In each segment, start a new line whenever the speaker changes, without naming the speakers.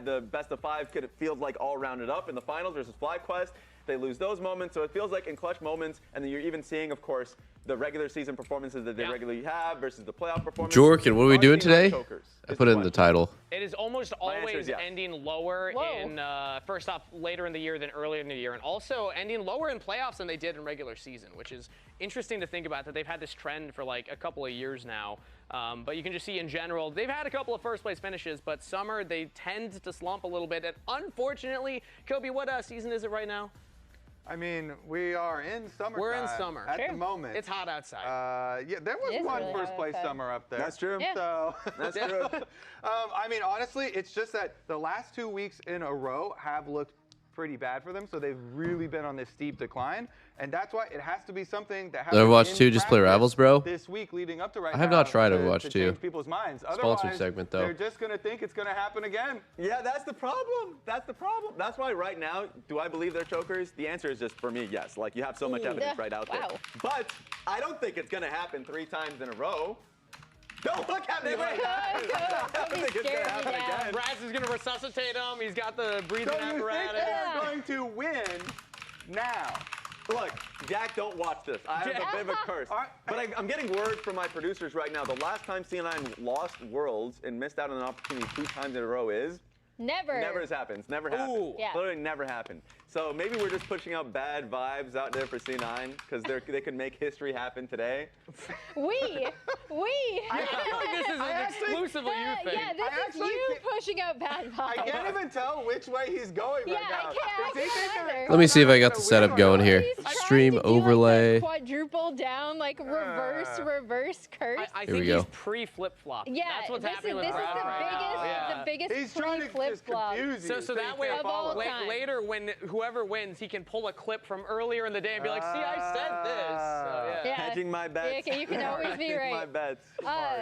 the best of 5 it feels like all rounded up in the finals versus FlyQuest. They lose those moments, so it feels like in clutch moments, and then you're even seeing, of course, the regular season performances that they regularly have versus the playoff performance.
Jorkin, what are we doing today? I put it in the title.
It is almost always ending lower in, first off, later in the year than earlier in the year, and also ending lower in playoffs than they did in regular season, which is interesting to think about that they've had this trend for like a couple of years now. But you can just see in general, they've had a couple of first place finishes, but summer, they tend to slump a little bit. And unfortunately, Kobe, what season is it right now?
I mean, we are in summer.
We're in summer.
At the moment.
It's hot outside.
Yeah, there was one really first place summer up there.
That's true.
Yeah. So,
that's true.
I mean, honestly, it's just that the last 2 weeks in a row have looked pretty bad for them, so they've really been on this steep decline, and that's why it has to be something that happens.
Overwatch 2, just play Rivals, bro.
This week leading up to right now.
I have not tried
to
Overwatch 2.
Change people's minds.
Sponsored segment though.
They're just gonna think it's gonna happen again.
Yeah, that's the problem. That's the problem. That's why right now, do I believe they're chokers? The answer is just for me, yes. Like you have so much evidence right out there. But I don't think it's gonna happen 3 times in a row. Don't look at me like that. I don't think it's going to happen again.
Raz is going to resuscitate him. He's got the breathing apparatus.
So you think they're going to win now?
Look, Jack, don't watch this. I have a bit of a curse. But I'm getting word from my producers right now. The last time C9 lost Worlds and missed out on an opportunity 2 times in a row is?
Never.
Never has happened. It's never happened.
Yeah.
Literally never happened. So maybe we're just pushing out bad vibes out there for C9 because they could make history happen today.
We.
I feel like this is an exclusively you thing.
Yeah, this is you pushing out bad vibes.
I can't even tell which way he's going right now.
I can't either.
Let me see if I got the setup going here. Stream overlay.
Like quadruple down, like reverse curse.
I think he's pre-flip-flop.
Yeah,
that's what's happening with
this is
the
biggest
he's trying to
flip-flop.
So that way, later when whoever wins, he can pull a clip from earlier in the day and be like, see, I said this.
Yeah.
Hedging my bets.
Yeah, you can always be right.
My bets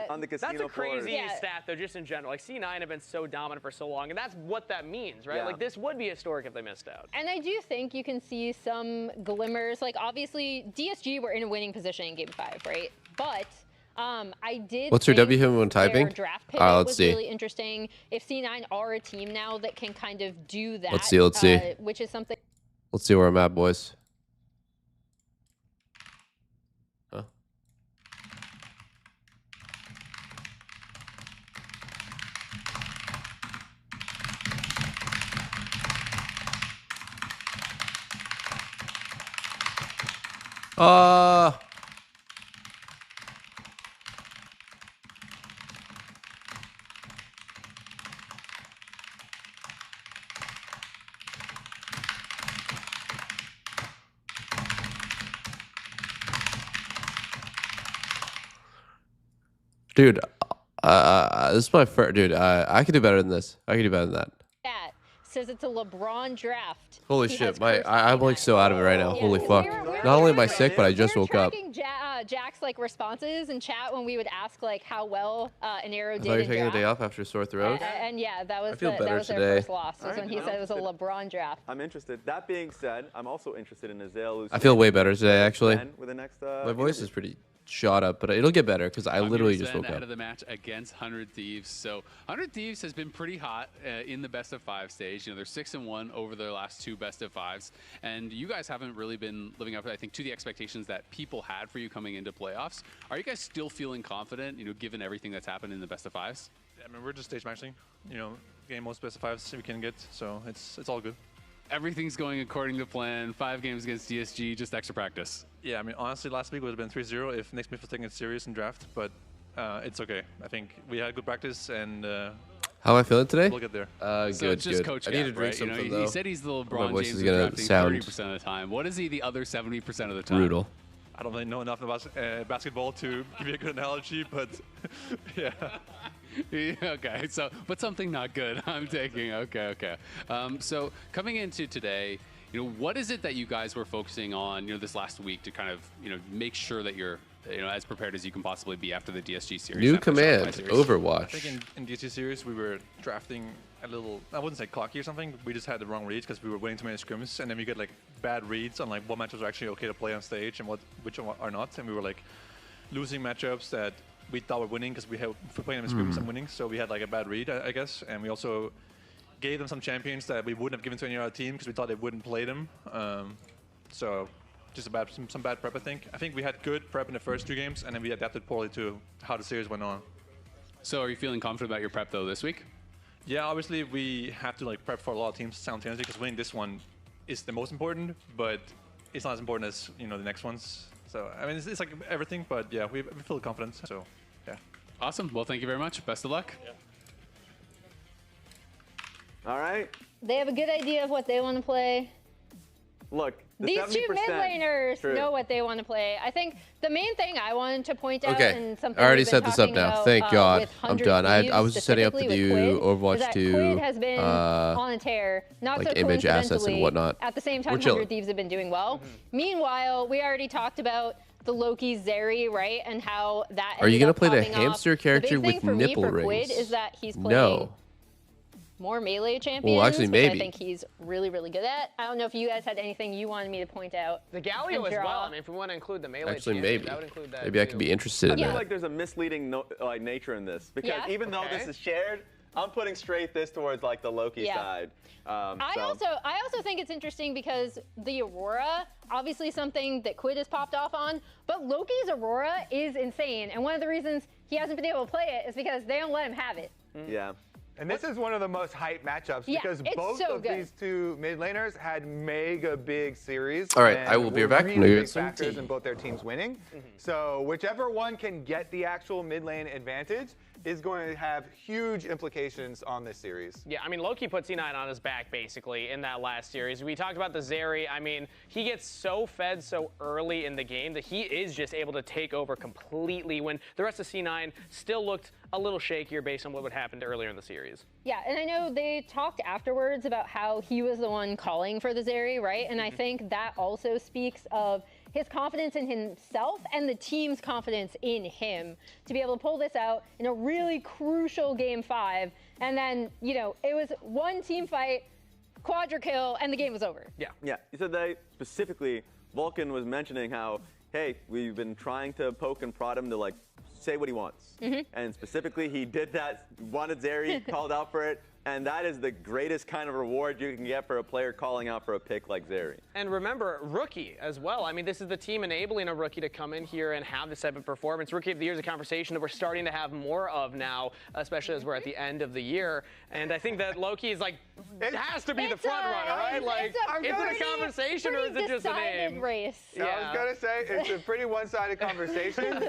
on the casino
That's a crazy
floors.
stat, though, just in general. Like, C9 have been so dominant for so long, and that's what that means, right? Like, this would be historic if they missed out.
And I do think you can see some glimmers. Like, obviously, DSG were in a winning position in Game 5, right? But I did.
What's your W when typing?
Draft pivot
let's
was
see.
Really interesting. If C9 are a team now that can kind of do that,
let's see.
Which is something.
Let's see where I'm at, boys. Dude, this is my first. Dude, I could do better than this. I could do better than that.
That says it's a LeBron draft.
Holy shit, I'm like so out of it right now. Holy fuck. Not only am I sick, but I just woke up.
Jack's like responses in chat when we would ask like how well an arrow did.
Are you taking the day off after a sore throat?
And yeah, that was
their
first loss. Was when he said it was a LeBron draft.
I'm interested. That being said, I'm also interested in Azale.
I feel way better today, actually.
With the next,
my voice is pretty shot up, but it'll get better because I literally just woke up.
Ahead of the match against 100 Thieves. So 100 Thieves has been pretty hot in the best of 5 stage. You know, they're 6-1 over their last 2 best of 5s, and you guys haven't really been living up, I think, to the expectations that people had for you coming into playoffs. Are you guys still feeling confident, you know, given everything that's happened in the best of 5s?
Yeah, I mean, we're just stage matching. You know, getting most best of 5s we can get, so it's all good.
Everything's going according to plan. 5 games against DSG, just extra practice.
Yeah, I mean, honestly, last week would have been 3-0 if Nick Smith was taking it serious in draft, but it's okay. I think we had good practice, and
how am I feeling today?
We'll get there.
So
good,
just
good.
Coach
I need to
Gap,
drink
right?
something,
you know,
though.
he said he's the
My
LeBron
voice
James
is gonna
drafting
sound
30% of the time. What is he the other 70% of the time?
Brutal.
I don't really know enough about basketball to give you a good analogy, but yeah.
Okay, so, but something not good, I'm taking. Okay. So coming into today, you know, what is it that you guys were focusing on, you know, this last week to kind of, you know, make sure that you're, you know, as prepared as you can possibly be after the DSG series?
New command, Overwatch.
I think in DSG series we were drafting a little, I wouldn't say cocky or something, but we just had the wrong reads because we were winning too many scrims, and then we get like bad reads on like what matchups are actually okay to play on stage and which are not, and we were like losing matchups that we thought were winning because we were playing them in scrims and winning, so we had like a bad read, I guess, and we also gave them some champions that we wouldn't have given to any other team because we thought they wouldn't play them. So just some bad prep, I think. I think we had good prep in the first 2 games, and then we adapted poorly to how the series went on.
So are you feeling confident about your prep, though, this week?
Yeah, obviously we have to like prep for a lot of teams simultaneously because winning this one is the most important, but it's not as important as the next ones. So I mean, it's like everything, but yeah, we feel confident. So yeah.
Awesome. Well, thank you very much. Best of luck.
Yeah.
All right.
They have a good idea of what they want to play.
Look,
these 2 mid laners know what they want to play. I think the main thing I wanted to point out, and something
I already
set
this up now. Thank God. I'm done. I was setting up to do Overwatch 2.
Quid has been on a tear, not
like
so
image assets and whatnot.
At the same time, 100 Thieves have been doing well. Meanwhile, we already talked about the Loki Zeri, right, and how that.
Are you gonna play the hamster character with nipple rings?
Quid is that he's playing more melee champions,
well, actually, maybe.
Which I think he's really, really good at. I don't know if you guys had anything you wanted me to point out.
The Galio as well. I mean, if we want to include the melee
actually,
champions,
maybe.
I would include that
maybe I could be interested in that.
I feel like there's a misleading nature in this because even though this is shared, I'm putting straight this towards like the Loki side.
I also think it's interesting because the Aurora, obviously something that Quid has popped off on, but Loki's Aurora is insane, and one of the reasons he hasn't been able to play it is because they don't let him have it.
Yeah.
And this is one of the most hyped matchups because both of these 2 mid laners had mega big series.
All right, I will be back.
Really big factors in both their teams winning. So whichever one can get the actual mid lane advantage is going to have huge implications on this series.
Yeah, I mean, Loki put C9 on his back, basically, in that last series. We talked about the Zeri. I mean, he gets so fed so early in the game that he is just able to take over completely when the rest of C9 still looked a little shakier based on what would happen earlier in the series.
Yeah, and I know they talked afterwards about how he was the one calling for the Zeri, right? And I think that also speaks of his confidence in himself and the team's confidence in him to be able to pull this out in a really crucial game 5. And then, it was one team fight, quadra kill, and the game was over.
Yeah. Yeah. So they specifically, Vulcan was mentioning how, hey, we've been trying to poke and prod him to like say what he wants. And specifically, he did that, wanted Zeri, called out for it. And that is the greatest kind of reward you can get for a player calling out for a pick like Zeri.
And remember, rookie as well. I mean, this is the team enabling a rookie to come in here and have this type of performance. Rookie of the Year is a conversation that we're starting to have more of now, especially as we're at the end of the year. And I think that Loki is like, it has to be the front runner, right? Like, is it a conversation or is it just a name?
Race.
Yeah. I was going to say, it's a pretty one-sided conversation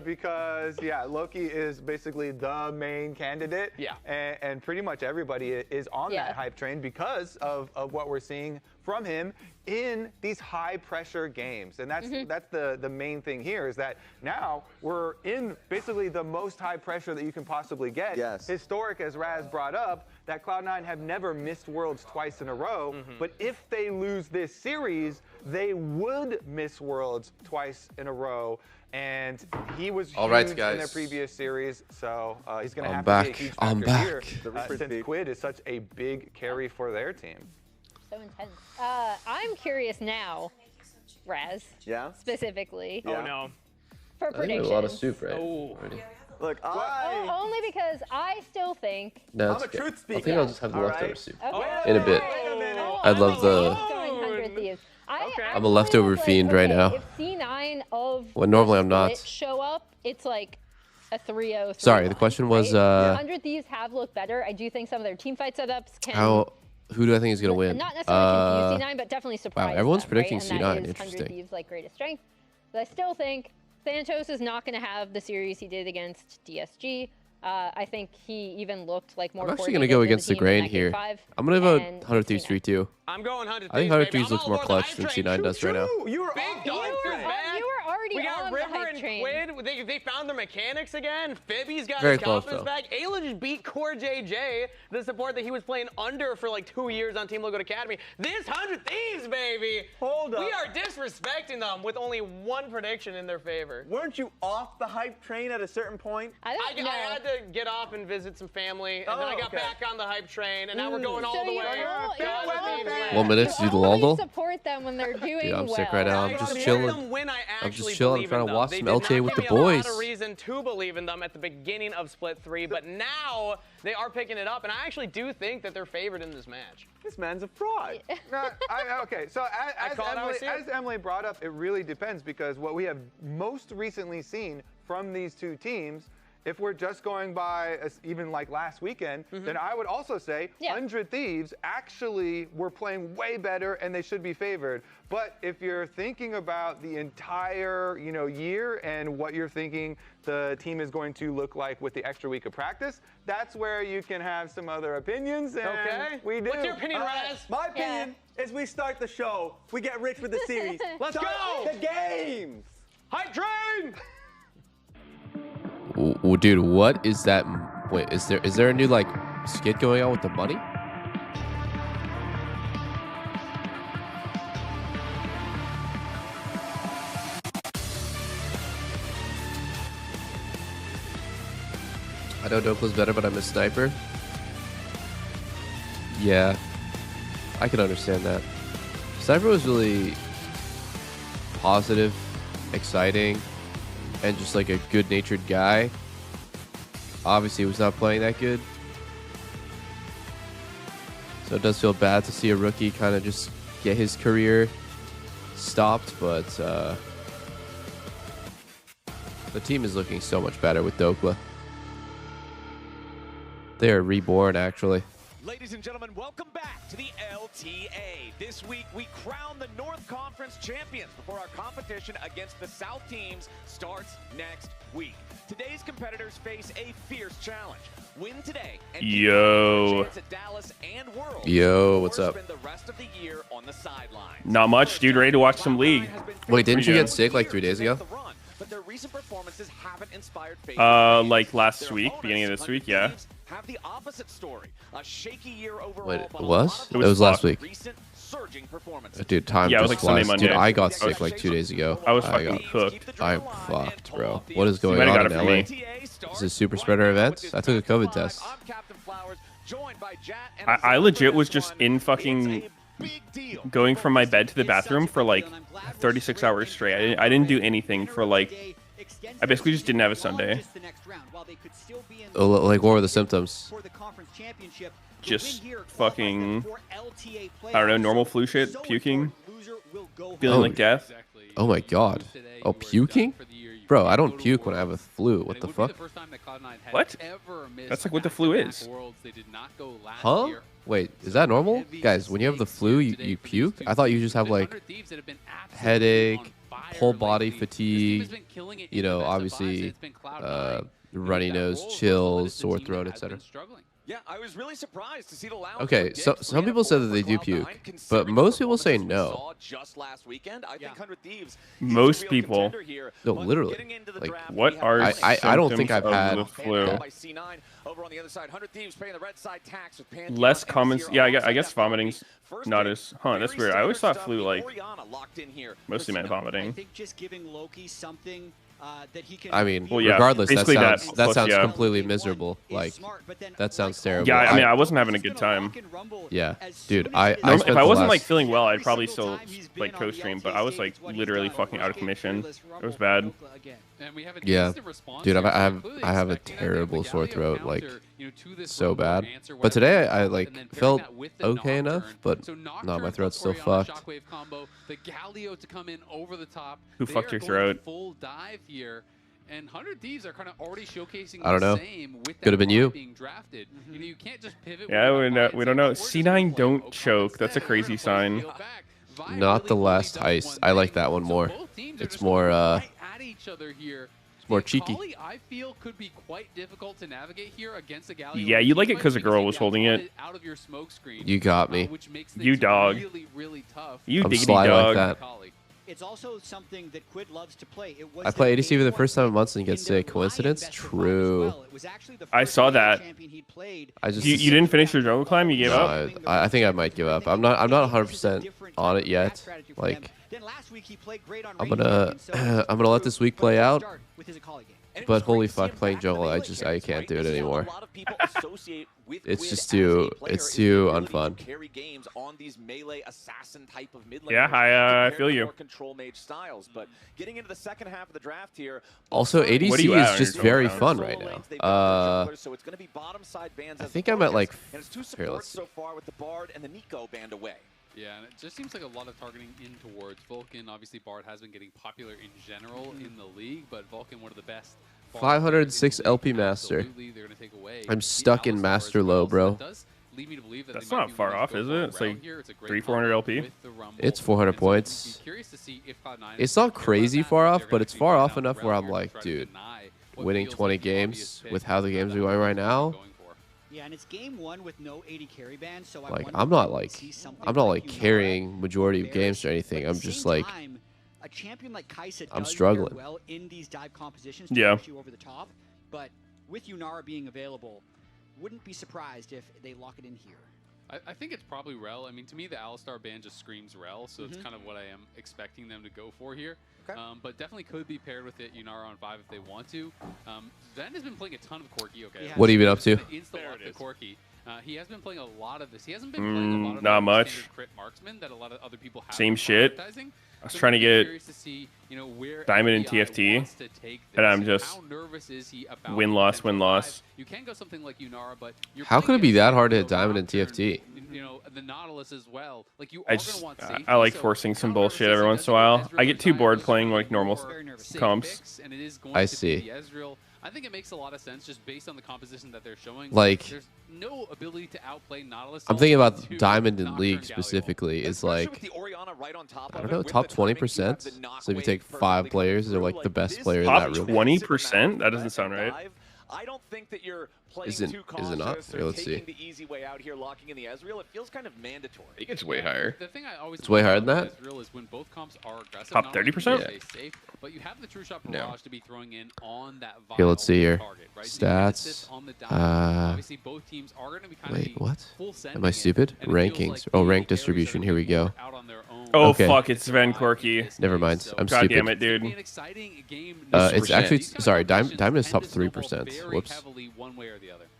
because, Loki is basically the main candidate.
Yeah.
And pretty much everybody is on that hype train because of what we're seeing from him in these high pressure games. And that's the main thing here is that now we're in basically the most high pressure that you can possibly get.
Yes.
Historic, as Raz brought up, that Cloud9 have never missed Worlds twice in a row. But if they lose this series, they would miss Worlds twice in a row. And he was huge in their previous series, so he's going to have to be a huge factor here since Quid is such a big carry for their team.
So intense. I'm curious now, Raz.
Yeah?
Specifically.
Oh, no.
For predictions.
A lot of soup, right?
Oh.
Look,
only because I still think.
No,
I'm a truth speaker.
I think I'll just have the leftover soup.
Okay.
In a bit. I'd love the. I'm a leftover fiend right now.
If C9 of
when normally I'm not.
Show up, it's like a 3-0.
Sorry, the question was.
100 Thieves have looked better. I do think some of their team fight setups can.
Who do I think is going to win?
Not necessarily confuse C9, but definitely surprise.
Wow, everyone's
them,
predicting
right?
C9.
And that is
Interesting.
100 Thieves' greatest strength. But I still think Thanatos is not going to have the series he did against DSG. I think he even looked like more.
I'm actually going to go against the grain here. I'm going to vote 100 Thieves 3-2.
I'm going 100 Thieves.
I think 100 Thieves looks more clutch than C9 does right now.
You were big dog train.
You were already
we got
on
River
the hype
and
train.
Quid. They found their mechanics again. Fibby's got
Very
his
close,
confidence back. Ayla just beat Core JJ, the support that he was playing under for like 2 years on Team Logo Academy. This 100 Thieves, baby.
Hold up.
We are disrespecting them with only one prediction in their favor.
Weren't you off the hype train at a certain point?
I had to get off and visit some family, and then I got back on the hype train, and now we're going all the way.
1 minute to do the Laldol.
Support them when they're doing
Dude, I'm sick right now. I'm just chilling.
When I actually
chill. I'm
believe
trying
in
to
them.
watch
They
some
did not
LTA with
give
the
me a lot
boys.
of reason to believe in them at the beginning of Split 3, but now they are picking it up, and I actually do think that they're favored in this match.
This man's a fraud.
Okay, so as Emily brought up, it really depends because what we have most recently seen from these two teams, if we're just going by even like last weekend, then I would also say 100 Thieves actually were playing way better and they should be favored. But if you're thinking about the entire year and what you're thinking the team is going to look like with the extra week of practice, that's where you can have some other opinions. And we do.
What's your opinion, Raz?
My opinion is we start the show, we get rich with the series.
Let's go!
The games!
Hype train!
Dude, what is that? Wait, is there a new like skit going on with the money? I know Doublelift's better, but I'm a sniper. Yeah, I can understand that. Sniper was really positive, exciting, and just like a good-natured guy. Obviously, he was not playing that good. So it does feel bad to see a rookie kind of just get his career stopped, but the team is looking so much better with Dokla. They are reborn, actually.
Ladies and gentlemen, welcome back to the LTA. This week, we crown the North Conference champions before our competition against the South teams starts next week. Today's competitors face a fierce challenge. Win today and
Yo.
chance at Dallas and Worlds.
Yo, what's up?
Spend the rest of the year on the sidelines.
Not much, dude. Ready to watch some League.
Wait, didn't you get sick like 3 days ago?
But their recent performances haven't inspired faith.
Like last week, beginning of this week, yeah.
Have the opposite story. A shaky year overall.
Wait, it
but a
was?
lot of
It was last week.
recent surging performances.
Dude, time
Yeah, it was
just
like Sunday,
flies.
Monday.
Dude, I got sick like 2 days ago.
I was fucking cooked.
I'm fucked, bro. What is going
might have
on
got
in
it
LA?
for me.
Is this super spreader events? I took a COVID test.
I'm Captain Flowers, joined by Jat and
I legit was just in fucking going from my bed to the bathroom for like 36 hours straight. I didn't do anything for like, I basically just didn't have a Sunday.
Oh, like, what were the symptoms?
Just fucking, I don't know, normal flu shit, puking, feeling like death.
Oh my god. Oh, puking? Bro, I don't puke when I have a flu. What the fuck?
What? That's like what the flu is.
Huh? Wait, is that normal? Guys, when you have the flu, you puke? I thought you just have like headache, whole body fatigue, you know, obviously runny nose, chills, sore throat, etc.
Yeah, I was really surprised to see the lounge.
Okay, so some people said that they do puke, but most people say no.
Just last weekend, I think 100 Thieves.
Most people.
No, literally. Like,
what are
I don't think I've had
the flu?
Over on the other side, 100 Thieves paying the red side tax with Pantheon.
Less comments. Yeah, I guess vomiting's not as. Huh, that's weird. I always thought flu like mostly meant vomiting.
I think just giving Loki something that he can.
I mean,
well, yeah,
regardless, that sounds
plus, yeah.
completely miserable. Like, that sounds terrible.
Yeah, I mean, I wasn't having a good time.
Yeah, dude, I
if I wasn't like feeling well, I'd probably still like co-stream, but I was like literally fucking out of commission. It was bad.
Yeah, dude, I have a terrible sore throat, like so bad. But today I like felt okay enough, but no, my throat's still fucked.
Who fucked your throat?
And 100 Thieves are kind of already showcasing
I don't know.
the same with
Could have been you.
being drafted. You know, you can't just pivot.
Yeah, we don't know. C9 don't choke. That's a crazy sign.
Not the last heist. I like that one more. It's more more cheeky.
I feel could be quite difficult to navigate here against a Galio.
Yeah, you like it because a girl was holding it.
Out of your smoke screen,
You got me.
which makes
You dog.
really, really tough.
You
I'm
diggity
sly
dog.
like that.
It's also something that Quid loves to play. It was
I play
that
ADC for the first time in months and get
in their
sick. Coincidence?
Riot best of
True.
well. It was actually the
I
first
saw that.
champion he'd played.
I just
You didn't finish your jungle climb? You gave
no,
up?
I think I might give up. I'm not 100% on it yet. Like,
Then last week he played great on
I'm
range
gonna
game, so
I'm gonna let this week play out.
with his Akali game.
But holy fuck, playing jungle, I can't do it anymore. It's just too unfun.
Yeah, I feel you.
Also, ADC is just very fun right now. I think I'm at like, here, let's see.
Yeah, and it just seems like a lot of targeting in towards Vulcan. Obviously, Bard has been getting popular in general in the league, but Vulcan, one of the best.
506 LP Master. I'm stuck in Master Low, bro.
That's not far off, is it? It's like 300-400 LP.
It's 400 points. It's not crazy far off, but it's far off enough where I'm like, dude, winning 20 games with how the games are going right now.
Yeah, and it's game 1 with no AD carry ban, so
like I'm not like carrying majority of games or anything. I'm just like
a champion like Kai'Sa
I'm
does
struggling.
Well in these dive compositions
yeah.
push you over the top, but with Yunara being available, wouldn't be surprised if they lock it in here.
I think it's probably Rel. I mean, to me, the Alistar ban just screams Rel, so it's kind of what I am expecting them to go for here. Okay. But definitely could be paired with it Yunara on 5 if they want to. Zen has been playing a ton of Corki. Okay.
What have you been up to?
Corki. He has been playing a lot of this. He hasn't been playing a lot of
not much.
Crit marksman that a lot of other people have.
Same shit. I was trying to get Diamond in TFT, and I'm just win-loss, win-loss.
You can go something like Yunara, but
how could it be that hard to hit Diamond in TFT?
You know, the Nautilus as well. Like
I like forcing some bullshit every once in a while. I get too bored playing like normal comps.
I see.
I think it makes a lot of sense just based on the composition that they're showing.
Like,
there's no ability to outplay Nautilus.
I'm thinking about Diamond in League specifically is like, I don't know, top 20%. So if you take 5 players, they're like the best player in that room.
20%? That doesn't sound right.
I don't think that you're playing
too cautious. Is it not? Here, let's see.
The easy way out here, locking in the Ezreal. It feels kind of mandatory.
I think it's way higher.
The thing I always
it's way higher than that.
Is when both comps are aggressive,
top 30%.
Yeah. Safe, but you have the true shot barrage to be throwing in on that.
Here, let's see here.
Target, right?
Stats.
Obviously, both teams are going to be kind
wait,
of
what? Am I stupid? Rankings. Like oh, rank distribution. Here we go.
Oh fuck! It's Sven Corki.
Never mind. I'm
God
stupid.
Damn it, dude.
It's actually sorry. Diamond is top 3%. Whoops.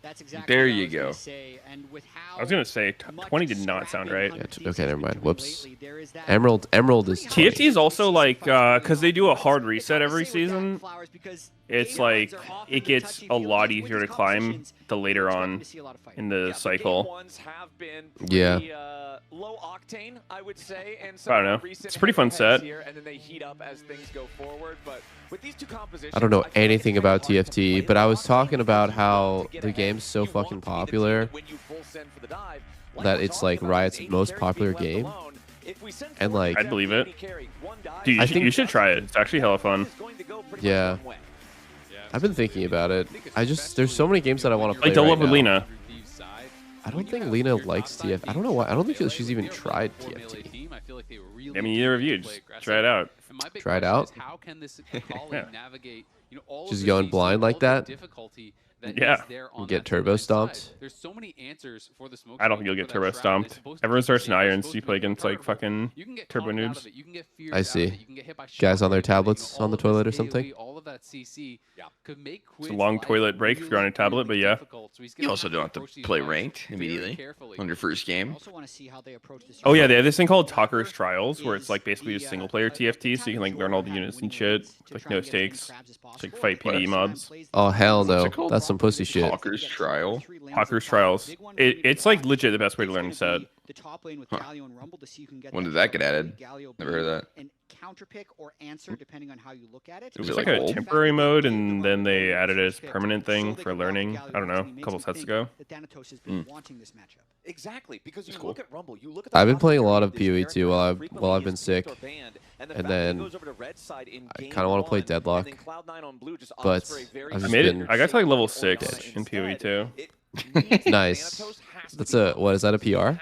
That's exactly
there you go.
I was gonna say 20 did not sound right.
Yeah, okay, never mind. Whoops. Emerald is 20.
TFT is also like because they do a hard reset every season. It's like it gets a lot easier to climb the later on in the cycle.
Yeah.
Low octane, I would say, and
I don't know. It's a pretty fun set.
And then they heat up as things go forward. But with these two compositions,
I don't know anything about TFT, but I was talking about how the game's so fucking popular that it's like Riot's most popular game. And like,
I'd believe it. Dude, you should try it. It's actually hella fun.
Yeah. I've been thinking about it. There's so many games that I want to play.
Like Doublelift with Lina.
I don't think Lina likes TFT. I don't know why. I don't think she's even tried TFT.
I mean, you reviewed. Just try it out.
Try it out?
How can this navigate,
just going blind like that?
Yeah.
Get turbo stomped.
There's so many answers for the smoke.
I don't think you'll get turbo stomped. Everyone starts in irons. You play against like fucking turbo noobs.
I see. Guys on their tablets on the toilet or something.
It's a long toilet break if you're on a tablet, but yeah.
You also don't have to play ranked immediately on your first game.
Oh yeah, they have this thing called Talker's Trials, where it's like basically a single player TFT, so you can like learn all the units and shit. It's like no stakes. It's like fight PvE mobs.
Oh hell no, that's some pussy shit.
Talker's Trial.
Talker's Trials. It's like legit the best way to learn the set.
When did that get added? Never heard of that.
And counter pick or answer depending on how you look at it.
It was like a temporary mode, and then they added it as a permanent thing for learning. I don't know, a couple sets ago.
Exactly, because you look at Rumble, you look at
I've been playing a lot of PoE too while I've been sick, and then I kind of want to play Deadlock, but
I got to like level 6 in PoE too.
Nice. That's what is that, a PR?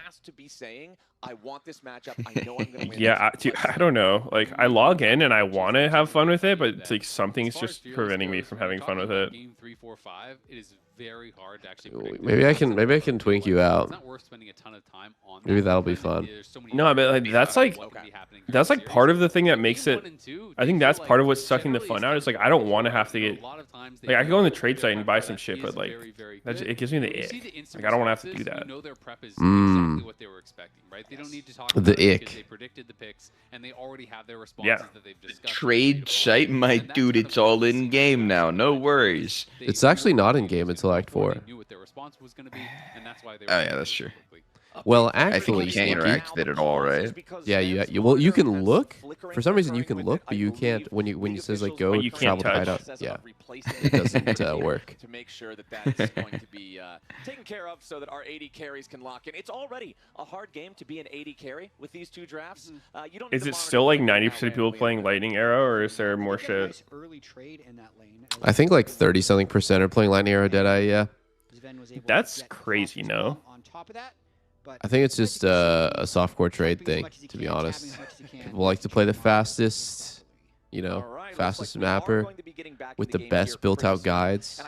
I want this matchup. I know I'm going to win.
Yeah, I don't know. Like, I log in and I want to have fun with it, but it's like something's just preventing me from having fun with it.
Game 3, 4, 5, it is very hard to actually predict.
Maybe I can twink you out.
It's not worth spending a ton of time on
Maybe that'll be fun.
No, but like, that's like part of the thing that makes it. I think that's part of what's sucking the fun out. Is like I don't want to have to get. Like I can go on the trade site and buy some shit, but like it gives me the ick. Like I don't want to have to do that.
The ick.
They predicted the picks and they already have their responses that they've discussed.
Trade site, my dude, it's all in game now. No worries.
It's actually not in game until Act 4.
Knew what their response was going to be, and that's why they
Oh yeah, that's true.
Well,
I think
actually,
you can't interact with it at all, right?
yeah, you can look. For some reason, you can look, but you can't when you says like go
you can't
travel to hideout. Yeah, it doesn't work.
To make sure that that is going to be taken care of, so that our AD carries can lock in. It's already a hard game to be an AD carry with these two drafts. You don't.
Is it still like 90% of people playing Lightning Arrow, or is there more shit?
I think like 30-something% are playing Lightning Arrow Deadeye. Yeah,
that's crazy. No.
I think it's just a softcore trade thing. To be honest, people like to play the fastest, fastest mapper with the best built-out guides.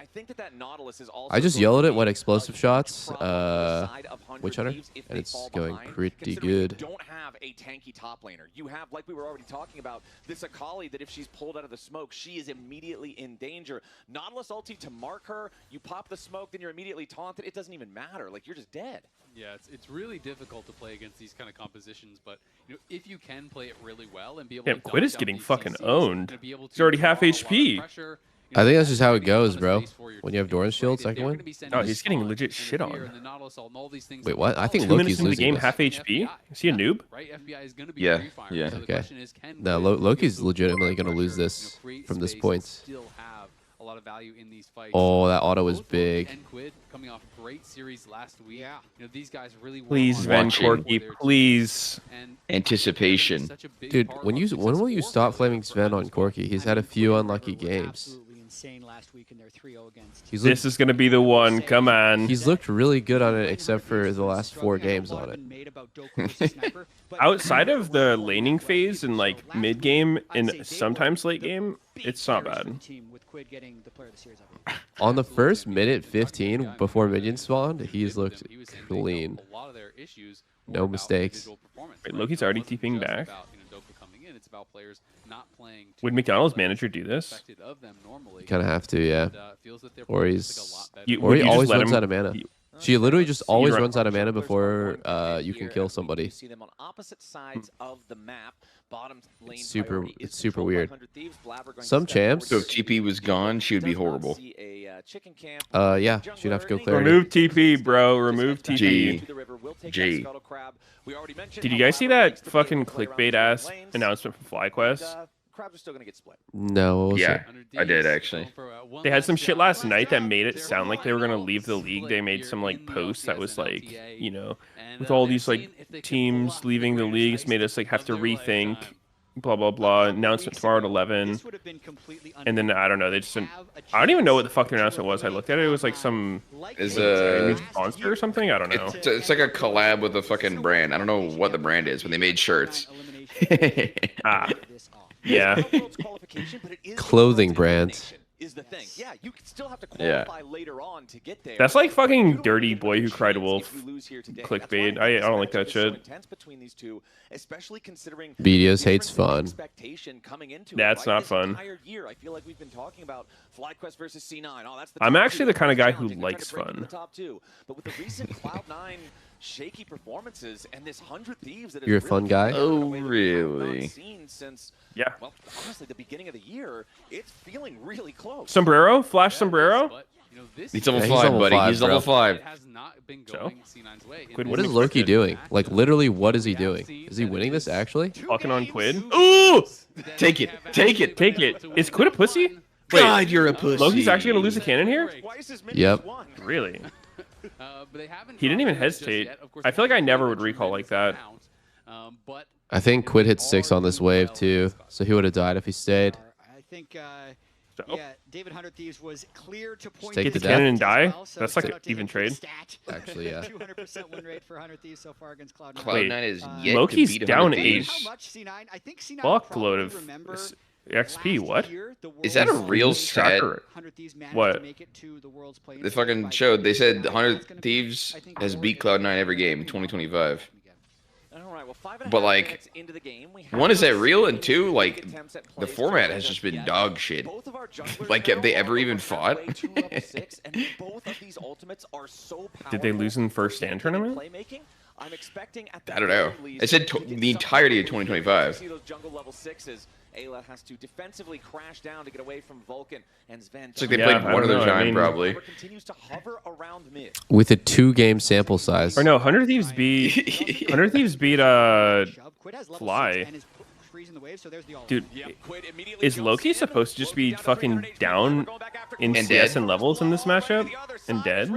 I just yelled it when explosive shots, Witch Hunter, and it's going pretty good.
Don't have a tanky top laner. You have, like we were already talking about, this Akali that if she's pulled out of the smoke, she is immediately in danger. Nautilus ulti to mark her. You pop the smoke, then you're immediately taunted. It doesn't even matter. Like, you're just dead.
Yeah, it's really difficult to play against these kind of compositions, but if you can play it really well and be able to
Quid is getting fucking owned. He's already half HP.
I think that's just how it goes, bro. When you have Doran's shield, second one.
Oh, he's getting legit shit on.
Wait, what? I think
2
Loki's
minutes into the
losing
game,
this.
half HP. Is he a noob?
Yeah, yeah.
Okay. No, Loki's legitimately gonna lose this from this point.
A lot of value in these fights.
Oh, that auto is big.
And Quid coming off a great series last week. Yeah. These guys really
please, Van Corky, please.
Anticipation.
Dude, when will you stop flaming Sven on Corky? He's had a few unlucky games.
This is going to be the one. Come on.
He's looked really good on it, except for the last 4 games on it.
Outside of the laning phase and like mid game and sometimes late game, it's not bad.
On the first minute 15 before minions spawned, he's looked clean. No mistakes.
Wait, Loki's already TPing back. Would McDonald's manager do this?
You kind of have to, yeah. Or he
always
runs out of mana. She literally just always runs out of mana before you can kill somebody.
You see them on opposite sides of the map. Bottom lane
it's super weird. Some champs.
So if TP was gone, she would be horrible.
Yeah, she'd have to go clear.
Remove TP, bro. Remove TP.
G.
Did you guys see that fucking clickbait ass announcement from FlyQuest?
Crabs are still gonna get split.
No.
Yeah, I did actually.
They had some shit last night that made it sound like they were gonna leave the league. They made some like post that was like, with all these like teams leaving the league, it's made us like have to rethink. Blah blah blah. Announcement tomorrow at 11. And then I don't know. They just didn't. I don't even know what the fuck their announcement was. I looked at it. It was like some sponsor or something. I don't know.
It's like a collab with a fucking brand. I don't know what the brand is, but they made shirts.
Yeah.
Clothing brand.
Is the thing. Yeah, you can still have to qualify later on to get there.
That's like fucking dirty boy who cried wolf clickbait. I don't like that shit.
Especially considering
BDS hates fun.
That's not fun.
I feel like we've been talking about FlyQuest versus C9. Oh, that's the
I'm actually the kind of guy who likes fun.
But with the recent Cloud9 shaky performances and this 100 Thieves that
You're a fun guy?
Oh, really?
Yeah.
Well, honestly, the beginning of the year, it's feeling really close.
Sombrero? Flash Sombrero?
He's level 5, buddy. He's level 5.
So?
What is Loki doing? Like, literally, what is he doing? Is he winning this, actually?
Fucking on Quid? Ooh!
Take it. Take it.
Take it. Is Quid a pussy?
Wait, God, you're a pussy.
Loki's actually going to lose a cannon here?
Yep.
Really? He didn't even hesitate. I feel like I never would recall like that.
I think Quid hit 6 on this wave, too. So he would have died if he stayed.
I think
So.
Yeah, David 100 Thieves was clear to point
Take
the
the
cannon and die.
well, so
That's like
shout
an
out to
even
him for the
trade.
stat.
Actually, yeah.
200% win rate for 100 Thieves so far against Cloud9.
Cloud9 is yet
Loki's
to beat
down
100 Thieves.
How much C9? I think C9
Fuckload of
remember
XP. What?
Is that a real set?
What?
They fucking showed. They said 100 Thieves has beat Cloud9 every game in 2025. But like, one, is that real? And two, like, the format has just been dog shit. Like, have they ever even fought?
Did they lose in the first stand tournament?
I don't know. I said the entirety of 2025.
Ayla has to defensively crash down to get away from Vulcan, and Sven
It's like they played one other time, probably.
Continues to hover around mid.
With a 2-game sample size.
Or no, 100 Thieves beat Fly. Dude, is Loki supposed to just be fucking down in CS and levels in this matchup and dead?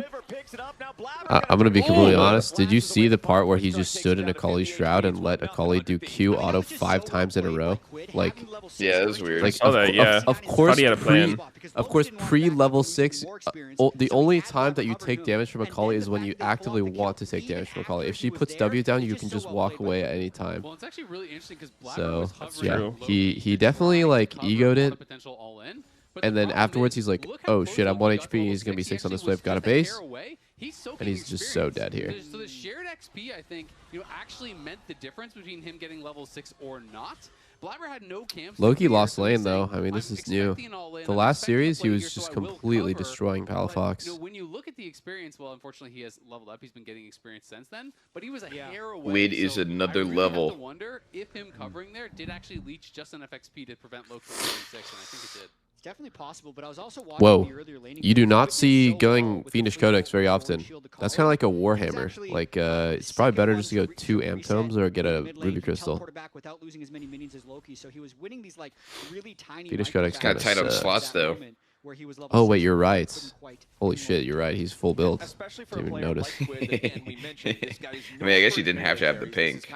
I'm gonna be completely honest. Did you see the part where he just stood in Akali's shroud and let Akali do Q auto 5 times in a row? Like,
yeah, that's weird.
Like,
of course,
he had a plan. Of course, pre-level 6, the only time that you take damage from Akali is when you actively want to take damage from Akali. If she puts W down, you can just walk away at any time.
Well, it's actually really interesting because
So yeah, he definitely like egoed it, and then afterwards he's like, oh shit, I'm 1 HP. He's gonna be 6 on this wave. Got a base, and he's just so dead here.
So the shared XP, I think, actually meant the difference between him getting level 6 or not. Blabber had no camps.
Loki lost lane though. I mean, this is new. The last series, he was just completely destroying Palafox.
When you look at the experience, well, unfortunately, he has leveled up. He's been getting experience since then, but he was a hair away.
Wid is another level.
I have to wonder if him covering there did actually leech just enough XP to prevent Loki from getting 6, and I think it did.
It's definitely possible, but I was also watching the earlier laning.
You do not see going Fiendish Codex very often. That's kind of like a Warhammer. Like, it's probably better just to go 2 Amp Tomes or get a Ruby Crystal. Fiendish Codex
got tight up slots though.
Oh wait, you're right. Holy shit, you're right. He's full build. Didn't even notice.
I mean, I guess he didn't have to have the pink.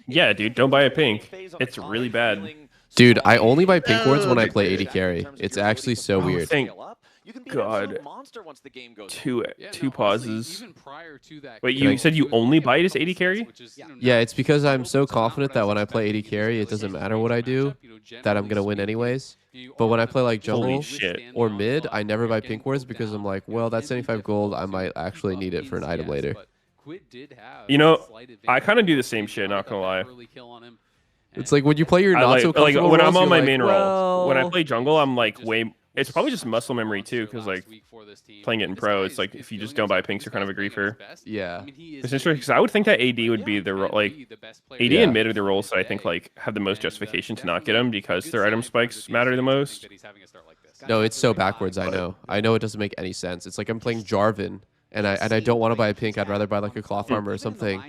Yeah, dude, don't buy a pink. It's really bad.
Dude, I only buy pink wards when I play AD carry. It's actually so weird.
Thank God. Two pauses. Wait, you said you only buy it as AD carry?
Yeah, it's because I'm so confident that when I play AD carry, it doesn't matter what I do, that I'm gonna win anyways. But when I play like jungle or mid, I never buy pink wards because I'm like, well, that's 75 gold. I might actually need it for an item later.
You know, I kind of do the same shit, not gonna lie.
It's like when you play your not so
like
comfortable
when I'm
roles,
on my
you're
main
like,
role. When I
well...
play jungle, I'm like way. It's probably just muscle memory too, because like playing it in pro, it's like if you just don't buy pinks, you're kind of a griefer.
Yeah.
It's interesting because I would think that AD would be the AD and mid are the roles that I think like have the most justification to not get them because their item spikes matter the most.
No, it's so backwards. I know. I know it doesn't make any sense. It's like I'm playing Jarvan. And I don't want to buy a pink. I'd rather buy like a cloth armor or something.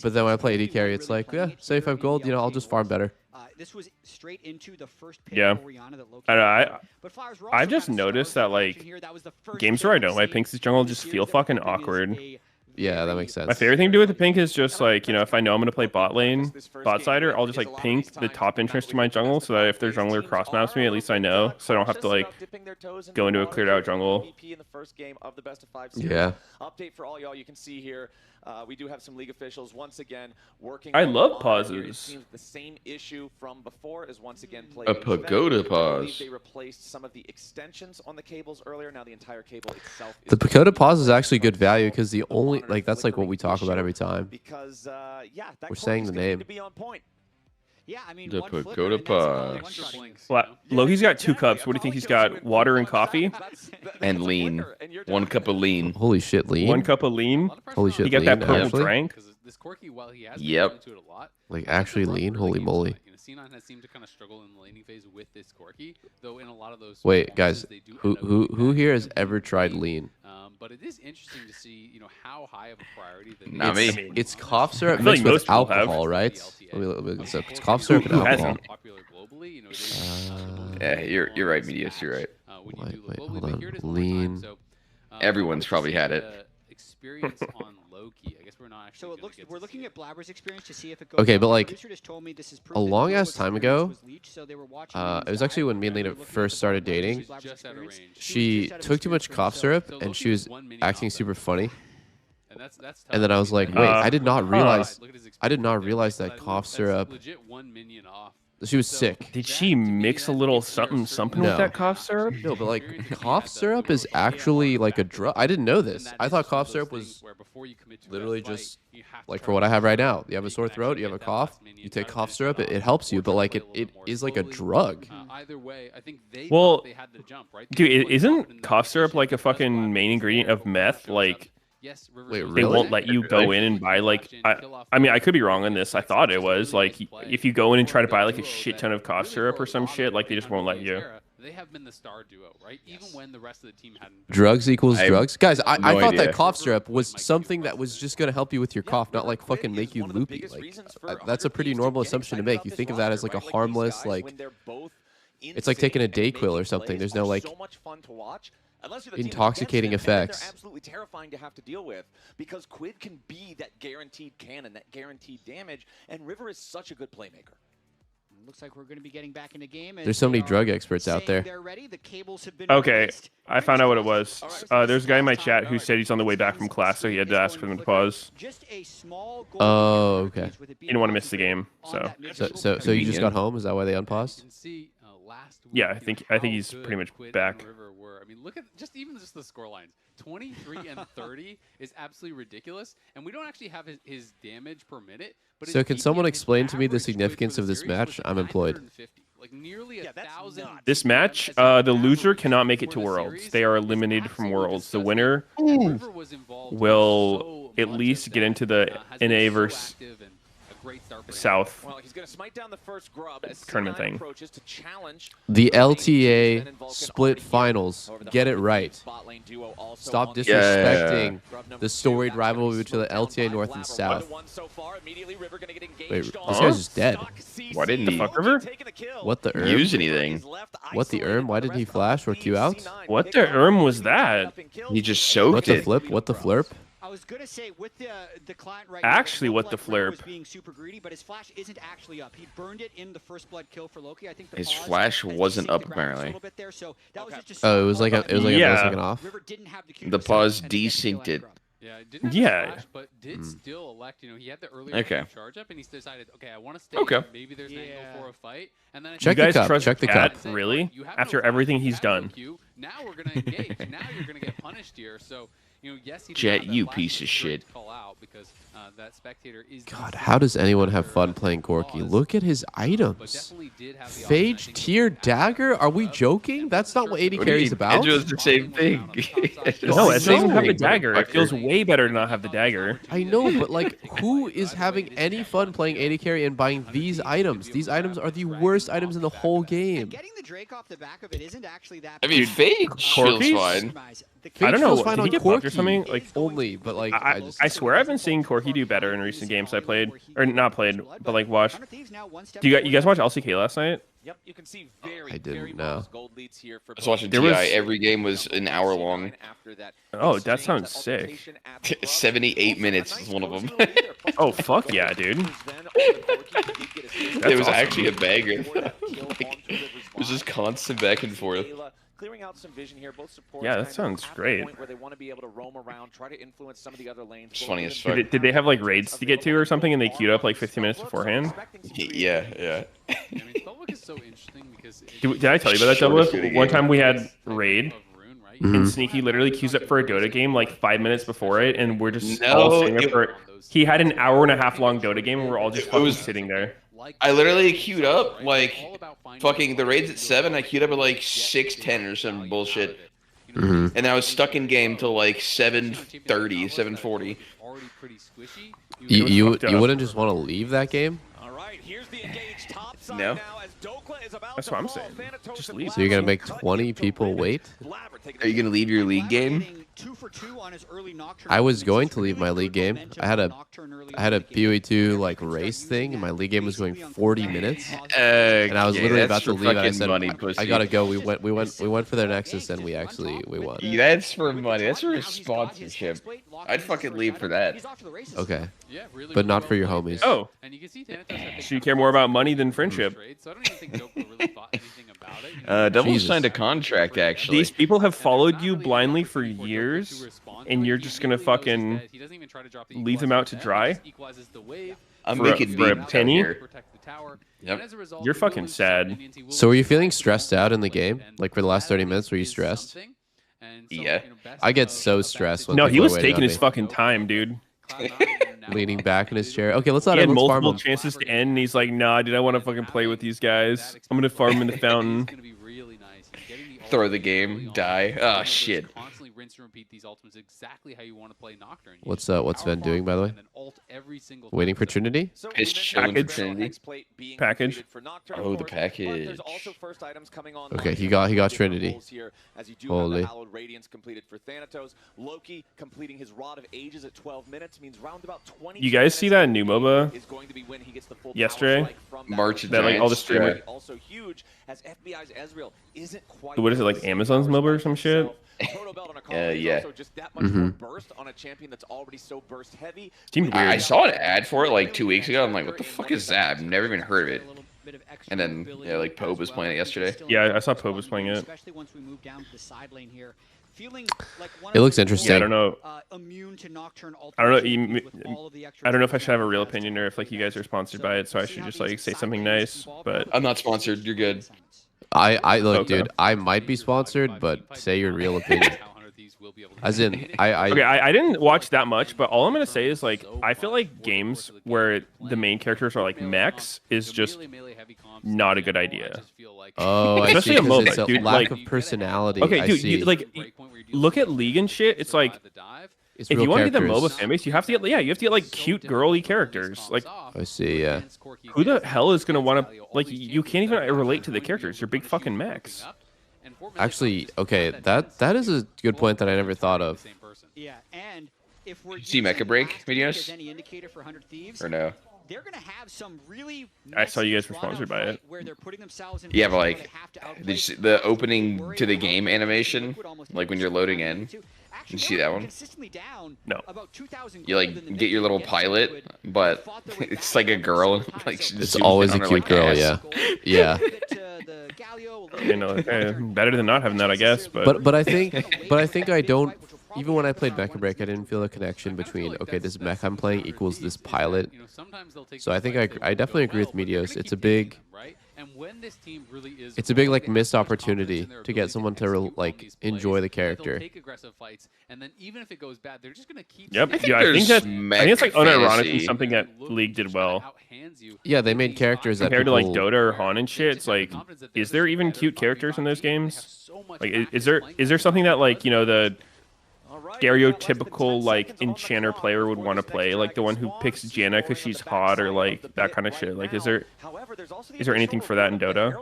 But then when I play AD carry, it's like, yeah, 75 gold. I'll just farm better.
This was straight into the first pick
yeah.
That
I've just noticed that like games where I don't buy pinks, this jungle just feel fucking awkward.
Yeah, that makes sense.
My favorite thing to do with the pink is just like, if I know I'm going to play bot lane, bot sider, I'll just like pink the top entrance to my jungle so that if their jungler cross maps me, at least I know. So I don't have to like go into a cleared out jungle.
Yeah.
Update for all y'all, you can see here. We do have some league officials once again working.
I love pauses.
The same issue from before is once again played.
A pagoda pause.
They replaced some of the extensions on the cables earlier. Now the entire cable itself.
The pagoda pause is actually good value because the only that's like what we talk about every time.
Because
we're saying the name.
Yeah, I mean,
the pagoda pause.
Well, Loki's got 2 cups. What do you think he's got? Water and coffee?
And lean. 1 cup of lean.
Holy shit, lean?
1 cup of lean?
Holy shit,
he got
lean,
that purple
actually?
drink?
Yep.
Like, actually lean? Holy moly.
C9 has seemed to kind of struggle in the laning phase with this Corki, though in a lot of those.
Wait, guys, who here has ever tried lean?
But it is interesting to see, how high of a priority.
Not me.
It's cough syrup mixed with alcohol, right? Let me look this up. It's cough syrup and alcohol.
Yeah, you're right, Medius. You're right.
Wait, hold on. Lean.
Everyone's probably had it.
Experience on Loki. I guess we're not actually.
So it looks we're looking at Blabber's experience to see if it goes.
Okay, but like
a
long ass time ago, it was actually when me and Lena first started dating. She took too much cough syrup and she was acting super funny. And then I was like, wait, I did not realize that cough syrup. She was sick.
Did she mix a little something with that cough syrup?
No, but like cough syrup is actually like a drug. I didn't know this. I thought cough syrup was literally just like for what I have right now. You have a sore throat, you have a cough, you take cough syrup, it helps you, but like it is like a drug.
Either way, I think
they had the jump, right? Dude, isn't cough syrup like a fucking main ingredient of meth? Like,
wait, really?
They won't let you go in and buy like I mean I could be wrong on this. I thought it was like if you go in and try to buy like a shit ton of cough syrup or some shit, like they just won't let you.
They have been the star duo, right? Even when the rest of the team hadn't.
Drugs equals drugs, guys. I thought that cough syrup was something that was just gonna help you with your cough, not like fucking make you loopy. Like that's a pretty normal assumption to make. You think of that as like a harmless, like it's like taking a Dayquil or something. There's no like intoxicating effects.
They're absolutely terrifying to have to deal with because Quid can be that guaranteed cannon, that guaranteed damage, and River is such a good playmaker.
Looks like we're going to be getting back in the game.
There's so many drug experts out there.
Okay, I found out what it was. There's a guy in my chat who said he's on the way back from class, so he had to ask for them to pause.
Oh, okay.
He didn't want to miss the game, so
you just got home? Is that why they unpaused?
Yeah, I think he's pretty much back.
I mean, look at just the score lines. 23 and 30 is absolutely ridiculous, and we don't actually have his damage per minute. But
so can someone explain to me the significance of this match? I'm employed.
Like nearly 1,000.
This match, the loser cannot make it to Worlds. They are eliminated from Worlds. The winner will at least get into the NA versus South tournament thing.
The LTA split finals. Get it right. Stop disrespecting the storied rivalry between the LTA North and South. Wait, this guy's just dead.
Why didn't he
What the erm?
use anything?
What the erm? Why didn't he flash or Q out?
What the erm was that?
He just soaked
What the flip? What the flurp?
I was gonna say with the client right
actually, what the
River was
flurp?
being super greedy, but his flash isn't actually up. He burned it in the first blood kill for Loki. I think
his flash wasn't up apparently.
Oh, it was like a millisecond off.
The pause desynced it.
Yeah, it didn't
Yeah.
flash, but did still elect. You know, he had the early charge up, and he decided, okay, I want to stay.
Okay.
Maybe there's an angle for a fight, and then I
Check
you guys
the cup.
trust
Check the
Cat,
cup.
really? After everything he's done.
Now we're gonna engage. Now you're gonna get punished here. So. You know, yes,
Jet, you piece of shit.
Call out because, that spectator is
God, how does anyone have fun playing Corki? Look at his items. Phage tier dagger? Are we joking? That's not what AD carry's about.
It was the same thing.
No, it doesn't have the dagger. It feels way better to not have the dagger.
I know, but like, who is having any fun playing AD carry and buying these items? These items are the worst items in the whole game.
Getting the Drake off the back of it isn't actually that.
I mean, Phage feels fine.
I don't know.
Fine
Did
on
he get buffed or
Corki.
something? Like
only, but like
I swear I've been seeing Corki do better in recent games I played, or not played, but like watched. Do you guys watch LCK last night?
Yep, you can see very,
I didn't
very
know.
modest gold leads here for
I was watching TI. Every game was an hour long.
Oh, that sounds sick.
78 minutes is one of them.
Oh, fuck yeah, dude.
It was actually a banger. It was just constant back and forth.
Clearing out some vision here, both supports.
Yeah, that sounds great.
Where they want to be able to roam around, try to influence some of the other lanes.
It's funny as fuck.
Did they have like raids to get to or something, and they queued up like 15 minutes beforehand?
Yeah.
I mean, Doublelift is so interesting because.
Did I tell you about that, Doublelift? One time we had raid. And Sneaky literally queues up for a Dota game like 5 minutes before it, and we're just all sitting there for. He had an hour-and-a-half long Dota game, and we're all just fucking sitting there.
I literally queued up like fucking the raid's at 7. I queued up at like 6:10 or some bullshit, and then I was stuck in game till like 7:30, 7:40.
You wouldn't just want to leave that game?
No.
That's what I'm saying. Just leave.
So you're gonna make 20 people wait?
Are you gonna leave your league game?
I was going to leave my league game. I had a PoE2 like race thing, and my league game was going 40 minutes. And I was literally about to leave. And I said, I gotta go. We went for their Nexus, and we won.
That's for money. That's for sponsorship. I'd fucking leave for that.
Okay, but not for your homies.
Oh, so you care more about money than friendship?
Double signed a contract, actually.
These people have followed you blindly for years, and you're just gonna fucking leave them out to dry?
I'm making
for a penny?
Yep.
You're fucking sad.
So were you feeling stressed out in the game? Like for the last 30 minutes, were you stressed?
Yeah.
I get so stressed when
No, he
people are
was
waiting
taking
on
his
me.
fucking time, dude.
Leaning back in his chair. Okay, let's not.
He had
Let's farm
multiple
him.
chances to end, and he's like, nah, dude, I want to fucking play with these guys. I'm gonna farm in the fountain.
Throw the game, die. Oh, shit.
Rinse and repeat these ultimates exactly how you want to play Nocturne.
What's Sven doing, by the way? Waiting for Trinity?
It's chilling for Trinity.
Package.
Oh, the package.
Okay, he got Trinity. Holy.
You guys see that new MOBA yesterday?
March of
that like all the
Giants,
streamers. What is it, like Amazon's MOBA or some shit?
Yeah.
Seemed weird.
I saw an ad for it like 2 weeks ago. I'm like, what the fuck is that? I've never even heard of it. And then, yeah, like Pope was playing it yesterday.
Yeah, I saw Pope was playing it.
It looks interesting.
Yeah, I don't know. I don't know if I should have a real opinion or if like you guys are sponsored by it, so I should just like say something nice. But
I'm not sponsored. You're good.
I look,
Okay.
dude. I might be sponsored, but say your real opinion. As in,
Okay, I didn't watch that much, but all I'm gonna say is like I feel like games where the main characters are like mechs is just not a good idea.
Oh, I
especially
see,
a
'cause
MOBA,
it's a
dude.
lack
Like,
of personality.
okay,
I
dude,
see.
you, like look at League and shit. It's like
It's
if
real
you want to be the
characters.
MOBA fan base, you have to get you have to get like cute girly characters. Like
I see. Yeah.
who the hell is gonna want to like you can't even relate to the characters. They're big fucking mechs.
Actually, okay, that is a good point that I never thought of.
Yeah, and if we're
See Mecha Break videos? Or no?
They're gonna have some really
I saw you guys were sponsored by it.
where they're putting themselves in
Yeah, but like the opening to the game animation, like when you're loading in. You see that one?
No.
You like get your little pilot, but it's like a girl. Like she just
It's always a
zooms
cute
down on her,
girl.
like,
Yeah.
ass.
Yeah.
You know, better than not having that, I guess.
But I think I don't. Even when I played Mecha Break, I didn't feel a connection between okay, this mech I'm playing equals this pilot. So I think I definitely agree with Medios. It's a big. It's a big like missed opportunity to get someone to like enjoy the character.
Yep.
I think
Yeah, I think
there's
it's like
mech
unironically
fantasy.
something that League did well.
Yeah, they made characters that
Compared to like
people-
Dota or Han and shit. It's like, is there even cute characters in those games? Like, is there something that like the stereotypical like enchanter player would want to play, like the one who picks Janna because she's hot or like that kind of shit? Like, is there anything for that in Dota?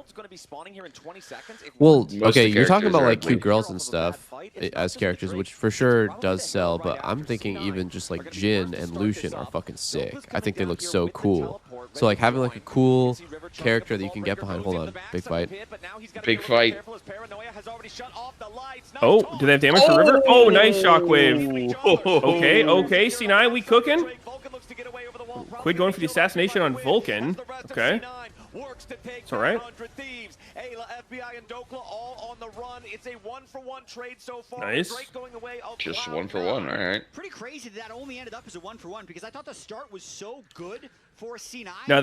Well,
Most
okay,
of the
you're talking
characters
about
are
like cute
ugly.
girls and stuff as characters, which for sure does sell. But I'm thinking even just like Jhin and Lucian are fucking sick. I think they look so cool. So like having like a cool character that you can get behind. Hold on, big fight.
Big fight.
Oh, do they have damage for River? Oh, nice shockwave. Okay, C9, we cooking. Quid going for the assassination on Vulcan. Okay. It's all right. Nice.
Just 1 for 1. All right.
Pretty crazy that only ended up as a 1-for-1 because I thought the start was so good for C9.
Now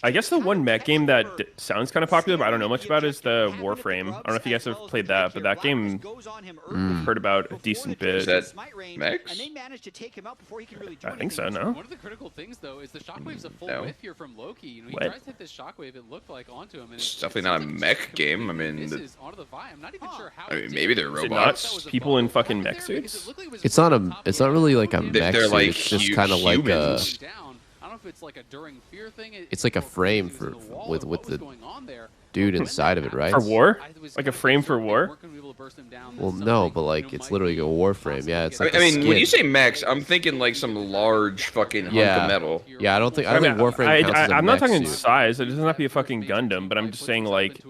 I guess the one mech game that sounds kind of popular, but I don't know much about is the Warframe. I don't know if you guys have played that, but that game I've heard about a decent bit.
Is that mechs?
I think so. No.
One of the critical things though is the shockwave's a full
No.
whiff here from Loki. You know, he
What?
tries to hit this shockwave. It looked like onto him. And
It's definitely not a mech game. I mean,
misses onto the Vi. I'm not even sure how.
I mean, maybe they're
Is it
robots.
not people in fucking mech suits?
It's not really like a mech
They're
suit,
like
it's just kind of like
humans.
if it's like a during fear thing.
It's like a frame for with the dude inside of it, right?
For war? Like a frame for war?
Well, no, but like it's literally a war frame. Yeah, it's like
I mean, when you say mechs, I'm thinking like some large fucking hunk of metal.
Yeah, I don't think Warframe counts as a
I'm not
mech
talking
suit.
size. It doesn't have to be a fucking Gundam, but I'm just saying like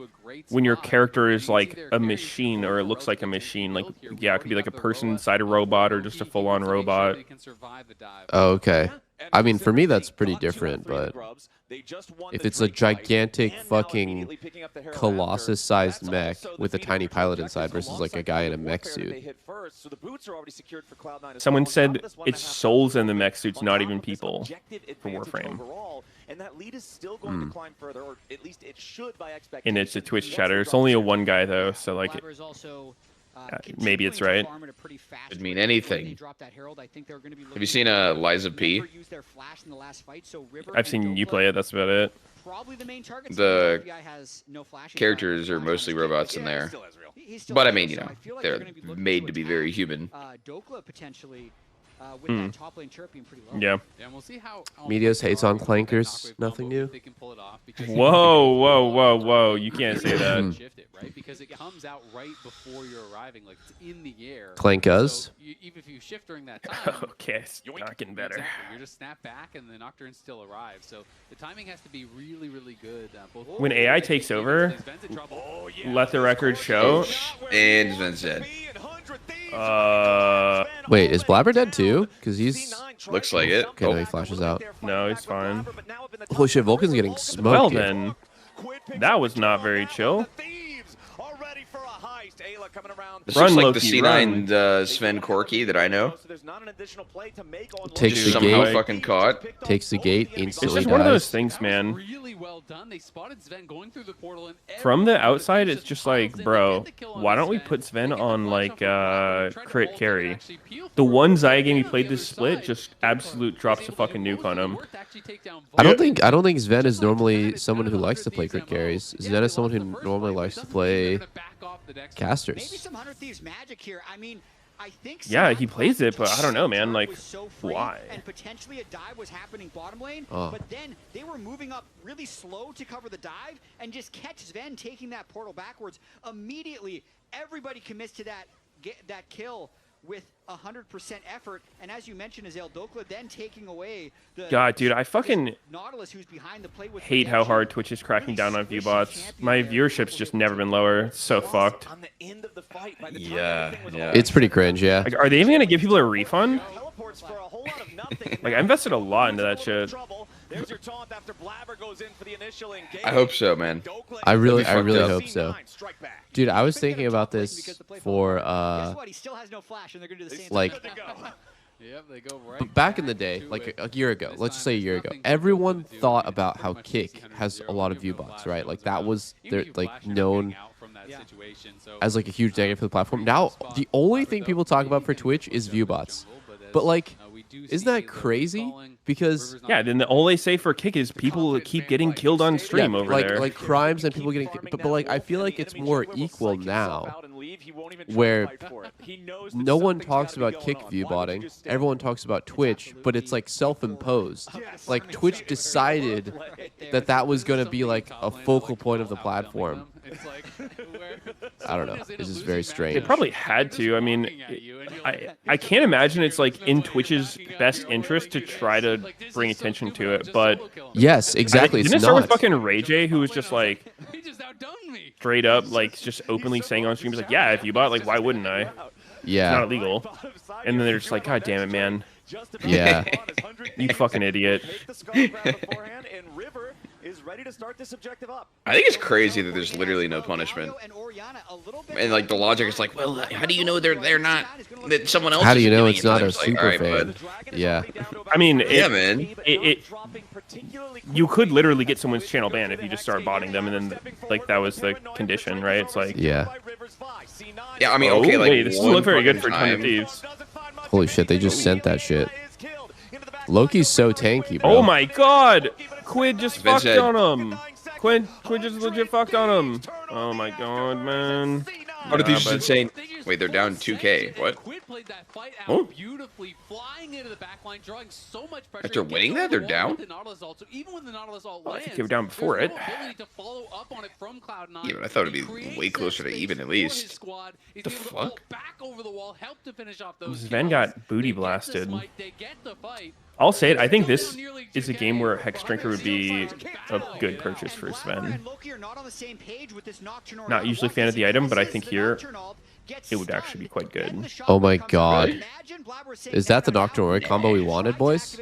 when your character is like a machine or it looks like a machine, like yeah, it could be like a person inside a robot or just a full-on robot.
Oh, okay. I mean, for me, that's pretty different, but if it's a gigantic fucking Colossus-sized mech with a tiny pilot inside versus like a guy in a mech suit.
Someone said it's souls in the mech suits, not even people for Warframe.
And that lead is still going to climb further, or at least it should by expectation.
And it's a Twitch chatter. It's only a one guy though, so like maybe it's right.
Could mean anything. Have you seen Liza P?
I've seen you play it. That's about it.
The characters are mostly robots in there, but I mean, you know, they're made to be very human.
With that top lane chirp being pretty low.
Yeah.
And we'll see how
Medios hates on clankers. Nothing new.
Whoa. You can't say that.
Shift it, right? Because it comes out right before you're arriving, like it's in the air.
Clankas.
So even if you shift during that time,
okay, it's not getting better.
Exactly. You're just snap back and the Nocturne still arrives. So the timing has to be really, really good.
When AI takes over, let the record show.
And Sven's dead.
Wait, is Blabber dead too? Because he's
looks like it.
Okay, no, he flashes out.
No, he's fine.
Holy shit, Vulcan's getting smoked.
Well then, that was not very chill.
This looks like the C9 Sven Corky that I know.
Takes the
somehow
gate.
Fucking caught.
Takes the gate. Instantly
It's just
dies.
one of those things, man.
Really well done. They spotted Sven going through the portal and
From the outside, it's just like, bro, why don't we put Sven on like crit carry? The one Xayah game he played this split, just absolute drops a fucking nuke on him.
I don't think Sven is normally someone who likes to play crit carries. Sven is someone who normally likes to play casters.
Yeah, he plays it, but I don't know, man. Like, why?
And potentially a dive was happening bottom lane,
Oh.
but then they were moving up really slow to cover the dive and just catch Sven taking that portal backwards. Immediately, everybody commits to that kill with 100% effort, and as you mentioned, Azale Dokla then taking away the
God, dude, I fucking
Nautilus, who's behind the play with
hate how hard Twitch is cracking down on viewbots. My viewership's just never been lower. It's so fucked.
Yeah.
It's pretty cringe, yeah.
Like, are they even gonna give people a refund? Like, I invested a lot into that shit.
I hope so, man.
I really hope so. Dude, I was thinking about this for like back in the day, like a year ago, let's just say a year ago, everyone thought about how Kick has a lot of viewbots, right? Like that was they're like known as like a huge negative for the platform. Now the only thing people talk about for Twitch is viewbots. But like, isn't that crazy? Because
yeah, then all they say for Kick is people keep getting killed on stream over there.
Like crimes and people getting, but like I feel like it's more equal now, where no one talks about Kick viewbotting. Everyone talks about Twitch, but it's like self-imposed. Like Twitch decided that that was going to be like a focal point of the platform. I don't know. It's just very strange.
They probably had to. I mean, I can't imagine it's like in Twitch's best interest to try to bring attention to it. But
yes, exactly.
Didn't it start with fucking RayJ, who was just like straight up, like just openly saying on stream, like, yeah, if you bought, like, why wouldn't I?
Yeah.
It's not illegal. And then they're just like, God damn it, man.
Yeah.
You fucking idiot.
I think it's crazy that there's literally no punishment. And like the logic is like, well, how do you know they're not that someone else?
How do you know
doing
it's
it?
not a
Like,
super
all right,
fan?
bud.
Yeah.
I mean,
yeah, man.
You could literally get someone's channel banned if you just start botting them, and then like that was the condition, right? It's like
yeah.
Yeah, I mean, okay, like
wait, this doesn't look very good for Ton of
time.
Thieves.
Holy shit, they just sent that shit. Loki's so tanky, bro.
Oh my god! Quid just
Vince
fucked
said-
on him. Quid just legit fucked on him. Oh my god, man.
What are these insane? Wait, they're down 2K. What?
played that fight out beautifully, flying into the backline, drawing so much pressure.
After winning that, they're down?
So even when the Nautilus ult
I
lands,
think they were down before it.
no ability to follow up on it from Cloud9.
Yeah, but I thought it'd be way closer to even at least.
The
fuck?
Back over the wall, help to finish off those
Sven got booty blasted.
They get the fight.
I'll say it. I think this is a game where Hex Drinker would be a good purchase for Sven. Not usually a fan of the item, but I think here it would actually be quite good.
Oh my god. Is that the Nocturne combo we wanted, boys?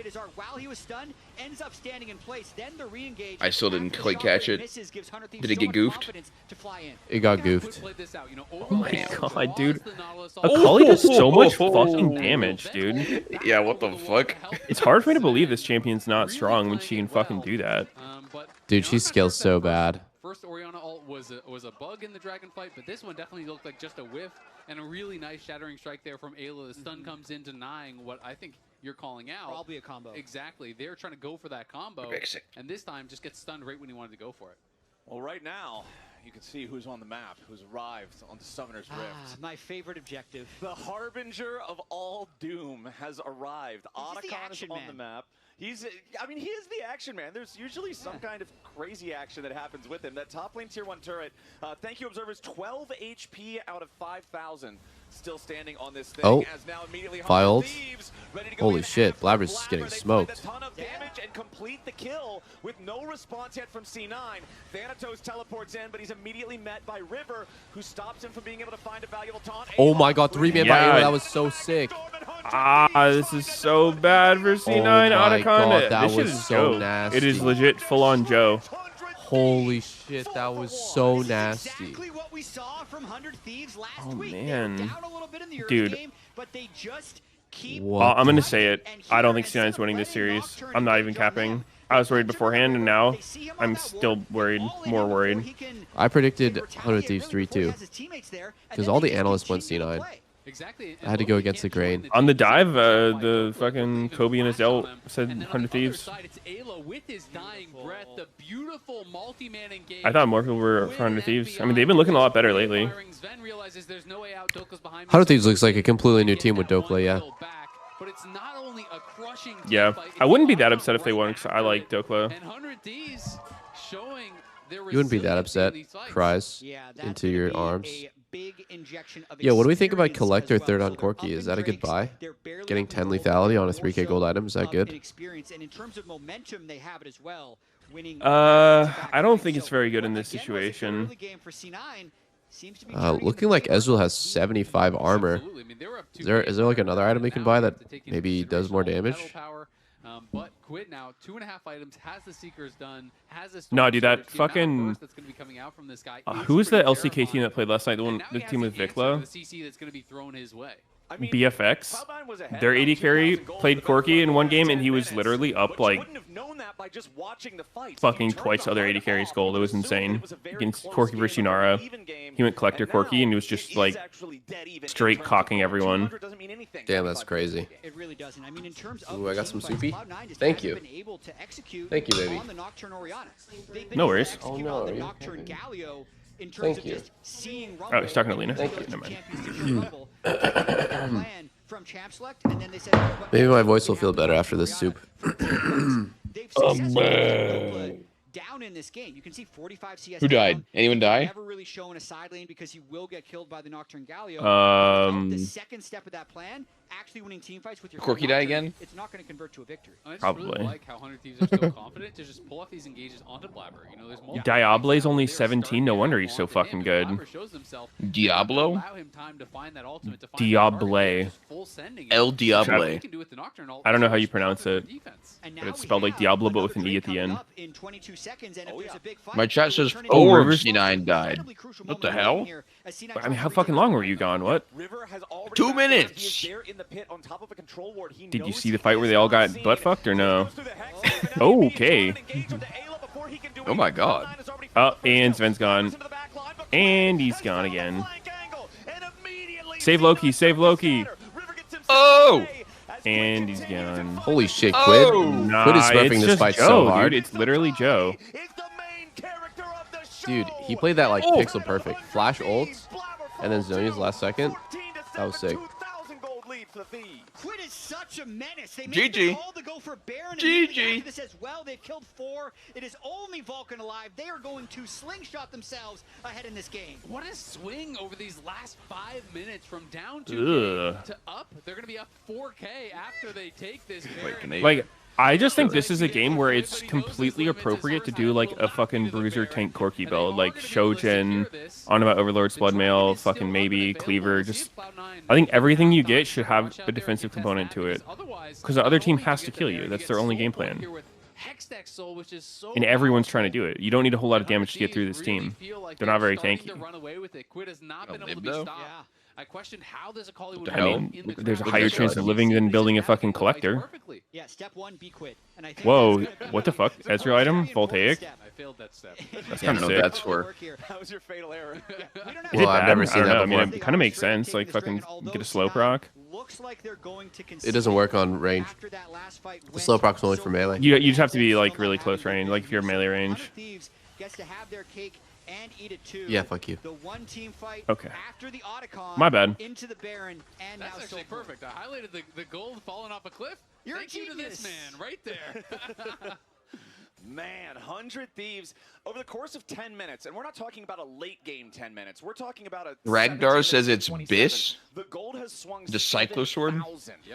I still didn't quite catch it. Did it get goofed?
It got goofed.
Oh my god, dude. Akali does so much fucking damage, dude.
Yeah, what the fuck?
It's hard for me to believe this champion's not strong when she can fucking do that.
Dude, she scales so bad.
First Orianna ult was a bug in the dragon fight, but this one definitely looked like just a whiff and a really nice shattering strike there from Ayla. The stun comes in denying what I think you're calling out.
Probably a combo.
Exactly. They're trying to go for that combo, and this time just gets stunned right when he wanted to go for it.
Well, right now, you can see who's on the map, who's arrived on the Summoner's Rift.
My favorite objective.
The Harbinger of all doom has arrived. Otacon is on the map. I mean, he is the action man. There's usually some kind of crazy action that happens with him. That top lane tier 1 turret, thank you, observers, 12 HP out of 5,000. Still standing on this thing.
Oh,
as now immediately
filed. Holy
in
shit,
after
Blabber's
Blabber.
getting
They
smoked.
put a ton of damage and complete the kill with no response yet from C9. Thanatos teleports in, but he's immediately met by River, who stops him from being able to find a valuable taunt.
Oh my god, 3-man by Ayla, that was so sick.
This is so bad for C9
my
Otacon.
god, that
This shit
was
is
so
Joe.
nasty.
It is legit full-on Joe.
Holy shit, that was so nasty.
Exactly what we saw from 100 Thieves last
Oh
week.
man,
Down a little bit in the early
dude.
game, but they just keep
I'm gonna say it. I don't think C9's winning this series. I'm not even capping. I was worried beforehand, and now I'm still worried, more worried.
I predicted 100 Thieves 3-2 because all the analysts went C9.
Exactly.
I had to go against the grain.
On the dive, the fucking Kobe and Azell said 100 Thieves. I thought more people were for 100 Thieves. I mean, they've been looking a lot better lately.
100 Thieves looks like a completely new team with Dokla, yeah.
Yeah, I wouldn't be that upset if they won, because I like Dokla.
You wouldn't be that upset. Cries into your arms. Yeah, what do we think about Collector third on Corki? Is that a good buy? Getting 10 lethality on a 3k gold item, is that good?
I don't think it's very good in this situation.
Looking like Ezreal has 75 armor. Is there like another item we can buy that maybe does more damage?
But Quid now, 2.5 items, has the Seekers done, has a
No, dude, that fucking...
that's gonna be coming out from this guy
who was the LCK team that played last night? The team with Vikla?
the CC that's gonna be thrown his way.
BFX. Their AD carry played Corki in one game, and he was literally up like fucking twice other AD carry's gold. It was insane. Against Corki versus Yunara, he went Collector Corki, and he was just like straight cocking everyone.
Damn, that's crazy.
It really doesn't. I mean, in terms of
Ooh, I got some soupy. Thank you. Thank you, baby.
No worries.
Oh no.
Thank you.
Oh, he's talking to Lena.
Thank you.
Never mind.
Maybe my voice will feel better after this soup.
Down in this game, you can see 45 CS.
Who died? Anyone die?
Never really shown a side lane because he will get killed by the Nocturne Galio. The second step of that plan, actually winning team fights with your
Corki die again?
It's not going to convert to a victory.
Probably.
Really like how 100 Thieves are so confident to just pull off these engages onto Blabber. You know, there's multiple
Diable's only 17. No wonder he's so fucking good.
Diablo?
Diable.
El Diable.
I don't know how you pronounce it, but it's spelled like Diablo, but with an E at the end.
My chat says
Oh,
4
Rivers-
C9 died. What the hell?
I mean, how fucking long were you gone? What?
2 minutes.
Did you see the fight where they all got butt fucked or no? Okay.
Oh my god.
Oh, and Sven's gone. And he's gone again. Save Loki, save Loki.
Oh!
And he's gone.
Holy shit, Quid.
Nah,
Quid is smurfing
it's
this
just
fight
Joe,
so hard.
Dude, it's literally Joe.
Dude, he played that like pixel perfect. Flash ult, and then Zhonya's last second. That was sick.
the Thieves.
Quid is such a menace. They made
GG.
the call to go for Baron.
GG.
After this as well, they've killed 4. It is only Vulcan alive. They are going to slingshot themselves ahead in this game.
What a swing over these last 5 minutes from down 2K to up. They're going to be up 4K after they take this Baron.
Like, I just think this is a game where it's completely appropriate to do like a fucking Bruiser Tank Corki build, like Shojin, on about Overlord's Bloodmail, fucking maybe Cleaver. Just, I think everything you get should have a defensive component to it, because the other team has to kill you. That's their only game plan. And everyone's trying to do it. You don't need a whole lot of damage to get through this team. They're not very tanky.
I questioned how there's a Akali would
I mean, there's a higher chance of living than building a fucking collector.
Yeah, step 1, be Quid. And I think
whoa, what the fuck? Ezreal item? Voltaic?
I failed that step.
That's kind of sick.
That's for.
That was your fatal error.
Well, I've never seen that before. I mean, it kind of makes sense. Like, fucking get a slow proc.
It doesn't work on range. The slow proc's only for melee.
You just have to be, like, really close range. Like, if you're melee range.
Gets to have their cake and eat it too.
Yeah, fuck you.
The one team fight
okay.
After the Otacon,
my bad.
Into the Baron and
that's
now
actually perfect. I highlighted the gold falling off a cliff. Thank you to this man right there.
Man, 100 Thieves over the course of 10 minutes, and we're not talking about a late game 10 minutes. We're talking about a.
Ragnar says it's Biss.
The gold has swung
the Cyclosword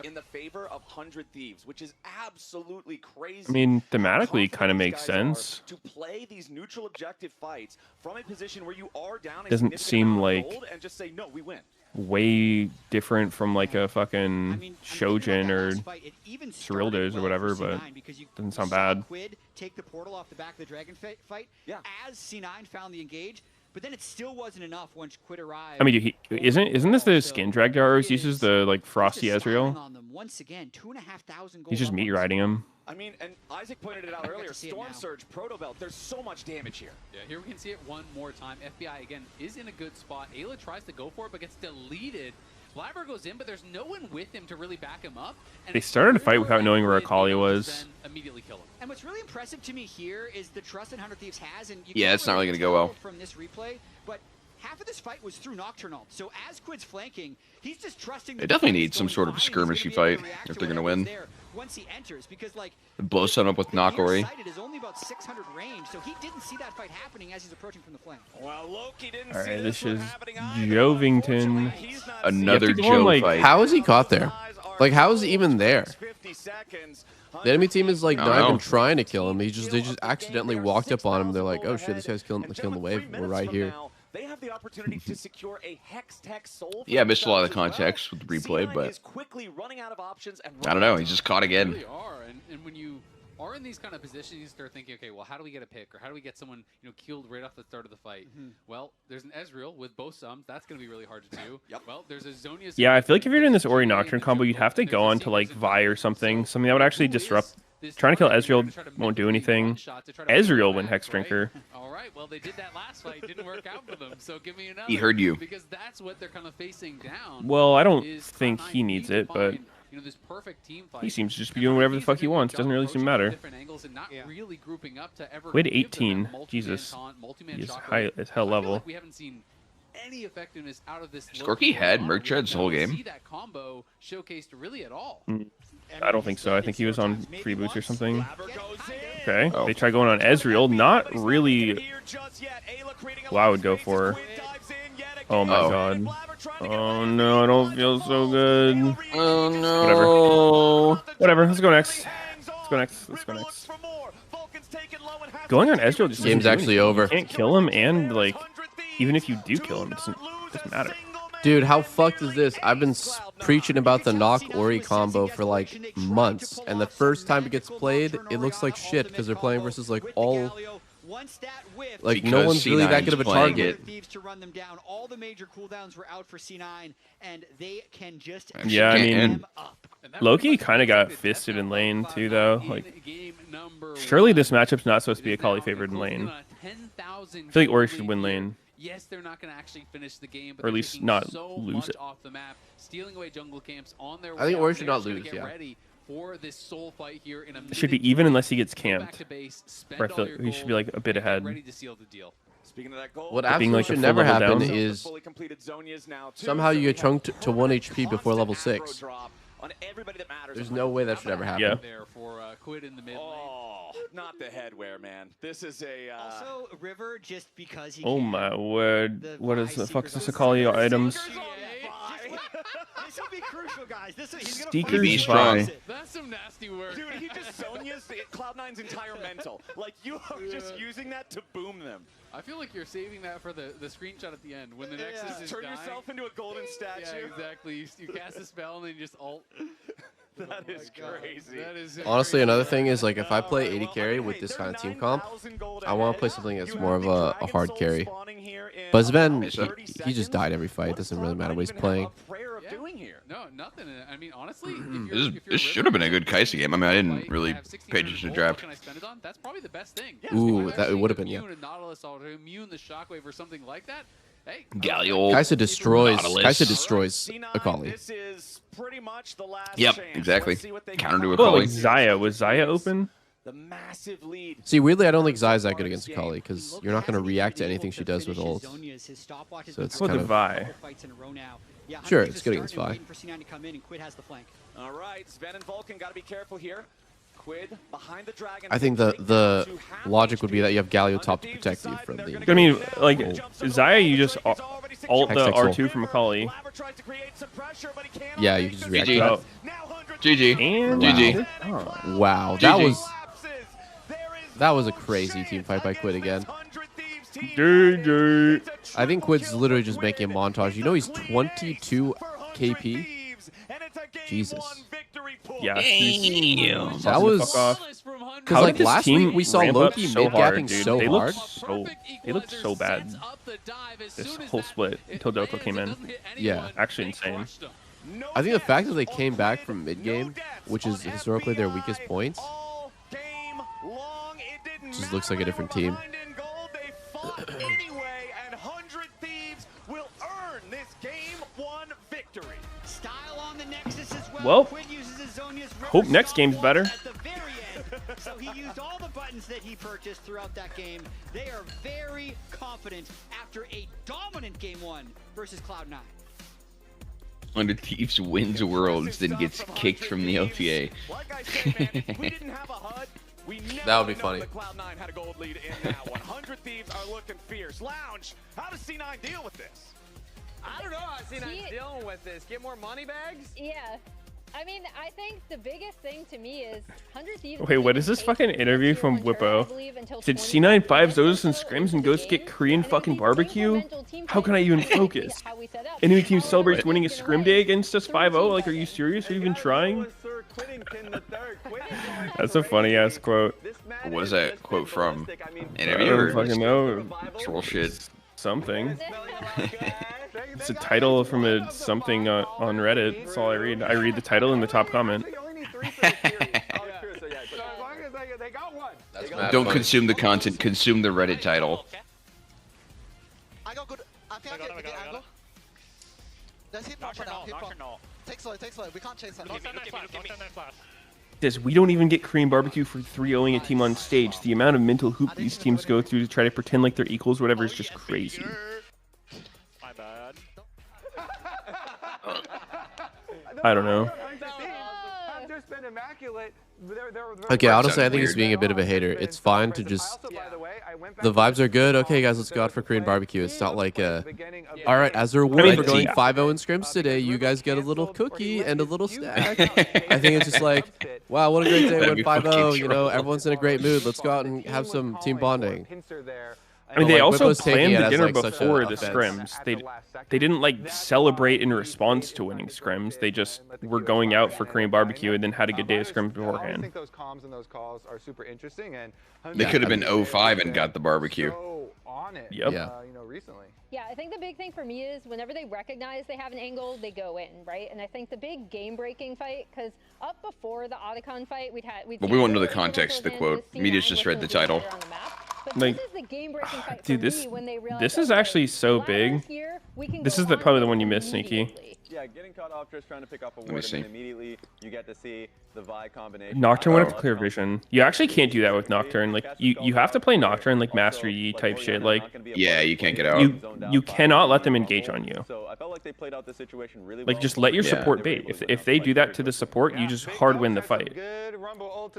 in the favor of 100 Thieves, which is absolutely crazy.
I mean, thematically, kind of makes sense.
To play these neutral objective fights from a position where you are down.
Doesn't seem like
and just say no, we win.
Way different from like a fucking Shojin or Cyrilda's or whatever, but doesn't sound bad.
Quid take the portal off the back of the dragon fight. Yeah. As C9 found the engage, but then it still wasn't enough once Quid arrived.
I mean, isn't this the skin drag Dars uses the like Frosty Ezreal?
Once again, 2,500
He's just meat riding him.
I mean, and Isaac pointed it out earlier, Storm Surge, Proto Belt, there's so much damage here.
Yeah, here we can see it one more time. FBI, again, is in a good spot. Ayla tries to go for it, but gets deleted. Blabber goes in, but there's no one with him to really back him up. And
they started a fight without knowing where Akali was.
Immediately kill him.
And what's really impressive to me here is the trust that 100 Thieves has. And you
yeah, it's not really going to go well.
From this replay, but half of this fight was through Nocturnal. So as Quid's flanking, he's just trusting.
They definitely need some sort of skirmishy fight if they're going to win.
Once he enters, because like
blow sun up with Nokori.
Is only about 600 range, so he didn't see that fight happening as he's approaching from the flank.
Well, Loki didn't
all right, this is Jovington.
Another Joe
like,
fight.
How is he caught there? Like, how is he even there? The enemy team is like not even trying to kill him. They just accidentally walked up on him. They're like, oh shit, this guy's killing the wave. We're right here.
They have the opportunity to secure a Hex Tech Soul.
Yeah, I missed a lot of the context with the replay, but I don't know. He's just caught again.
Really are, and when you are in these kind of positions, you start thinking, okay, well, how do we get a pick, or how do we get someone killed right off the start of the fight? Well, there's an Ezreal with both sums. That's going to be really hard to do. Well, there's a Zhonya.
Yeah, I feel like if you're doing this Ori Nocturne combo, you'd have to go on to like Vi or something that would actually disrupt. Trying to kill Ezreal won't do anything. Ezreal win Hex Drinker.
All right, well, they did that last fight. Didn't work out for them, so give me another.
He heard you.
Because that's what they're kind of facing down.
Well, I don't think he needs it, but
this perfect team fight.
he seems to just be doing whatever the fuck he wants. Doesn't really seem to matter. We had 18. Jesus. He is high as hell level.
We haven't seen any effectiveness out of this.
Scorky had Merc Treads the whole game.
See that combo showcased really at all.
I don't think so. I think he was on free boots or something. Okay, they try going on Ezreal. Not really who I would go for. Oh my god. Oh no, I don't feel so good.
Oh no.
Whatever, let's go next. Let's go next. Going on Ezreal just
game's actually over.
You can't kill him, and like, even if you do kill him, it doesn't matter.
Dude, how fucked is this? I've been preaching about the Nock Ori combo for like months, and the first time it gets played, it looks like shit because they're playing versus like all. Like no one's really that good of a target.
Thieves to run them down. All the major cooldowns were out for C9, and they can just.
Yeah, I mean, Loki kind of got fisted in lane too, though. Like, surely this matchup's not supposed to be Akali favored in lane. I feel like Ori should win lane.
Yes, they're not going to actually finish the game, but
or at least not
so
lose it.
Off the map, stealing away jungle camps on their way.
I think Ori should not lose. Yeah.
Ready for this soul fight here in a
it should be even unless he gets camped. Or I feel like he should be like a bit ahead.
Ready to seal the deal.
Speaking of that goal,
What absolutely should never happen is somehow you get chunked to 1 HP before level 6. There's no way that should ever happen.
Yeah. There for Quid in the mid lane.
Oh, not the headwear, man. This is a.
Also, River just because he.
Oh my word! What is the fuck is this call your items?
This will be crucial, guys.
Seekers strong.
That's some nasty work.
Dude, he just Sonya's Cloud9's entire mental. Like, you are just using that to boom them.
I feel like you're saving that for the screenshot at the end when the Nexus is
Turn
dying.
yourself into a golden statue.
Yeah, exactly. You cast a spell and then you just ult.
That is crazy.
That is
Honestly, another thing is like if I play AD carry with this kind of team comp, I want to play something that's more of a hard carry. But Sven, he just died every fight. It doesn't really matter what he's playing.
No, nothing. I mean, honestly,
This should have been a good Kaisa game. I mean, I didn't really pay attention to draft.
That's probably the best thing.
Ooh, that would have been, yeah.
Nautilus or immune the shockwave or something like that. Hey,
Galio.
Kaisa destroys Akali.
This is pretty much the last
Yep,
chance.
exactly. Counter to
Well,
Akali.
like Xayah. Was Xayah open?
The massive lead.
See, weirdly, I don't think Xayah's that good against Akali because you're not going to react to anything she does with ult. So it's kind of... Sure, it's good against Vi.
All right, Sven and Vulcan got to be careful here. Quid behind the dragon.
I think the logic would be that you have Galio top to protect you from the...
I mean, like, Xayah, you just ult the R2 from Akali.
Yeah, you can just react to
GG.
that.
GG.
And
GG.
Wow, that was a crazy team fight by Quid again.
GG.
I think Quid's literally just making a montage. You know he's 22 KP? Jesus.
Yeah.
That was... Because like last week we saw Loki mid-gapping so hard.
They looked so bad this whole split until Doko came in.
Yeah.
Actually insane.
I think the fact that they came back from mid-game, which is historically their weakest points, just looks like a different team.
Well, hope next game's better.
So he used all the buttons that he purchased throughout that game. They are very confident after a dominant game 1 versus Cloud9.
100 Thieves wins Worlds, then gets kicked from the LTA.
That would be funny.
Cloud9 had a gold lead in that one. 100 Thieves are looking fierce. Lounge, how does C9 deal with this?
I don't know how C9's dealing with this. Get more money bags?
Yeah. I mean, I think the biggest thing to me is 100 Thieves...
Wait, what is this fucking interview from Whippo? Did C9 5 Zos and scrims and goes get Korean fucking barbecue? How can I even focus? Enemy team celebrates winning a scrim day against us 5-0? Like, are you serious? Are you even trying? That's a funny ass quote.
What is that quote from?
I don't fucking know.
Troll shit.
Something. It's a title from a something on Reddit. That's all I read. I read the title in the top comment.
Don't consume the content, consume the Reddit title.
I got good. I think I get the angle. There's hit pop now. Hit pop. Take slow. We can't chase that.
Says we don't even get Korean barbecue for 3-0ing a team on stage. The amount of mental hoop these teams go through to try to pretend like they're equals, whatever, is just crazy.
My bad.
I don't know.
Okay, honestly, I think he's being a bit of a hater. It's fine to just... The vibes are good. Okay, guys, let's go out for Korean barbecue. It's not like a... All right, as a reward for going 5-0 in scrims today, you guys get a little cookie and a little snack. I think it's just like, wow, what a great day. We went 5-0. You know, everyone's in a great mood. Let's go out and have some team bonding.
I mean, they also
Whippo's taking
planned
it
the
as,
dinner
like, such a
before the
offense.
scrims. They didn't like celebrate in response to winning scrims. They just were going out for Korean barbecue and then had a good day of scrims
I
beforehand.
think those comms and those calls are super interesting, and
They could have been 0-5 and got the barbecue.
on it.
Yep.
You know, recently.
Yeah, I think the big thing for me is whenever they recognize they have an angle, they go in, right? And I think the big game-breaking fight, because up before the Otacon fight,
But we won't know the context of the quote. Media's just read the title.
Like, dude, this is actually so big. This is probably the one you missed, Sneaky.
Yeah, getting caught off just trying to pick up a ward, and then immediately you get to see the Vi combination.
Nocturne went up to clear vision. You actually can't do that with Nocturne. Like you have to play Nocturne like Master Yi type shit. Like
yeah, you can't get out.
You cannot let them engage on you.
So I felt like they played out the situation really
like just let your support bait. If they do that to the support, you just hard win the fight.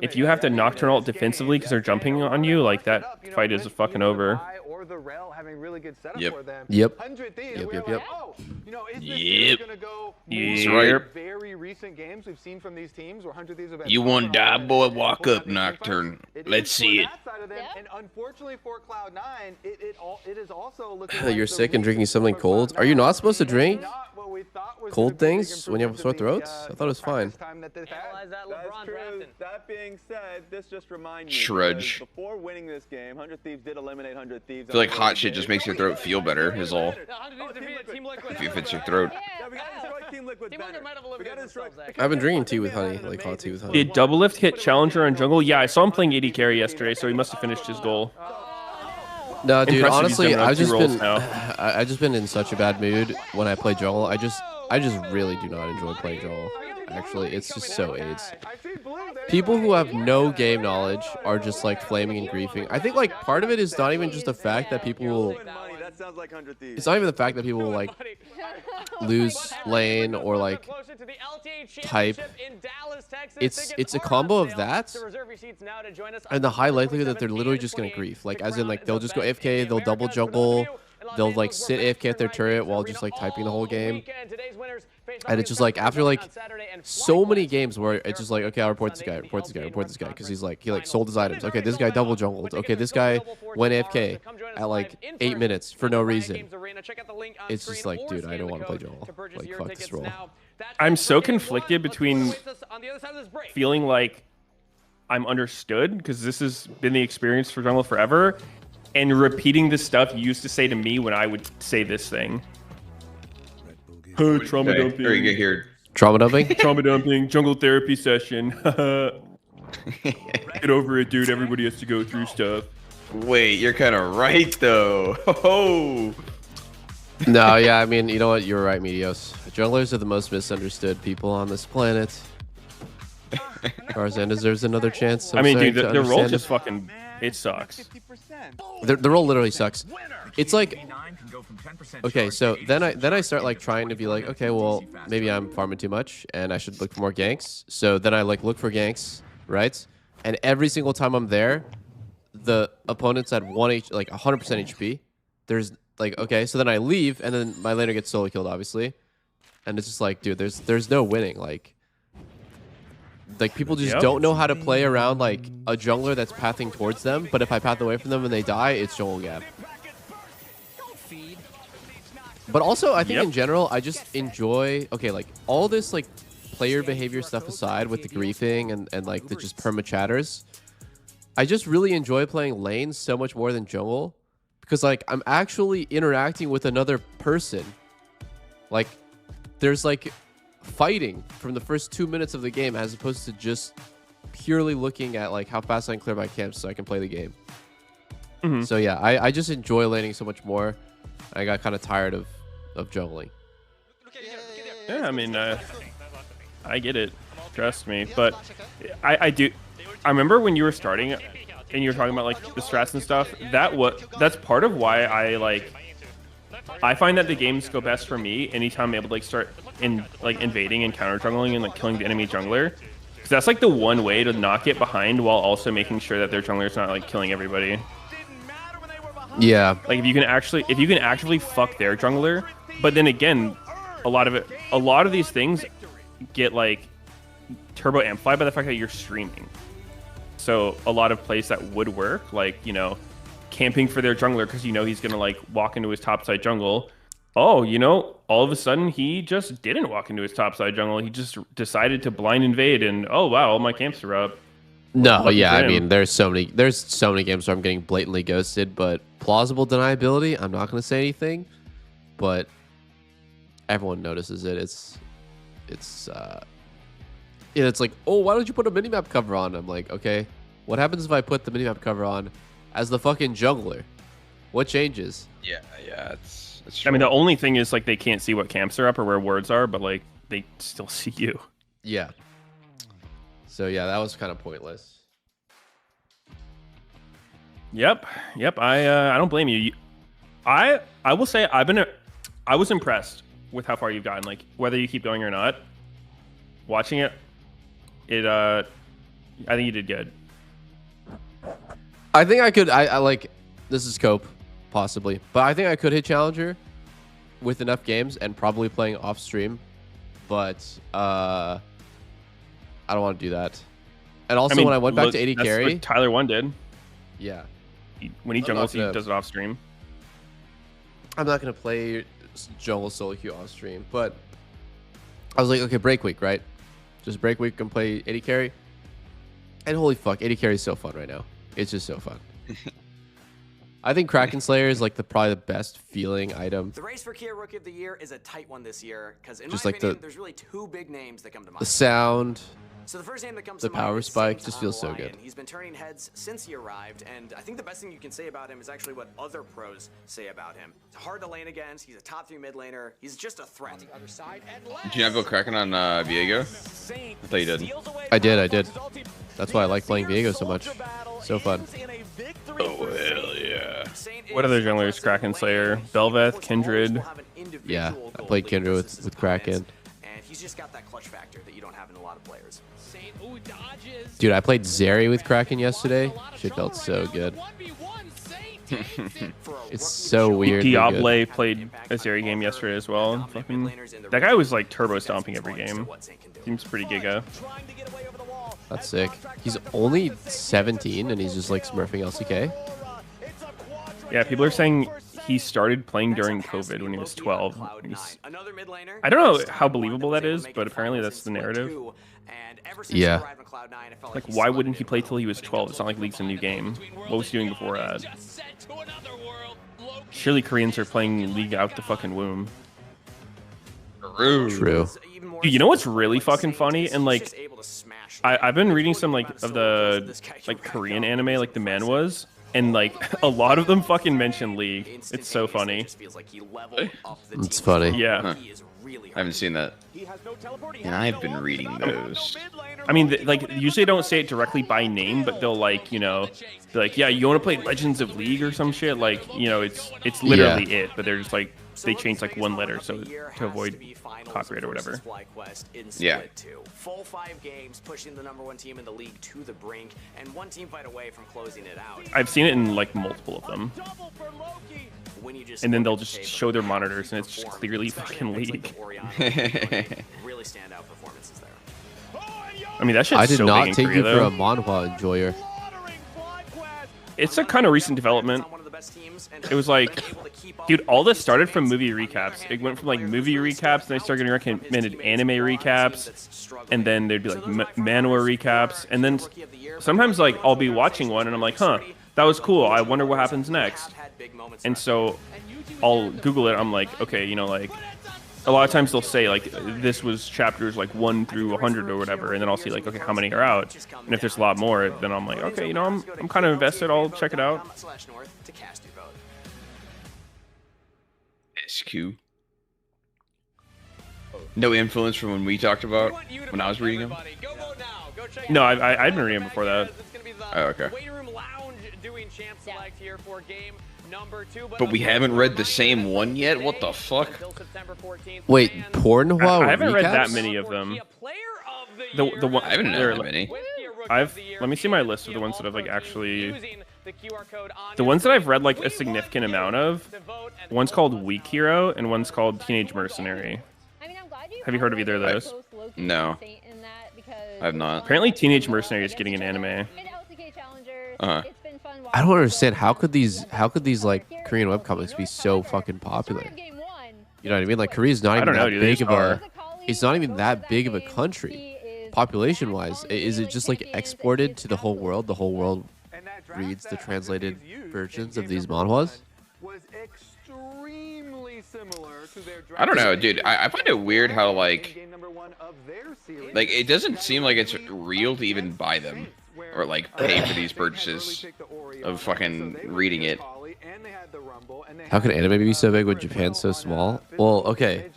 If you have to Nocturne ult defensively because they're jumping on you, like that fight is fucking over.
Or the Rel having really good setup
Yep.
for them.
Yep.
100 Thieves,
Yep,
we're
yep,
like,
yep.
oh, you know, is this
Yep.
going to go
That's
more
right.
like very recent games we've seen from these teams where 100 Thieves have been
You want
tough
die,
on
boy?
and
Walk
pulling
up,
out these team
Nocturne.
fights.
Let's
It is
see
for
it.
that side of them, and unfortunately for Cloud9, it is also looking
You're
like the
sick and drinking
reason
something
for
cold. Are you not supposed to drink
not what we thought was
cold
gonna be a big
things when you have
improvement
sore
to the,
throats? I thought it was fine.
practice time that they've had.
Analyze that
That's
LeBron
true.
drafting.
That being said, this just reminds me.
Trudge.
because Before winning this game, 100 Thieves did eliminate 100 Thieves.
I feel like hot shit just makes your throat feel better, is all. If it fits your throat.
Yeah, we gotta destroy Team Liquid better. We gotta destroy.
I've been drinking tea with honey, like hot tea with honey.
Did Doublelift hit Challenger on jungle? Yeah, I saw him playing AD carry yesterday, so he must have finished his goal.
No, dude.
Impressive,
Honestly,
he's done
I've
two
just
roles
been,
now.
I just been in such a bad mood when I play jungle. I just really do not enjoy playing jungle. Actually, it's just so AIDS. People who have no game knowledge are just like flaming and griefing. I think like part of it is not even just the fact that people will.
That sounds like 100 Thieves.
It's not even the fact that people will like lose lane or like type. It's a combo of that and the high likelihood that they're literally just gonna grief. Like as in like they'll just go AFK, they'll double jungle, they'll like sit AFK at their turret while just like typing the whole game. And it's just like after like so many games where it's just like, okay, I'll report this guy, report this guy, report this guy, because he like sold his items. Okay, this guy double jungled. Okay, this guy went AFK at like 8 minutes for no reason. It's just like, dude, I don't want to play jungle. Like fuck this role.
I'm so conflicted between feeling like I'm understood because this has been the experience for jungle forever, and repeating the stuff you used to say to me when I would say this thing. Trauma dumping.
Or you get here.
Trauma dumping?
Trauma dumping. Jungle therapy session. Get over it, dude. Everybody has to go through stuff.
Wait, you're kind of right, though. Oh.
No, yeah, I mean, you know what? You're right, Medios. Junglers are the most misunderstood people on this planet. Tarzan deserves another chance.
I mean, dude, the role just fucking, it sucks.
The role literally sucks. It's like, okay, so then I start like trying to be like, okay, well, maybe I'm farming too much and I should look for more ganks. So then I like look for ganks, right? And every single time I'm there, the opponent's at 100% HP. There's like, okay, so then I leave and then my laner gets solo killed, obviously. And it's just like, dude, there's no winning. Like people just don't know how to play around like a jungler that's pathing towards them. But if I path away from them and they die, it's jungle gap. But also, I think in general, I just enjoy, okay, like all this like player behavior stuff aside with the griefing and like the just perma chatters, I just really enjoy playing lanes so much more than jungle because like I'm actually interacting with another person. Like there's like fighting from the first 2 minutes of the game as opposed to just purely looking at like how fast I can clear my camps so I can play the game. So yeah, I just enjoy laning so much more. I got kind of tired of jungling.
Yeah, I mean, I get it. Trust me. But I do. I remember when you were starting and you were talking about like the strats and stuff. That's part of why I find that the games go best for me anytime I'm able to like start invading and counter jungling and like killing the enemy jungler. Because that's like the one way to not get behind while also making sure that their jungler's not like killing everybody.
Yeah.
Like if you can actually fuck their jungler, but then again, a lot of these things get like turbo amplified by the fact that you're streaming. So a lot of plays that would work, like, you know, camping for their jungler because you know he's gonna like walk into his topside jungle. Oh, you know, all of a sudden he just didn't walk into his topside jungle. He just decided to blind invade, and oh wow, all my camps are up.
No, yeah, I mean, there's so many games where I'm getting blatantly ghosted, but plausible deniability, I'm not going to say anything, but everyone notices it. It's like, oh, why don't you put a minimap cover on? I'm like, okay, what happens if I put the minimap cover on as the fucking jungler? What changes?
Yeah, That's
I mean, the only thing is like they can't see what camps are up or where wards are, but like they still see you.
Yeah. So yeah, that was kind of pointless.
Yep. I don't blame you. I will say I was impressed with how far you've gotten. Like whether you keep going or not, watching it, I think you did good.
I think I could. I like this is Cope, possibly, but I think I could hit Challenger with enough games and probably playing off stream. But I don't want to do that. And also, when I went back to AD carry,
what Tyler 1 did.
Yeah.
When he jungles, he does it off stream.
I'm not gonna play jungle solo queue off stream, but I was like, okay, break week, right? Just break week and play AD carry. And holy fuck, AD carry is so fun right now. It's just so fun. I think Kraken Slayer is like probably the best feeling item.
The race for Kia Rookie of the Year is a tight one this year because in
just
my
like
opinion, there's really two big names that come to mind.
The sound.
So the first name that comes
the
to mind
power
is
spike
Saint
just feels so
Online.
good.
He's been turning heads since he arrived, and I think the best thing you can say about him is actually what other pros say about him. It's hard to lane against. He's a top 3 mid laner. He's just a threat.
Did you not go Kraken on Viego? I thought you did.
I did. That's why I like playing Viego so much. So fun.
Oh hell yeah!
What other junglers? Kraken Slayer, Belveth, Kindred.
Yeah, I played Kindred with Kraken.
And he's just got that clutch factor that you don't have in a lot of players.
Dude, I played Zeri with Kraken yesterday. Shit felt so good. It's so weird.
Diable played a Zeri game yesterday as well. Fucking, that guy was like turbo stomping every game. Seems pretty giga.
That's sick. He's only 17 and he's just like smurfing LCK.
Yeah, people are saying he started playing during COVID when he was 12. I don't know how believable that is, but apparently that's the narrative.
Yeah.
Like, why wouldn't he play till he was 12? It's not like League's a new game. What was he doing before that? Surely Koreans are playing League out the fucking womb.
True.
Dude, you know what's really fucking funny? And like, I've been reading some like of the like Korean anime, like the manhwas, and like a lot of them fucking mention League. It's so funny.
It's funny.
Yeah.
Huh. I haven't seen that. And I've been reading those.
I mean, like, usually they don't say it directly by name, but they'll like, you know, be like, yeah, you want to play Legends of League or some shit? Like, you know, it's literally it, but they're just like, they change like one letter so to avoid copyright or whatever.
Yeah.
Full 5 games, pushing the #1 team in the league to the brink, and one team fight away from closing it out.
I've seen it in like multiple of them. And then they'll just show their monitors, and it's just clearly fucking League.
Really standout performances there.
I mean, that shit's
I did
so
not
big in
take
Korea,
you
though.
for a manhwa enjoyer.
It's a kind of recent development. It was like, dude, all this started from movie recaps. It went from like movie recaps, then I started getting recommended anime recaps, and then there'd be like manhwa recaps, and then sometimes like I'll be watching one and I'm like, huh, that was cool. I wonder what happens next. And so I'll Google it. I'm like, okay, you know, like a lot of times they'll say like this was chapters like 1 through 100 or whatever, and then I'll see like, okay, how many are out, and if there's a lot more, then I'm like, okay, you know, I'm kind of invested. I'll check it out.
SQ. No influence from when we talked about when I was reading them.
No, I'd been reading them before that.
Oh, okay. But we haven't read the same one yet? What the fuck?
Wait, Pornhwa
I haven't read that
recaps?
many of them. The one,
I haven't read that many.
Let me see my list of the ones that I've like actually. The ones that I've read like a significant amount of. One's called Weak Hero and one's called Teenage Mercenary. Have you heard of either of those?
No. I have not.
Apparently, Teenage Mercenary is getting an anime.
Uh-huh.
I don't understand how could these like Korean webcomics be so fucking popular? You know what I mean? Like Korea's not even that big of a. It's not even that big of a country, population-wise. Is it just like exported to the whole world? The whole world reads the translated versions of these manhwas?
I don't know, dude. I find it weird how like it doesn't seem like it's real to even buy them or like pay for these purchases of fucking reading it.
and they had the Rumble, and they
How could anime be so big when Japan's so small? Well, okay.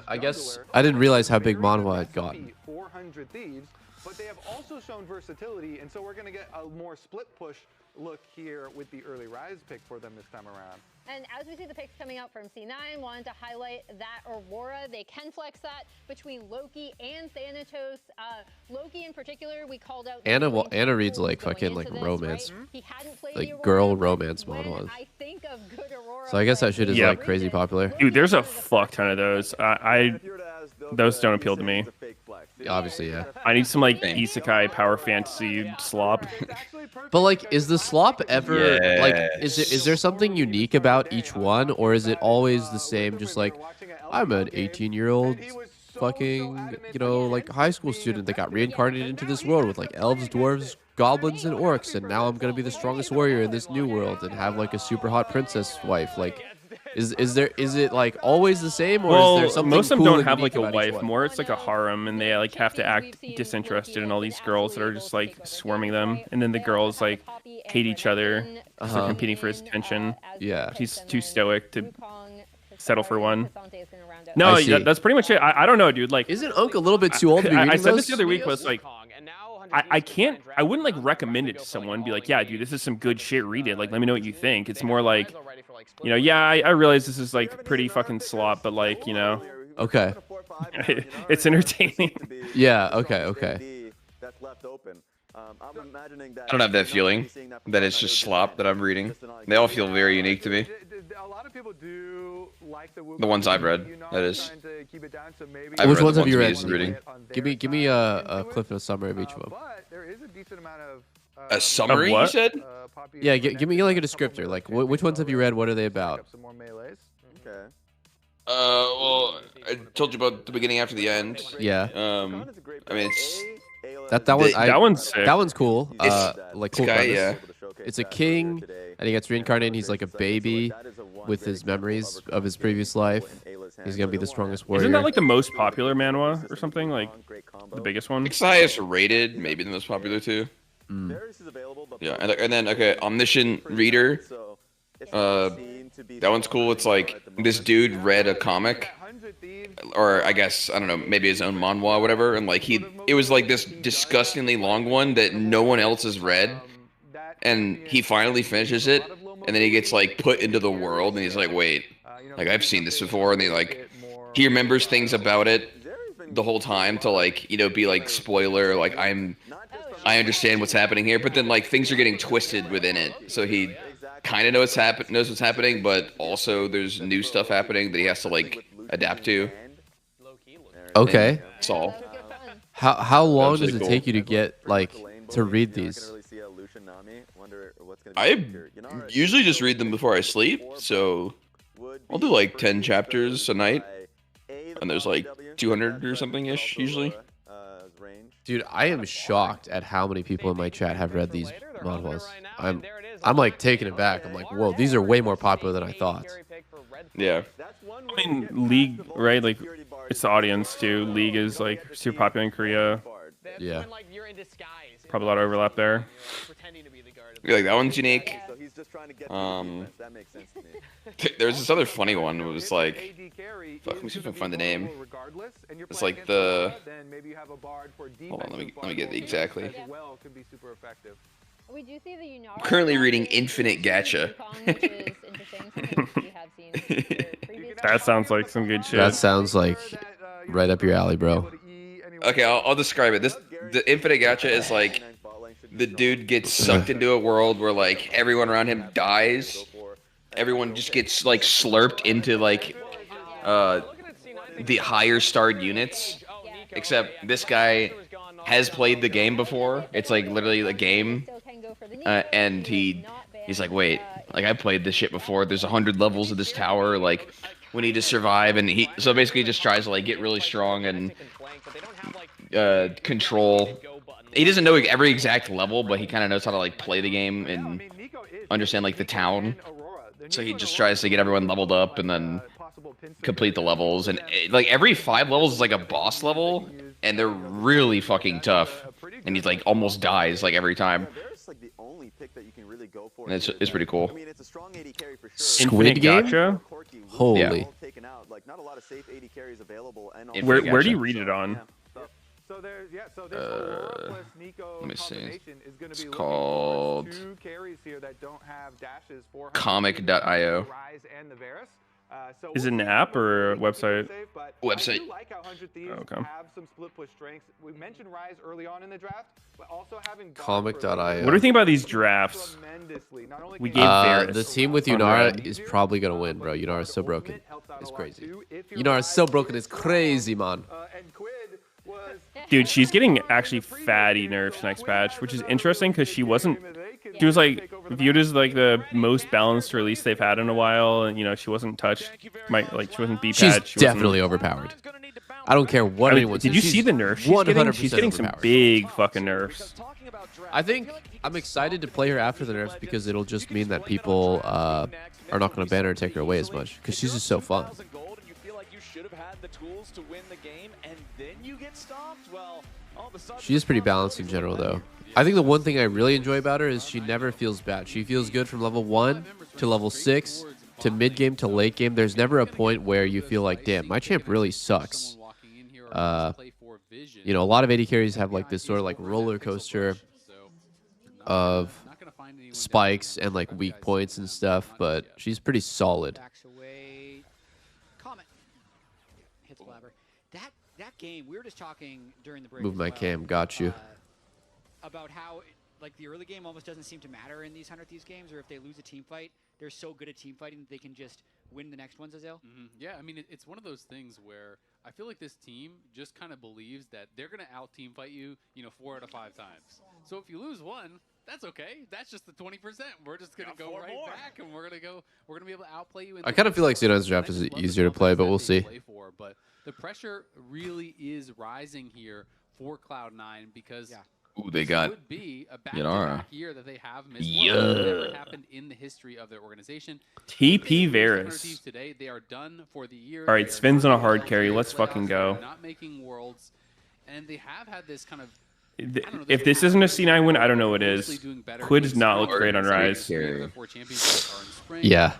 I guess I didn't realize how big manhwa had gotten.
400 Thieves, but they have also shown versatility, and so we're going to get a more split push look here with the early Rise pick for them this time around.
And as we see the picks coming out from C9, wanted to highlight that Aurora, they can flex that between Loki and Thanatos. Loki in particular, we called out.
Anna reads like fucking like romance, like girl romance manhwas. So I guess that shit is like crazy popular.
Dude, there's a fuck ton of those. Those don't appeal to me.
Obviously, yeah.
I need some like isekai power fantasy slop.
But like, is the slop ever like? Is there something unique about each one, or is it always the same? Just like, I'm an 18-year-old fucking, you know, like high school student that got reincarnated into this world with like elves, dwarves, goblins, and orcs, and now I'm gonna be the strongest warrior in this new world and have like a super hot princess wife. Like, is it like always the same, or is there something
most of them
cool
don't
and
have
unique
like a
about each
wife.
one?
More, it's like a harem, and they like have to act disinterested in all these girls that are just like swarming them, and then the girls like hate each other, so they're competing for his attention.
Yeah,
he's too stoic to settle for one. No, that's pretty much it. I don't know, dude. Like,
isn't Unk a little bit too old to be reading
I said
those?
this the other week. Was like, I wouldn't like recommend it to someone. Be like, yeah, dude, this is some good shit. Read it. Like, let me know what you think. It's more like, you know, yeah, I realize this is like pretty fucking slop, but like, you know,
okay,
it's entertaining.
Yeah. Okay.
I don't have that feeling that it's just slop that I'm reading. They all feel very unique to me. The ones I've read, that is.
Which ones have you read? Give me a clip and a summary of each of them.
A summary, you said?
Yeah, give me like a descriptor. Like, which ones have you read? What are they about?
Well, I told you about the beginning after the end.
Yeah.
I mean, it's
that one's cool. Like cool
guy,
premise.
yeah.
It's a king, and he gets reincarnated. He's like a baby with his memories of his previous life. He's gonna be the strongest warrior.
Isn't that like the most popular manhwa or something? Like the biggest one?
It's the highest rated, maybe the most popular too. Yeah, and then okay, Omniscient Reader. That one's cool. It's like this dude read a comic, or I guess I don't know, maybe his own manhwa or whatever, and like it was like this disgustingly long one that no one else has read, and he finally finishes it, and then he gets like put into the world, and he's like, wait, like I've seen this before, and he remembers things about it the whole time to like, you know, be like spoiler, like I understand what's happening here, but then like things are getting twisted within it, so he kind of knows what's happening, but also there's new stuff happening that he has to like adapt to.
Okay.
That's all.
How long does it take you to get like to read these?
I usually just read them before I sleep, so I'll do like 10 chapters a night, and there's like 200 or something ish usually.
Dude, I am shocked at how many people in my chat have read these manhwas. I'm like taken aback. I'm like, whoa, these are way more popular than I thought.
Yeah.
I mean, League, right? Like, it's the audience too. League is like super popular in Korea.
Yeah.
Probably a lot of overlap there.
Yeah, like that one's unique. There's this other funny one. It was like, fuck, let me see if I can find the name. It's like the. Hold on, let me get the exactly.
We do see the
I'm currently reading Infinite Gacha.
That sounds like some good shit.
That sounds like right up your alley, bro.
Okay, I'll describe it. The Infinite Gacha is like the dude gets sucked into a world where like everyone around him dies. Everyone just gets like slurped into like the higher starred units. Except this guy has played the game before. It's like literally a game. And he's like, wait, like I played this shit before. There's 100 levels of this tower. Like we need to survive, and he so basically just tries to like get really strong and control. He doesn't know every exact level, but he kind of knows how to like play the game and understand like the town. So he just tries to get everyone leveled up and then complete the levels. And like every 5 levels is like a boss level, and they're really fucking tough. And he's like almost dies like every time.
go for
it. It's pretty cool.
I mean, it's a strong AD carry for sure.
Squid Game?
Gacha?
Holy.
Like, not a lot of safe AD carries available. And
Where do you read it on?
So there's so this Aurora plus Nico
let me see.
combination is going to be
called
2 carries here that don't have dashes for
comic.io.
Rise and the Varus. So
Is it an app or a website?
Website.
I do like how 100 Thieves have some split push strengths. We mentioned Rise early on in the draft, but also having
comic.io.
What do you think about these drafts? We gave Varus.
The team with Yunara is probably gonna win, bro. Yunara is so broken. It's crazy. Yunara is so broken. It's crazy, man.
Dude, she's getting actually fatty nerfs next patch, which is interesting because she was like viewed as like the most balanced release they've had in a while, and you know she wasn't touched, she wasn't B-patched.
She's definitely overpowered. I don't care what anyone says.
Did you see the nerfs? She's getting some big fucking nerfs.
I think I'm excited to play her after the nerfs because it'll just mean that people are not going to ban her or take her away as much because she's just so fun. She is pretty balanced in general, though. I think the one thing I really enjoy about her is she never feels bad. She feels good from level 1 to level 6 to mid game to late game. There's never a point where you feel like, damn, my champ really sucks. You know, a lot of AD carries have like this sort of like roller coaster of spikes and like weak points and stuff, but she's pretty solid.
That game, we were just talking during the break.
Move my cam, got you.
About how like the early game almost doesn't seem to matter in these 100 Thieves games, or if they lose a team fight, they're so good at team fighting that they can just win the next ones, Azale.
Yeah, I mean, it's one of those things where I feel like this team just kind of believes that they're going to out-team fight you, 4 out of 5 times. So if you lose one, that's okay. That's just the 20%. We're just going to go right back, and we're going to be able to outplay you.
I kind of feel like Xenon's draft is easier to play, but we'll see.
But the pressure really is rising here for Cloud9 because
Ooh, they got
would be a back-to-back year that they have missed.
Yeah.
Never happened in the history of their organization.
TP Varus.
Today, they are done for the year.
All right, Sven's on a hard carry. Let's fucking go.
Not making worlds, and they have had this kind of.
If this isn't a C9 win, I don't know what is. Quid does not look great on Rise.
Yeah.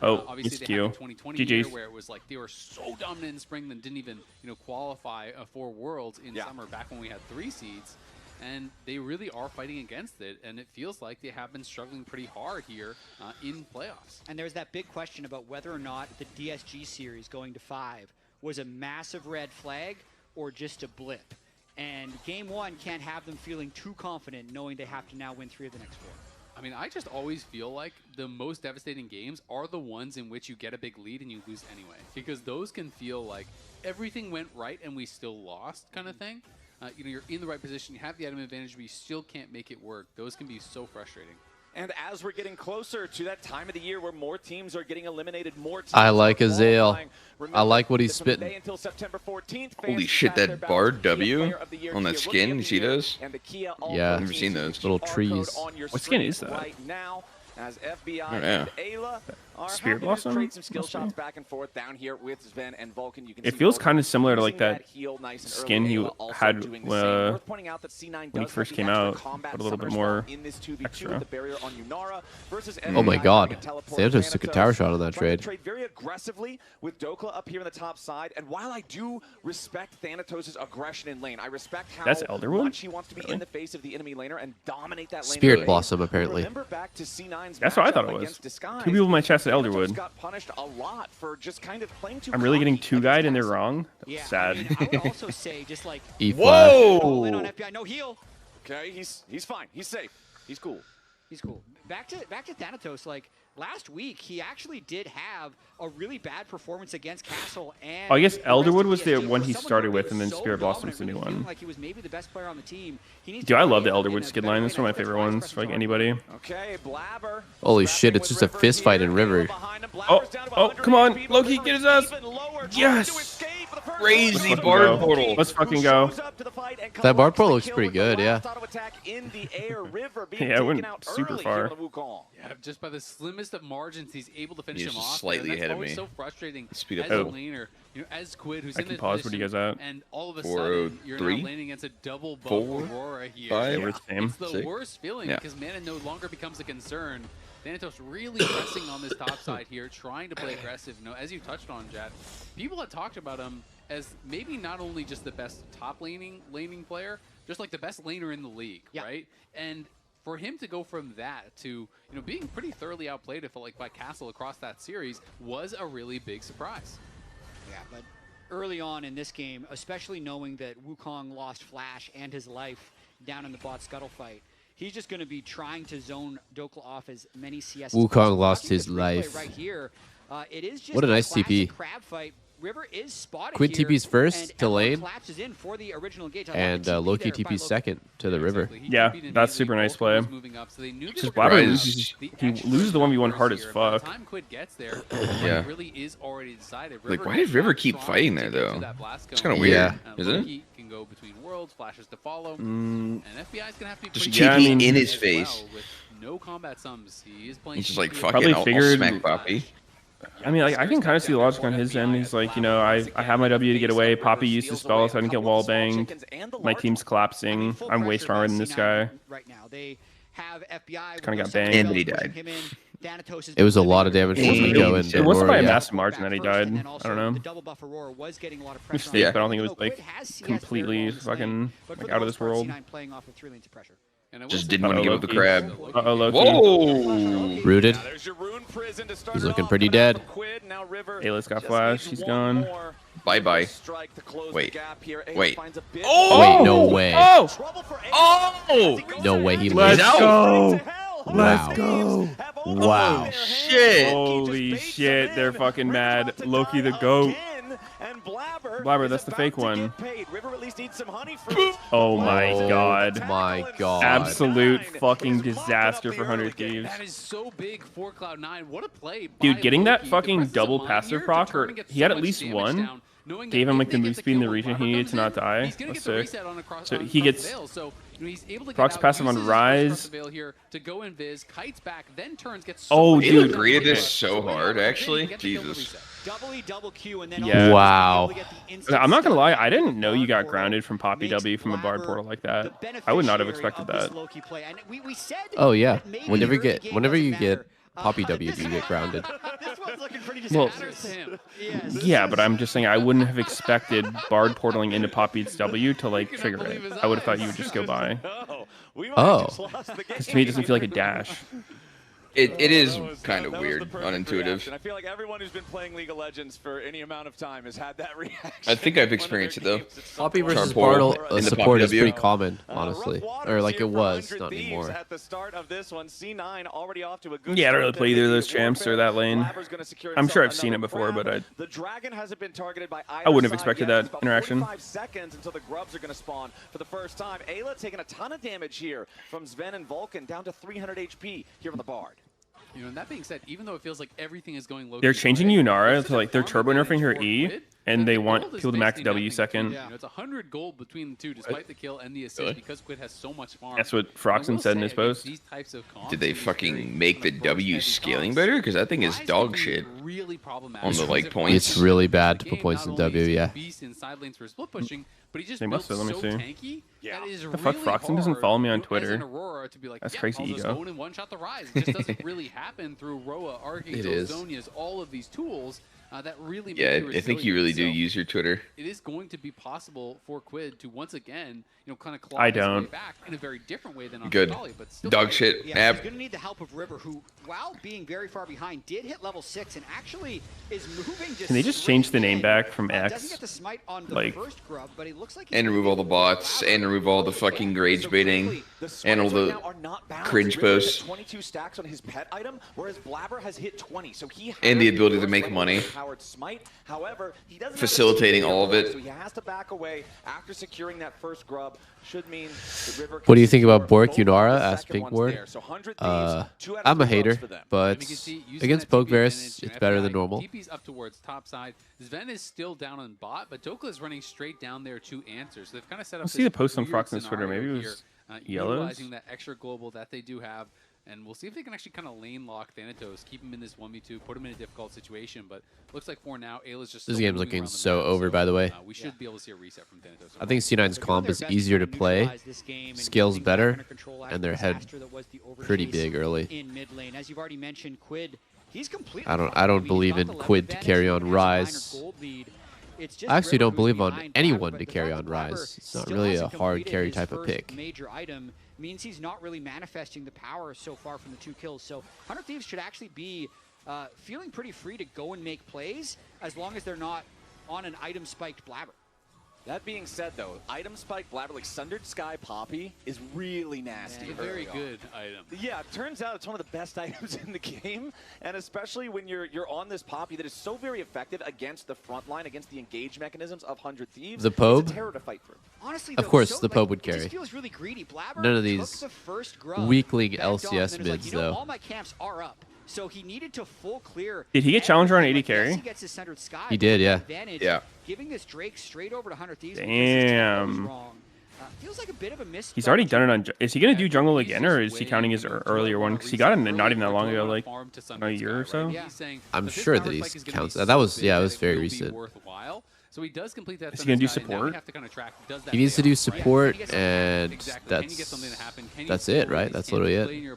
Oh, it's Q. GG's.
Where it was like they were so dominant in spring that didn't even qualify for Worlds in summer back when we had 3 seeds. And they really are fighting against it, and it feels like they have been struggling pretty hard here in playoffs.
And there's that big question about whether or not the DSG series going to 5 was a massive red flag or just a blip. And game 1 can't have them feeling too confident knowing they have to now win 3 of the next 4.
I mean, I just always feel like the most devastating games are the ones in which you get a big lead and you lose anyway. Because those can feel like everything went right and we still lost kind of thing. You're in the right position, you have the item advantage, but you still can't make it work. Those can be so frustrating.
And as we're getting closer to that time of the year where more teams are getting eliminated, more teams
I like Azale. I like what he's spitting.
Until September 14th,
holy shit, that Bard W on that skin, you see those?
Yeah,
I've never seen those.
Little trees.
What skin is that?
Right now, as FBI
and
Ayla are
Spirit
having to
Blossom?
trade some skill shots back and forth down here with Sven and Vulcan. You can
It
see
feels
Vulcan
kind of similar to like
using
that
heal nice and
skin
early.
he
Ayla also
had
doing the same. Worth pointing out that C9
when he
does
first
have
came
the extra
out,
combat
but a little bit
summoner
more
spot in this 2v2
extra.
with the barrier on Yunara versus
Oh my
FBI
god.
trying to teleport
Santos took a tower shot on that
Trying to
trade.
trade very aggressively with Dokla up here on the top side. And while I do respect Thanatos' aggression in lane, I respect how
That's Elderwood?
much he wants to be in the face of the enemy laner and dominate that lane.
Spirit Blossom, apparently.
Remember back to C9's
That's what I thought
matchup
it was.
against Disguise.
2 people in my chest at
Thanatos
Elderwood.
got punished a lot for just kind of playing too
I'm really getting
cocky
2-guyed and they're
against
wrong.
Yeah,
Sad.
I mean, I would also say just like
E-flash.
all in on FBI, no heal.
Okay, he's fine. He's safe. He's cool.
He's cool. Back to Thanatos. Like last week, he actually did have a really bad performance against Castle. And
Oh, I guess
the rest of
Elderwood was the
PSG
one
for
he
someone
started
who
with,
was
and then
so
Spirit Blossom's the
dominant,
new
really feeling
one.
like he was maybe the best player on the team. He needs
Dude,
to
I love the
play in
Elderwood
a
skid
better
line.
way
That's one of my
now.
favorite ones for like anybody.
Okay, Blabber.
Holy shit, it's just a fist fight in River.
Oh, come on. Loki, get his ass. Yes.
Crazy
Let's
Bard
go.
portal.
Let's fucking go.
That Bard portal looks pretty good, yeah.
Yeah, it went super far.
Yeah, just by the slimmest of margins, he's able to finish
He's
him
just
off.
slightly
and that's
ahead of
always
me.
so frustrating
Speed up.
as a
Oh.
laner, as Quid, who's
I
in
can
this
pause. What are you
position,
guys at?
and all of a
403?
sudden you're now landing against a double buff
4,
Aurora here.
5,
Yeah, we're the same.
It's the
6.
worst feeling
Yeah.
because mana no longer becomes a concern.
Thanatos really pressing on this top side here, trying to play aggressive. You know, as you touched on, Jad, people have talked about him as maybe not only just the best top laning player, just like the best laner in the league, right? And for him to go from that to being pretty thoroughly outplayed, it felt like, by Castle across that series was a really big surprise.
Yeah, but early on in this game, especially knowing that Wukong lost Flash and his life down in the bot scuttle fight, he's just going to be trying to zone Dokla off as many CS.
Wukong lost his life.
Right here, it is just
what a nice TP.
Crab fight. River is spotted
Quid
here,
TP's first to lane,
and
Loki TP's second to the river.
Yeah, that's super nice play. Just Blabber, he loses the 1v1 hard as fuck.
Yeah. Like, why did River keep fighting there, though? It's kind of weird, isn't it?
Can go between worlds, flashes to follow, and FBI's gonna have to be
just TP in his face.
With no combat sums, he is playing.
He's just like, fucking, I'll smack Poppy.
I mean, like, I can kind of see the logic on his end. He's like, I have my W to get away. Poppy used his spell so I didn't get wall banged. My team's collapsing. I'm way stronger than this guy. Kind of got banged.
And he died.
It was a lot of damage for him to go in.
It wasn't by a massive margin that he died. I don't know. Mistake, but I don't think it was like completely fucking like out of this world.
Just didn't want to give up the crab.
Whoa!
Rooted. He's looking pretty dead.
Ayla's got flash. He's gone.
Bye-bye. Wait. Wait.
Oh! Wait, no way.
Oh!
Oh!
No way he
Let's
lives.
go!
Wow.
Let's go!
Wow.
Shit!
Holy shit, they're fucking mad. Loki the GOAT. Blabber, that's the fake one. Oh my god.
My god.
Absolute fucking disaster for 100 Thieves.
That is so big for Cloud9. What a play.
Dude, getting that fucking double passive proc, or he had at least one, gave him like the move speed in the region he needed to not die. That's sick. So he gets procs passive on Rise. Oh,
dude. He greeted this so hard, actually. Jesus.
Yeah.
Wow.
I'm not gonna lie, I didn't know you got grounded from Poppy W from a Bard portal like that. I would not have expected that.
Oh yeah. Whenever you get Poppy W, you get grounded.
Well, yeah, but I'm just saying I wouldn't have expected Bard portaling into Poppy's W to like trigger it. I would have thought you would just go by.
Oh.
Because to me it doesn't feel like a dash.
It is kind of weird, unintuitive.
I feel like everyone who's been playing League of Legends for any amount of time has had that reaction.
I think I've experienced it though.
Poppy versus Bard support is pretty common, honestly. Or like it was, not anymore.
At the start of this one, C9 already off to a good
Yeah, I don't really play either of those champs or that lane. I'm sure I've seen it before, but I wouldn't have expected that interaction.
5 seconds until the grubs are going to spawn for the first time. Ayla taking a ton of damage here from Sven and Vulcan, down to 300 HP here on the Bard.
And that being said, even though it feels like everything is going low,
they're changing Yunara to like they're turbo nerfing her E, and they want people to max W second.
It's 100 gold between the two, despite the kill and the assist, because Quid has so much farm.
That's what Froxen said in his post.
Did they fucking make the W scaling better? Because that thing is dog shit on the like points.
It's really bad to put points in W, yeah.
But he just
they must have. Let me see.
Tanky, that is
the fuck, Froxen doesn't follow me on Twitter. That's crazy ego.
And one-shot the Rise. It just doesn't really happen through Roa, Archangel, Zonias, all of these tools that really make you
I think you really do use your Twitter.
It is going to be possible for Quid to once again, kind of claw
I
his way
don't.
back in a very different way than on
Good.
Vitali, but still
Dog shit.
Yeah, he's going to need the help of River, who, while being very far behind, did hit level 6 and actually is moving.
Can they just change the name back from X? Like,
and remove all the bots, and remove all the fucking rage baiting, and all the cringe posts.
22 stacks on his pet item, whereas Blabber has hit 20, so he
and the ability to make money.
However, he doesn't
facilitating all of it.
So he has to back away after securing that first grub. Should mean the River.
What do you think about Bork Yunara? Asked Pinkboard. I'm a hater, but against Pokevarus, it's better than normal.
TP's up towards top side. Sven is still down on bot, but Dokla is running straight down there to answers. So they've kind of set up.
I'll see the post on Froxen's Twitter. Maybe it was Yellows.
Utilizing that extra global that they do have.
And we'll see if they can actually kind of lane lock Thanatos, keep him in this 1v2, put him in a difficult situation. But looks like for now, Ayla's just
This game's looking so over,
so,
by the way.
we should be able to see a reset from Thanatos.
I think C9's comp is easier to play, scales better, and their head pretty big early.
In mid lane, as you've already mentioned, Quid, he's completely
I don't believe in Quid to carry on Rise. I actually don't believe on anyone to carry on Rise. It's not really a hard carry type of pick.
Major item means he's not really manifesting the power so far from the 2 kills. So 100 Thieves should actually be feeling pretty free to go and make plays as long as they're not on an item spiked Blabber.
That being said, though, item spike Blabber, like Sundered Sky Poppy, is really nasty.
It's a very good item.
Yeah, it turns out it's one of the best items in the game, and especially when you're on this Poppy that is so very effective against the front line, against the engage mechanisms of 100 Thieves.
The Pobe?
It's a terror to fight through.
Honestly,
of
though,
course, the Pobe would carry.
Really greedy.
None of these weakling LCS mids, though.
All my camps are up. So he needed to full clear.
Did he get challenger on AD carry?
He gets his Sundered Sky.
He did, yeah.
Yeah.
Giving this Drake straight over to 100 Thieves.
Damn.
Feels like a bit of a miss.
He's already done it on. Is he gonna do jungle again, or is he counting his earlier one? Because he got it not even that long ago, like a year or so.
I'm sure that he counts. That was it was very recent.
So he does complete that.
Is he gonna do support?
He needs to do support, and that's it, right? That's literally it.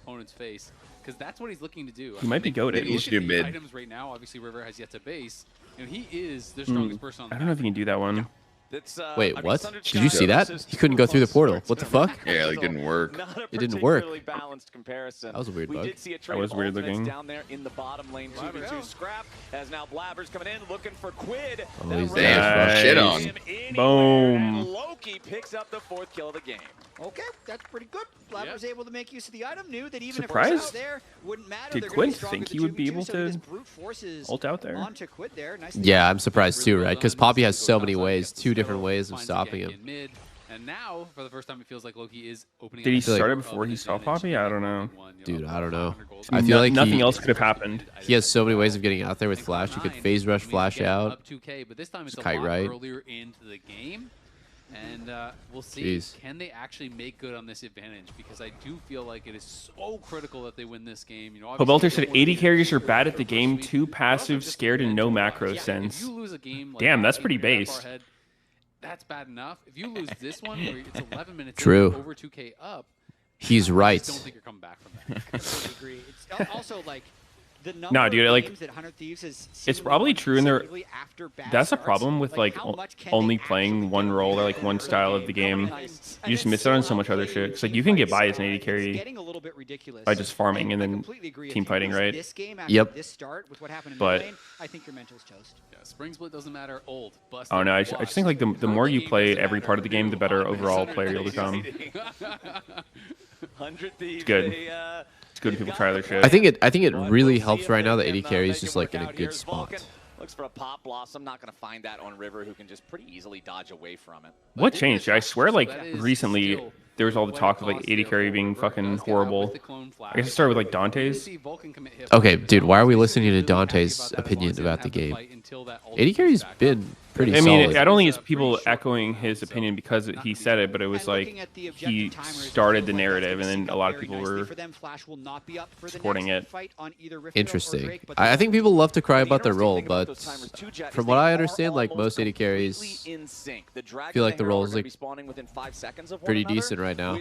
Because that's what he's looking to do.
He might be goated.
He should do mid.
Items right now, obviously River has yet to base. You know, he is the strongest person on the
I don't know if he can do that one.
Wait, what? Did you see that? He couldn't go through the portal. What the fuck?
Yeah, it didn't work.
It didn't work.
That
was a weird bug.
That was weird looking.
Down there in the bottom lane, 2v2 scrap. As now Blabber's coming in, looking for Quid.
Oh, he's
Damn, shit on.
Boom.
Loki picks up the 4th kill of the game.
Okay, that's pretty good. Blabber's able to make use of the item. Knew that even
Surprised?
if it was out there, wouldn't matter.
Did Quid think he would be able to ult out there?
Yeah, I'm surprised too, right? Because Poppy has so many ways, 2 different ways of stopping him.
And now, for the first time, it feels like Loki is opening.
Did he start it before he saw Poppy? I don't know.
Dude, I don't know. I feel like
nothing else could have happened.
He has so many ways of getting out there with Flash. You could phase rush, Flash out.
Up 2K, but this time it's a
kite
lot
right.
earlier into the game. And we'll see,
Jeez.
Can they actually make good on this advantage? Because I do feel like it is so critical that they win this game. You know,
Pobelter said 80 carriers are bad at the game, too passive, scared, and no macro sense.
If you lose a game like
Damn, that's pretty base.
That's bad enough. If you lose this one, where it's 11 minutes
True.
over 2K up,
He's right.
I just don't think you're coming back from that.
I agree. It's also like the number
No, dude,
of
like,
games that 100 Thieves has
it's probably true in their.
after bad
That's a
starts.
problem with like
how much can
only
they
playing
actually
one
do
role or
in
like
an
one
early
style
game?
of the game.
And
You just
then
miss out on so
still
much other
outplay
shit. It's like you can get by as an AD
it's
carry
getting a little bit ridiculous.
by just farming and
I
then
completely agree. If
team
you
fighting,
lose
right?
This game after
Yep.
this start with what happened in
But-
mid lane, I think your mental's toast.
Yeah, spring split doesn't matter. Old, busted,
Oh no, I just think like the more you play every part of the game, the better overall player you'll become.
100 Thieves.
Good.
They,
It's good when people try their shit.
I think it really helps right now that 80 carry is just like in a good spot.
Looks for a pop blossom. Not going to find that on River, who can just pretty easily dodge away from it.
What changed? I swear, like recently, there was all the talk of like 80 carry being fucking horrible. I guess it started with like Dante's.
Okay, dude, why are we listening to Dante's opinion about the game? 80 carry's been pretty
I mean,
solid.
I don't think it's people echoing his opinion because he said it, but it was like he started the narrative, and then a lot of people were supporting it.
Interesting. I think people love to cry about their role, but from what I understand, like most 80 carries, I feel like the role is like pretty decent right now.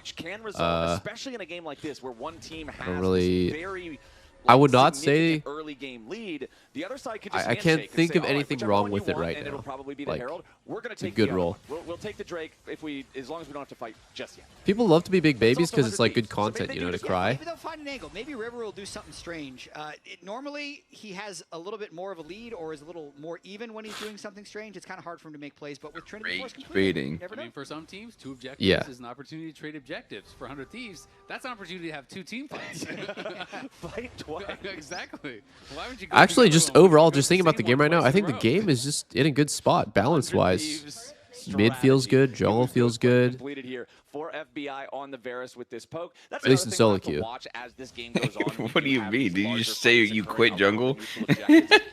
Especially in a game like this where one team has
I don't really.
very
I would not say.
early game lead. The other side could just
I can't
handshake and
think
say,
of
"All right,
anything
whichever
wrong
one
with
you
it
want,"
right
and
now.
it'll probably be the
Like,
Herald. We're going to
it's a
take
good
the other
role.
one. We'll take the Drake as long as we don't have to fight just yet.
People love to be big babies
also
because it's like
100
good content, you know, to cry.
Maybe they'll find an angle. Maybe River will do something strange. Normally, he has a little bit more of a lead or is a little more even when he's doing something strange. It's kind of hard for him to make plays, but with Trinity Force
baiting.
never
I
know.
mean, for some teams, 2 objectives
Yeah.
is an opportunity to trade objectives. For 100 Thieves, that's an opportunity to have 2 team fights.
Fight twice.
Exactly. Why would you go
Actually,
the other
just
one?
overall,
Go
just
the
thinking about the
same
game
one
right now,
twice
I think
in
the
a row.
game is just in a good spot, balance-wise.
Thieves
Mid feels good. Jungle feels good.
Completed here for FBI on the Varus with this poke. That's
at least in solo queue.
Watch as this game goes on.
What do you mean? Did you just say you quit jungle?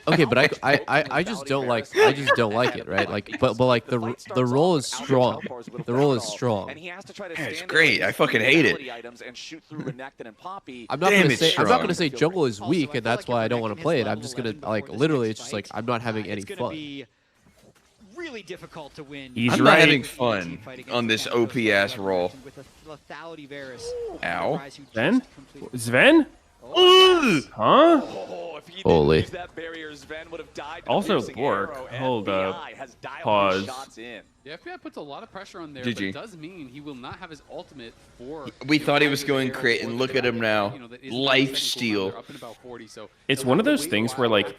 Okay, but I just don't like it, right? Like, but like the role is strong. The role is strong.
It's great. I fucking hate it.
I'm not gonna say jungle is weak and that's why I don't want to play it. I'm just gonna like literally. It's just like I'm not having any fun.
Really difficult to win.
I'm not having fun on this OP-ass role. Ow.
Sven? Huh?
Holy.
Also, Bork. Hold up. Pause.
The FBI puts a lot of pressure on there,
GG.
but it does mean he will not have his ultimate for...
We thought he was going crit, and look at him now. Life steal.
It's one of those things where, like,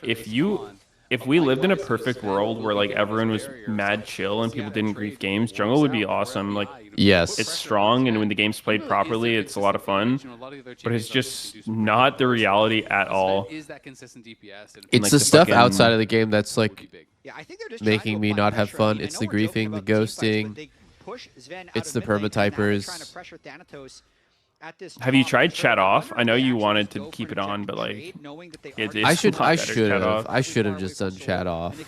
if we lived in a perfect world where like everyone was mad chill and people didn't grief games, jungle would be awesome. Like,
yes,
it's strong, and when the game's played properly, it's a lot of fun. But it's just not the reality at all.
It's like the stuff outside of the game that's like making me not have fun. It's the griefing, the ghosting. It's the permatypers.
Have you tried chat off? I know you wanted to keep it on, but like,
I should have just done chat off.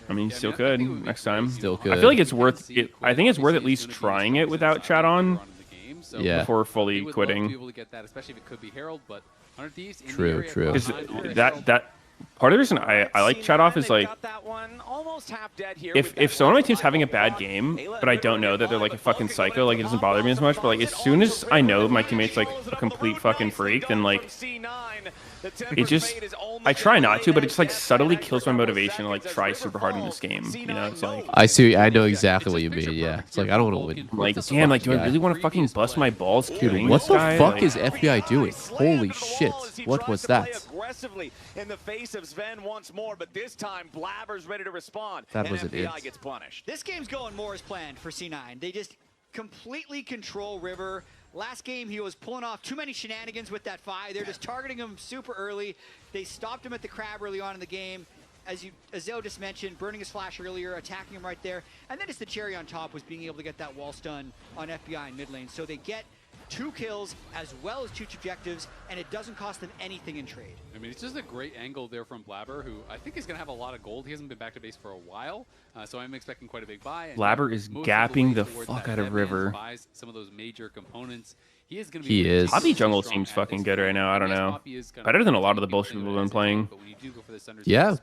I mean, you still could next time.
Still could.
I feel like it's worth it. I think it's worth at least trying it without chat on.
Yeah.
Before fully quitting.
True.
Because that part of the reason I like chat off is like, if someone on my team's having a bad game, but I don't know that they're like a fucking psycho, like it doesn't bother me as much. But like as soon as I know my teammate's like a complete fucking freak, then like it just, I try not to, but it just like subtly kills my motivation to like try super hard in this game. You know, it's like
I know exactly what you mean. Yeah, it's like I don't want to win.
Like, damn, like, do I really want to fucking bust my balls?
Dude, what the fuck is FBI doing? Holy shit! What was that?
Aggressively in the face of Sven once more, but this time Blabber's ready to respond.
That was an
FBI gets punished.
This game's going more as planned for C9. They just completely control River. Last game, he was pulling off too many shenanigans with that Fi. They're just targeting him super early. They stopped him at the crab early on in the game. As Zeo just mentioned, burning his flash earlier, attacking him right there. And then just the cherry on top was being able to get that wall stun on FBI in mid lane. So they get 2 kills as well as 2 objectives, and it doesn't cost them anything in trade.
I mean, it's just a great angle there from Blabber, who I think is going to have a lot of gold. He hasn't been back to base for a while, so I'm expecting quite a big buy. And
Blabber is gapping the fuck out of River.
Buys some of those major components. He is going to
be. He is.
Poppy jungle seems fucking good right now. I don't know. Better than a lot of the bullshit we've been playing.
Yeah.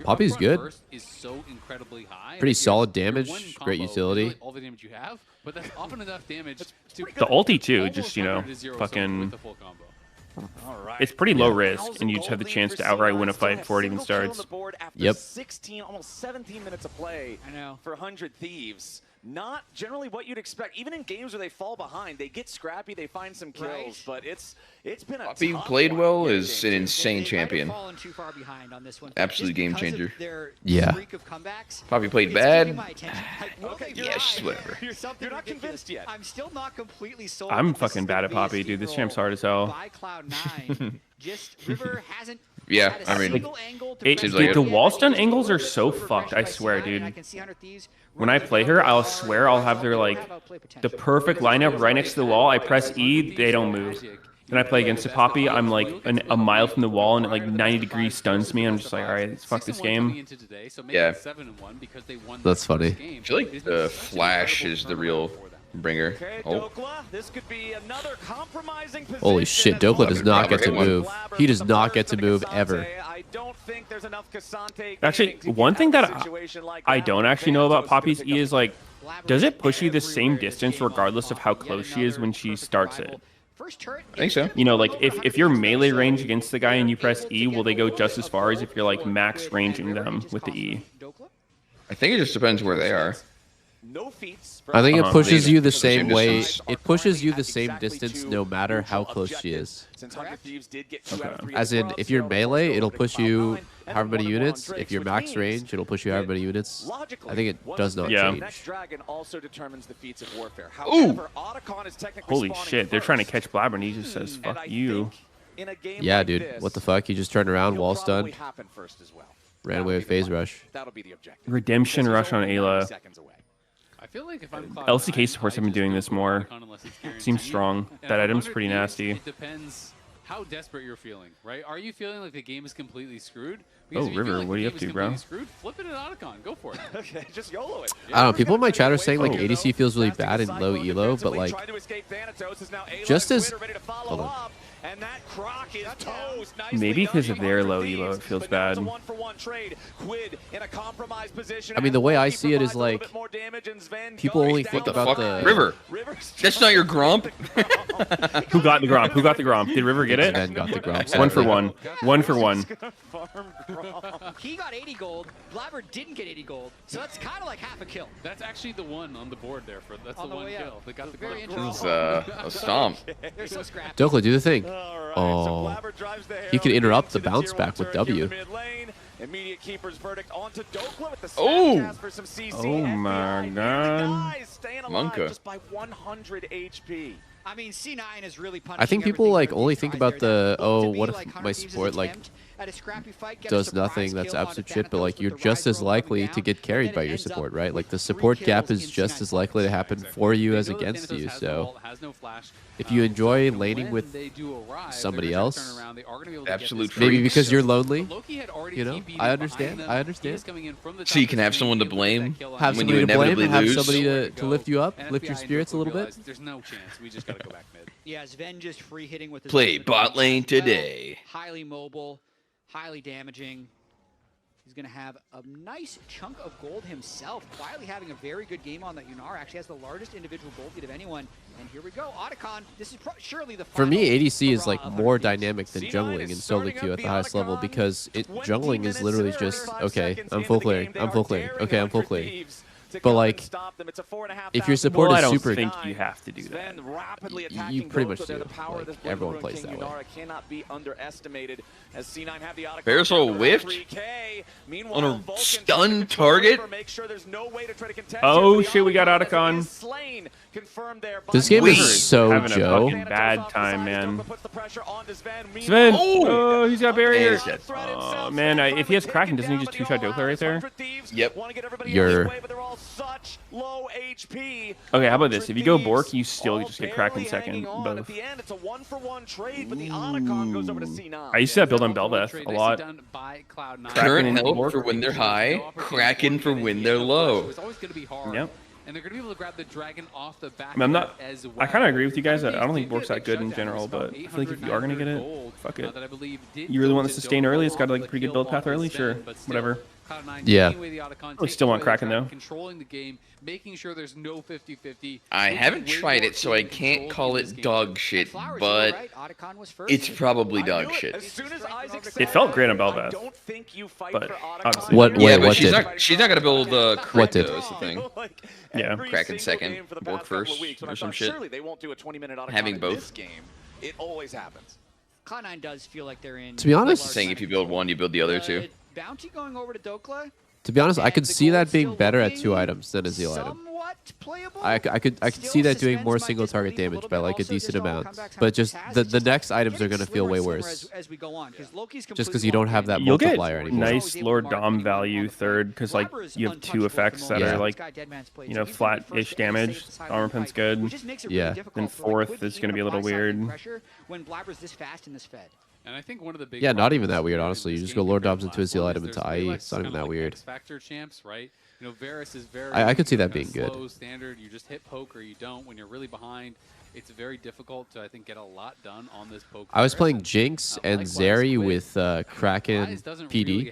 Poppy's good.
Is so incredibly high.
Pretty solid damage. Great utility.
All the damage you have, but that's often enough damage to
the ulti too. Just, you know, fucking. It's pretty low risk, and you just have the chance to outright win a fight before it even starts.
Yep. 16, almost 17 minutes of play. I know. For 100 Thieves. Not generally what you'd expect. Even in games where they fall behind, they get scrappy, they find some kills, but it's been a
Poppy played well is an insane champion. Absolute game changer.
Yeah.
Poppy played bad. Yes, whatever.
You're not convinced yet.
I'm still not completely sold.
I'm fucking bad at Poppy, dude. This champ's hard as hell.
Just River hasn't.
Yeah, I mean,
dude, the wall stun angles are so fucked. I swear, dude. When I play her, I'll swear I'll have their like the perfect lineup right next to the wall. I press E, they don't move. Then I play against a Poppy. I'm like a mile from the wall, and it like 90 degrees stuns me. I'm just like, all right, let's fuck this game.
Yeah.
That's funny.
I feel like the Flash is the real bringer. Oh.
Holy shit, Dokla does not get to move. He does not get to move ever.
Actually, one thing that I don't actually know about Poppy's E is like, does it push you the same distance regardless of how close she is when she starts it?
I think so.
You know, like if you're melee range against the guy and you press E, will they go just as far as if you're like max ranging them with the E?
I think it just depends where they are.
I think it pushes you the same way. It pushes you the same distance no matter how close she is.
Okay.
As in, if you're melee, it'll push you however many units. If you're max range, it'll push you however many units. I think it does not change.
Ooh!
Holy shit, they're trying to catch Blabber and he just says, fuck you.
Yeah, dude. What the fuck? He just turned around, wall stun. Ran away with phase rush.
That'll be the objective.
Redemption rush on Ayla.
I feel like if I'm
LCK supports have been doing this more. Seems strong. That item's pretty nasty.
It depends how desperate you're feeling, right? Are you feeling like the game is completely screwed?
Oh, River, what are you up to, bro?
Screwed, flip it at Otacon. Go for it.
Okay, just YOLO it.
I don't know. People in my chat are saying like ADC feels really bad in low elo, but like just as hold on.
And that Croc is toast.
Maybe because of their low elo, it feels bad.
I mean, the way I see it is like people only think about the
River. That's not your Gromp.
Who got the Gromp? Who got the Gromp? Did River get it?
Ben got the Gromp.
1 for 1. 1 for 1.
He got 80 gold. Blabber didn't get 80 gold. So that's kind of like half a kill.
That's actually the one on the board there. That's the one kill. They got the
Very
Gromp.
This is a stomp.
They're so scrappy.
Dokla, do the thing. Oh, he could interrupt the bounce back with W.
Immediate keeper's verdict onto Dokla with the
Oh!
for some CC.
Oh my god.
Staying alive
Monka.
just by 100 HP.
I mean, C9 is really punishing.
I think people like only think about the what
like
if my support like
at a scrappy fight,
does nothing, that's absolute shit, but like you're just as likely to get carried by your support, right? Like the support gap is just as likely to happen for you as against you. So if you enjoy laning with somebody else,
Absolute
maybe
freaks.
because you're lonely, you know, I understand.
So you can have someone to blame
Have
when you
somebody to blame,
inevitably
have
lose.
somebody to lift you up, lift your spirits a little bit.
There's no chance. We just gotta go back mid.
Yeah, Sven just free hitting with his
Play bot lane today.
Highly mobile, highly damaging. He's going to have a nice chunk of gold himself. Quietly having a very good game on that. Yunar actually has the largest individual gold lead of anyone. And here we go. Otacon, this is surely the
For me,
final
ADC is like
hurrah of
more
100
dynamic than jungling in solo queue at the highest level because jungling is literally just, okay, I'm full clearing, I'm full clearing, okay, I'm full clearing. But like, if your support
I
is
don't
super,
think you have to do that.
You pretty much do. Like, everyone plays that way.
Cannot be underestimated as C9 have the
Parasol whiffed on a stun target.
Oh shit, we got Otacon.
This game is so
having
Joe.
a fucking bad time, man. Sven! Oh, he's got barrier. Oh man, if he has Kraken, doesn't he just two-shot Dokla right there?
Yep.
You're...
Okay, how about this? If you go Bork, you still just get Kraken second. Both. I used to have build on Bel'Veth a lot.
Current health for when they're high, Kraken for when they're low.
Yep.
And they're going to be able to grab the dragon off the back.
I mean, I'm not.
As well.
I kind of agree with you guys. I don't think Bork's that good in general, but I feel like if you are going to get it, fuck it. You really want to sustain early? It's got like a pretty good build path early? Sure. Whatever.
Yeah.
I still want Kraken though.
Controlling the game, making sure there's no 50-50.
I haven't tried it, so I can't call it dog shit, but it's probably dog shit.
It felt great on Bel'Veth, but obviously.
She's not gonna build
What did?
though, is the thing.
Yeah.
Kraken second, Bork first, or some shit. Having both.
It always happens.
Cloud9 does feel like they're in.
To be honest,
Saying if you build one, you build the other two.
Bounty going over to Dokla.
To be honest, I could see that being better at 2 items than a Zeal item. I could see that doing more single target damage by like a decent amount. But just the next items are going to feel way worse. Just because you don't have that
You'll get
multiplier anymore.
nice Lord Dom value third because like you have 2 effects that are like, you know, flat-ish damage. Armor Pen's good.
Yeah.
Then fourth is going to be a little weird.
When Blabber's this fast in this Fed.
And I think one of the big
not even that weird, honestly. You just go Lord Doms into a Zeal item into IE. It's not even that weird.
Factor champs, right? You know, Varus is very.
I could see that being good.
Slow standard. You just hit poke or you don't. When you're really behind, it's very difficult to, I think, get a lot done on this poke.
I was playing Jinx and Zeri with Kraken PD,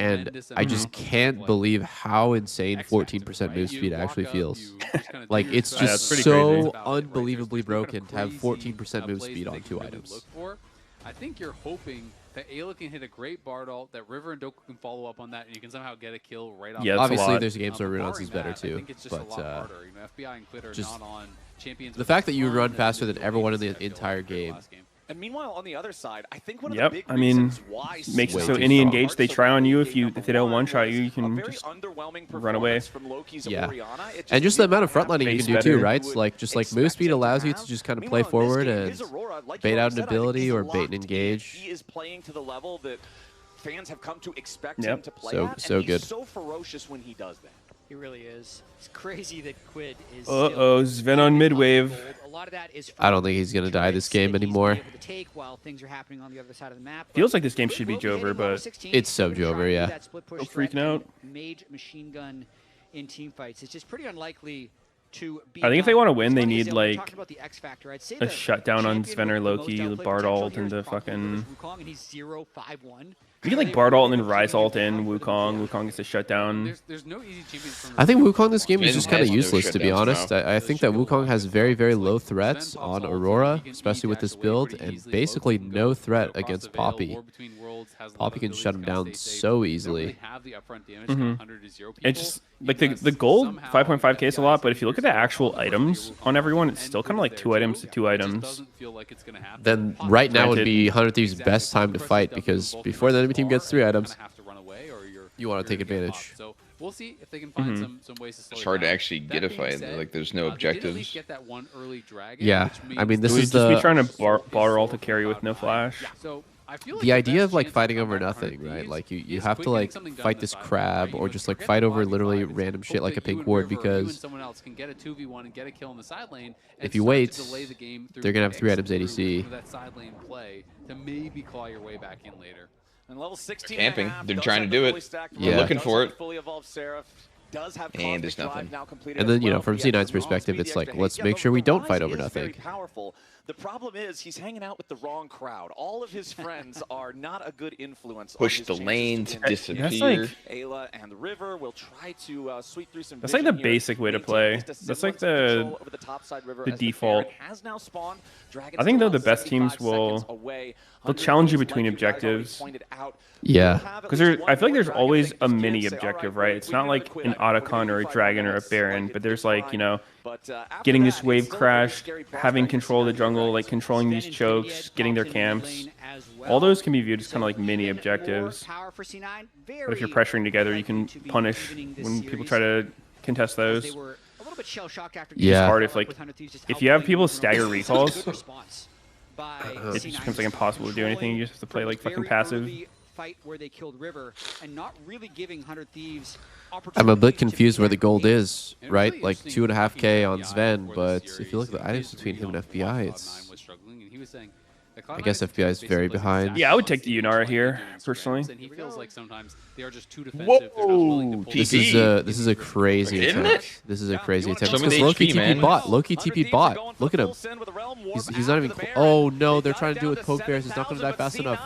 and I just can't believe how insane 14% move speed actually feels. Like, it's just so unbelievably broken to have 14% move speed on 2 items.
I think you're hoping that Ayla can hit a great Bard ult, that River and Dokla can follow up on that, and you can somehow get a kill right off.
Yeah,
obviously there's games where Runon's better too,
I think it's just a lot harder. You know, FBI and Quid are
just
not on champions.
The fact that you run faster than everyone in the entire game.
And meanwhile, on the other side, I think one of
Yep,
the big
I mean,
reasons why
makes it so any engage they try on you, if they don't one-shot you, you can just run away.
Yeah, and just the amount of frontlining you can do too, right? So like, just like move speed allows you to just kind of play forward and bait out an ability or bait and engage.
He is playing to the level that fans have come to expect him to play at,
so
and
good.
he's so ferocious when he does that.
He really is. It's crazy that Quid is
Sven on mid wave.
A lot of that is
I don't think he's going to die this game anymore.
while things are happening on the other side of the map.
Feels like this game should be Jover, but
it's so Jover, yeah.
I'm freaking out.
Mage machine gun in team fights. It's just pretty unlikely to be.
I think if they want to win, they need like
a
shutdown on Sven or Loki, Bardalt into fucking. We get like Bardalt and then Rise ult in Wukong. Wukong gets a shutdown.
There's no easy champions.
I think Wukong this game is just kind of useless, to be honest. I think that Wukong has very, very low threats on Aurora, especially with this build, and basically no threat against Poppy. Poppy can shut him down so easily.
It's just like the gold 5.5k is a lot, but if you look at the actual items on everyone, it's still kind of like 2 items to 2 items.
Then right now would be 100 Thieves' best time to fight, because before the enemy team gets 3 items, you want to take advantage.
So we'll see if they can find some ways to slow
It's hard to actually get a fight. Like, there's no objectives.
Yeah, I mean, this is
just
the...
be trying to bar ult to carry with no flash.
The idea of like fighting over nothing, right? Like you have to like fight this crab or just like fight over literally random shit like a pink ward, because if you wait, they're gonna have 3 items ADC.
To maybe claw your way back in later.
And level 16
Camping. They're trying to do it. They're looking for it. And there's nothing.
And then, you know, from C9's perspective, it's like, let's make sure we don't fight over nothing.
The problem is he's hanging out with the wrong crowd. All of his friends are not a good influence.
Push the lanes, disappear.
Ayla and the River will try to sweep through some.
That's like the basic way to play. That's like the default. I think though the best teams they'll challenge you between objectives.
Yeah.
Because I feel like there's always a mini objective, right? It's not like an Otacon or a Dragon or a Baron, but there's like, you know, getting this wave crash, having control of the jungle, like controlling these chokes, getting their camps. All those can be viewed as kind of like mini objectives. But if you're pressuring together, you can punish when people try to contest those.
Yeah.
It's hard if you have people stagger recalls, it just becomes like impossible to do anything. You just have to play like fucking passive.
Fight where they killed River and not really giving 100 Thieves.
I'm a bit confused where the gold is, right? Like 2.5k on Sven, but if you look at the items between him and FBI, it's... I guess FBI is very behind.
Yeah, I would take the Yunara here, personally.
Whoa!
This is a crazy attempt. This is a crazy attempt. Because Loki TP bot. Loki TP bot. Look at him. He's not even... Oh no, they're trying to do it with Poke Bears. He's not going to die fast enough.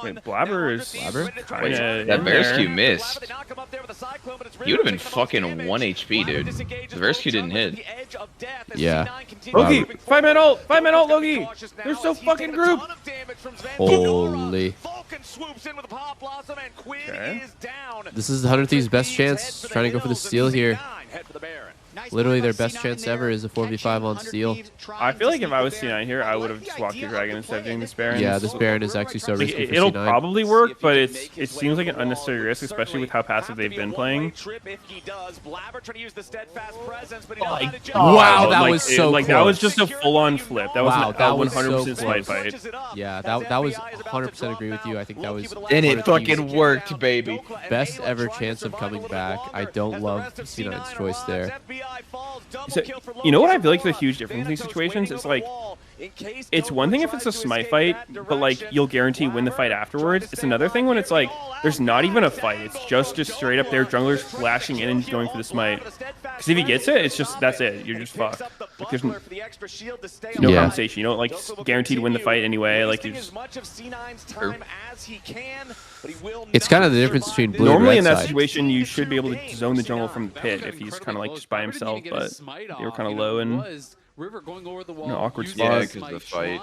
Wait, Blabber is...
That Bearskew missed. He would have been fucking 1 HP, dude. The Bearskew didn't hit.
Yeah.
Loki! 5-man ult! 5-man ult, Loki! They're so fucking grouped!
Holy.
Okay.
This is 100 Thieves' best chance. Trying to go for the steal here. Literally their best chance ever is a 4v5 on steal.
I feel like if I was C9 here, I would have just walked the Dragon instead of doing this Baron.
Yeah, this Baron is actually so risky for
It'll
C9.
probably work, but it seems like an unnecessary risk, especially with how passive they've been playing.
Wow, that was so
like
close.
that was just a full-on flip. That was
wow,
a
that was
100%
so
slide
close.
fight.
Yeah, that was 100% agree with you. I think that was...
And it fucking worked, baby.
Best ever chance of coming back. I don't love C9's choice there.
So, you know what I feel like is a huge difference in these situations? It's like, it's one thing if it's a smite fight, but like you'll guarantee win the fight afterwards. It's another thing when it's like there's not even a fight. It's just straight up there, junglers flashing in and going for the smite. Because if he gets it, it's just that's it. You're just fucked. Like, there's no compensation. You don't like guaranteed to win the fight anyway. Like you just.
It's kind of the difference between blue
Normally
and red
in that
side.
situation, you should be able to zone the jungle from the pit if he's kind of like just by himself, but they were kind of low and an awkward spot.
Yeah, because the fight,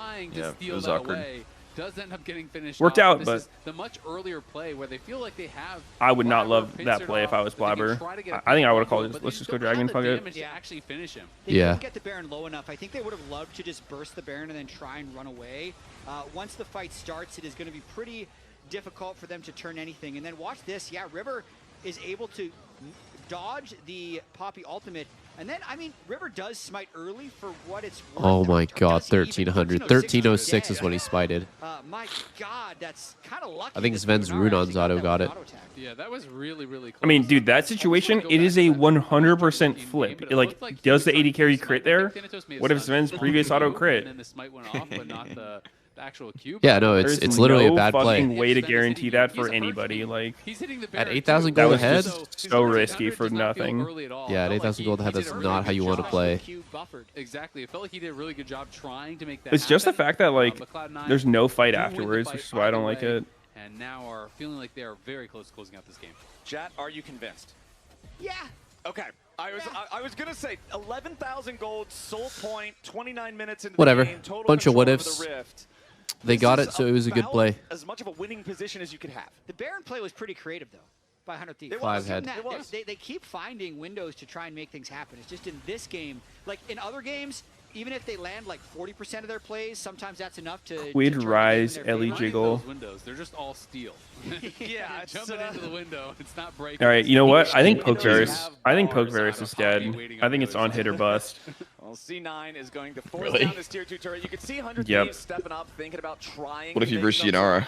it was awkward.
Does end up getting finished.
Worked
off.
out,
This
but
is the much earlier play where they feel like they have.
I would not love that play if I was Blabber. I think I would have called it. Let's just go Dragon. Fuck it.
Actually finish him.
They couldn't get the Baron low enough. I think they would have loved to just burst the Baron and then try and run away. Once the fight starts, it is going to be pretty difficult for them to turn anything. And then watch this. Yeah, River is able to dodge the Poppy ultimate And then, I mean, River does smite early for what it's worth.
Oh my god, 1300. 1306 is what he smited.
My god, that's kind of lucky.
I think Sven's Runon's auto got it.
Yeah, that was really, really close.
I mean, dude, that situation, it is a 100% flip. It, like, does the AD carry crit there? What if Sven's previous auto crit?
Yeah, no, it's literally a bad play.
There's no fucking way to guarantee that for anybody. Like,
at 8,000 gold ahead,
so risky for nothing.
Yeah, at 8,000 gold ahead, that's not how you want to play.
Exactly. It felt like he did a really good job trying to make that
It's just the fact that, like,
Cloud9
there's no fight afterwards, which is why I don't like it.
And now are feeling like they are very close to closing out this game.
Chat, are you convinced?
Yeah.
Okay. I was gonna say 11,000 gold, soul point, 29 minutes into
Whatever.
the game, total
Bunch of what
control over
ifs.
the Rift.
They got it, so it was a good play.
As much of a winning position as you could have.
The Baron play was pretty creative, though, by 100 Thieves.
5 head.
They keep finding windows to try and make things happen. It's just in this game, like in other games, even if they land like 40% of their plays, sometimes that's enough to.
We'd rise, Ellie Jiggle.
Windows, they're just all steel.
Yeah,
jumping into the window, it's not breaking.
All right, you know what? I think Pokevarus is dead. I think it's on hit or bust.
Well, C9 is going to force down this tier 2 turret. You can see 100 Thieves stepping up, thinking about trying.
What if you versus Yanara?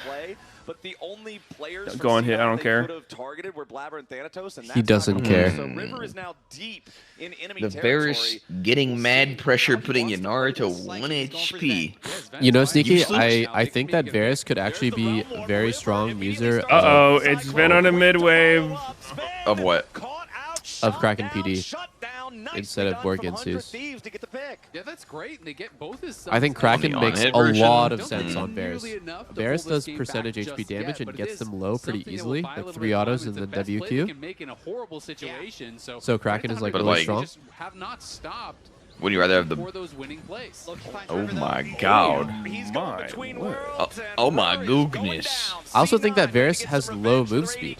But the only players
Go on hit, I don't care.
targeted were Blabber and Thanatos, and
He doesn't care.
So River is now deep in enemy
The
territory.
Varus getting mad pressure, putting Yanara to 1 HP.
You know, Sneaky, I think that Varus could actually be a very strong user
Uh-oh, it's been on a mid-wave.
Of what?
Of Kraken PD instead of Borginsus.
Yeah, that's great. They get both his.
I think Kraken makes a lot of sense on Varus. Varus does
game
percentage
back
HP
just
damage
yet,
and
but it
gets
is
them low pretty
something that
easily,
will buy a
like
little
3
bit of time.
autos
It's
and
the
then
best play they
WQ.
can make in a horrible situation.
So Kraken is like
But
really
like-
strong.
just have not stopped
Would you rather have the?
for those winning plays.
Oh my god.
My word.
Oh my goodness.
I also think that Varus has low move speed.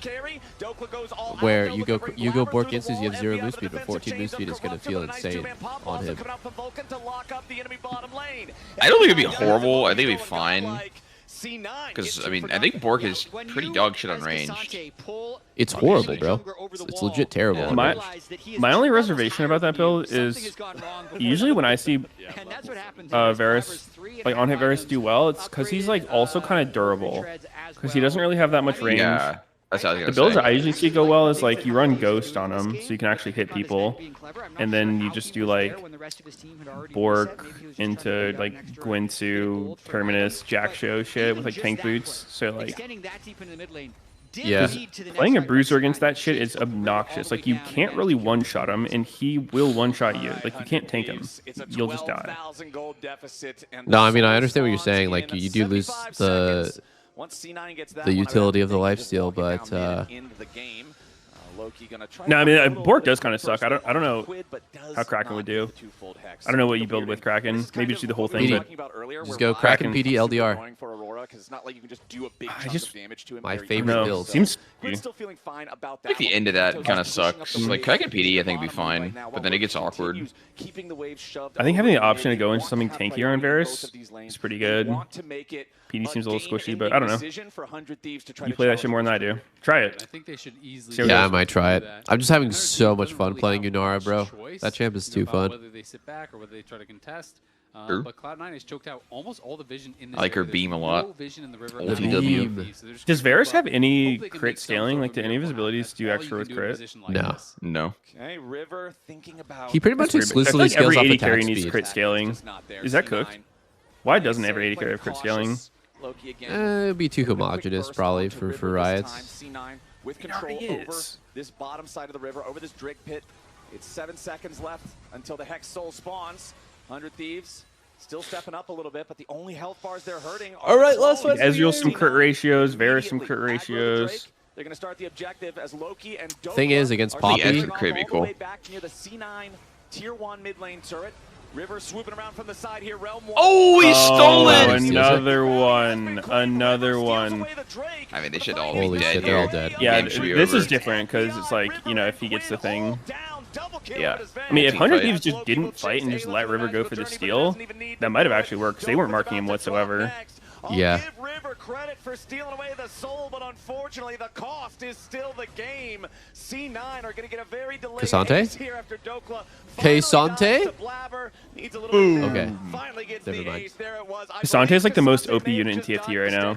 Where you go Borginsus, you have 0 move speed, but 14 move speed is going to feel insane on him.
I don't think it'd be horrible. I think it'd be fine. Because, I mean, I think Bork is pretty dog shit on range.
It's horrible, bro. It's legit terrible.
My only reservation about that build is usually when I see Varus, like on hit Varus do well, it's because he's like also kind of durable. Because he doesn't really have that much range.
Yeah, that's what I was
The
gonna
builds
say.
that I usually see go well is like you run Ghost on him, so you can actually hit people, and then you just do like Bork into like Gwinsu, Terminus, Jack Show shit with like tank boots. So like,
Yeah.
playing a Bruiser against that shit is obnoxious. Like you can't really one-shot him, and he will one-shot you. Like you can't tank him. You'll just die.
No, I mean, I understand what you're saying. Like, you do lose the utility of the lifesteal, but
No, I mean Bork does kind of suck. I don't know how Kraken would do. I don't know what you build with Kraken. Maybe just do the whole thing. But
just go Kraken PD LDR. My favorite build.
Seems.
I think the end of that kind of sucks. Like Kraken PD, I think would be fine, but then it gets awkward.
I think having the option to go into something tankier on Varus is pretty good. PD seems a little squishy, but I don't know. You play that shit more than I do. Try it.
I think they should easily.
Yeah, I might try it. I'm just having so much fun playing Unara, bro. That champ is too fun.
Whether they sit back or whether they try to contest.
Sure.
But Cloud9 has choked out almost all the vision in this
I like her
area.
beam a
There's
lot.
no vision in the river.
LTW.
Does Varus have any crit scaling? Like, do any of his abilities do extra with crit?
No.
No.
Okay, River thinking about.
He pretty much exclusively
I feel like
scales
every
off
AD carry
attack
needs
speed.
crit scaling. Is that cooked? Why doesn't every AD carry have crit scaling?
It'd be too homogenous, probably, for riots.
C9 with control over this bottom side of the river, over this Drake pit. It's 7 seconds left until the Hex Soul spawns. 100 Thieves still stepping up a little bit, but the only health bars they're hurting are.
All right, last one.
Ezreal some crit ratios, Varus some crit ratios.
They're going to start the objective as Loki and Dopa
Thing is, against
are
Poppy-
all
The Ezreal
the
cool.
way back near the C9 tier 1 mid lane turret. River swooping around from the side here. Realm
Oh, he stole it!
Another one. Another one.
I mean, they should all
Holy
be dead
shit,
here.
they're all dead.
Yeah,
Game should be
this
over.
is different because it's like, you know, if he gets the thing.
Yeah.
I mean, if
Team
100
fight.
Thieves just didn't fight and just let River go for the steal, that might have actually worked because they weren't marking him whatsoever.
Yeah.
credit for stealing away the soul, but unfortunately the cost is still the game. C9 are going to get a very delayed
Cassante?
here after Dokla.
Cassante?
Okay.
Never mind.
Cassante is like the most OP unit in TFT right now.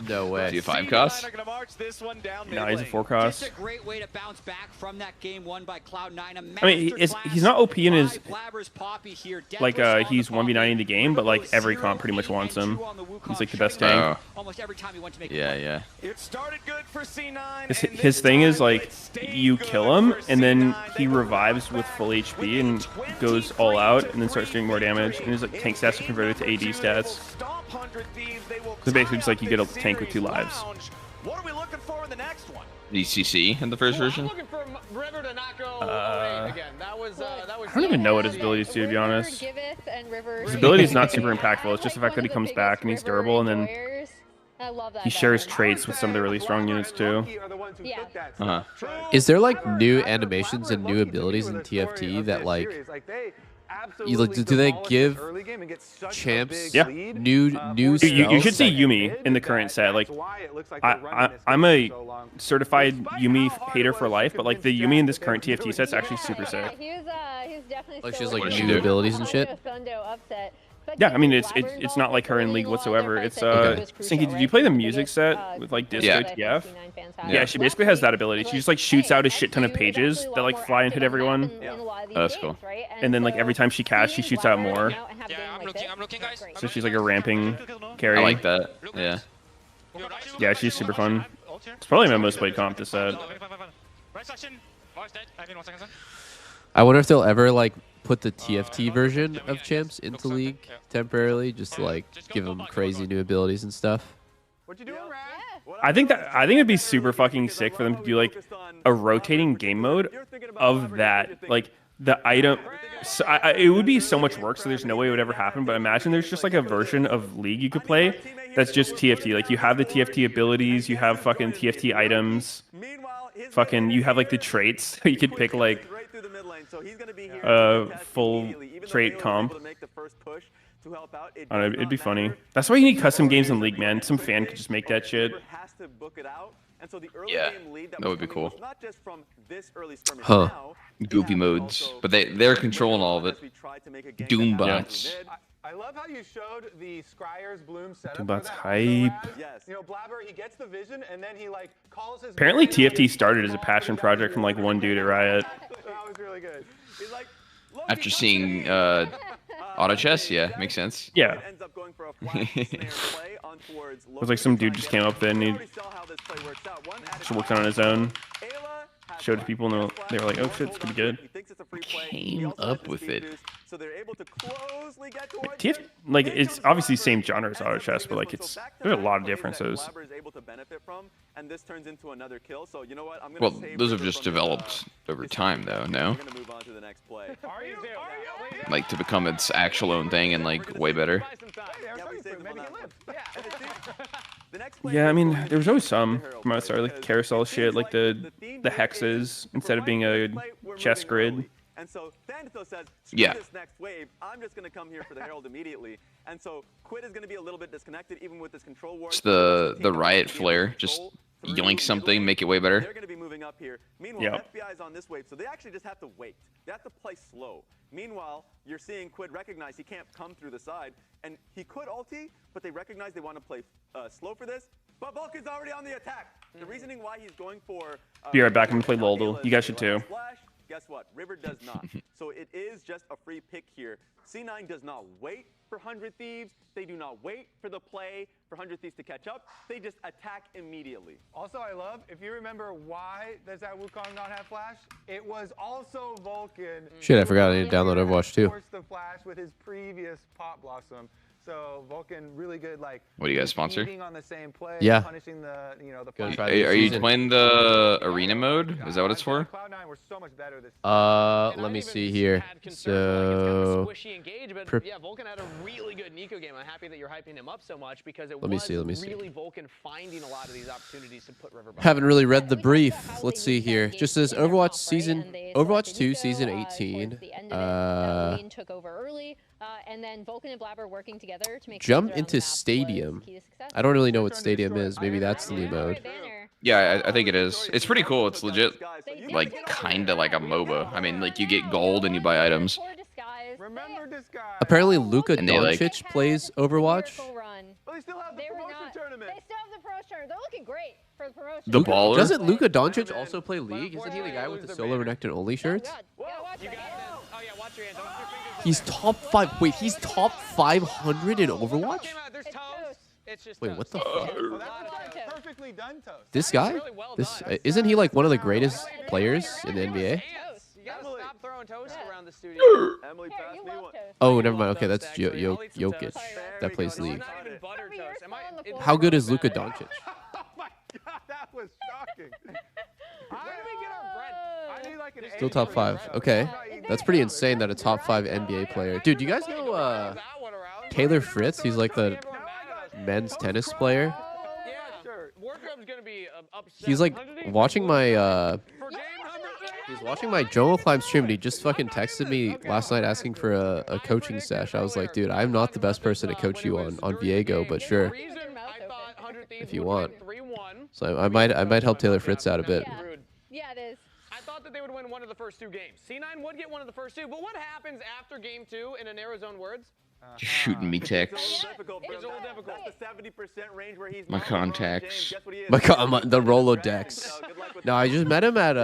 No way.
Do you 5 cost?
No, he's a 4 cost.
Just a great way to bounce back from that game won by Cloud9.
I mean, he's not OP in his like he's 1v9 the game, but like every comp pretty much wants him. He's like the best tank.
Almost every time he went to make
Yeah.
It started good for C9.
His thing is like you kill him and then he revives with full HP and goes all out and then starts doing more damage. And his like tank stats are converted to AD stats. So basically, just like you get a tank with 2 lives.
What are we looking for in the next one?
DCC in the first version?
I'm looking for River to not go away again. That was
I don't even know what his abilities do, to be honest.
His
His ability is not super impactful. It's just the fact that he comes back and he's durable, and then he shares traits with some of the really strong units too.
Yeah.
Is there like new animations and new abilities in TFT that like do they give champs new
You
spells?
should see Yumi in the current set. Like I'm a certified Yumi hater for life, but like the Yumi in this current TFT set's actually super sick.
He was definitely
Like she has
still
like
winning
new
the
abilities and shit.
upset. But
Yeah, I mean it's not like her in League whatsoever. It's Sinky, did you play the music set with like Disco TF? Yeah, she basically has that ability. She just like shoots out a shit ton of pages that like fly and hit everyone.
Oh, that's cool.
And then like every time she casts, she shoots out more.
Yeah, I'm looking, guys.
So she's like a ramping carry.
I like that. Yeah.
Yeah, she's super fun. It's probably my most played comp this set.
I wonder if they'll ever like put the TFT version of champs into League temporarily, just to like give them crazy new abilities and stuff.
What you doing, Rad?
I think it'd be super fucking sick for them to do like a rotating game mode of that. Like the item, it would be so much work. So there's no way it would ever happen. But imagine there's just like a version of League you could play that's just TFT. Like you have the TFT abilities, you have fucking TFT items, fucking you have like the traits. So you could pick like full trait comp. I don't know, it'd be funny. That's why you need custom games in League, man. Some fan could just make that shit.
Yeah, that would be cool.
Huh.
Goofy modes, but they're controlling all of it. Doombots.
I love how you showed the Scryer's Bloom setup.
Doombots hype.
You know, Blabber, he gets the vision and then he like calls his.
Apparently TFT started as a passion project from like one dude at Riot.
That was really good. He's like,
After seeing auto chess, yeah, makes sense.
Yeah. It was like some dude just came up there and he just worked on his own. Showed it to people and they were like, oh shit, it's pretty good.
Came up with it.
Like it's obviously same genre as auto chess, but like there's a lot of differences.
Well, those have just developed over time, though. No, like to become its actual own thing and like way better.
Yeah, I mean, there was always some from outside, like the carousel shit, like the hexes instead of being a chess grid.
And so Thandithos says,
yeah,
this next wave, I'm just going to come here for the Herald immediately. And so Quid is going to be a little bit disconnected even with this control war.
It's the Riot Flare, just yoink something, make it way better.
They're going to be moving up here. Meanwhile, FBI is on this wave, so they actually just have to wait. They have to play slow. Meanwhile, you're seeing Quid recognize he can't come through the side, and he could ulti, but they recognize they want to play slow for this. But Vulcan's already on the attack. The reasoning why he's going for...
Be right back, I'm going to play Loldal. You guys should too.
Guess what? River does not. So it is just a free pick here. C9 does not wait for 100 Thieves. They do not wait for the play for 100 Thieves to catch up. They just attack immediately.
Also, I love, if you remember why does that Wukong not have flash, it was also Vulcan.
Shit, I forgot I need to download Overwatch too.
Forced the flash with his previous Pop Blossom. So Vulcan really good, like.
What do you guys sponsor?
On the same play,
yeah.
Punishing the,
are you playing the arena mode? Is that what it's for?
Cloud9 were so much better this
let me see here. So.
Yeah, Vulcan had a really good Nico game. I'm happy that you're hyping him up so much because it
let me see.
Really Vulcan finding a lot of these opportunities to put River behind.
Haven't really read the brief. Let's see here. Just says Overwatch 2 season 18.
took over early. and then Vulcan and Blabber working together to make
Jump into Stadium. I don't really know what Stadium is. Maybe that's the new mode.
Yeah, I think it is. It's pretty cool. It's legit, like, kind of like a MOBA. I mean, like, you get gold and you buy items.
Remember this guy.
Apparently, Luka
And they, like-
Doncic plays Overwatch.
Well, they still have the promotion tournament.
They still have the pros tournament. They're looking great for the promotion.
The baller.
Doesn't Luka Doncic also play League? Isn't he the guy with the solo Renekton only shirts?
You got this. Oh yeah, watch your hands. Don't put your fingers
He's top 5. Wait, he's top 500 in Overwatch?
There's toast. It's just
Wait, what the
toast.
fuck?
That's perfectly done toast.
This guy? This isn't he like one of the greatest players in the NBA?
You gotta stop throwing toast around the studio.
Emily, pass me one.
Oh, never mind. Okay, that's Jokic that plays League.
Not even butter toast.
How good is Luka Doncic?
Oh my god, that was shocking.
Where do we get our bread?
I need like an
Still top 5. Okay. That's pretty insane that a top 5 NBA player. Dude, do you guys know Taylor Fritz? He's like the men's tennis player.
Wardrobe's gonna be upset.
He's like watching my he's watching my Jungle Climb stream and he just fucking texted me last night asking for a coaching sesh. I was like, dude, I'm not the best person to coach you on Viego, but sure. If you want. So I might help Taylor Fritz out a bit.
Yeah, it is.
I thought that they would win one of the first 2 games. C9 would get one of the first 2, but what happens after game 2 in an Arizona words?
Just shooting me texts.
It's a little difficult.
That's the 70% range where he's
My contacts.
The Rolodex. No, I just met him at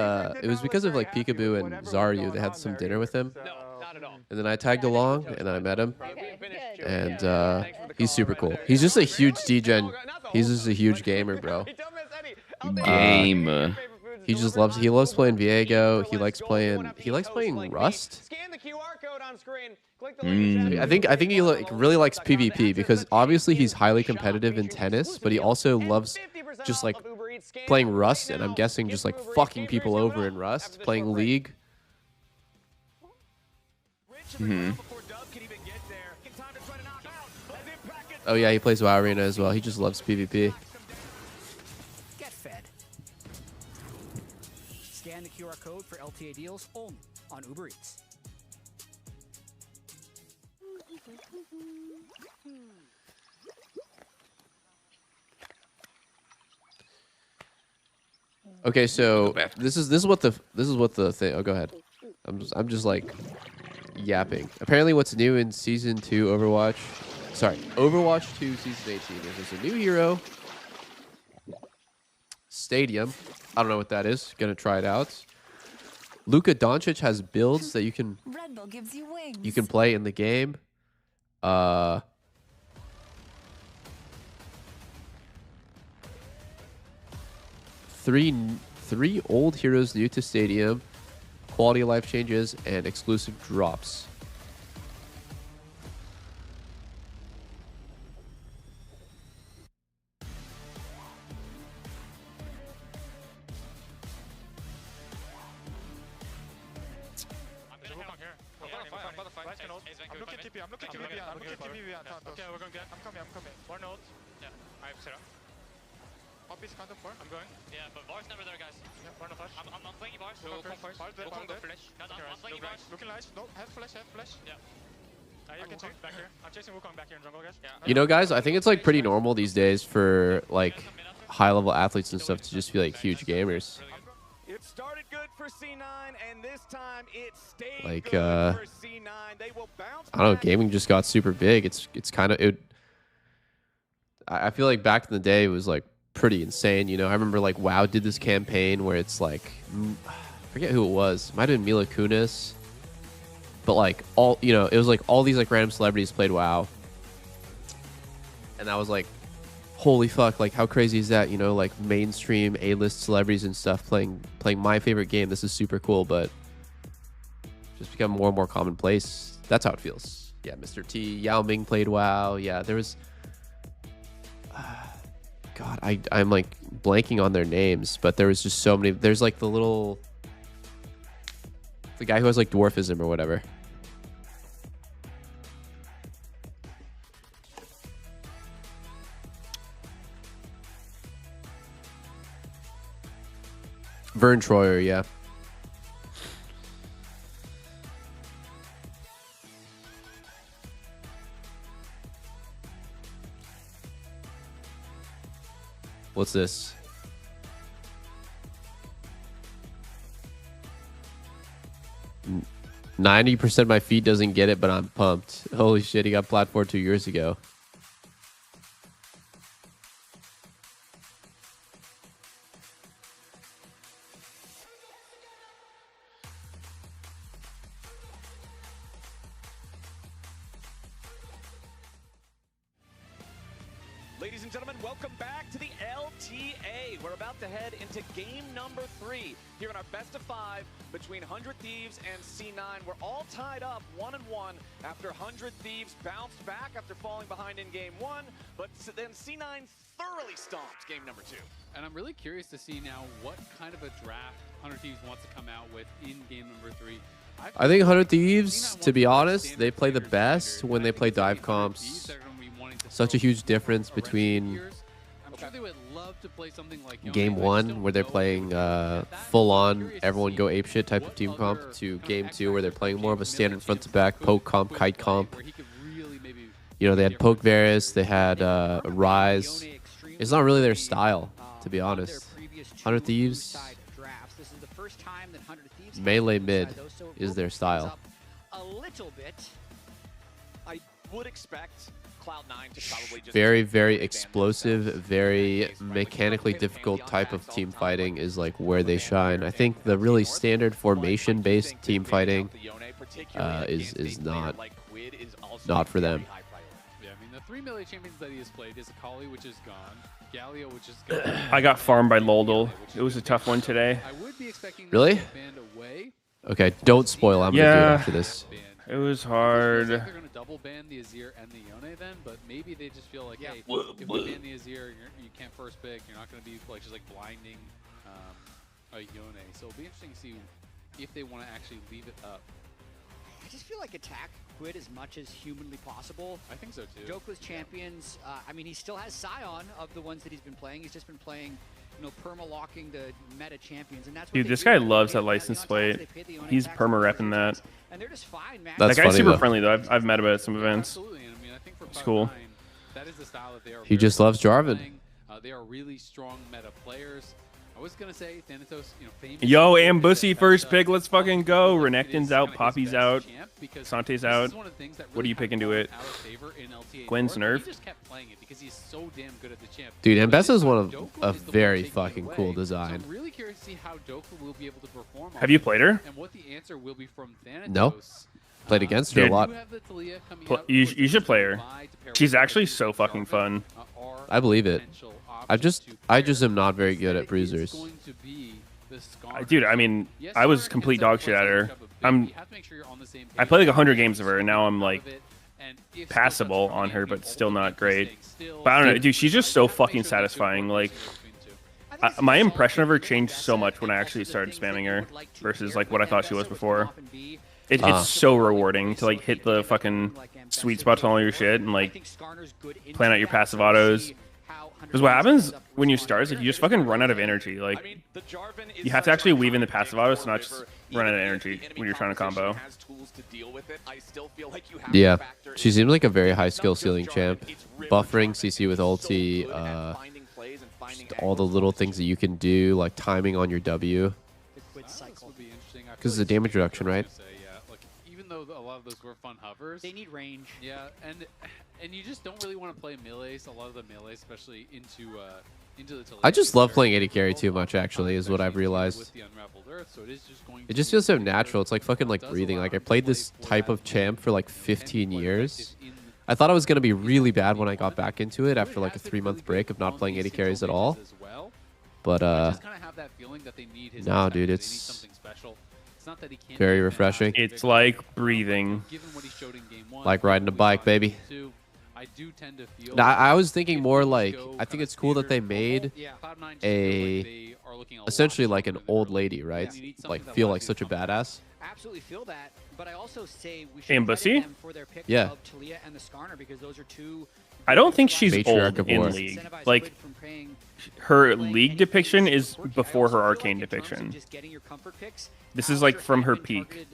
it was because of like Peekaboo and Zaryu. They had some dinner with him.
No, not at all.
And then I tagged along and then I met him. And he's super cool. He's just a huge DJ. He's just a huge gamer, bro.
Game.
He loves playing Viego. He likes playing Rust.
Scan the QR code on screen. Click the
I think he really likes PvP because obviously he's highly competitive in tennis, but he also loves just like playing Rust, and I'm guessing just like fucking people over in Rust, playing League. Oh yeah, he plays WoW Arena as well. He just loves PvP.
Get fed. Scan the QR code for LTA deals only on Uber Eats.
Okay, so this is what the thing. Oh, go ahead. I'm just like yapping. Apparently, what's new in season 2 Overwatch? Sorry, Overwatch 2 season 18 is there's a new hero. Stadium. I don't know what that is. Gonna try it out. Luka Doncic has builds that you can play in the game. Three old heroes new to Stadium, quality of life changes, and exclusive drops.
Okay, we're going good. I'm coming. More nodes. Yeah, I have Sarah. Poppy's counter 4. I'm going. Yeah, but Var's never there, guys. Yeah, Var's no flash. I'm playing Var's. We'll come first. Var's dead. Flash. Guys, I'm playing Var's. Looking nice. No, have flash. Yeah. I can check back here. I'm chasing Wukong back here in jungle, guys. Yeah.
You know, guys, I think it's like pretty normal these days for like high-level athletes and stuff to just be like huge gamers.
It started good for C9, and this time it stayed
Like
good for C9. They will bounce
I don't know, gaming just got super big. It's kind of I feel like back in the day it was like pretty insane. You know, I remember like WoW did this campaign where it's like I forget who it was. It might have been Mila Kunis. But like it was like all these like random celebrities played WoW. And I was like, holy fuck, like how crazy is that? You know, like mainstream A-list celebrities and stuff playing my favorite game. This is super cool, but just become more and more commonplace. That's how it feels. Yeah, Mr. T, Yao Ming played WoW. Yeah, there was God, I'm like blanking on their names, but there was just so many. There's like the guy who has like dwarfism or whatever. Vern Troyer, yeah. What's this? N 90% of my feed doesn't get it, but I'm pumped. Holy shit, he got plat 4 2 years ago.
Ladies and gentlemen, welcome back to the LTA. We're about to head into game number 3 here in our best of 5 between 100 Thieves and C9. We're all tied up 1-1 after 100 Thieves bounced back after falling behind in game 1, but then C9 thoroughly stomped game number 2.
And I'm really curious to see now what kind of a draft 100 Thieves wants to come out with in game number 3.
I think 100 Thieves, to be honest, they play the best when they play dive comps. Such a huge difference between game 1, where they're playing full-on, everyone go apeshit type of team comp, to game 2, where they're playing more of a standard front-to-back, poke comp, kite comp. You know, they had poke Varus, they had Rise. It's not really their style, to be honest. 100 Thieves, melee mid is their style.
A little bit. I would expect Cloud9 to probably just
very, very explosive, very mechanically difficult type of team fighting is like where they shine. I think the really standard formation-based team fighting is not for them.
Yeah, I mean, the 3 melee champions that he has played is Akali, which is gone, Galio, which is gone.
I got farmed by Loldl. It was a tough one today.
I would be expecting
really? Okay, don't spoil. I'm gonna do it after this.
It was hard.
They're gonna double ban the Azir and the Yone then, but maybe they just feel like, hey, if we ban the Azir, you can't first pick. You're not gonna be like just like blinding a Yone. So it'll be interesting to see if they want to actually leave it up.
I just feel like attack quit as much as humanly possible.
I think so too.
Jokeless champions. I mean, he still has Scion of the ones that he's been playing. He's just been playing, you know, perma-locking the meta champions, and that's what
dude, this guy loves that license plate. He's perma-repping that.
And they're just fine, man.
That guy's super friendly though. I've met him at some events.
Absolutely, and I mean, I think for
it's cool.
That is the style that they are.
He just loves Jarvan.
They are really strong meta players. I was gonna say Thanatos, you know, famous.
Yo, Ambussy first pick. Let's fucking go. Renekton's out. Poppy's out. Sante's out. What are you picking to it? Gwen's nerf.
Dude, Ambessa is one of a very fucking cool design.
I'm really curious to see how Doka will be able to perform.
Have you played her?
And what the answer will be from Thanatos.
No. Played against her a lot.
You should play her. She's actually so fucking fun.
I believe it. I just am not very good at bruisers.
Dude, I mean, I was complete dog shit at her. I played like 100 games of her, and now I'm like passable on her, but still not great. But I don't know, dude. She's just so fucking satisfying. Like, my impression of her changed so much when I actually started spamming her versus like what I thought she was before. It's so rewarding to like hit the fucking sweet spots on all your shit and like plan out your passive autos. Because what happens when you start is like you just fucking run out of energy. Like, you have to actually weave in the passive autos to not just run out of energy when you're trying to combo.
Yeah, she seems like a very high skill ceiling champ. Buffering CC with ulti, just all the little things that you can do, like timing on your W. Because it's a damage reduction, right?
Even though a lot of those were fun hovers,
they need range.
Yeah, and you just don't really want to play melees. A lot of the melees, especially into the.
I just love playing AD carry too much. Actually, is what I've realized. It just feels so natural. It's like fucking like breathing. Like I played this type of champ for like 15 years. I thought I was gonna be really bad when I got back into it after like a 3-month break of not playing AD carries at all. But no, dude, it's very refreshing.
It's like breathing.
Like riding a bike, baby. Now, I was thinking more like, I think it's cool that they made essentially like an old lady, right? Like feel like such a badass.
Absolutely feel that, but I also say we should
Ambussy?
them for their pick
Yeah.
of Talia and the Skarner because those are two.
I don't think she's
Matriarch
old
of
in
War.
League. Like, her League depiction is before her Arcane depiction. This is like from her peak.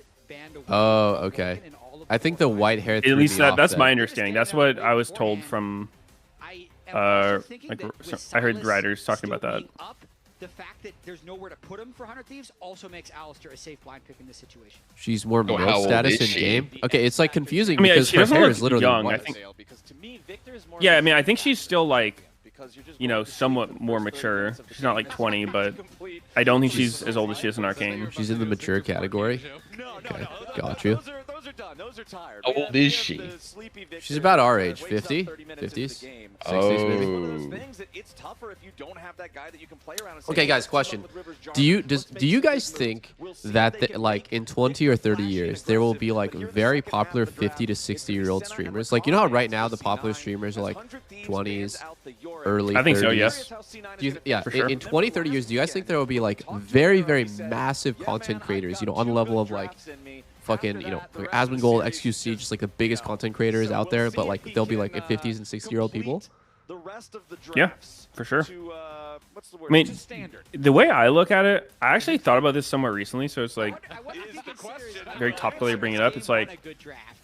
Oh, okay. I think the white hair.
At least that's my understanding. That's what I was told from Like I heard writers talking about that.
The fact that there's nowhere to put him for 100 Thieves also makes Alistair a safe blind pick in this situation.
She's more
how
middle
old
status
is
in
she?
game. Okay, it's like confusing
I mean,
because
she
her
doesn't
hair
look
is literally
young.
white.
I think. Yeah, I mean, I think she's still like, you know, somewhat more mature. She's not like 20, but I don't think she's as old as she is in Arcane.
She's in the mature category. Okay, got you.
How old is she?
She's about our age, 50, 50s, 60s maybe. Okay, guys, question: Do you guys think that like in 20 or 30 years there will be like very popular 50 to 60-year-old streamers? Like, you know how right now the popular streamers are like 20s, early 30s?
I think so, yes.
Yeah,
For sure.
in 20, 30 years, do you guys think there will be like very, very massive content creators, you know, on the level of like fucking, you know, like Asmongold, XQC, just like the biggest content creators out there, but like they'll be like 50s and 60-year-old people?
Yeah, for sure. I mean, the way I look at it, I actually thought about this somewhat recently, so it's like very topical to bring it up. It's like,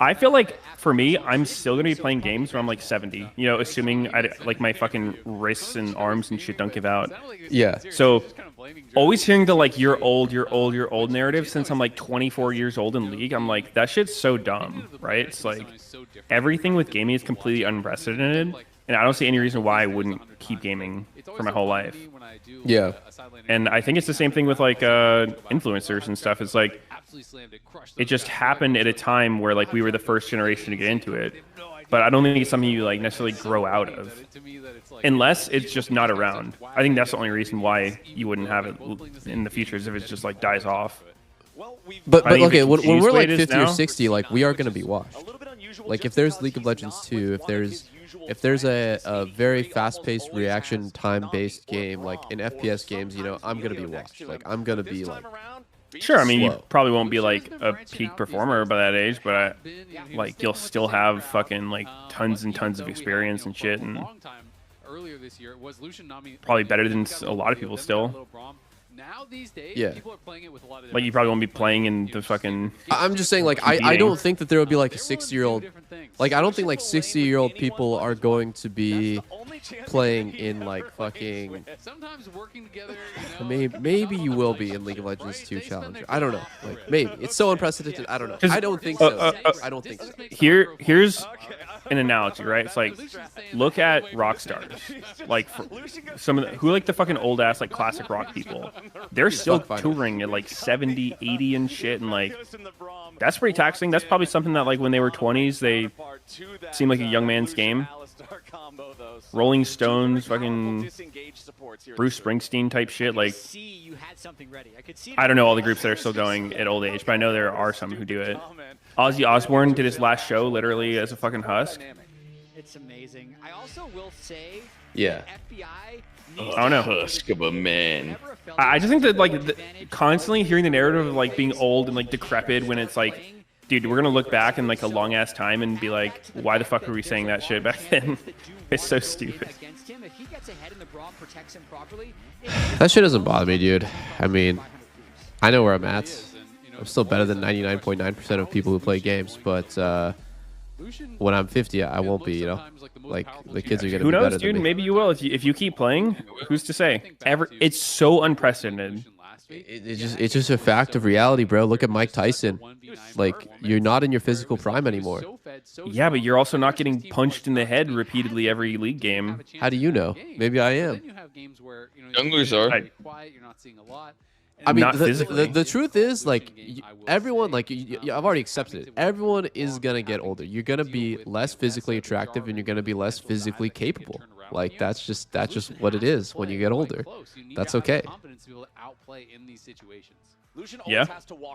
I feel like for me, I'm still going to be playing games when I'm like 70, you know, assuming like my fucking wrists and arms and shit don't give out.
Yeah.
So always hearing the like, you're old narrative since I'm like 24 years old in League, I'm like, that shit's so dumb, right? It's like everything with gaming is completely unprecedented. And I don't see any reason why I wouldn't keep gaming for my whole life.
Yeah.
And I think it's the same thing with like influencers and stuff. It's like it just happened at a time where like we were the first generation to get into it. But I don't think it's something you like necessarily grow out of, unless it's just not around. I think that's the only reason why you wouldn't have it in the future, is if it just like dies off.
But okay, when we're like
it is
50 or
now,
60, like we are gonna be washed. Like if there's League of Legends 2, if there's a very fast-paced reaction time-based game like in FPS games, you know, I'm gonna be washed. Like I'm gonna be like.
Sure, I mean,
slow.
you probably won't be like a peak performer by that age, but like you'll still have fucking like tons and tons of experience and shit, and probably better than a lot of people still.
Now these days,
Yeah.
people are playing it with a lot of
Like you probably won't be playing in the fucking.
I'm just saying, like, I don't think that there will be like a 60-year-old. Like, I don't think like 60-year-old people are going to be playing in like fucking.
Sometimes working together.
Maybe you will be in League of Legends 2 Challenger. I don't know. Like maybe it's so unprecedented. I don't know. I don't think so. I don't think so.
Here's an analogy, right? It's like, look at rock stars, like some of who like the fucking old ass like classic rock people. They're still touring at like 70, 80 and shit, and like that's pretty taxing. That's probably something that like when they were 20s, they seemed like a young man's game. Rolling Stones, fucking Bruce Springsteen type shit. Like, I don't know all the groups that are still going at old age, but I know there are some who do it. Ozzy Osbourne did his last show literally as a fucking husk.
It's amazing. I also will say,
yeah.
FBI.
I don't know.
Husk of a man.
I just think that like constantly hearing the narrative of like being old and like decrepit when it's like, dude, we're gonna look back in like a long ass time and be like, why the fuck were we saying that shit back then? It's so stupid.
That shit doesn't bother me, dude. I mean, I know where I'm at. I'm still better than 99.9% of people who play games, but when I'm 50, I won't be, you know? Like, the kids are going to be better than me.
Who knows, dude? Maybe you will. If you keep playing, who's to say? It's so unprecedented.
It's just a fact of reality, bro. Look at Mike Tyson. Like, you're not in your physical prime anymore.
Yeah, but you're also not getting punched in the head repeatedly every league game.
How do you know? Maybe I am.
Junglers are.
I mean, the truth is, like, everyone, like, I've already accepted it. Everyone is going to get older. You're going to be less physically attractive and you're going to be less physically capable. Like, that's just what it is when you get older. That's okay.
Yeah.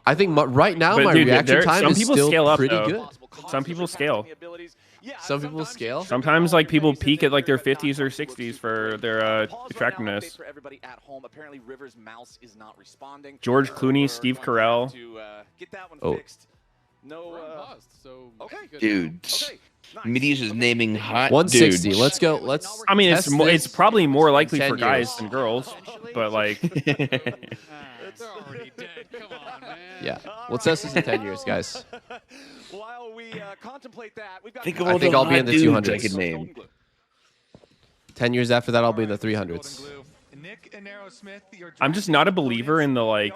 I think right now my reaction time is still pretty good.
Some people scale.
Some people scale.
Sometimes like people peak at like their 50s or 60s for their attractiveness. George Clooney, Steve Carell.
Oh.
Dude. Midi's is naming hot
160.
dudes.
Let's go. Let's.
I mean, it's probably more likely for
10
guys
years.
than girls, but like.
Yeah. We'll test this in 10 years, guys.
Think of all
I think
the
I'll be
hot
in the
dudes
200s.
I could name.
10 years after that, I'll be in the 300s.
I'm just not a believer in the like.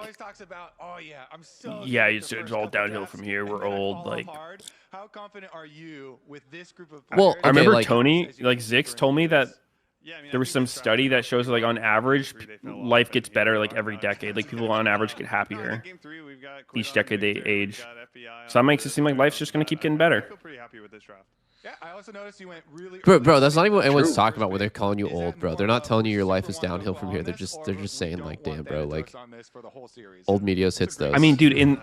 Yeah, it's all downhill from here. We're old. Like,
how confident are you with this group of players?
Well,
I remember Tony, like Zix, told me that there was some study that shows like on average, life gets better like every decade. Like people on average get happier each decade they age. So that makes it seem like life's just gonna keep getting better.
Yeah, I also noticed you went really.
Bro, that's not even what anyone's talking about when they're calling you old, bro. They're not telling you your life is downhill from here. They're just saying like, damn, bro, like old Medios hits those.
I mean, dude, in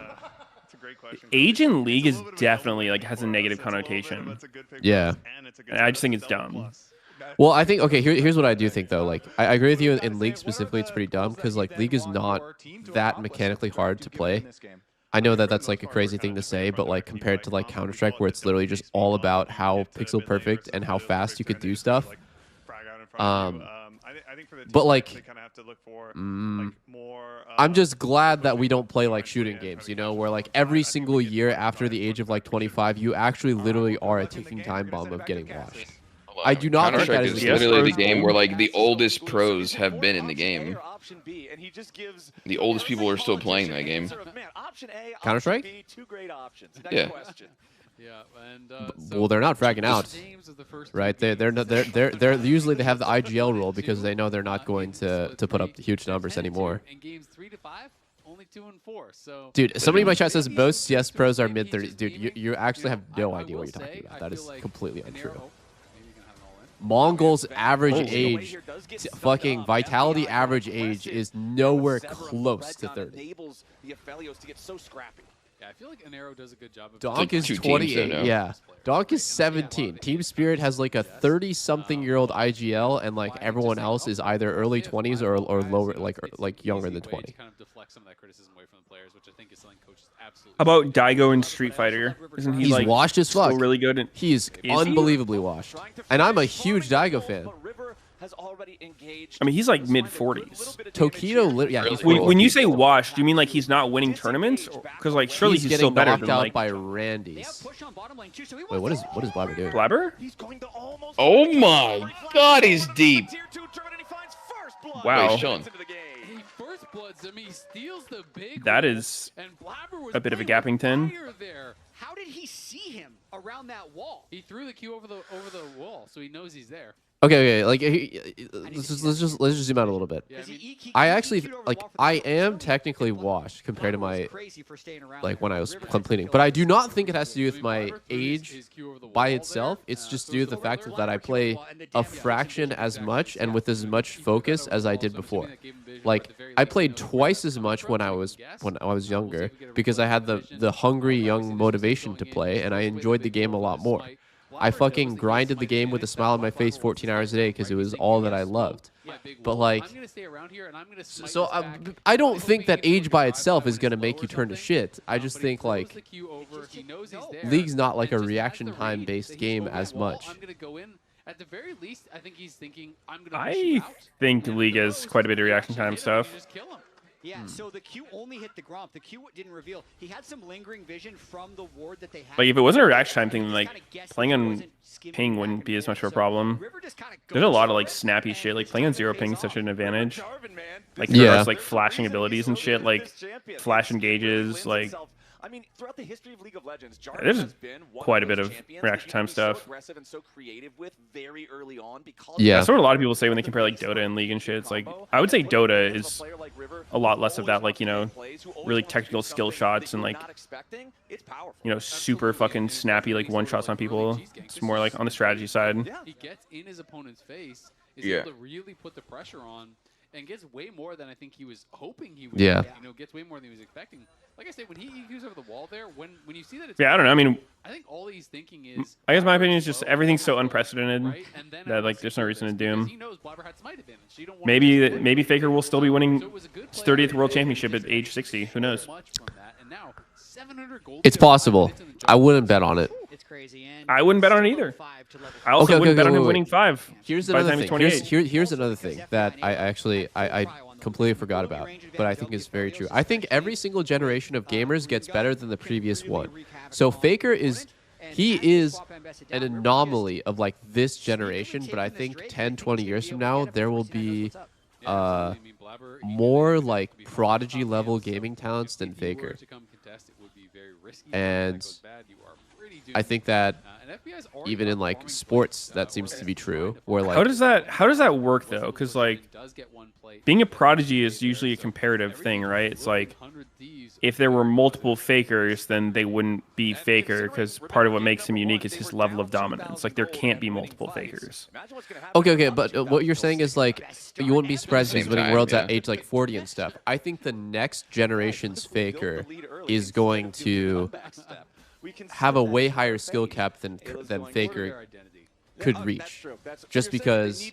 age in League is definitely like has a negative connotation.
Yeah.
And I just think it's dumb.
Well, I think here's what I do think though. Like I agree with you in League specifically. It's pretty dumb because like League is not that mechanically hard to play. I know that that's like a crazy thing to say, but like compared to like Counter-Strike, where it's literally just all about how pixel perfect and how fast you could do stuff. But like, I'm just glad that we don't play like shooting games, you know, where like every single year after the age of like 25, you actually literally are a ticking time bomb of getting washed. I do not think that
is literally the game where like the oldest pros have been in the game. The oldest people are still playing that game.
Counter-Strike?
Yeah.
Well, they're not fragging out, right? They're usually they have the IGL rule because they know they're not going to put up huge numbers anymore. Dude, somebody in my chat says most CS pros are mid-30s. Dude, you actually have no idea what you're talking about. That is completely untrue. Mongol's average age, fucking Vitality average age is nowhere close to 30.
Yeah, I feel like Anero does a good job of
Donk is 28. Yeah. Donk is 17. Team Spirit has like a 30-something-year-old IGL, and like everyone else is either early 20s or lower, like younger than 20.
About Daigo in Street Fighter, isn't he?
He's
like
washed as fuck.
Still really good.
He's unbelievably washed, and I'm a huge Daigo fan.
I mean, he's like mid-40s.
Tokido, yeah. He's
when you say washed, do you mean like he's not winning tournaments? Because like surely he's still better than
out
like
by Randy's. Wait, what is Blabber doing?
Blabber?
Oh my God, he's deep.
Wow.
Sean.
That is a bit of a Gappington.
How did he see him around that wall?
He threw the Q over the wall, so he knows he's there.
Okay, like let's just zoom out a little bit. I actually like I am technically washed compared to my like when I was completing, but I do not think it has to do with my age by itself. It's just due to the fact that I play a fraction as much and with as much focus as I did before. Like I played twice as much when I was younger because I had the hungry young motivation to play, and I enjoyed the game a lot more. I fucking grinded the game with a smile on my face 14 hours a day because it was all that I loved. But like, so I don't think that age by itself is going to make you turn to shit. I just think like League's not like a reaction time based game as much.
At the very least, I think he's thinking,
I think League has quite a bit of reaction time stuff.
Yeah, so the Q only hit the Gromp. The Q didn't reveal. He had some lingering vision from the ward that they had.
Like, if it wasn't a reaction time thing, then, like, playing on ping wouldn't be as much of a problem. There's a lot of, like, snappy shit. Like, playing on 0 ping is such an advantage. Like, there's, like, flashing abilities and shit, like, flash engages, like...
I mean, throughout the history of League of Legends, Jarvan
there's
has been one
quite a
of
bit
those
of
champions
reaction time
so
stuff.
aggressive and so creative with very early on because
Yeah, that's what a lot of people say when they compare like Dota and League and shit. It's like I would say Dota is a lot less of that, like, you know, really technical skill shots and like, you know, super fucking snappy like one shots on people. It's more like on the strategy side.
He gets in his opponent's face, is able to really put the pressure on, and gets way more than I think he was hoping he would.
Yeah.
You know, gets way more than he was expecting. Like I said, when he EQs over the wall there, when you see that it's...
Yeah, I don't know. I mean...
I think all he's thinking is...
I guess my opinion is just everything's so unprecedented that, like, there's no reason to do him. Maybe Faker will still be winning his 30th World Championship at age 60. Who knows?
It's possible. I wouldn't bet on it.
I wouldn't bet on it either. I also wouldn't bet on him winning 5
Here's
by the
another
time
thing.
he's 28.
Here's another thing that I completely forgot about, but I think is very true. I think every single generation of gamers gets better than the previous one. So Faker is he is an anomaly of like this generation, but I think 10, 20 years from now, there will be more like prodigy level gaming talents than Faker. And I think that even in like sports, that seems to be true. Where like
how does that work though? Because like being a prodigy is usually a comparative thing, right? It's like if there were multiple Fakers, then they wouldn't be Faker because part of what makes him unique is his level of dominance. Like there can't be multiple Fakers.
Okay, but what you're saying is like you wouldn't be surprised if he's winning worlds at age like 40 and stuff. I think the next generation's Faker is going to have a way higher skill cap than Faker could reach, just because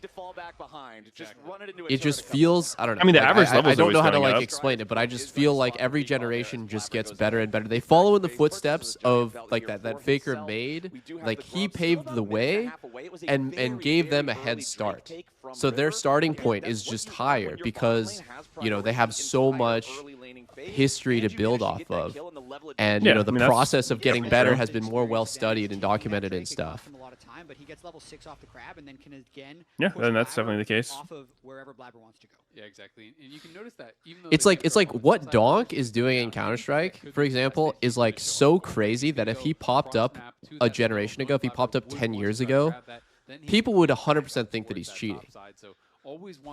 it just feels, I don't know.
I mean, the
like,
average level.
I don't know how to like explain it, but I just feel like every generation just gets better and better. They follow in the footsteps of like that Faker made. Like he paved the way and gave them a head start. So their starting point is just higher because they have so much history to build off of, and the process of getting better has been more well studied and documented and stuff.
But he gets level 6 off the crab and then can again.
Yeah, then that's definitely the case.
Off of wherever Blabber wants to go.
Yeah, exactly. And you can notice that even though
it's like what Donk is doing in Counter-Strike, for example, is like so crazy that if he popped up a generation ago, if he popped up 10 years ago, people would 100% think that he's cheating.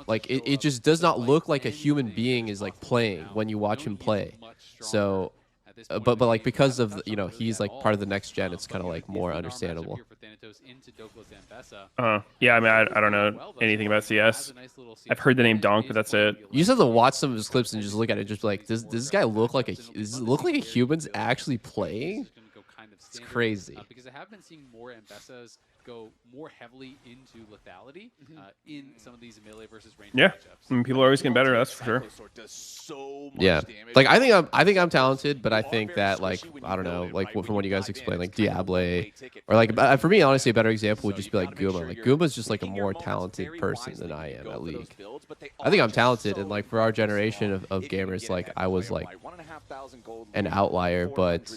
Like it just does not look like a human being is like playing when you watch him play. So but like because of he's like part of the next gen, it's kind of like more understandable.
Yeah, I mean I don't know anything about CS. I've heard the name Donk, but that's it.
You just have to watch some of his clips and just look at it, just like does this guy look like does it look like a human's actually playing? It's crazy.
Because I have been seeing more Ambessas go more heavily into lethality in some of these melee versus range
yeah,
matchups.
I mean, people are always getting better. That's for sure.
Yeah, like I think I'm talented, but I think that like I don't know, like from what you guys explained, like Diable, or like for me, honestly, a better example would just be like Guma. Like Guma's just like a more talented person than I am at League. I think I'm talented, and like for our generation of gamers, like I was like an outlier, but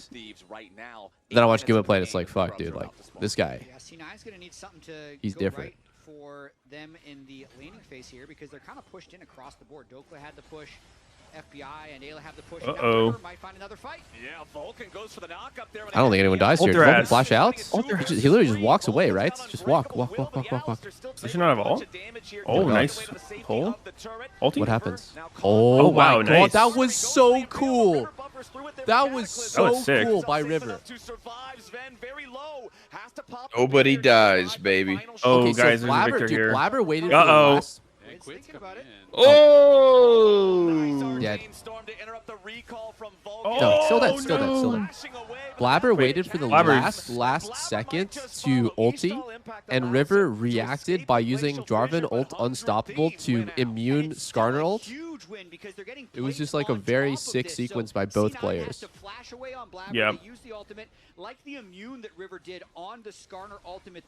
then I watch Guma play, and it's like fuck, dude, like this guy.
C9's going to need something to
he's different
for them in the laning phase here because they're kind of pushed in across the board. Dokla had the push, FBI and Ayla have the push. Might find another fight.
Yeah, Vulcan goes for the knock up there.
I don't think anyone dies here. Did Vulcan flash out? He literally just walks away, right? Just walk.
Does she not have ult? Oh, nice pull. Ulti?
What happens? Oh wow, nice. That was so cool. That was so cool by River.
Nobody dies, baby.
Oh,
okay,
guys,
so
there's a victor here.
Blabber waited for the last...
Oh!
Dead.
Oh,
no, still dead. Blabber waited for the last second to ulti, and River reacted by using Jarvan ult Unstoppable to immune Skarner ult. It was just like a very sick sequence by both players.
Yeah.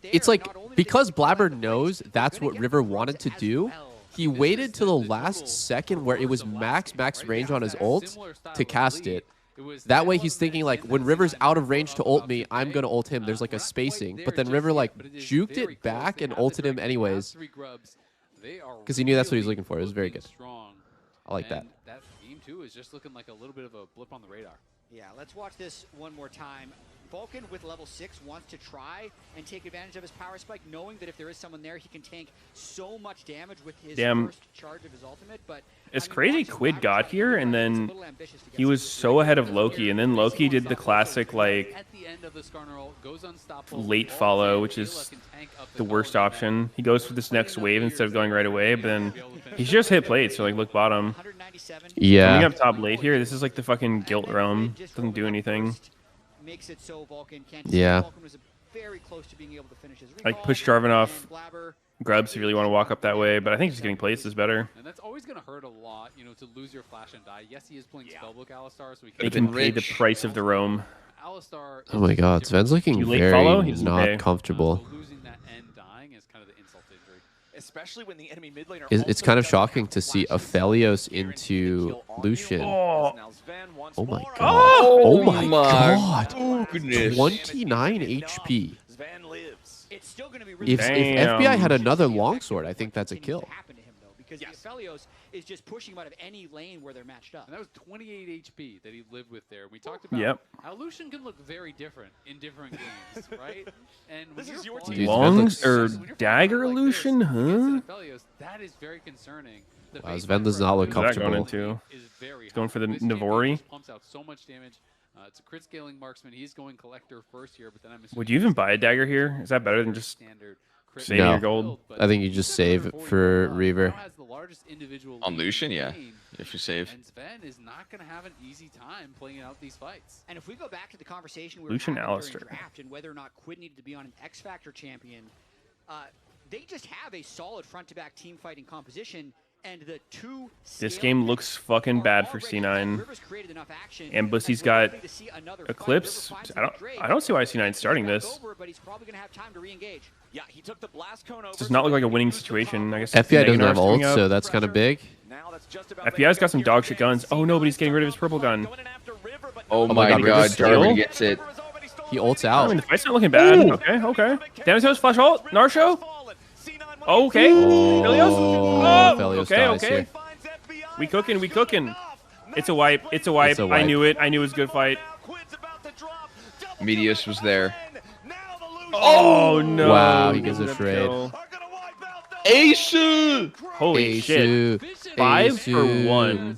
It's like, because Blabber knows that's what River wanted to do, he waited till the last second where it was max range on his ult to cast it. That way he's thinking like, when River's out of range to ult me, I'm going to ult him. There's like a spacing. But then River like juked it back and ulted him anyways. Because he knew that's what he was looking for. It was very good. I like that.
That game 2 is just looking like a little bit of a blip on the radar.
Yeah, let's watch this one more time. Vulcan with level 6 wants to try and take advantage of his power spike, knowing that if there is someone there, he can tank so much damage with his first charge of his ultimate. But
it's crazy Quid got here, and then he was so ahead of Loki, and then Loki did the classic like late follow, which is the worst option. He goes for this next wave instead of going right away, but then he's just hit plates, so like look bottom.
Yeah.
Coming up top late here, this is like the fucking guilt realm. Doesn't do anything.
Makes it so Vulcan can't.
Yeah.
Vulcan was very close to being able to finish his
like push Jarvan off Grubs if you really want to walk up that way, but I think just getting plates is better.
And that's always going to hurt a lot, to lose your flash and die. Yes, he is playing Spellbook Alistar, so
he can pay the price of the roam.
Alistar.
Oh my God, Sven's looking very not comfortable.
Losing that and dying is kind of the insult to injury.
especially when the enemy mid laner
It's kind of shocking to see Aphelios into Lucian.
Oh,
oh my god. Oh my god.
Goodness.
29 HP.
Sven lives.
It's still going to be really
If FBI had another longsword, I think that's a kill.
Because Aphelios is just pushing him out of any lane where they're matched up.
And that was 28 HP that he lived with there. We talked about how Lucian can look very different in different games, right? And when
This is your
team.
team.
Longs or dagger Lucian, huh?
Aphelios, that is very concerning. The
Wow, Sven does not look
What's that
comfortable.
going into?
is very
He's going for the
This champion
Navori.
just pumps out so much damage. It's a crit scaling marksman. He's going collector first here, but then I'm
Would you even buy a dagger here? Is that better than just saving
No,
your gold?
I think you just save it for Reaver.
On Lucian, yeah. If you save.
And Sven is not going to have an easy time playing out these fights.
And if we go back to the conversation we were
Lucian
having
Alistair.
during draft and whether or not Quid needed to be on an X Factor champion, they just have a solid front-to-back team fighting composition. And the two
This game looks fucking bad for C9. And Bussy's got Eclipse. I don't see why C9's starting this.
Yeah, he took the blast cone over.
Does not look like a winning situation. I guess
FBI doesn't have
Naganar's
ult,
coming up.
so that's kind of big.
FBI's got some dog shit guns. Oh no, but he's getting rid of his purple gun.
Oh my god, Jarvan gets it.
He ults
I
out.
mean, the fight's not looking bad.
Ooh.
Okay, okay. Damage flash ult. Narsho. Okay. Aphelios.
Oh, Aphelios
okay,
dies
okay.
here.
We cooking, we cooking. It's a wipe. It's a wipe.
It's a wipe.
I knew it. I knew it was a good fight.
Medius was there.
Oh no.
Wow, he gets a trade.
Asu!
Holy shit.
Asu.
5 for
Asu.
1.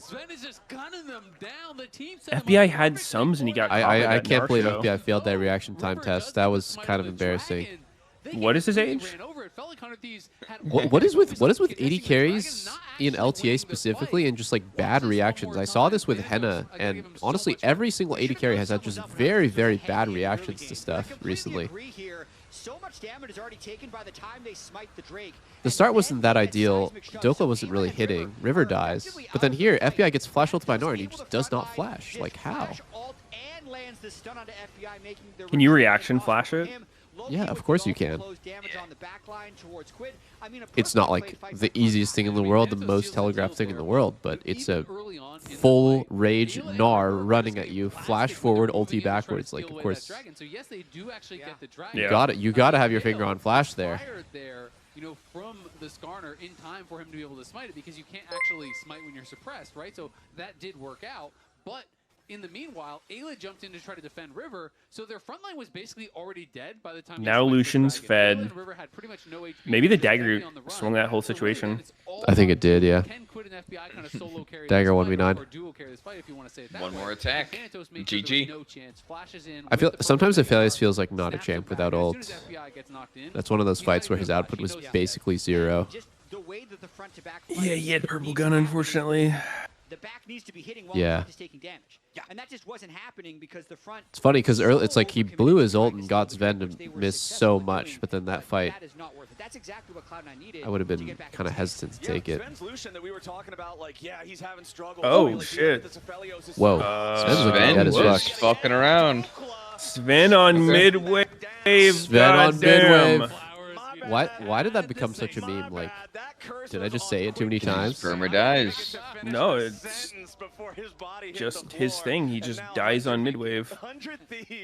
FBI had sums and he got caught by
I
that
can't believe
Narsho.
FBI failed that reaction time test. That was kind of embarrassing.
What is his age?
What is with AD carries in LTA specifically and just like bad reactions? I saw this with Henna, and honestly, every single AD carry has had just very, very bad reactions to stuff recently.
So much damage is already taken by the time they smite the Drake.
The start wasn't that ideal. Dokla wasn't really hitting. River dies. But then here, FBI gets flash ulted by Nor, and he just does not flash. Like, how?
Can you reaction flash it?
Yeah, of course you can. It's not like the easiest thing in the world, the most telegraphed thing in the world, but it's a full rage Gnar running at you, flash forward, ulti backwards. Like, of course, you gotta have your finger on flash there.
You know, from the Skarner in time for him to be able to smite it, because you can't actually smite when you're suppressed, right? So that did work out, but in the meanwhile, Ayla jumped in to try to defend River, so their front line was basically already dead by the time.
Now Lucian's fed. Maybe the dagger swung that whole situation.
I think it did, yeah. Dagger 1v9.
One more attack. GG.
I feel sometimes Aphelios feels like not a champ without ult. That's one of those fights where his output was basically 0.
Yeah, he had purple gun, unfortunately.
The back needs to be hitting while
Yeah.
the front is taking damage. And that just wasn't happening because the front...
It's funny because it's like he blew his ult and got Sven to miss so much, but then that fight,
That's exactly what Cloud9 needed.
I would have been kind of hesitant to take it.
Sven's Lucian that we were talking about, like, yeah, he's having struggles.
Oh, shit.
Whoa. Sven's looking dead as fuck.
Fucking around.
Sven on mid-wave.
Sven on
goddamn.
mid-wave. Why did that become such a meme? Like, did I just say it too many times?
Spermer dies.
No, it's just his thing. He just dies on mid-wave.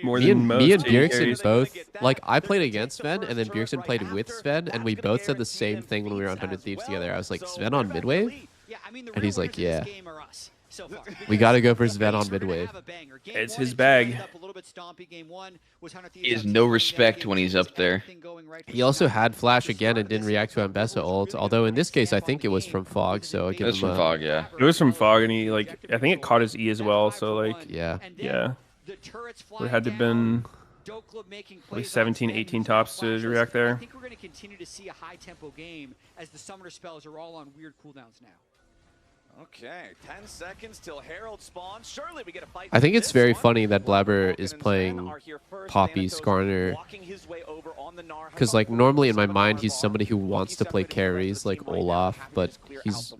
More than most
Me and
AD
Bjergsen
carries.
both, like, I played against Sven, and then Bjergsen played with Sven, and we both said the same thing when we were on 100 Thieves together. I was like, Sven on mid-wave? And he's like, yeah. We gotta go for Sven on mid-wave.
It's his bag.
He has no respect when he's up there.
He also had flash again and didn't react to Ambessa ult, although in this case I think it was from Fog, so I give him
That's from Fog, yeah.
It was from Fog, and he, like, I think it caught his E as well, so, like,
yeah.
Yeah. Would have had to have been at least 17, 18 tops to react there.
I think we're going to continue to see a high-tempo game as the summoner spells are all on weird cooldowns now.
Okay, 10 seconds till Herald spawns. Surely we get a fight.
I think it's very funny that Blabber is playing Poppy Skarner, because like normally in my mind he's somebody who wants to play carries like Olaf, but he's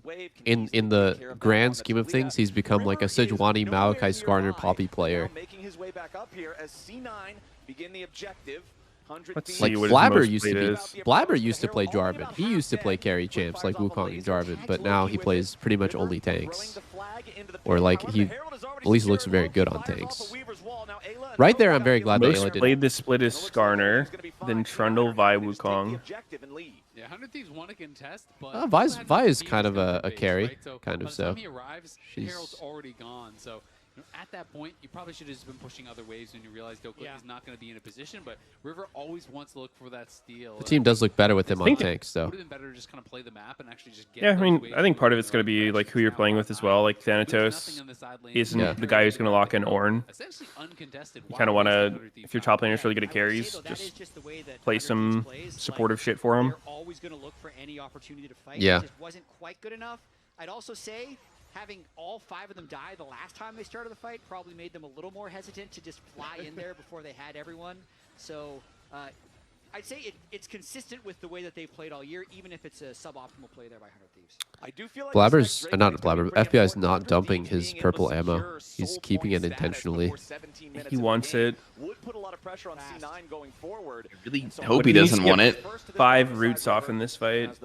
in the grand scheme of things he's become like a Sejuani Maokai Skarner Poppy player.
Making his way back up here as C9 begin the objective.
Let's see
Like
what his
Blabber
most
used to
played
be.
is.
Blabber used to play Jarvan. He used to play carry champs like Wukong and Jarvan, but now he plays pretty much only tanks. Or like he at least looks very good on tanks. Right there, I'm very glad that
Most
Ayla did.
played the split is Skarner, then Trundle, Vi, Wukong.
Yeah, 100 Thieves want to contest, but
Vi is kind of a carry, kind of so.
By the time he arrives, Herald's already gone. So at that point, you probably should have just been pushing other waves when you realize Doublelift is not going to be in a position. But River always wants to look for that steal.
The team does look better with him on tanks, though.
Would have been better to just kind of play the map and actually just get.
Yeah, I mean, I think part of it's going to be like who you're playing with as well. Like Thanatos isn't the guy who's going to lock in Ornn. You kind of want to, if your top laner's really good at carries, just play some supportive shit for him.
Always going to look for any opportunity to fight.
Yeah.
It just wasn't quite good enough. I'd also say having all 5 of them die the last time they started the fight probably made them a little more hesitant to just fly in there before they had everyone. So I'd say it's consistent with the way that they've played all year, even if it's a suboptimal play there by 100 Thieves.
I do feel like
Blabber's not Blabber. FBI is not dumping his purple ammo. He's keeping it intentionally.
He wants it.
Would put a lot of pressure on C9 going forward.
I really hope he doesn't want it.
5 roots off in this fight.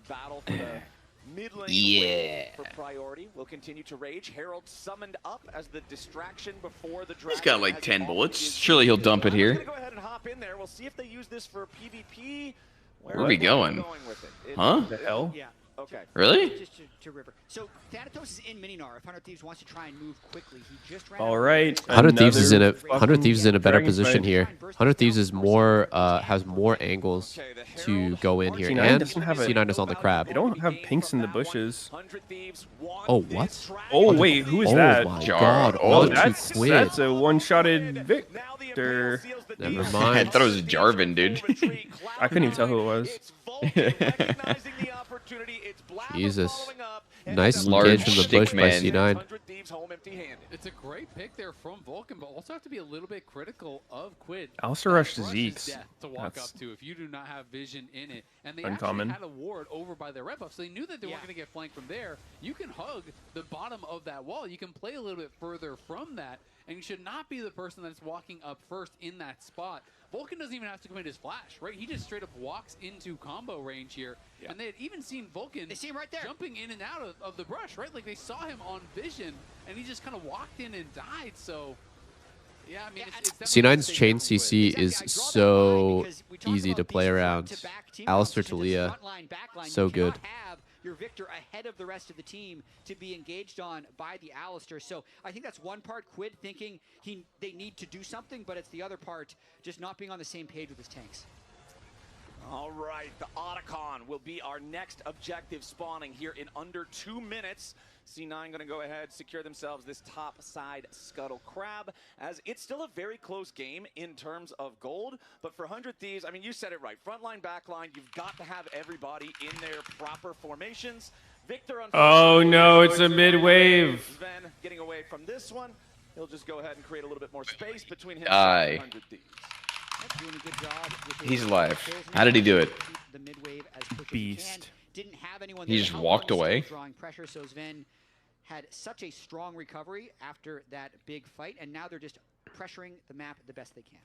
Yeah.
For priority will continue to rage. Herald summoned up as the distraction before the
He's got like 10 bullets. Surely he'll dump it here.
Go ahead and hop in there. We'll see if they use this for PvP.
Where are we going? Huh?
The hell?
Yeah.
Okay.
Really?
Just to River. So Thanatos is in Mininar. If 100 Thieves wants to try and move quickly, he just ran.
All right.
100 Thieves is in a 100 Thieves is in a better
Dragon
position
fight.
here. 100 Thieves is more has more angles to go in here,
C9
and
doesn't have a-
C9 is on the crab.
They don't have pinks in the bushes.
Oh what?
Oh wait, who is
Oh
that?
my God!
Oh,
What
that's
to quit?
that's a one-shotted Victor.
Never
I
mind.
thought it was Jarvan, dude.
I couldn't even tell who it was.
Jesus. Nice
Large
engage from the
stick
bush by
man.
C9.
It's a great pick there from Vulcan, but also have to be a little bit critical of Quid.
Alistair rushed
Rush is
Zeke's.
death to walk
That's
up to if you do not have vision in it. And they
uncommon.
actually had a ward over by their red buff, so they knew that they weren't going to get flanked from there. You can hug the bottom of that wall. You can play a little bit further from that, and you should not be the person that's walking up first in that spot. Vulcan doesn't even have to commit his flash, right? He just straight up walks into combo range here. Yeah. And they had even seen Vulcan
right there.
jumping in and out of the brush, right? Like they saw him on vision, and he just kind of walked in and died. So, yeah, I mean, it's
C9's chain CC is so easy to play around. Alistair Talia, so good.
Your Victor ahead of the rest of the team to be engaged on by the Alistair. So I think that's one part, Quid thinking they need to do something, but it's the other part just not being on the same page with his tanks.
All right, the Otacon will be our next objective spawning here in under 2 minutes. C9 going to go ahead, secure themselves this top side Scuttle Crab, as it's still a very close game in terms of gold. But for 100 Thieves, I mean, you said it right. Frontline, backline, you've got to have everybody in their proper formations. Victor,
Oh no, it's a mid-wave.
Sven getting away from this one. He'll just go ahead and create a little bit more space between him
Die.
and 100 Thieves.
Doing a good job with
He's alive. How did he do it?
the mid-wave as quick
Beast.
as he can. Didn't have anyone
He
there to
just
help,
walked
but was still
away?
Drawing pressure, so Sven had such a strong recovery after that big fight, and now they're just pressuring the map the best they can.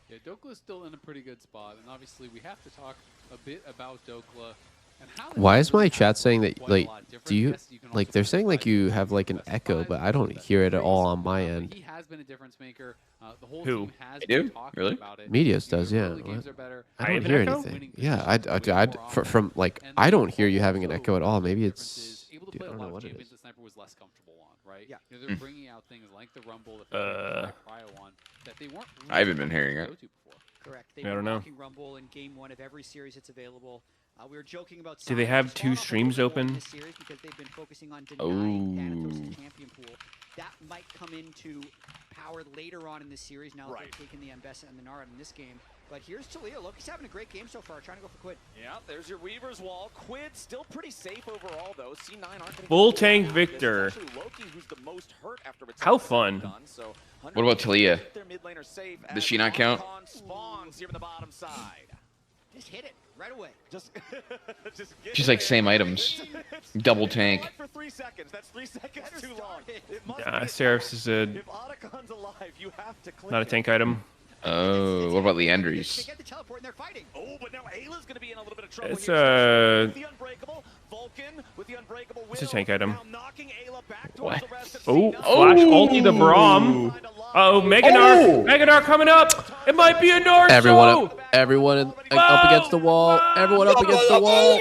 Yeah, Dokla's still in a pretty good spot, and obviously we have to talk a bit about Dokla. And how
Why is my chat saying that, like, do you, like, they're saying, like, you have, like, an echo, but I don't hear it at all on my end.
He has been a difference maker. The whole
Who?
team has
They
been
do?
talking
Really?
about it.
Medios does, yeah.
The games are better.
I
I
don't
have an
hear
echo?
anything. Yeah, from, like, I don't hear you having an echo at all. Maybe it's,
Able to
dude,
play
I
a
don't
lot
know
of
what it
champions
is.
that Sniper was less comfortable on, right?
Yeah.
You know, they're bringing out things like the Rumble, the Cryo one, that they weren't really
I haven't been hearing it.
go to before.
Correct.
I don't know.
Rumble in game 1 of every series that's available. We were joking about.
Do they have two streams open?
This series because they've been focusing on denying Thanatos' champion pool. That might come into power later on in this series. Now that they've taken the Ambessa and the Nara in this game. But here's Talia. Look, he's having a great game so far. Trying to go for Quid.
Yeah, there's your Weaver's Wall. Quid still pretty safe overall, though. C9 aren't going to
Full tank Victor.
It's actually Loki who's the most hurt after it's
How fun.
done, so
What about Talia?
their mid laner safe
Does
as
she not count?
Otacon spawns here on the bottom side.
Just hit it right away.
Just get
She's
in
like
there.
same items. Double tank.
Run for 3 seconds. That's 3 seconds too long. It must
Nah,
be
Seraph's is a
If Otacon's alive, you have to click
not a
it.
tank item.
Oh, what about Leandries?
It's it's a tank item.
What?
Oh, flash ulti the Braum. Uh-oh, Meganar coming up. It might be a Narso.
Everyone up against the wall. Everyone up against the wall.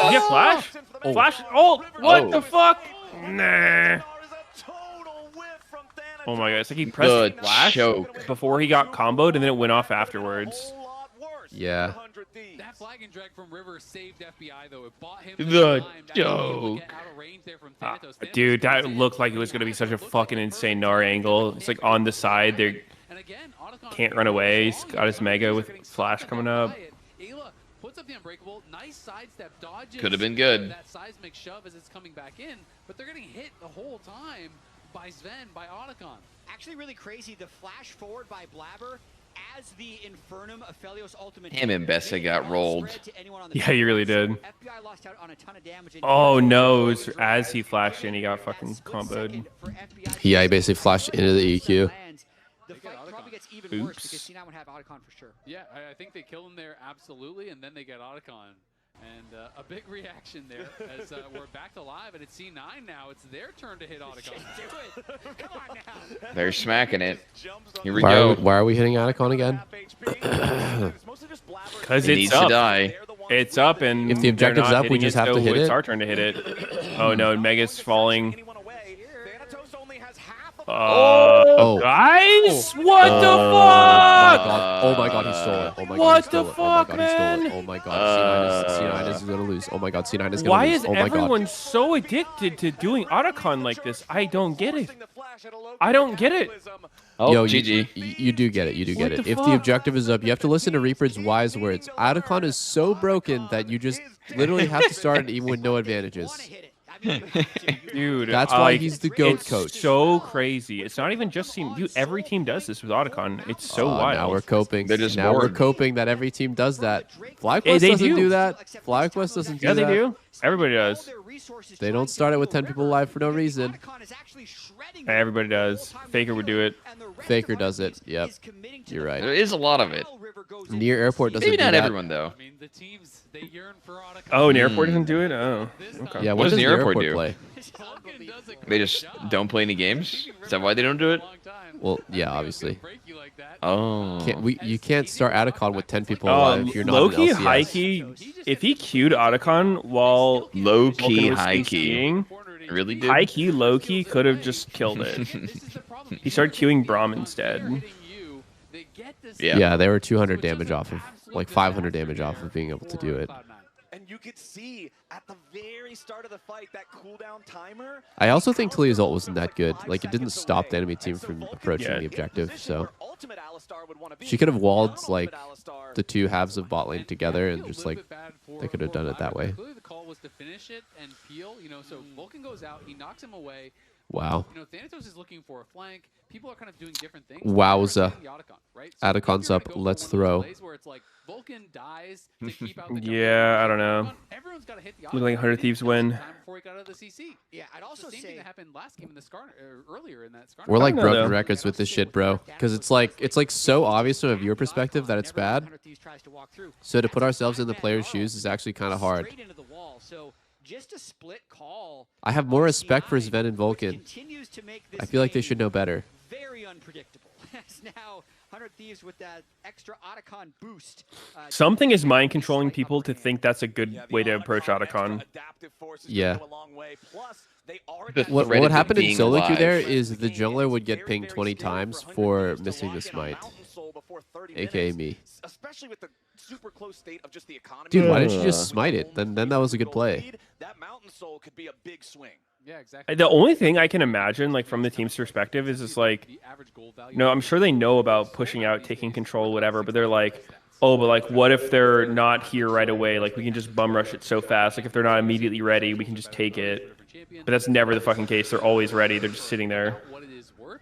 Did you flash? Oh. Flash ult. What the fuck? Nah. Oh my god, it's like he pressed flash before he got comboed and then it went off afterwards.
Yeah.
That flag and drag from River saved FBI though. It bought him
The joke. Dude, that looked like it was going to be such a fucking insane Gnar angle. It's like on the side. They can't run away. He's got his Mega with flash coming up.
Puts up the unbreakable, nice sidestep, dodges.
Could have been good.
That seismic shove as it's coming back in, but they're getting hit the whole time by Sven, by Otacon.
Actually really crazy, the flash forward by Blabber as the Infernum Aphelios ultimate.
Him and Bessa got rolled.
Yeah, he really did. Oh no, as he flashed in, he got fucking comboed.
Yeah, he basically flashed into the EQ.
The fight probably gets even worse because C9 would have Otacon for sure.
Yeah, I think they kill him there absolutely, and then they get Otacon. And a big reaction there as we're back to live, and it's C9 now. It's their turn to hit Otacon.
Come on now.
They're smacking it. Here we go.
Why are we hitting Otacon again?
Because
it needs to die.
It's up, and
if the objective's up, we just have to hit it.
It's our turn to hit it. Oh no, Mega's falling. Guys, what the fuck?
Oh my god, he stole it. Oh my god,
what the fuck, man?
Oh my god, C9 is gonna lose. Oh my god, C9 is gonna lose.
Why is everyone so addicted to doing Otacon like this? I don't get it. I don't get it.
Oh,
yo,
GG.
You do get it. You do get it. If the objective is up, you have to listen to Reaper's wise words. Otacon is so broken that you just literally have to start it even with no advantages.
Dude,
that's why he's the GOAT coach.
So crazy. It's not even just team. Dude, every team does this with Otacon. It's so wild.
Now we're coping.
They're just
now
bored.
we're coping that every team does that. FlyQuest doesn't do that. FlyQuest doesn't do that.
Yeah, they do. Everybody does.
They don't start it with 10 people live for no reason.
Everybody does. Faker would do it.
Faker does it. Yep. You're right.
There is a lot of it.
Near Airport doesn't
Maybe
do
not
that.
everyone, though.
Oh, Near Airport doesn't do it? Oh. Okay.
Yeah,
what does Near Airport do?
Play?
They just don't play any games? Is that why they don't do it?
Well, yeah, obviously.
Oh.
You can't start Otacon with 10 people alive if you're not
low-key,
an LCS.
high-key, if he queued Otacon while
low-key,
Vulcan was
high-key. Really did?
High-key, low-key could have just killed it. He started queuing Braum instead.
Yeah, they were 200 damage off of, like 500 damage off of being able to do it.
And you could see at the very start of the fight that cooldown timer.
I also think Talia's ult wasn't that good. Like, it didn't stop the enemy team from approaching the objective, so she could have walled like the two halves of bot lane together and just like they could have done it that way.
Clearly the call was to finish it and peel, so Vulcan goes out, he knocks him away.
Wow.
Thanatos is looking for a flank. People are kind of doing different things.
Wowza. Otacon's up. Let's throw.
Yeah, I don't know. Look like 100 Thieves win.
Yeah, I'd also say
that happened last game in the earlier in that Skarner.
We're like broken records with this shit, bro. Because it's like so obvious from a viewer perspective that it's bad. So to put ourselves in the player's shoes is actually kind of hard.
Just a split call.
I have more respect for Sven and Vulcan. I feel like they should know better.
Very unpredictable. Now 100 Thieves with that extra Otacon boost.
Something is mind controlling people to think that's a good way to approach Otacon.
Yeah. What happened in solo queue there is the jungler would get pinged 20 times for missing the smite. AKA me.
Especially with the super close state of just the economy.
Dude, why didn't you just smite it? Then that was a good play.
That mountain soul could be a big swing.
Yeah, exactly.
The only thing I can imagine, like from the team's perspective, is just like, I'm sure they know about pushing out, taking control, whatever, but they're like, oh, but like, what if they're not here right away? Like, we can just bum rush it so fast. Like, if they're not immediately ready, we can just take it. But that's never the fucking case. They're always ready. They're just sitting there.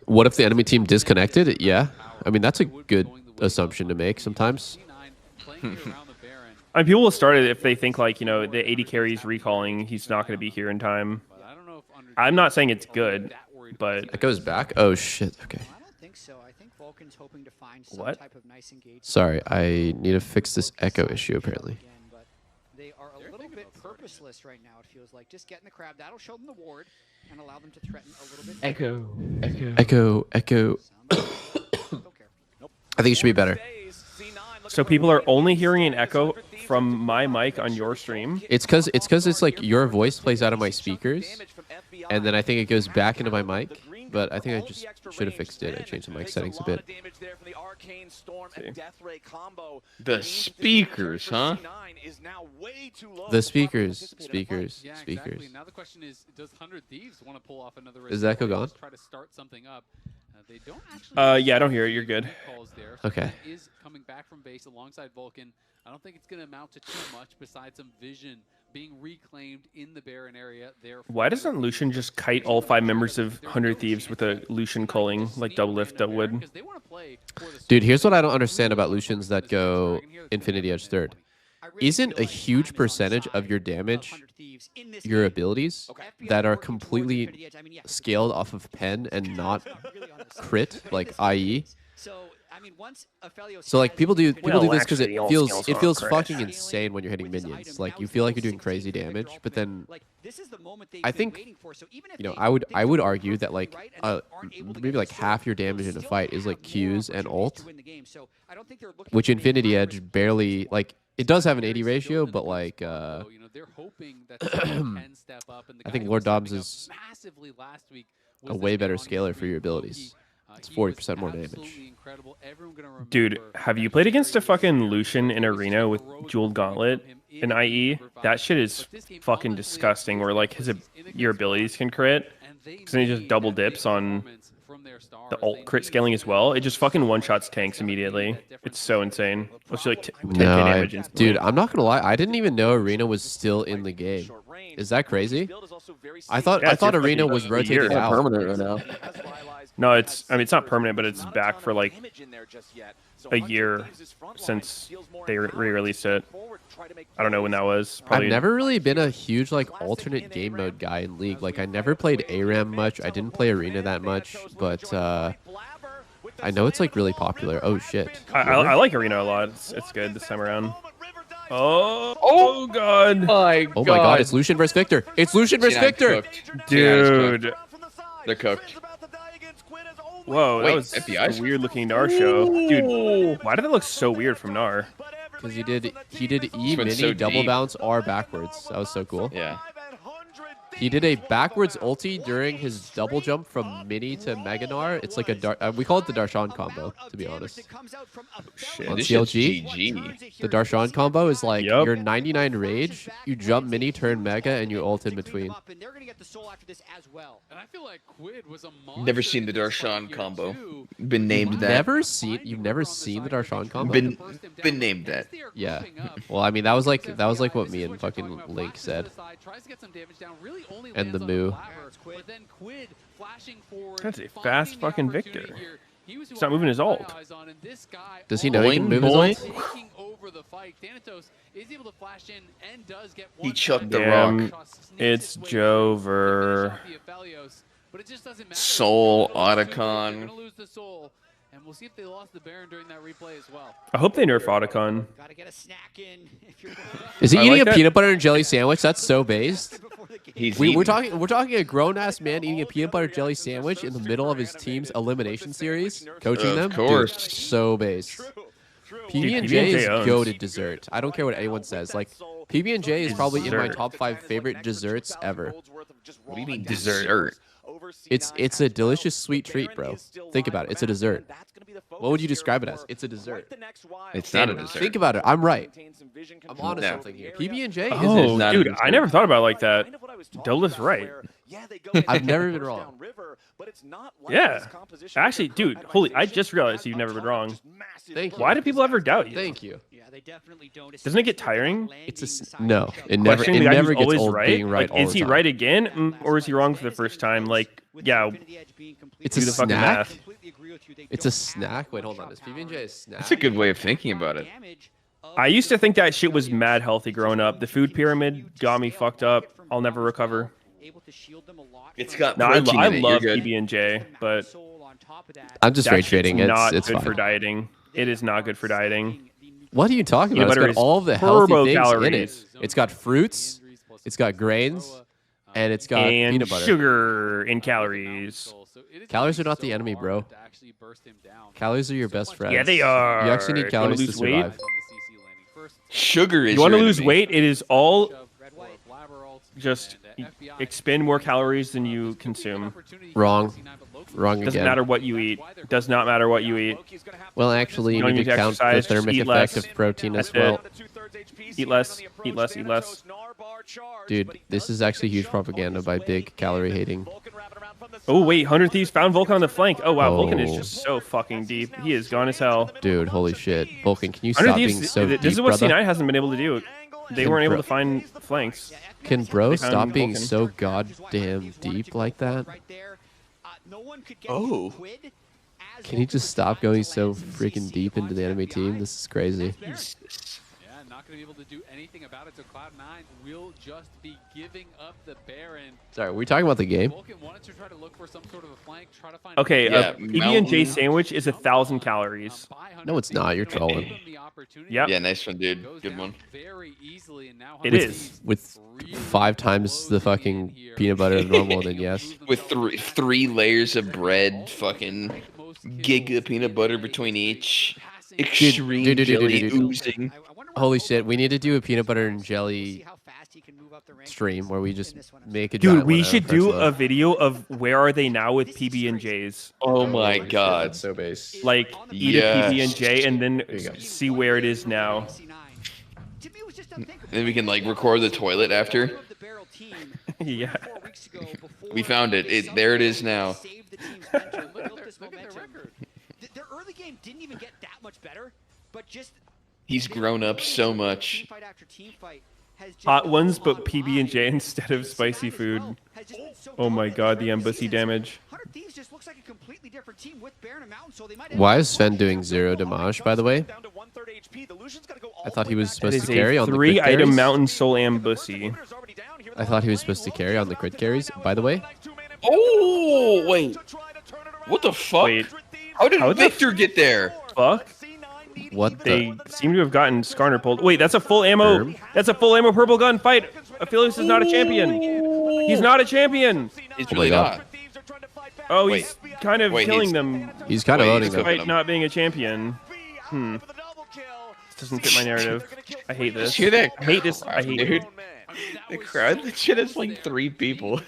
What if the enemy team disconnected? Yeah. I mean, that's a good assumption to make sometimes.
I mean, people will start it if they think like, the AD carry's recalling, he's not going to be here in time. I'm not saying it's good, but
it goes back. Oh shit. Okay.
I don't think so. I think
Vulcan's hoping to find some
What?
type of nice engagement.
Sorry, I need to fix this echo issue apparently.
But they are a little bit purposeless right now, it feels like. Just getting the crab, that'll show them the ward and allow them to threaten a little bit.
Echo. I think it should be better.
So people are only hearing an echo from my mic on your stream.
It's because it's like your voice plays out of my speakers, and then I think it goes back into my mic. But I think I just should have fixed it. I changed the mic settings a bit.
The speakers, huh?
The speakers.
Yeah, exactly. Now the question is, does 100 Thieves want to pull off another?
Is the echo gone?
Try to start something up. They don't actually.
Yeah, I don't hear it. You're good.
Okay.
Is coming back from base alongside Vulcan. I don't think it's going to amount to too much besides some vision being reclaimed in the Baron area.
Why doesn't Lucian just kite all 5 members of 100 Thieves with a Lucian culling like Doublelift would?
Dude, here's what I don't understand about Lucians that go Infinity Edge third. Isn't a huge percentage of your damage your abilities that are completely scaled off of pen and not crit, like IE? So like people do this because it feels fucking insane when you're hitting minions. Like you feel like you're doing crazy damage, but then I think I would argue that like maybe like half your damage in a fight is like Qs and ult, which Infinity Edge barely like. It does have an 80 ratio, but like I think Lord Dobbs is a way better scaler for your abilities. It's 40% more damage.
Dude, have you played against a fucking Lucian in Arena with Jeweled Gauntlet in IE? That shit is fucking disgusting, where like your abilities can crit. Because then he just double dips on the ult crit scaling as well. It just fucking one-shots tanks immediately. It's so insane. What's like 10k damage instantly.
Dude, I'm not gonna lie. I didn't even know Arena was still in the game. Is that crazy? I thought Arena was rotated out.
Permanent right now.
No, it's not permanent, but it's back for like a year since they re-released it. I don't know when that was. Probably.
I've never really been a huge like alternate game mode guy in League. Like I never played ARAM much. I didn't play Arena that much, but I know it's like really popular. Oh shit.
I like Arena a lot. It's good this time around. Oh god.
Oh my god, it's Lucian versus Victor. It's Lucian versus Victor.
Dude.
They're cooked.
Whoa, that was a weird looking Gnar show. Dude, why did it look so weird from Gnar?
Because he did E mini
so
double
deep.
bounce R backwards. That was so cool.
Yeah.
He did a backwards ulti during his double jump from mini to Mega Gnar. It's like a we call it the Darshan combo, to be honest.
Shit,
On
this
CLG,
shit's GG.
the Darshan combo is like your 99 rage, you jump mini, turn Mega, and you ult in between.
And I feel like Quid was a
Never seen the Darshan combo. Been named that.
You've never seen the Darshan combo?
Been named that.
Yeah. Well, I mean that was like what me and fucking Link said. And the Moo.
That's a fast fucking Victor. He's not moving his ult.
Does he know he can move his ult?
He chucked the
Damn,
rock.
it's Jover.
Soul, Otacon.
And we'll see if they lost the Baron during that replay as well.
I hope they nerf Otacon.
Is he
I
eating
like
a
that.
peanut butter and jelly sandwich? That's so based. We're
eating.
talking a grown ass man eating a peanut butter jelly sandwich in the middle of his team's elimination series, coaching them.
Of course.
Dude, so based. PB&J
PB&J
is
owns.
goated dessert. I don't care what anyone says. Like PB&J is probably in my
Dessert.
top 5 favorite desserts ever.
What do you mean dessert?
It's a delicious sweet treat, bro. Think about it. It's a dessert. What would you describe it as? It's a dessert.
It's not a dessert.
Think about it. I'm right. I'm onto
No.
something here. PB&J
Oh,
not a
dude,
dessert.
I never thought about it like that. Doublelift's right.
I've never been wrong.
Yeah. Actually, dude, I just realized you've never been wrong.
Thank you.
Why do people ever doubt you?
Thank you.
Doesn't it get tiring?
No. It never
Questioning the guy who's
gets
always
old
right?
being right
Like,
all
is
the
he
time.
right again, or is he wrong for the first time? Like, yeah,
It's
do
a
the fucking
snack.
math.
It's a snack. Wait, hold on. Is PB&J a snack?
That's a good way of thinking about it.
I used to think that shit was mad healthy growing up. The food pyramid got me fucked up. I'll never recover.
It's got
No, I
protein in it.
love
You're good.
PB&J, but
I'm just rage trading.
Not
It's
good
fine.
for dieting. It is not good for dieting.
What are you talking about? It's got all of the healthy things in it. It's got fruits, it's got grains, and it's got peanut butter.
Sugar and calories.
Calories are not the enemy, bro. Calories are your best friend.
Yeah, they are.
You actually need calories to survive.
Sugar is.
You want to
your
lose
enemy.
weight? It is all just expend more calories than you consume.
Wrong. Wrong
Doesn't
again.
matter what you eat. Does not matter what you eat.
Well, actually, you
don't
need to count the
exercise, just
thermic
eat
effect
less.
of protein
That's
as well.
Eat less. Eat less. Eat less.
Dude, this is actually huge propaganda by big calorie hating.
Oh wait, 100 Thieves found Vulcan on the flank. Oh wow, Vulcan is
Oh.
just so fucking deep. He is gone as hell.
Dude, holy shit. Vulcan, can you
100
stop being
Thieves,
so
this
deep,
is what
brother?
C9 hasn't been able to do. They weren't able to find flanks.
Can bro
They found
stop being
Vulcan.
so goddamn deep like that?
Oh.
Can he just stop going so freaking deep into the enemy team? This is crazy.
Yeah, not going to be able to do anything about it, so Cloud9 will just be giving up the Baron.
Sorry, were we talking about the game?
Vulcan wanted to try to look for some sort of a flank, try to find
Okay,
Yeah,
a PB&J sandwich is 1,000 calories.
No, it's not. You're trolling.
Yep.
Yeah, nice one, dude. Good one.
It is.
With 5 times the fucking peanut butter of normal, then yes.
With three layers of bread, fucking giga peanut butter between each. Extreme jelly oozing.
Holy shit, we need to do a peanut butter and jelly stream where we just make a
Dude,
giant
we
one
should
out of
do
French
a
loaf.
video of where are they now with PB&Js.
Oh my god.
So base.
Like, eat
Yes.
a PB&J and then see where it is now.
Then we can like record the toilet after.
Yeah.
We found it. There it is now.
Their early game didn't even get that much better, but just
He's grown up so much.
team fight after team fight has just
Hot ones, but PB&J instead of spicy food. Oh my god, the embassy damage.
100 Thieves just looks like a completely different team with Baron and Mountain, so they might
Why is Sven doing 0 damage, by the way? I thought he was
It
supposed
is
to carry
a
on the crit
3-item
carries.
Mountain Soul Embassy.
I thought he was supposed to carry on the crit carries, by the way.
Oh, wait. What the fuck?
Wait,
How did
how the
Victor get there?
fuck?
What
They
the?
seem to have gotten Skarner pulled. Wait, that's a full ammo.
Herb?
That's a full ammo purple gun fight. Aphelios is not a champion. He's not a champion.
It's
Oh my
really
God.
not.
Oh, he's kind of
Wait,
killing
he's-
them.
He's kind of
Wait,
owning
he's
them.
cooking
Despite not being a champion. This doesn't fit my narrative. I hate this.
Did you hear that?
I hate this. I hate
Dude,
it.
the crowd that shit has like 3 people.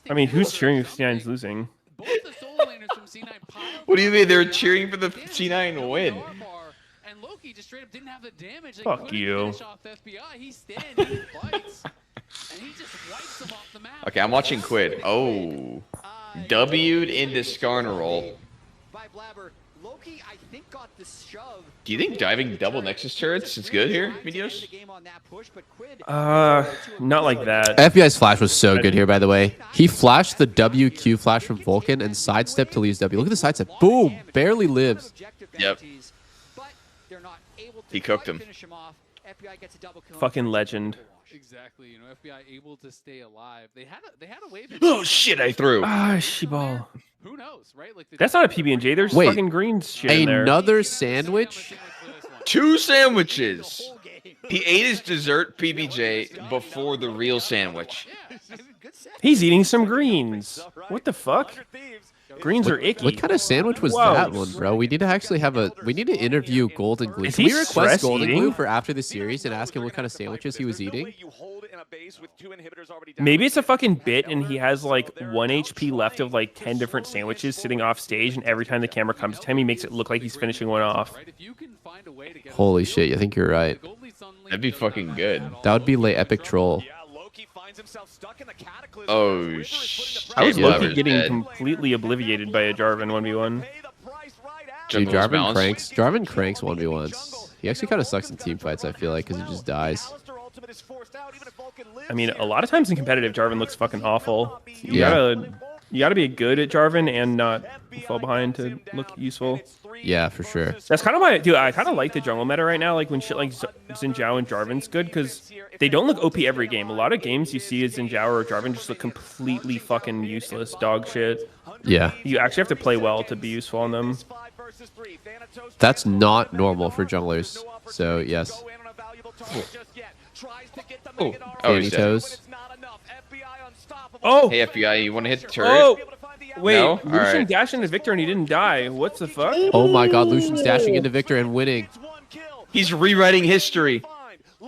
I mean, who's cheering if C9's losing?
What do you mean? They were cheering for the C9 win.
And Loki just straight up didn't have the damage.
Fuck you.
He stands, he fights, and he just wipes them off the map.
Okay, I'm watching Quid. Oh. W'd into Skarner roll.
by Blabber. Loki, I think, got the shove.
Do you think diving double Nexus turrets is good here, Medios?
Not like that.
FBI's flash was so good here, by the way. He flashed the WQ flash from Vulcan and sidestepped to Lee's W. Look at the sidestep. Boom! Barely lives.
Yep. He cooked him.
Fucking legend.
Exactly, you know, FBI able to stay alive. They had a wave.
Oh shit! I threw.
Ah, she-ball.
Who knows, right? Like
That's not a PB&J. There's
Wait,
fucking green shit in there.
Another sandwich?
2 sandwiches. He ate his dessert PBJ before the real sandwich.
He's eating some greens. What the fuck? Greens are icky.
What kind of sandwich was
Whoa.
that one, bro? We need to actually have a. We need to interview Golden Glue.
Is
Can
he
we request
stress
Golden
eating?
Glue for after the series and ask him what kind of sandwiches he was eating?
Maybe it's a fucking bit and he has like 1 HP left of like 10 different sandwiches sitting off stage, and every time the camera comes to him, he makes it look like he's finishing one off.
Holy shit! I think you're right.
That'd be fucking good.
That would be lay epic troll.
Oh shit!
I was
Yeah,
Loki getting
dead.
completely obliviated by a Jarvan 1v1.
Dude,
Jungle's
Jarvan
balanced.
cranks. Jarvan cranks 1v1s. He actually kind of sucks in team fights. I feel like because he just dies.
I mean, a lot of times in competitive, Jarvan looks fucking awful. You
Yeah.
gotta be good at Jarvan and not fall behind to look useful.
Yeah, for sure.
That's kind of why, dude, I kind of like the jungle meta right now. Like when shit like Xin Zhao and Jarvan's good because they don't look OP every game. A lot of games you see Xin Zhao or Jarvan just look completely fucking useless, dog shit.
Yeah.
You actually have to play well to be useful on them.
That's not normal for junglers. So, yes.
Oh, he's
toes.
Oh!
Hey, FBI, you want to hit the turret?
Oh! Wait,
No?
Lucian
Alright.
dashed into Victor and he didn't die. What the fuck?
Oh my god, Lucian's dashing into Victor and winning.
He's rewriting history.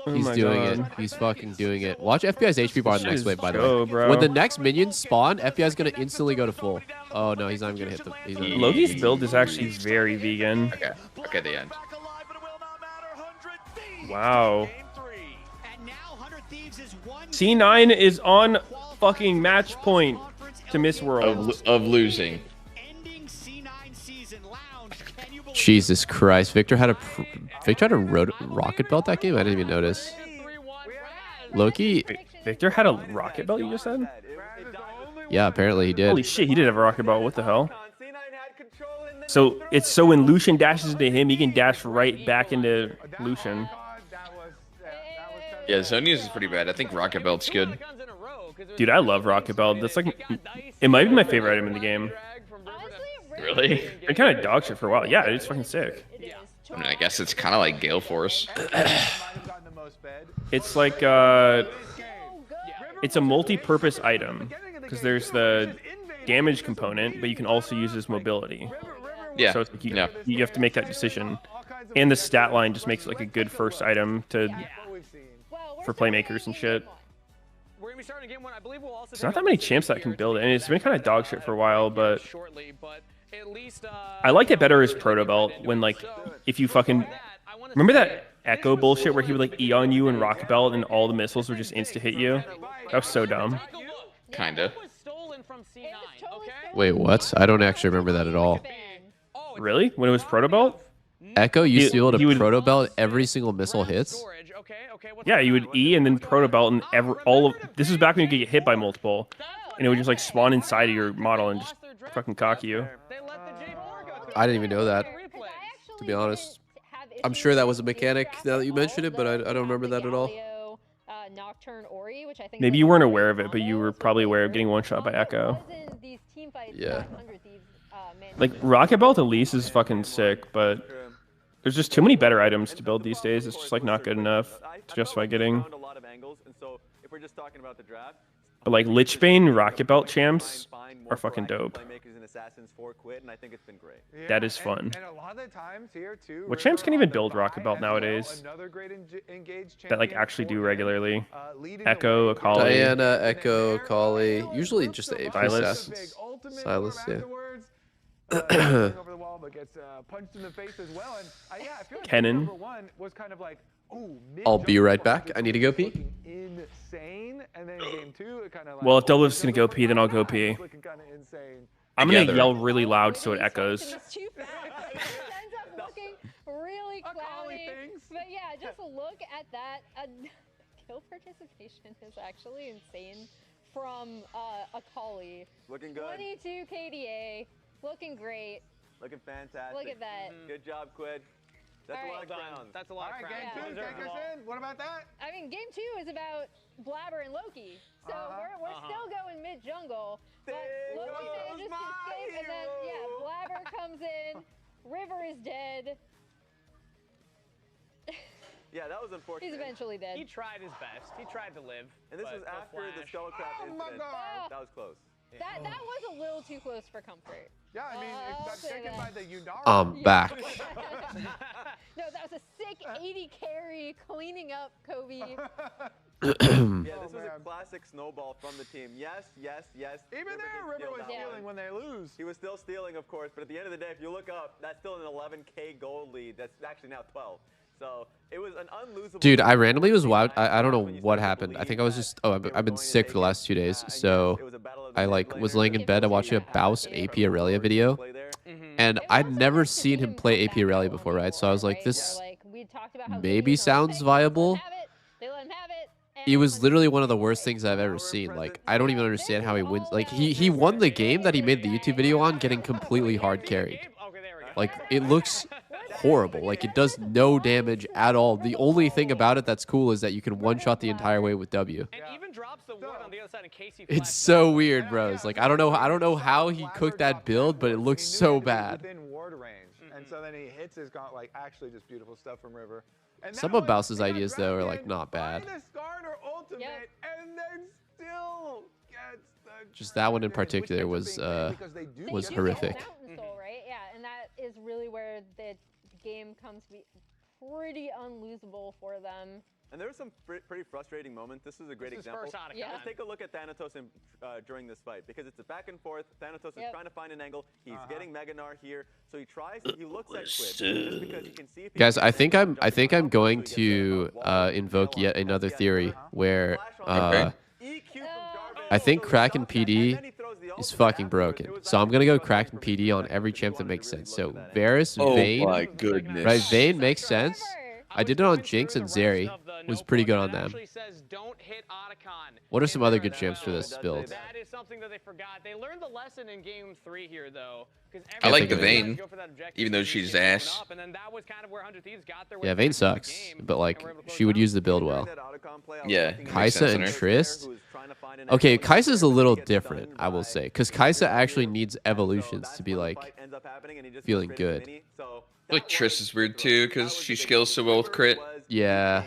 He's doing it. He's fucking doing it. Watch FBI's HP bar in the next wave, by the way.
Bro.
When the next minions spawn, FBI's going to instantly go to full. Oh, no, he's not even going to hit them.
Loki's build is actually very vegan.
Okay. Okay, the end.
Wow. C9 is on fucking match point to Miss World.
Of losing.
Jesus Christ. Victor had a rocket belt that game? I didn't even notice. Loki?
Victor had a rocket belt, you just said?
Yeah, apparently he did.
Holy shit, he did have a rocket belt. What the hell? So it's so when Lucian dashes into him, he can dash right back into Lucian.
Yeah, Zonia's is pretty bad. I think Rocket Belt's good.
Dude, I love Rocket Belt. That's like, it might be my favorite item in the game.
Really?
It kind of dog shit for a while. Yeah, it's fucking sick.
I mean, I guess it's kind of like Gale Force.
It's like, it's a multi-purpose item because there's the damage component, but you can also use this mobility.
Yeah.
So it's like you have to make that decision. And the stat line just makes it like a good first item for playmakers and shit. There's not that many champs that can build it, and it's been kind of dog shit for a while, but I liked it better as Proto Belt when, like, if you fucking... Remember that Echo bullshit where he would, like, E on you and Rocket Belt and all the missiles would just insta-hit you? That was so dumb.
Kinda.
Wait, what? I don't actually remember that at all.
Really? When it was Proto Belt?
Echo used to be able to Proto Belt every single missile hits?
Yeah, you would E and then Proto Belt and this is back when you could get hit by multiple. And it would just, like, spawn inside of your model and just fucking cock you.
I didn't even know that, to be honest. I'm sure that was a mechanic now that you mention it, but I don't remember that at all.
Maybe you weren't aware of it, but you were probably aware of getting one-shot by Echo.
Yeah.
Like, Rocket Belt Elise is fucking sick, but there's just too many better items to build these days. It's just, like, not good enough to justify getting. But, like, Lichbane Rocket Belt champs are fucking dope. That is fun. What champs can even build Rocket Belt nowadays? That, like, actually do regularly? Echo, Akali.
Diana, Echo, Akali. Usually just the AP assassins. Silas, yeah.
Kennen.
I'll be right back. I need to go pee.
Well, if Doublelift's gonna go pee, then I'll go pee. I'm gonna yell really loud so it echoes.
Really cloudy. But yeah, just look at that. Kill participation is actually insane from Akali.
Looking good.
22 KDA. Looking great.
Looking fantastic.
Look at that.
Good job, Quid. That's a lot of crowns.
That's a lot of crowns.
Game 2, take us in. What about that?
I mean, game 2 is about Blabber and Loki. So we're still going mid-jungle. But Loki manages to escape, and then, yeah, Blabber comes in. River is dead.
Yeah, that was unfortunate.
He's eventually dead.
He tried his best. He tried to live.
And this was after the Skullcraft incident. That was close.
Yeah. That was a little too close for comfort.
Yeah, I mean, it got taken by the Yunara.
I'm back.
No, that was a sick 80 carry cleaning up Kobe.
Yeah, this was a classic snowball from the team. Yes.
Even there, River was stealing when they lose.
He was still stealing, of course, but at the end of the day, if you look up, that's still an 11K gold lead. That's actually now 12. So it was an unlosable.
Dude, I randomly was wild. I don't know what happened. I think I was just. Oh, I've been sick for the last 2 days. So I was laying in bed. I watched a Baus AP Aurelia video, and I'd never seen him play AP Aurelia before, right? So I was like, this maybe sounds viable. It was literally one of the worst things I've ever seen. Like, I don't even understand how he wins. Like, he won the game that he made the YouTube video on, getting completely hard carried. Like, it looks horrible. Like, it does no damage at all. The only thing about it that's cool is that you can one-shot the entire way with W.
And even drops the ward on the other side in case he
It's so weird, bros. Like, I don't know how he cooked that build, but it looks so bad.
Within ward range, and so then he hits his gaunt, like actually just beautiful stuff from River. And
Some of Bouse's ideas, though, are, like, not bad.
the starter ultimate, and then still gets the
Just that one in particular was horrific.
Mountain Soul, right? Yeah, and that is really where the game comes to be pretty unlosable for them.
And there were some pretty frustrating moments. This is a great example. Let's take a look at Thanatos during this fight, because it's a back and forth. Thanatos is trying to find an angle. He's getting Meganar here, so he tries. He looks at Quid just because he can see if he
Guys, I think I'm going to invoke yet another theory where I think Kraken PD is fucking broken. So I'm gonna go Kraken PD on every champ that makes sense. So Varus, Vayne,
my goodness.
right? Vayne makes sense. I did it on Jinx and Zeri. Was pretty good on them. What are some other good champs for this build?
That is something that they forgot. They learned the lesson in game 3 here, though.
I like the Vayne, even though she's ass.
Yeah, Vayne sucks, but like she would use the build well.
Yeah,
Kai'Sa and Trist. Okay, Kai'Sa's a little different, I will say, because Kai'Sa actually needs evolutions to be like feeling good.
I like Triss is weird too, because she scales so well with crit.
Yeah.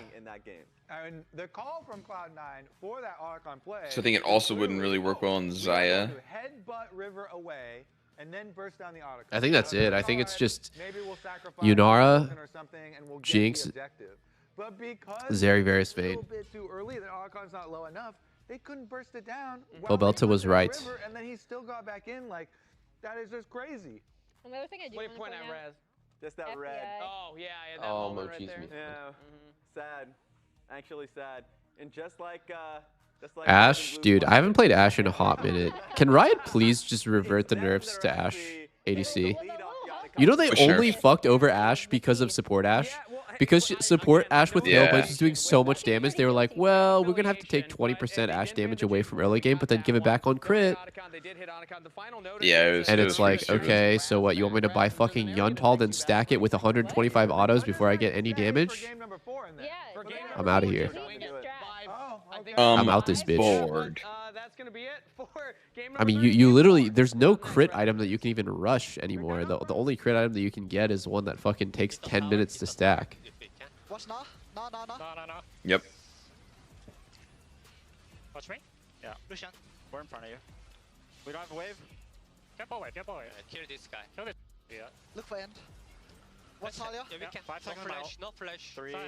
And the call from Cloud9 for that Archon play.
So I think it also wouldn't really work well on Xayah.
Headbutt River away and then burst down the Archon.
I think that's it. I think it's just Yunara, Jinx, Zeri, Varus, Vayne.
A little bit too early. The Archon's not low enough. They couldn't burst it down.
Bobelta was right.
River, and then he still got back in. Like, that is just crazy.
Another thing I do want to point out.
Res. Just that red.
Oh, yeah, I had that moment right there.
Yeah, sad. Actually sad. And just like
Ashe, dude, I haven't played Ashe in a hot minute. Can Riot please just revert the nerfs to Ashe ADC? You know they only fucked over Ashe because of support Ashe? Because support Ashe with Hailblades was doing so much damage, they were like, well, we're going to have to take 20% Ashe damage away from early game, but then give it back on crit.
Yeah,
and it's like, okay, so what, you want me to buy fucking Yuntal, then stack it with 125 autos before I get any damage? I'm out of here. I'm out this bitch.
Bored.
I mean, you literally, there's no crit item that you can even rush anymore. The only crit item that you can get is one that fucking takes 10 minutes to stack.
Watch now. No.
Yep.
Watch me. Yeah. Lucian, we're in front of you. We don't have a wave. Careful wave. Kill this guy. Kill it. Yeah.
Look for end. Watch Talia.
Yeah, we can. 5 seconds now. No flash. 3, 2,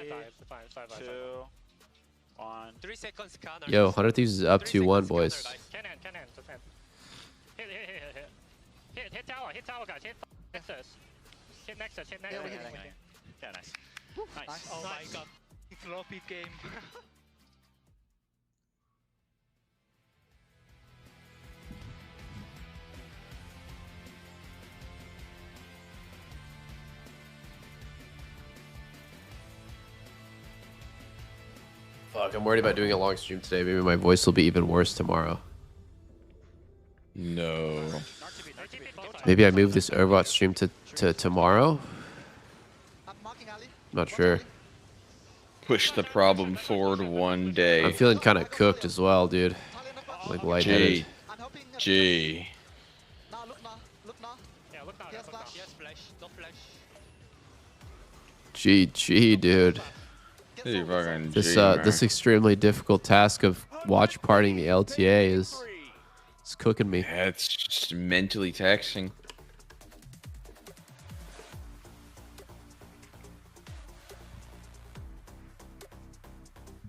1. 3 seconds.
Yo, 100 Thieves is up 2-1, boys.
Cannon. Hit tower, guys. Hit nexus. Hit nexus. Yeah, nice. Nice. Oh my god. Floppy game.
Fuck, I'm worried about doing a long stream today. Maybe my voice will be even worse tomorrow.
No.
Maybe I move this Overwatch stream to tomorrow? Not sure.
Push the problem forward one day.
I'm feeling kind of cooked as well, dude. Like lightheaded.
G.
GG, dude. This extremely difficult task of watch partying the LTA is cooking me.
Yeah, it's just mentally taxing.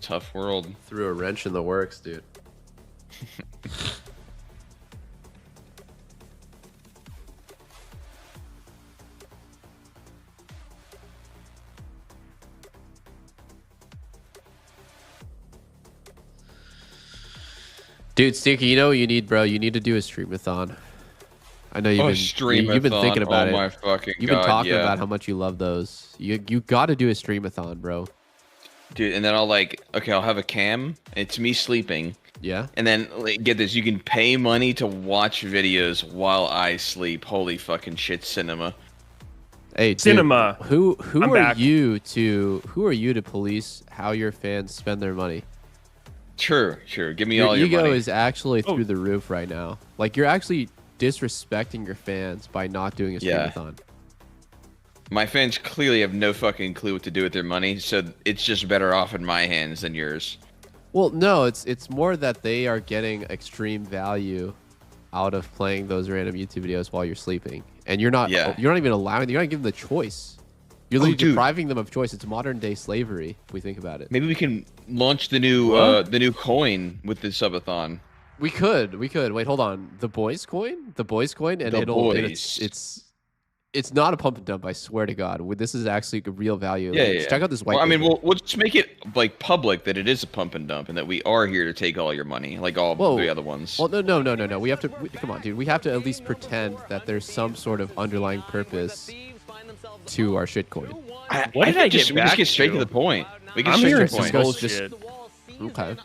Tough world.
Threw a wrench in the works, dude. Dude, Stinky, you know what you need, bro? You need to do a streamathon. I know you've been thinking about it.
My fucking
You've been talking about how much you love those. You got to do a streamathon, bro.
Dude, and then I'll I'll have a cam. It's me sleeping.
Yeah.
And then get this, you can pay money to watch videos while I sleep. Holy fucking shit, cinema.
Hey, dude,
Cinema.
Who
I'm
are
back.
you to police how your fans spend their money?
Sure. Give me
Your
all your
ego
money.
is actually through the roof right now. Like, you're actually disrespecting your fans by not doing a streamathon.
My fans clearly have no fucking clue what to do with their money, so it's just better off in my hands than yours.
Well, no, it's more that they are getting extreme value out of playing those random YouTube videos while you're sleeping, and you're not even allowing. You're not giving them the choice. You're literally depriving them of choice. It's modern day slavery if we think about it.
Maybe we can launch the new coin with the subathon.
We could. Wait, hold on. The boys coin, and it's not a pump and dump. I swear to God, this is actually a real value.
Yeah.
Check out this white.
Well, I mean, we'll just make it like public that it is a pump and dump, and that we are here to take all your money, like all the other ones.
Well, no. We have to. Come on, dude. We have to at least pretend that there's some sort of underlying purpose to our shitcoin.
We just get straight to the point. We get straight to the point.
Bullshit.
Okay.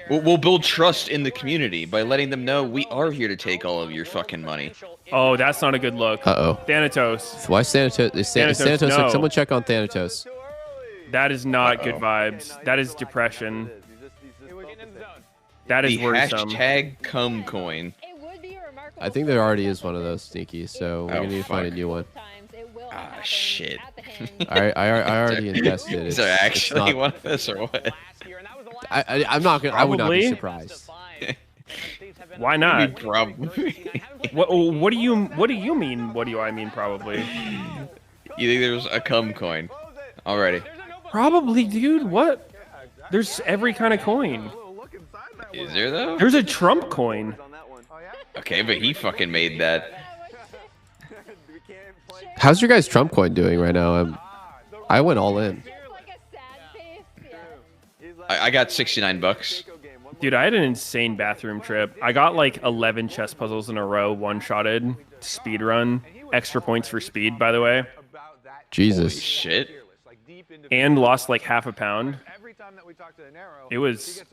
We'll build trust in the community by letting them know we are here to take all of your fucking money.
Oh, that's not a good look.
Uh-oh.
Thanatos.
Why Thanatos? Is Thanatos?
No.
Someone check on Thanatos.
That is not good vibes. That is depression. That is
the
worrisome.
Hashtag cum coin.
I think there already is one of those, Sneaky, so we're going to need to find a new one.
Ah, shit.
I already invested.
Is there actually one of this, or what?
I'm not gonna. I would not be surprised.
Why not?
Probably.
What do you mean? What do I mean? Probably.
You think there's a cum coin already?
Probably, dude. What? There's every kind of coin.
Is there though?
There's a Trump coin.
Okay, but he fucking made that.
How's your guys' Trump coin doing right now? I went all in.
I got 69 bucks.
Dude, I had an insane bathroom trip. I got like 11 chess puzzles in a row, one-shotted, speed run, extra points for speed, by the way.
Jesus.
Holy shit.
And lost like half a pound. It was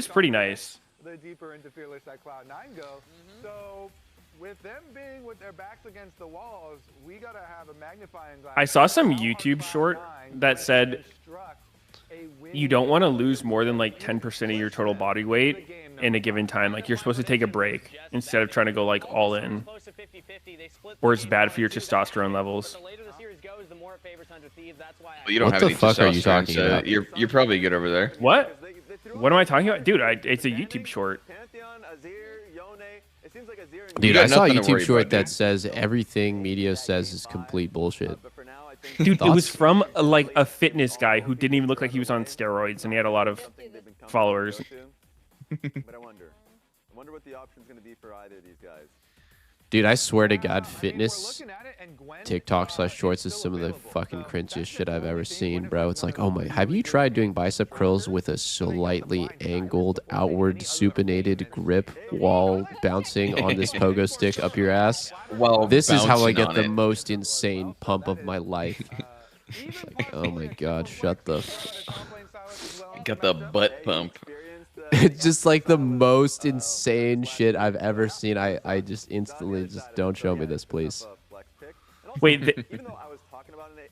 pretty nice.
The deeper into Fearless that Cloud9 go. So with them being with their backs against the walls, we gotta have a magnifying glass.
I saw some YouTube short that said you don't want to lose more than like 10% of your total body weight in a given time. Like you're supposed to take a break instead of trying to go like all in, or it's bad for your testosterone levels.
Well, you don't
what
have
the fuck are you talking about?
You're probably good over there.
What? What am I talking about, dude? It's a YouTube short.
Dude, I saw a YouTube short that says everything media says is complete bullshit.
Dude, it was from like a fitness guy who didn't even look like he was on steroids, and he had a lot of followers.
But I wonder what the option's going to be for either of these guys.
Dude, I swear to God, fitness TikTok/shorts is some of the fucking cringiest shit I've ever seen, bro. It's like, oh my, have you tried doing bicep curls with a slightly angled, outward supinated grip while bouncing on this pogo stick up your ass?
Well,
this is how I get the most insane pump of my life. Like, oh my God, shut the.
Got the butt pump.
It's just like the most insane shit I've ever seen. I just instantly just don't show me this, please.
Wait,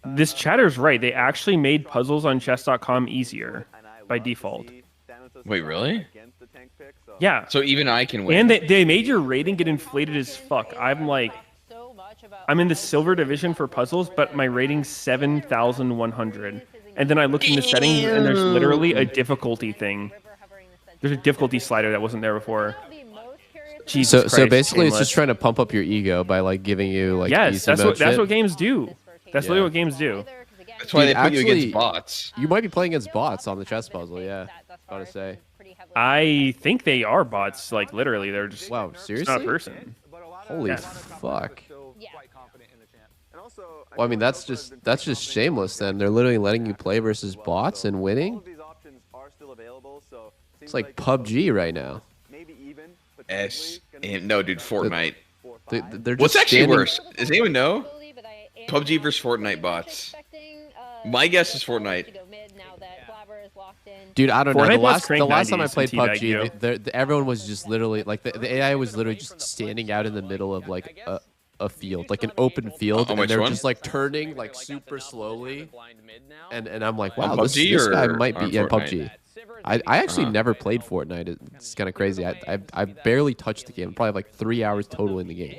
this chatter's right. They actually made puzzles on chess.com easier by default.
Wait, really?
Yeah.
So even I can win.
And they made your rating get inflated as fuck. I'm in the silver division for puzzles, but my rating's 7,100. And then I look in the settings, and there's literally a difficulty thing. There's a difficulty slider that wasn't there before. Jesus Christ,
so basically,
Shameless.
it's just trying to pump up your ego by like giving you like
yes,
easy mode
that's
shit.
what games do. That's literally what games do.
That's why
Dude,
they put you against bots.
You might be playing against bots on the chess puzzle. Yeah, gotta say.
I think they are bots. Like literally, they're just
wow. Seriously,
it's not a person.
Holy fuck. Well, I mean, that's just shameless. Then they're literally letting you play versus bots and winning. It's like PUBG right now.
No, dude, Fortnite.
They're
What's
just
actually worse? Does anyone know? PUBG versus Fortnite bots. My guess is Fortnite.
Dude, I don't know.
Fortnite
The last time I
Crank
played
90s and
PUBG, everyone was just literally like the AI was literally just standing out in the middle of like a field, like an open field, and
which
they're
one?
just like turning like super slowly. And I'm like,
On
wow, this
PUBG
guy
or
might be
on
yeah,
Fortnite?
PUBG. I actually never played Fortnite. It's kind of crazy. I barely touched the game. I probably have like 3 hours total in the game.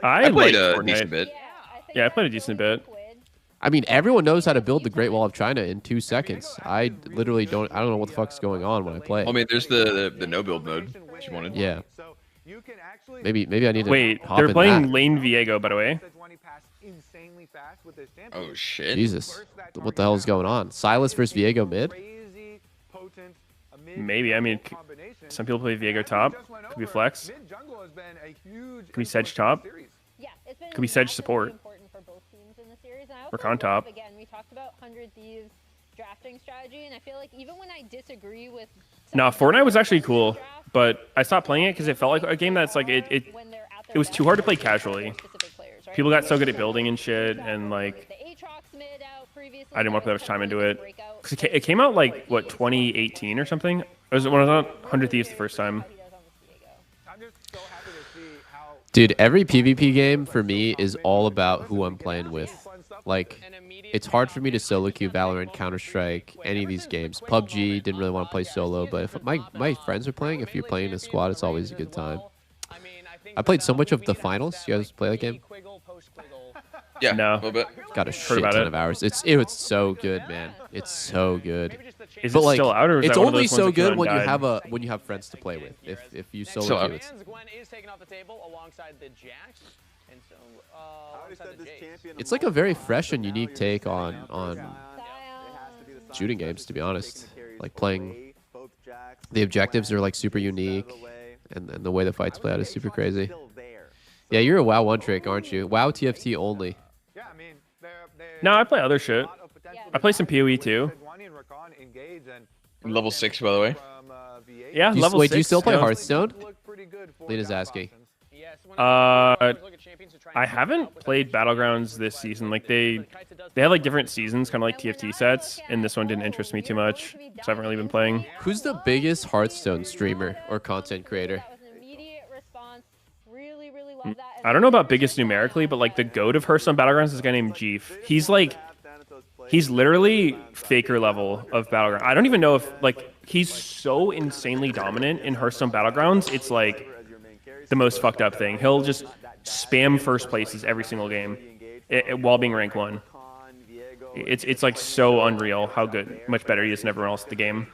I
played
liked
a decent
Fortnite.
bit.
Yeah, I played a decent bit.
I mean, everyone knows how to build the Great Wall of China in 2 seconds. I literally don't. I don't know what the fuck's going on when I play.
I mean, there's the no build mode if you wanted.
Yeah. Maybe I need to
Wait,
hop
they're
in
playing
that.
Lane Viego, by the way.
Oh shit.
Jesus, what the hell is going on? Silas versus Viego mid?
Maybe. I mean, some people play Viego top. Could be flex. Could be Sedge top. Could be Sedge support. Or Con top.
Again, we talked about 100 Thieves drafting strategy, and I feel like even when I disagree with
No, Fortnite was actually cool, but I stopped playing it because it felt like a game that's like it was too hard to play casually. People got so good at building and shit, and like I didn't want to put that much time into it. 'Cause it came out like what 2018 or something. It was when I was on 100 Thieves the first time.
Dude, every PvP game for me is all about who I'm playing with. Like, it's hard for me to solo queue Valorant, Counter-Strike, any of these games. PUBG, didn't really want to play solo, but if my friends are playing, if you're playing in a squad, it's always a good time. I played so much of the finals. You guys play that game?
Yeah,
no.
A little bit.
Got a shit ton of hours. It's so good, man. It's so good.
Is
but
it
like,
still out, or is
it's
that one of
only
those ones
so
that came out
good
and
when
died?
you have friends to play with. If you
Still
solo
out.
queue, it's
Gwen is taken off the table alongside the Jax, and so alongside the Jace.
it's like a very fresh and unique take on shooting games, to be honest. Like playing, the objectives are like super unique, and the way the fights play out is super crazy. Yeah, you're a WoW one trick, aren't you? WoW TFT only.
No, I play other shit. I play some PoE too.
Level 6, by the way.
Yeah,
Do you,
level
wait,
6.
do you still play
you know.
Hearthstone? Lena's asking.
I haven't played Battlegrounds this season. Like they have like different seasons, kind of like TFT sets, and this one didn't interest me too much, so I haven't really been playing.
Who's the biggest Hearthstone streamer or content creator?
I don't know about biggest numerically, but like the GOAT of Hearthstone Battlegrounds is a guy named Jeef. He's literally Faker level of Battlegrounds. I don't even know if like he's so insanely dominant in Hearthstone Battlegrounds. It's like the most fucked up thing. He'll just spam first places every single game while being rank 1. It's like so unreal how good, much better he is than everyone else at the game.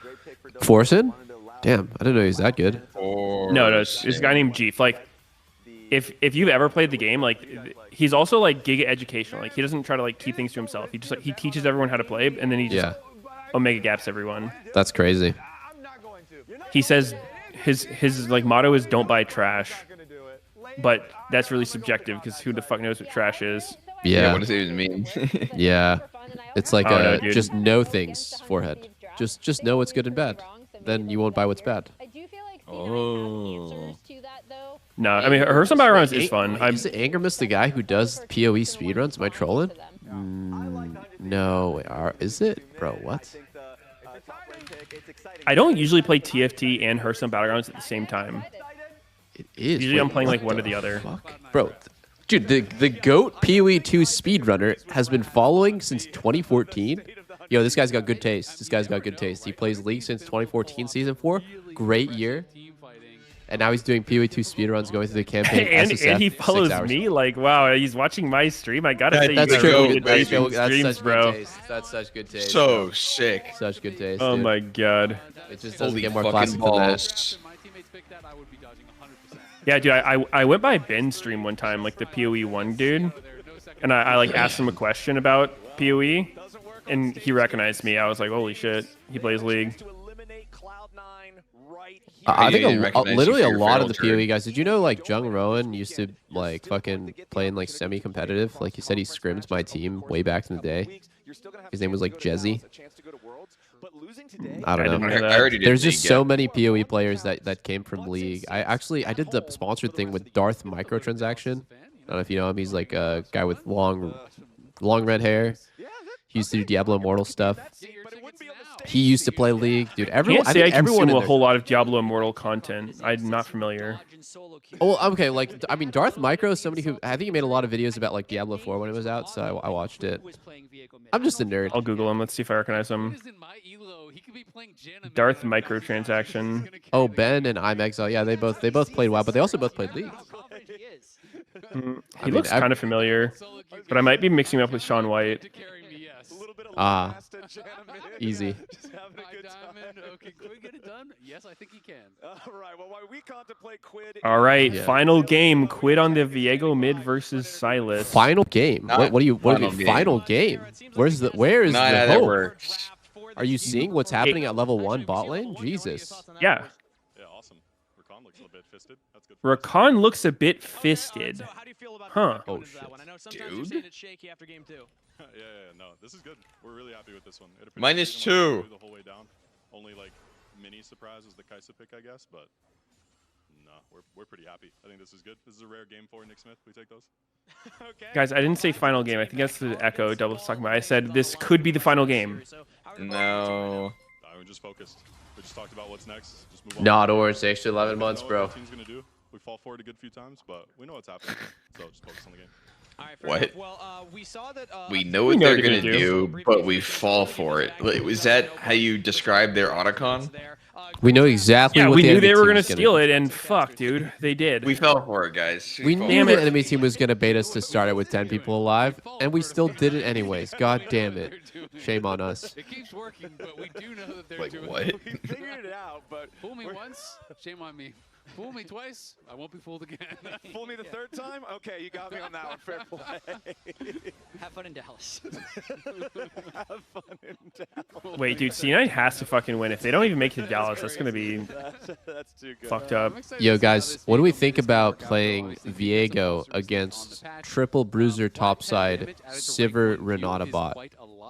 Forsen? Damn, I didn't know he was that good.
No, it's a guy named Jeef. Like, if you've ever played the game, like he's also like giga educational. Like he doesn't try to like keep things to himself. He just like he teaches everyone how to play, and then he just omega gaps everyone.
That's crazy.
He says his like motto is "Don't buy trash," but that's really subjective because who the fuck knows what trash is?
Yeah.
What does it even mean?
Yeah, it's like
no, dude.
just know things, forehead. Just know what's good and bad. Then you won't buy what's bad.
Oh.
No, I mean Hearthstone Battlegrounds is fun.
Is it Angermus the guy who does PoE speedruns? Am I trolling? No, is it? Bro, what?
I don't usually play TFT and Hearthstone Battlegrounds at the same time.
It is.
Usually I'm playing like one or the other.
Bro, dude, the GOAT PoE 2 speedrunner has been following since 2014. Yo, this guy's got good taste. This guy's got good taste. He plays League since 2014 Season 4. Great year. And now he's doing PoE 2 speedruns, going through the campaign.
and
SSF,
he
6
follows
hours.
me. Like, wow, he's watching my stream. I gotta say,
That's
you
true.
really
That's
good streams,
such
bro.
good taste. That's such good taste.
So sick.
Such good taste.
Oh
dude.
my god.
It just doesn't
Holy
get more
fucking
classic than that.
balls.
Yeah, dude, I went by Ben's stream one time, like the PoE 1 dude, and I like asked him a question about PoE, and he recognized me. I was like, holy shit, he plays League.
I think literally a
for your
lot of the
feral
PoE guys. Did you know like Jung Rowan used to like fucking play in like semi-competitive? Like he said he scrimmed my team way back in the day. His name was like Jezzy. I don't know.
I already did
There's just
League,
so
yeah.
many PoE players that came from League. I did the sponsored thing with Darth Microtransaction. I don't know if you know him. He's like a guy with long red hair. He used to do Diablo Immortal stuff. He used to play League, dude. Everyone,
Can't say I
everyone
consume a whole lot of Diablo Immortal content. I'm not familiar.
Oh, okay. Like, I mean, Darth Micro is somebody who I think he made a lot of videos about like Diablo 4 when it was out, so I watched it. I'm just a nerd.
I'll Google him. Let's see if I recognize him. Darth Microtransaction.
Oh, Ben and IMEXILE. Yeah, they both played WoW, but they also both played League.
He looks kind of familiar, but I might be mixing him up with Sean White.
Ah, easy.
Okay, can we get it done? Yes, I think he can.
All right. Well, while we contemplate Quid.
All right, final game. Quid on the Viego mid versus Silas.
Final game. What do you? Final game? Where is the hope? Are you seeing what's happening at level 1 bot lane? Jesus.
Yeah.
Yeah, awesome. Rakan looks a bit fisted. That's good.
Rakan looks a bit fisted. Huh.
Oh shit.
Dude.
Yeah, no, this is good. We're really happy with this one.
-2.
The whole way down. Only like mini surprise was the Kaisa pick, I guess, but no, we're pretty happy. I think this is good. This is a rare game for Nick Smith. We take those.
Okay.
Guys, I didn't say final game. I think that's the Echo Double was talking about. I said this could be the final game.
No.
We're just focused. We just talked about what's next. Just move on.
No, don't worry. It's the extra 11 months, bro.
What the team's gonna do. We fall for it a good few times, but we know what's happening. So just focus on the game.
What?
Well, we saw that.
We know what they're gonna do, but we fall for it. Like, is that how you describe their Otacon?
We know exactly what
we
the
knew
enemy
they were
team
gonna
was
steal it, and fuck, dude, they did.
We fell for it, guys.
We knew the enemy team was gonna bait us to start it with 10 people alive, and we still did it anyways. God damn it! Shame on us.
It keeps working, but we do know that they're
Like
doing
what?
it.
We figured it out, but
Fool me once, shame on me. Fool me twice, I won't be fooled again.
fool me the third time. Okay, you got me on that one. Fair play.
Have fun in Dallas.
Have fun in Dallas.
Wait, dude, C9 has to fucking win. If they don't even make it to Dallas, that's gonna be
That's too good.
fucked up.
Yo, guys, what do we think about playing Viego against triple bruiser topside Sivir Renata bot?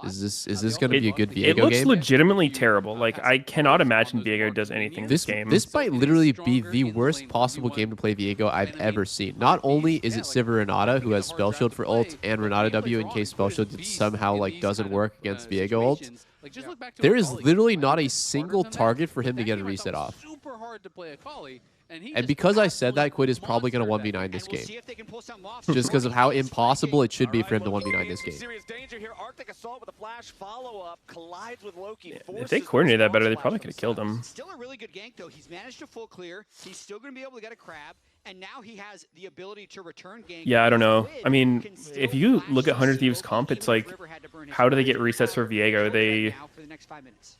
Is this going to be a good Viego
It looks
game?
legitimately terrible. Like, I cannot imagine Viego does anything this game.
This might literally be the worst possible game to play Viego I've ever seen. Not only is it Sivir Renata, who has Spell Shield for ult, and Renata W in case Spell Shield somehow like doesn't work against Viego ult, there is literally not a single target for him to get a reset off.
Super hard to play a Kali,
And because I said that, Quid is probably going to 1v9 this game. Just because of how impossible it should be for him to 1v9 this game.
If they coordinated that better, they probably could have killed him.
Still a really good gank, though. He's managed to full clear. He's still going to be able to get a crab. And now he has the ability to return gank.
Yeah, I don't know. I mean, if you look at 100 Thieves comp, it's like, how do they get resets for Viego? They...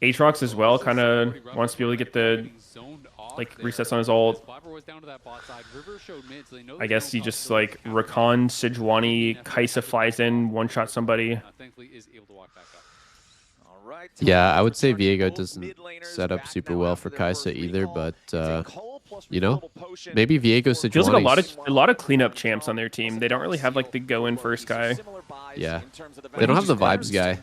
Aatrox as well kind of wants to be able to get the like resets on his ult. I guess he just like Rakan, Sejuani, Kaisa flies in, one-shot somebody.
Yeah, I would say Viego doesn't set up super well for Kaisa either, but you know, maybe Viego Sejuani.
Feels like a lot of cleanup champs on their team. They don't really have like the go-in first guy.
Yeah, they don't have the vibes guy.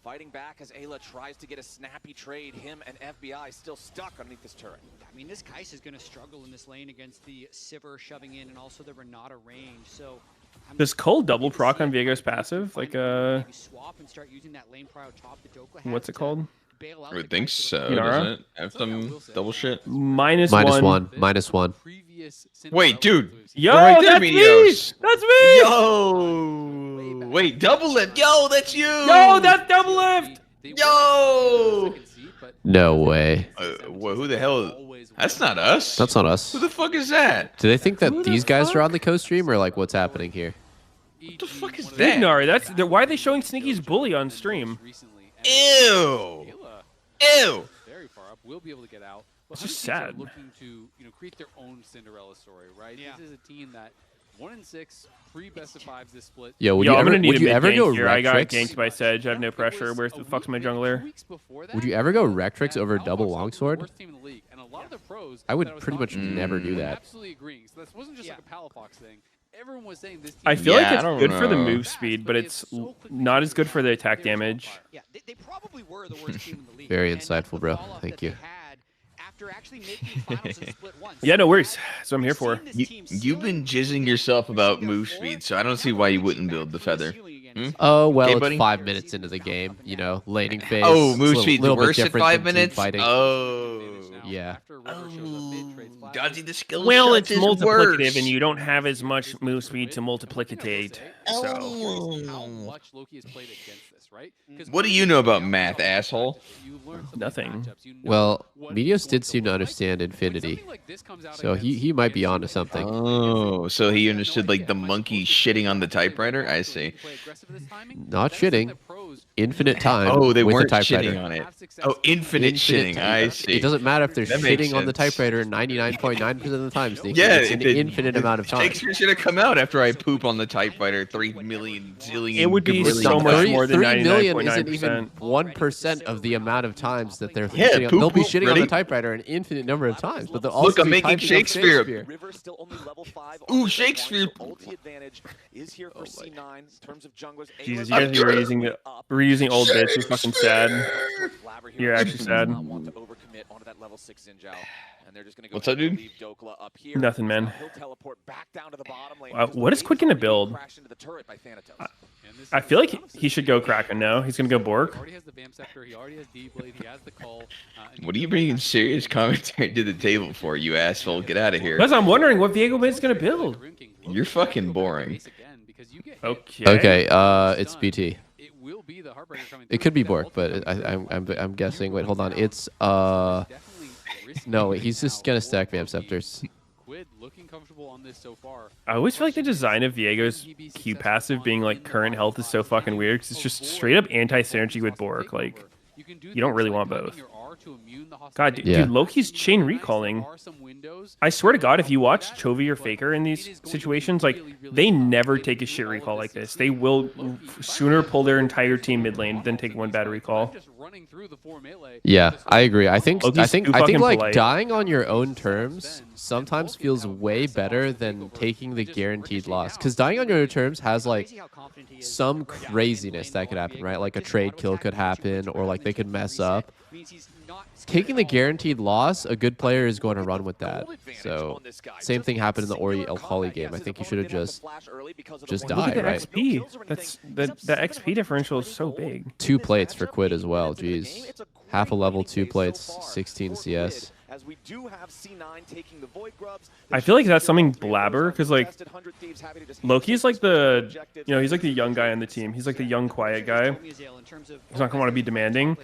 Fighting back as Ayla tries to get a snappy trade. Him and FBI still stuck underneath this turret.
I mean, this Kai'Sa is going to struggle in this lane against the Sivir shoving in and also the Renata range. So
does Cole double proc on Viego's passive? Like
swap and start using that lane prior top the Doka
what's it called?
I would think so, doesn't it? Have some double shit.
Minus
one.
Wait, dude.
Yo,
right there,
that's
Meteos.
me! That's me!
Yo! Wait, Doublelift! Yo, that's you!
Yo, that's Doublelift!
Yo!
No way.
Who the hell? That's not us.
That's not us.
Who the fuck is that?
Do they think that these guys are on the co-stream, or like what's happening here?
What the fuck is that?
Ignar, why are they showing Sneaky's bully on stream?
Ew! Ew!
Very far up. We'll be able to get out.
It's just sad.
Looking to create their own Cinderella story, right? Yeah. This is a team that 1-6, 3 best-of-5s this split.
Yo, would you ever go
here? I got
Rectrix?
ganked by Sedge. I have no pressure. Where's the fuck's my jungler?
Would you ever go Rectrix over double longsword? I would pretty much never do that.
Absolutely agreeing. So this wasn't just like a Palafox thing. Everyone was saying this team.
I feel like it's good for the move speed, but it's not as good for the attack damage.
Yeah, they probably were the worst team in the league.
Very insightful, bro. Thank you.
After actually making finals and split once.
Yeah, no worries. That's what I'm here for.
You've been jizzing yourself about move speed, so I don't see why you wouldn't build the feather.
Oh, well,
Okay,
it's
buddy?
5 minutes into the game, you know, laning phase.
Oh,
It's
move
a
speed's
little bit
worse at
different
5
than team
minutes?
fighting.
Oh.
Yeah.
Dodging the skill
Well,
shots
it's
is
multiplicative,
worse.
and you don't have as much move speed to multiplicate. So.
How much Loki has played against this, right?
What do you know about math, asshole?
Nothing.
Well, Meteos did seem to understand Infinity, so he might be onto something.
Oh, so he understood like the monkey shitting on the typewriter? I see.
Not shitting. Infinite time.
Oh, they
with
weren't
the typewriter.
shitting on it. Oh, infinite shitting.
time.
I see.
It doesn't matter if they're
That makes
shitting on the
sense.
typewriter 99.9% of the time, Sneaky.
Yeah,
It's an infinite amount of time.
Shakespeare should have come out after I poop on the typewriter 3 million zillion.
It would be
gazillion
so much
times.
more than
3 million isn't
99.9%.
even 1% of the amount of times that they're
Yeah,
shitting.
poop,
They'll be
poop,
shitting on
ready?
the typewriter an infinite number of times, but they'll also
Look, I'm
be
making
typing up
Shakespeare. Ooh, Shakespeare.
Jesus, you guys are reusing old bits. You're fucking sad. You're actually sad.
What's up, dude?
Nothing, man. What is Quick gonna build? I feel like he should go Kraken. No, he's gonna go Bork.
What are you bringing serious commentary to the table for, you asshole? Get out of here.
Because I'm wondering what Viego is gonna build.
You're fucking boring.
Okay.
Okay, it's BT. It could be Bork, but I'm guessing. Wait, hold on. It's no, he's just gonna stack Vamp Scepters.
I always feel like the design of Viego's Q passive being like current health is so fucking weird because it's just straight up anti-synergy with Bork. Like, you don't really want both. God, dude, Loki's chain recalling. I swear to God, if you watch Chovy or Faker in these situations, like, they never take a shit recall like this. They will sooner pull their entire team mid lane than take one bad recall.
Yeah, I agree. I think
Loki's too
like
fucking polite.
dying on your own terms sometimes feels way better than taking the guaranteed loss. Because dying on your own terms has like some craziness that could happen, right? Like a trade kill could happen, or like they could mess up. Taking the guaranteed loss, a good player is going to run with that. So same thing happened in the Ori El Khali game. I think you should have just
Look
died,
at the
right?
XP. The XP differential is so big.
2 plates for Quid as well. Jeez, half a level, 2 plates, 16 CS.
I feel like that's something Blabber, because like Loki's like the, he's like the young guy on the team. He's like the young quiet guy. He's not gonna want to be demanding.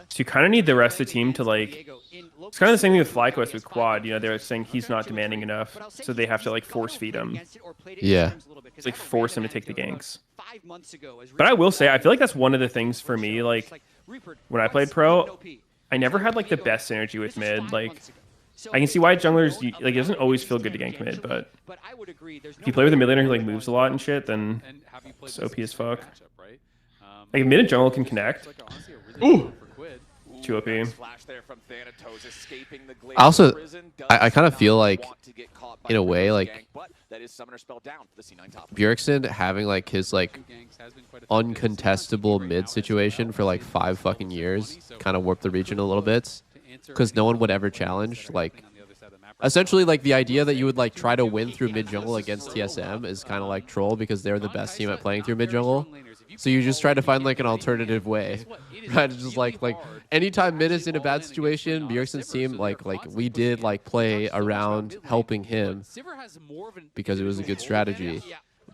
So you kind of need the rest of the team to like. It's kind of the same thing with FlyQuest with Quad. They're saying he's not demanding enough, so they have to like force feed him.
Yeah.
It's like force him to take the ganks. But I will say, I feel like that's one of the things for me. Like when I played pro, I never had like the best synergy with mid. Like I can see why junglers like it doesn't always feel good to gank mid, but if you play with a mid laner who like moves a lot and shit, then it's OP as fuck. Like if mid and jungle can connect. Ooh. 2 OP.
Also, I kind of feel like, in a way, like Bjergsen having like his like uncontestable mid situation for like 5 fucking years kind of warped the region a little bit, because no one would ever challenge. Like, essentially, like the idea that you would like try to win through mid jungle against TSM is kind of like troll, because they're the best team at playing through mid jungle. So you just try to find like an alternative way, right? Just like anytime mid is in a bad situation, Bjergsen's team like we did like play around helping him because it was a good strategy.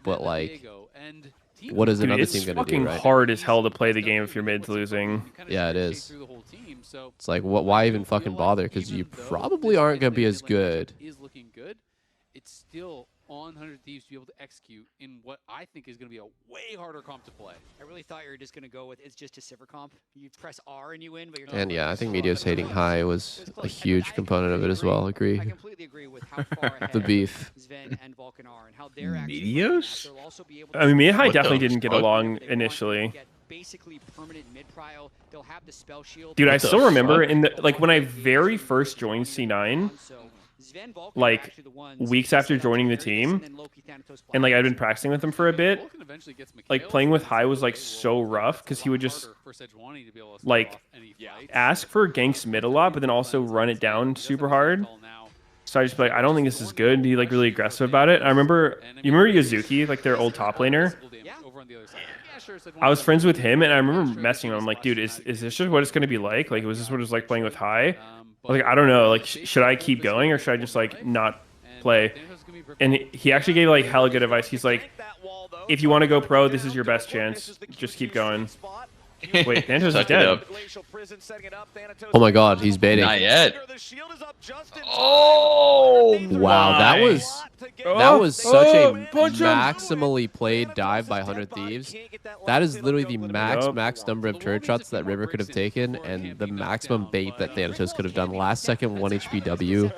But like, what is another team gonna do?
It's fucking
right?
hard as hell to play the game if your mid's losing.
Yeah, it is. It's like, why even fucking bother? Because you probably aren't gonna be as good.
It's still on 100 Thieves to be able to execute in what I think is going to be a way harder comp to play.
I really thought you were just going to go with it's just a Sivir comp. You press R and you win, but you're
And yeah, I think Meteos hating high was a huge component of it as well. Agree.
I completely agree with how far ahead
The beef.
Sven and Vulcan are and how they're actually
Meteos?
I mean, Mid High definitely didn't get along initially.
basically permanent mid-prio. They'll have the spell shield.
Dude, I still remember in the when I very first joined C9, like weeks after joining the team, and like I'd been practicing with him for a bit, like playing with High was like so rough because he would just like ask for ganks mid a lot, but then also run it down super hard. So I just be like, I don't think this is good. And be like really aggressive about it. I remember, you remember Yazuki, like their old top laner?
on the other side. Yeah, sure.
I was friends with him, and I remember messing with him. I'm like, dude, is this just what it's going to be like? Like, was this what it's like playing with High? I was like, I don't know. Like, should I keep going or should I just like not play? And he actually gave like hella good advice. He's like, if you want to go pro, this is your best chance. Just keep going. Wait, Thanatos is dead.
Oh my god, he's baiting.
Not yet.
Oh wow, that was such a maximally played dive by 100 Thieves. That is literally the max number of turret shots that River could have taken, and the maximum bait that Thanatos could have done. Last second 1 HP W.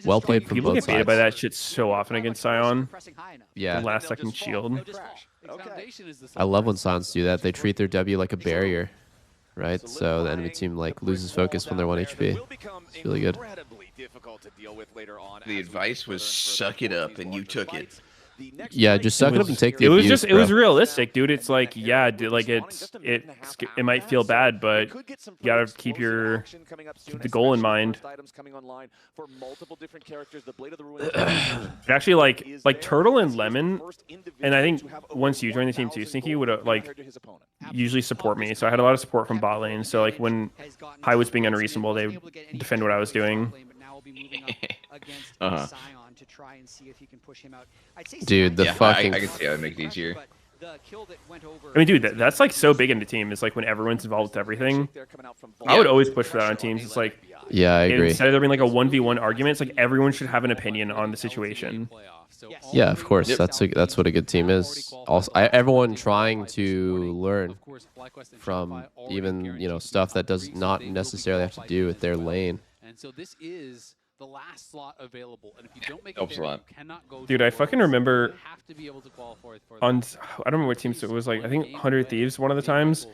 Well played from
People
both
get baited
sides.
by that shit so often against Sion.
Yeah.
The last second shield.
I love when Sons do that. They treat their W like a barrier, right? So the enemy team like loses focus when they're 1 HP. It's really good.
The advice was suck it up, and you took it.
Yeah, just suck it up and take the
abuse,
abuse,
it was realistic, dude. It's like, yeah, dude, like it might feel bad, but you gotta keep the goal in mind. Actually, like Turtle and Lemon, and I think once you join the team too, Sneaky would like usually support me. So I had a lot of support from bot lane. So like when High was being unreasonable, they defend what I was doing.
To try and see if he can push him out.
Dude, the fucking.
I can see how it make it easier.
I mean, dude, that's like so big in the team. It's like when everyone's involved with everything. I would always push for that on teams. It's like,
yeah, I agree.
Instead of there being like a 1v1 argument, it's like everyone should have an opinion on the situation.
Yeah, of course. That's what a good team is. Also, everyone trying to learn from even stuff that does not necessarily have to do with their lane.
And so this is the last slot available, and if you don't make it there, you cannot go.
Dude, I fucking remember
have to be able to qualify for
on I don't remember what team it was. Like I think 100 Thieves one of the times.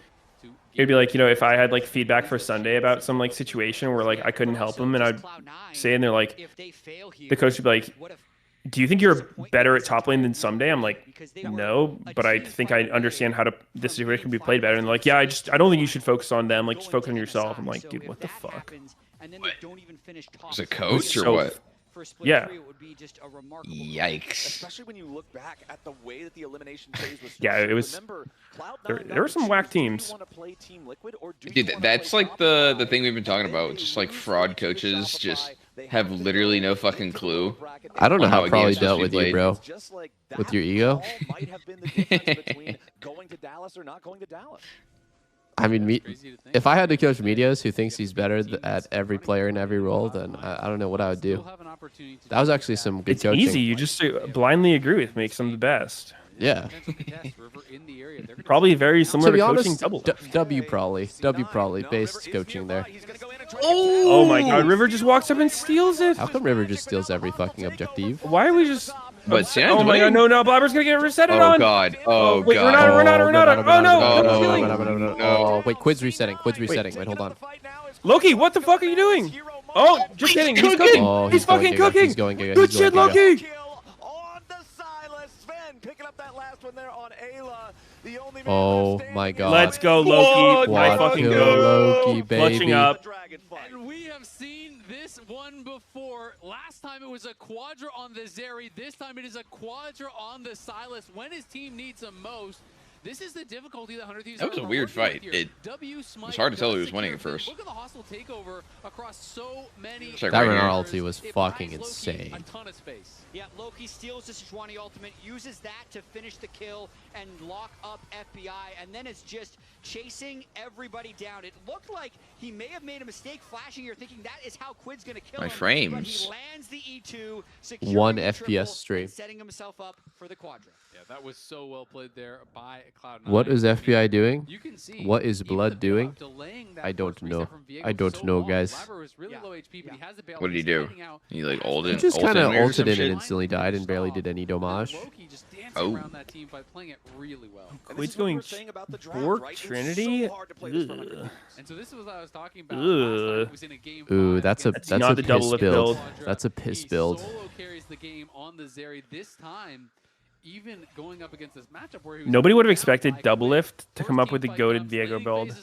It'd be like, if I had like feedback for Sunday about some like situation where like I couldn't help them, and I'd say, and they're like, the coach would be like, do you think you're better at top lane than Someday? I'm like, no, but I think I understand how this situation can be played better. And they're like, yeah, I don't think you should focus on them. Like, just focus on yourself. I'm like, dude, what the fuck?
Was it coach or what?
Yeah.
Yikes.
Especially when you look back at the way that the elimination phase was.
Yeah, it was. There were some whack teams.
Dude, that's like the thing we've been talking about. Just like fraud coaches just have literally no fucking clue.
I don't know how probably dealt with you, bro. With your ego. I mean, if I had to coach Medios, who thinks he's better at every player in every role, then I don't know what I would do. That was actually some good coaching.
It's easy. You just blindly agree with makes them the best.
Yeah.
Probably very similar to
honest,
coaching Doublelift.
W probably based coaching there.
Oh my god, River just walks up and steals it.
How come River just steals every fucking objective?
Why are we just...
But
oh my god, no, Blabber's gonna get resetted on.
Oh god. Oh
wait,
god.
Renata. Oh no.
Oh wait, Quid's resetting. Wait, hold on.
Loki, what the fuck are you doing? Oh, just kidding. He's cooking.
Oh,
he's fucking cooking.
He's going giga.
Good shit, Loki.
Oh my god.
Let's go, Loki. I fucking go.
Loki, baby.
Clutching up.
And we have seen this one before. Last time it was a Quadra on the Zeri. This time it is a Quadra on the Sylas. When his team needs him most. This is the difficulty that 100 Thieves.
That was a weird fight. It was hard to tell who was winning at first.
Look at the hostile takeover across so many.
That Renata ulti was fucking insane.
A ton of space.
Yeah, Loki steals the Sejuani ultimate, uses that to finish the kill and lock up FBI, and then it's just chasing everybody down. It looked like he may have made a mistake flashing here, thinking that is how Quid's going to kill him.
My frames.
But he lands the E2, securing
1
the
FPS stream.
setting himself up for the Quadra.
Yeah, that was so well played there by Cloud9.
What is FBI doing?
You can see
what is Blood doing? I don't know. I don't know, guys.
What did he do? He like ulted.
He just kind of ulted in and instantly died and barely did any damage.
Oh.
Quid's going Bork Trinity.
And so this is what I was talking about.
Ooh, that's a piss build. That's a piss build.
Solo carries the game on the Zeri this time. Even going up against this matchup where
nobody would have expected Doublelift to come up with the goated Viego build.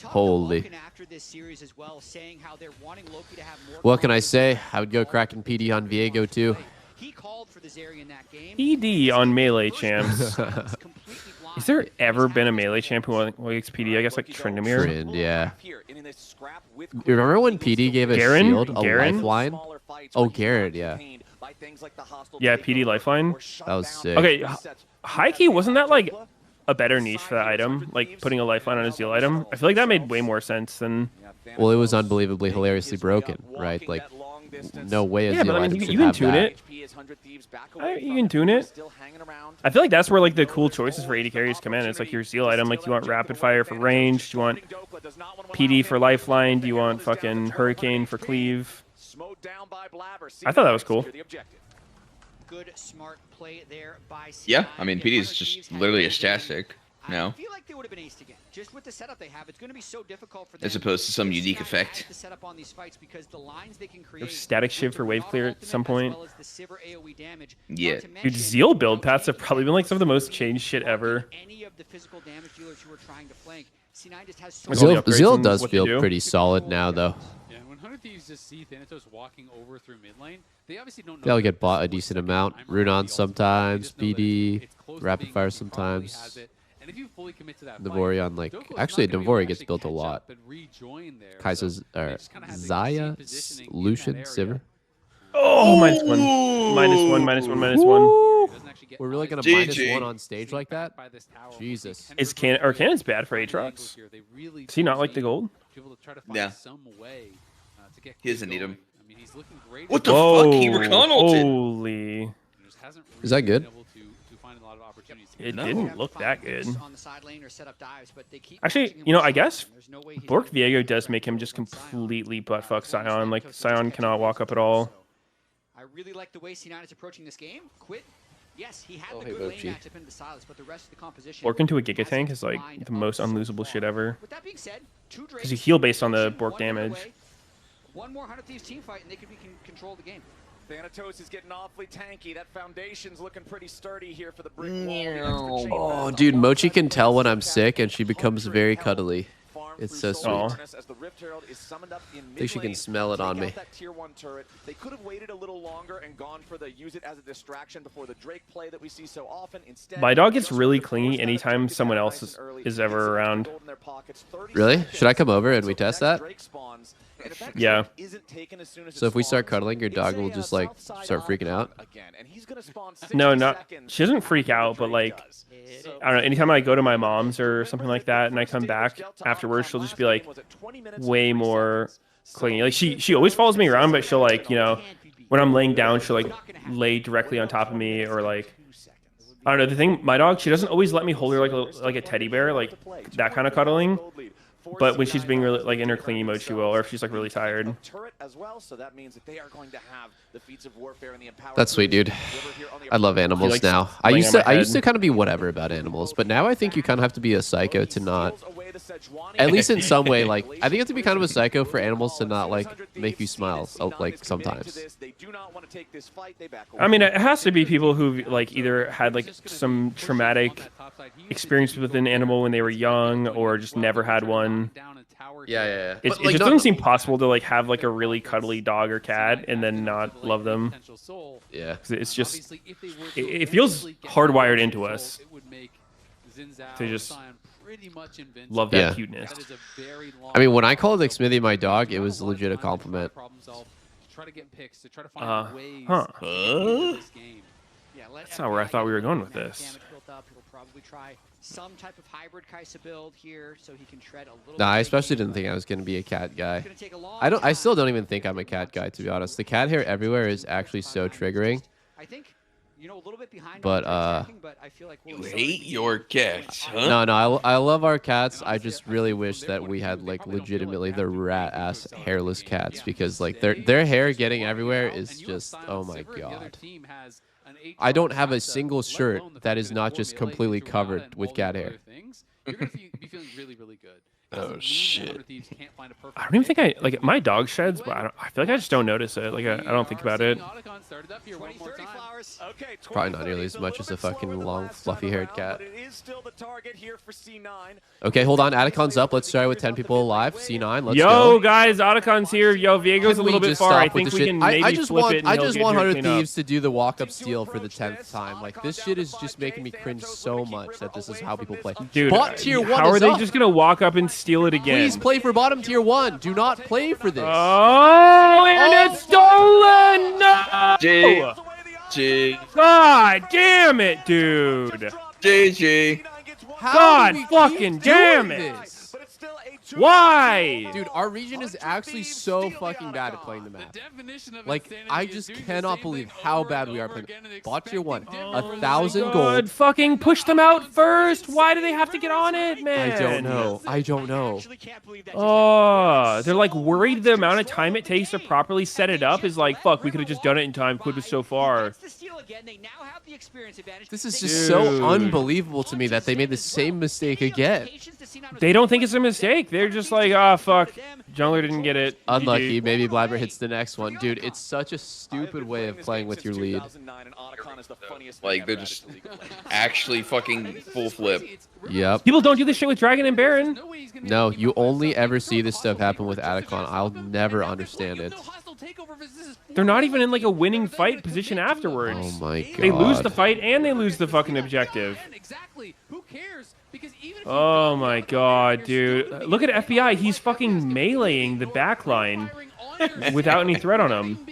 Holy.
After this series as well, saying how they're wanting Loki to have more.
What can I say? I would go Kraken PD on Viego too.
He called for the Zeri in that game.
PD on Melee champs. Has there ever been a Melee champ who likes PD? I guess like Tryndamere.
Trynd, yeah. You remember when PD gave a
Garen?
shield, a
Garen?
lifeline? Oh, Garrett, yeah.
Yeah, PD lifeline.
That was sick.
Okay, high key, wasn't that like a better niche for that item? Like putting a lifeline on a Zeal item? I feel like that made way more sense than...
Well, it was unbelievably hilariously broken, right? Like, no way a
yeah,
Zeal
but I
item
mean,
should
you can
have
tune
that.
it. You can tune it. I feel like that's where like the cool choices for AD carries come in. It's like your Zeal item, like you want rapid fire for range, do you want PD for lifeline, do you want fucking Hurricane for cleave? I thought that was cool.
Good, smart play there by C9.
Yeah, I mean, PD is just literally a static now.
I feel like they would have been aced again. Just with the setup they have, it's going to be so difficult for them.
As opposed to some unique effect.
To set up on these fights because the lines they can
You
create.
have static shiv for wave clear at some point.
Yeah.
Dude, Zeal build paths have probably been like some of the most changed shit ever.
Any of the physical damage dealers who are trying to flank. C9 just has
so
Zeal does feel pretty solid now, though.
Yeah, when 100 Thieves just see Thanatos walking over through mid lane, they obviously don't know.
They'll get bought a decent amount. Runon sometimes, PD, rapid fire sometimes.
And if you fully commit to that
Navori on like actually Navori gets built a lot. Kaisa's Zaya, Lucian, Sivir.
Oh, -1.
We're really gonna -1 on stage like that? Jesus.
Is Cannon's bad for Aatrox? Does he not like the gold?
Yeah. He doesn't need him.
What
the fuck? He reconnelted.
Holy.
Is that good?
It didn't look that good. Actually, you know, I guess Bork Viego does make him just completely buttfuck Sion. Like, Sion cannot walk up at all.
I really like the way C9 is approaching this game. Quit. Yes, he had the good lane matchup into Silas, but the rest of the composition.
Bork into a Giga Tank is like the most unlosable shit ever.
With that being said,
because you heal based on the Bork damage.
One more 100 Thieves team fight and they could control the game.
Thanatos is getting awfully tanky. That foundation's looking pretty sturdy here for the brick wall.
Oh, dude, Mochi can tell when I'm sick, and she becomes very cuddly. It's so sweet. I think she can smell it on me.
They could have waited a little longer and gone for the use it as a distraction before the Drake play that we see so often. Instead,
my dog gets really clingy anytime someone else is ever around.
Really? Should I come over and we test that?
Yeah.
So if we start cuddling, your dog will just like start freaking out?
No, not. She doesn't freak out, but like, I don't know. Anytime I go to my mom's or something like that, and I come back afterwards, she'll just be like way more clingy. Like she always follows me around, but she'll like, you know, when I'm laying down, she'll like lay directly on top of me, or like, I don't know. The thing, my dog, she doesn't always let me hold her like a teddy bear, like that kind of cuddling. But when she's being really like in her clingy mode, she will, or if she's like really tired.
That's sweet, dude. I love animals now. I used to kind of be whatever about animals, but now I think you kind of have to be a psycho to not, at least in some way, like I think you have to be kind of a psycho for animals to not like make you smile, like sometimes.
I mean, it has to be people who like either had like some traumatic experience with an animal when they were young, or just never had one.
Yeah.
It just doesn't seem possible to like have like a really cuddly dog or cat and then not love them.
Yeah,
it's just it feels hardwired into us to just love that cuteness.
I mean, when I called like Smithy my dog, it was legit a compliment.
That's not where I thought we were going with this.
Probably try some type of hybrid Kaisa build here, so he can tread a little.
Nah, I especially didn't think I was gonna be a cat guy. I still don't even think I'm a cat guy, to be honest. The cat hair everywhere is actually so triggering.
I think, you know, a little bit behind.
But
I feel like
you hate your cats, huh?
No, I love our cats. I just really wish that we had like legitimately the rat ass hairless cats, because like their hair getting everywhere is just, oh my god. I don't have a single shirt that is not just completely covered with cat hair.
You're going to be feeling really, really good.
Oh shit!
I don't even think I like my dog sheds, but I feel like I just don't notice it. Like I don't think about it.
Probably not nearly as much as a fucking long, fluffy-haired cat. Okay, hold on. Atacon's up. Let's try with 10 people alive. C9, let's go.
Yo, guys, Atacon's here. Yo, Viego's a little bit far. I think we can maybe flip it.
I just want 100 Thieves to do the walk-up steal for the 10th time. Like, this shit is just making me cringe so much that this is how people play.
Dude,
Bot tier 1
how are they
up.
just gonna walk up and steal it again?
Please play for bottom tier 1. Do not play for this.
Oh, and it's stolen! No!
G.
God damn it, dude.
GG.
God fucking damn it. Why?
Dude, our region is actually so fucking bad at playing the map. Like, I just cannot believe how bad we are playing. Bot tier 1, 1,000 gold.
Fucking push them out first. Why do they have to get on it, man?
I don't know. I don't know.
Oh, they're like worried the amount of time it takes to properly set it up is like, fuck, we could have just done it in time. Quid was so far.
This is just so unbelievable to me that they made the same mistake again.
They don't think it's a mistake. They're just like, ah, fuck. Jungler didn't get it.
Unlucky. Maybe Blabber hits the next one. Dude, it's such a stupid way of playing with your lead.
Like, they're just actually fucking full flip.
Yep.
People don't do this shit with Dragon and Baron.
No, you only ever see this stuff happen with Atacon. I'll never understand it.
They're not even in like a winning fight position afterwards.
Oh my god.
They lose the fight and they lose the fucking objective. Oh my god, dude. Look at FBI. He's fucking meleeing the backline without any threat on him.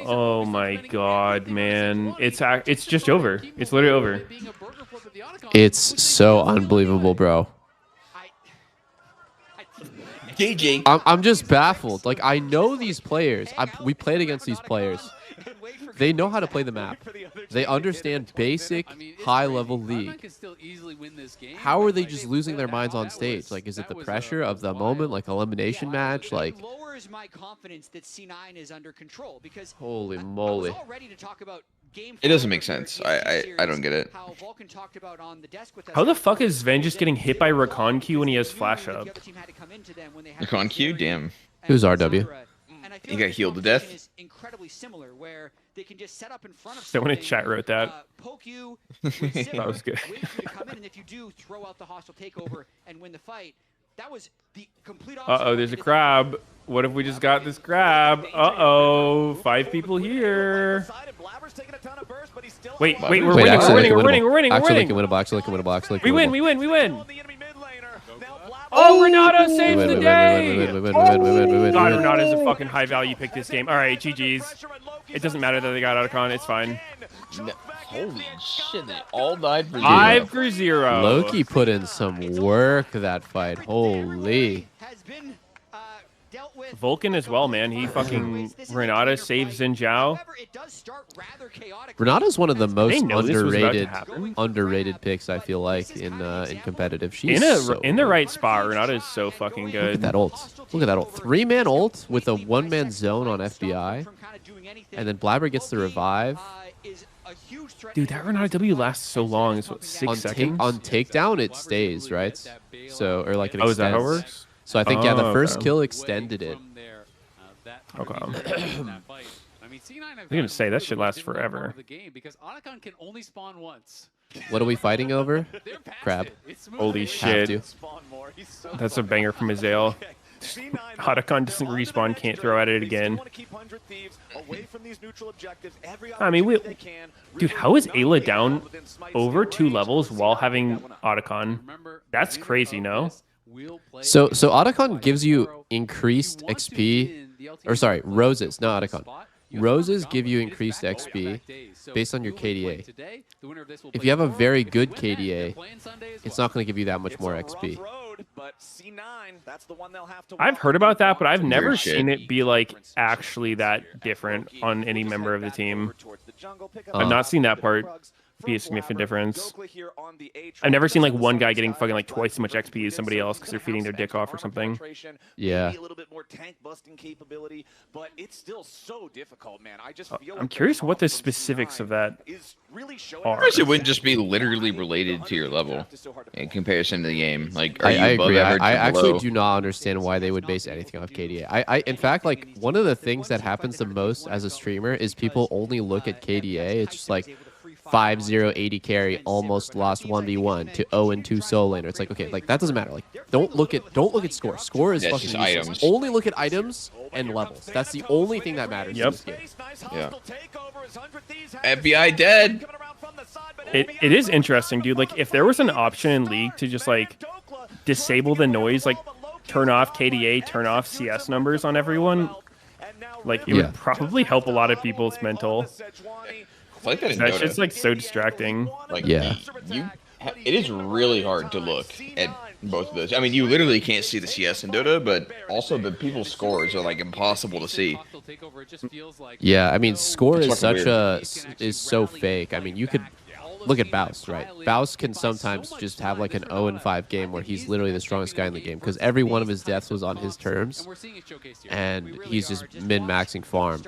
Oh my god, man. It's just over. It's literally over.
It's so unbelievable, bro.
GG.
I'm just baffled. Like, I know these players. We played against these players. They know how to play the map. They understand basic, high-level league. How are they just losing their minds on stage? Like, is it the pressure of the moment, like elimination match? Like,
lowers my confidence that C9 is under control because
holy moly.
I was all ready to talk about game
It doesn't make sense. I don't get it.
How the fuck is Sven just getting hit by Rakan Q when he has flash up?
Rakan Q? Damn.
Who's RW?
He got healed to death.
Incredibly similar, where they can just set up in front of
Someone in chat wrote that.
Poke you,
that was good.
wait for you to come in, and if you do, throw out the hostile takeover and win the fight. That was the complete opposite.
Uh-oh, there's a crab. What if we just got this crab? Uh-oh, 5 people here. Wait, we're winning.
Actually, we can win a box.
We win. Oh, Renato saves the day! God, Renato's a fucking high-value pick this game. All right, GG's. It doesn't matter that they got Otacon. It's fine.
No, holy shit, they all died for
5 for 0.
Loki put in some work that fight. Holy.
Vulcan as well, man. He fucking Renata saves Xin Zhao.
Renata's one of the most underrated picks, I feel like, in competitive. She's
in the right spot. Renata is so fucking good.
Look at that ult. Look at that ult. 3-man ult with a 1-man zone on FBI. And then Blabber gets the revive.
Dude, that Renata W lasts so long. It's what, 6 seconds?
On takedown, it stays, right? So, or like it extends.
Oh, is that how it works?
So I think, yeah, the first kill extended it.
Okay. I'm going to say, that shit lasts forever.
What are we fighting over? Crab.
Holy shit. That's a banger from Azael. Otacon doesn't respawn, can't throw at it again. I mean, dude, how is Ayla down over 2 levels while having Otacon? That's crazy, no?
So Otacon gives you increased XP, or sorry, roses, not Otacon. Roses give you increased XP based on your KDA. If you have a very good KDA, it's not going to give you that much more XP.
I've heard about that, but I've never seen it be like actually that different on any member of the team. I've not seen that part. be a significant difference. I've never seen like one guy getting fucking like twice as much XP as somebody else because they're feeding their dick off or something.
Yeah.
Maybe a little bit more tank busting capability, but it's still so difficult, man. I just feel
I'm curious what the specifics of that are.
I wish it wouldn't just be literally related to your level in comparison to the game. Like, are you
I
above
agree.
average
I
or
actually
below?
do not understand why they would base anything off KDA. In fact, like one of the things that happens the most as a streamer is people only look at KDA. It's just like 5-0 80 carry, almost lost 1v1 to 0-2 solo laner. It's like, okay, like that doesn't matter. Like don't look at score. Score is
That's
fucking
just
useless.
items.
Only look at items and levels. That's the only thing that matters in this game.
Yeah. FBI dead.
It is interesting, dude. Like, if there was an option in League to just, like, disable the noise, like, turn off KDA, turn off CS numbers on everyone, like, it would probably help a lot of people's mental.
It's like that in
That
Dota.
shit's, like, so distracting.
Like, it is really hard to look at both of those. I mean, you literally can't see the CS in Dota, but also the people's scores are, like, impossible to see.
Yeah, I mean, score
It's
is
fucking
such is so fake. I mean, you could look at Baust, right? Baust can sometimes just have like an 0-5 game where he's literally the strongest guy in the game because every one of his deaths was on his terms, and he's just min-maxing farm.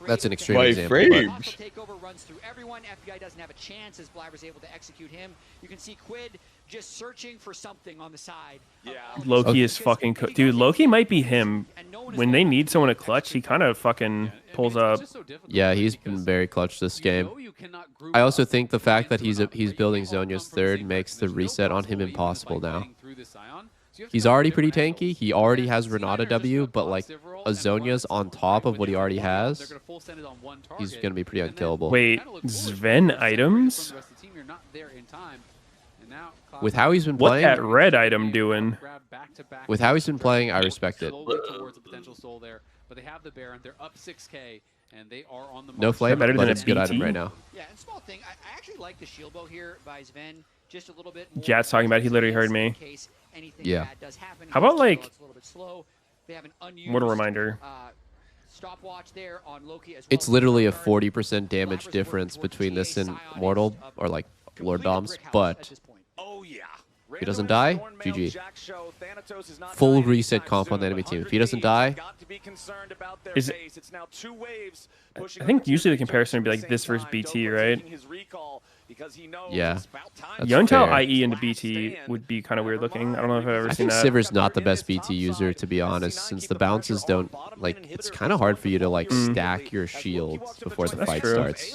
That's an extreme example.
Takeover runs through everyone. FBI doesn't have a chance as Blabber's able to execute him. You can see Quid just searching for something on the side. Yeah.
Loki is fucking dude, Loki might be him. When they need someone to clutch, he kind of fucking pulls up.
Yeah, he's been very clutch this game. I also think the fact that he's building Zhonya's third makes the reset on him impossible now. He's already pretty tanky. He already has Renata W, but like a Zhonya's on top of what he already has, he's going to be pretty unkillable.
Wait, Sven items?
With how he's been
What
playing,
that red item doing?
With how he's been playing, I respect it. No flame,
Better
but
than
it's
a
a good
BT?
item right now.
Yeah, and small thing, I actually like the shield bow here by Sven just a little bit more.
Jat's talking about, he literally heard me.
Yeah.
How about like, what a reminder.
It's literally a 40% damage difference between this and Mortal, or like Lord Doms, but if he doesn't die, GG. Full reset comp on the enemy team. If he doesn't die,
Is it, I think usually the comparison would be like this versus BT, right?
yeah. That's
Yuntal
fair.
IE into BT would be kind of weird looking. I don't know if I've ever
I
seen
think
that.
Sivir's not the best BT user, to be honest, since the bounces don't, like, it's kind of hard for you to, like, stack your shields before the
That's
fight
true.
starts.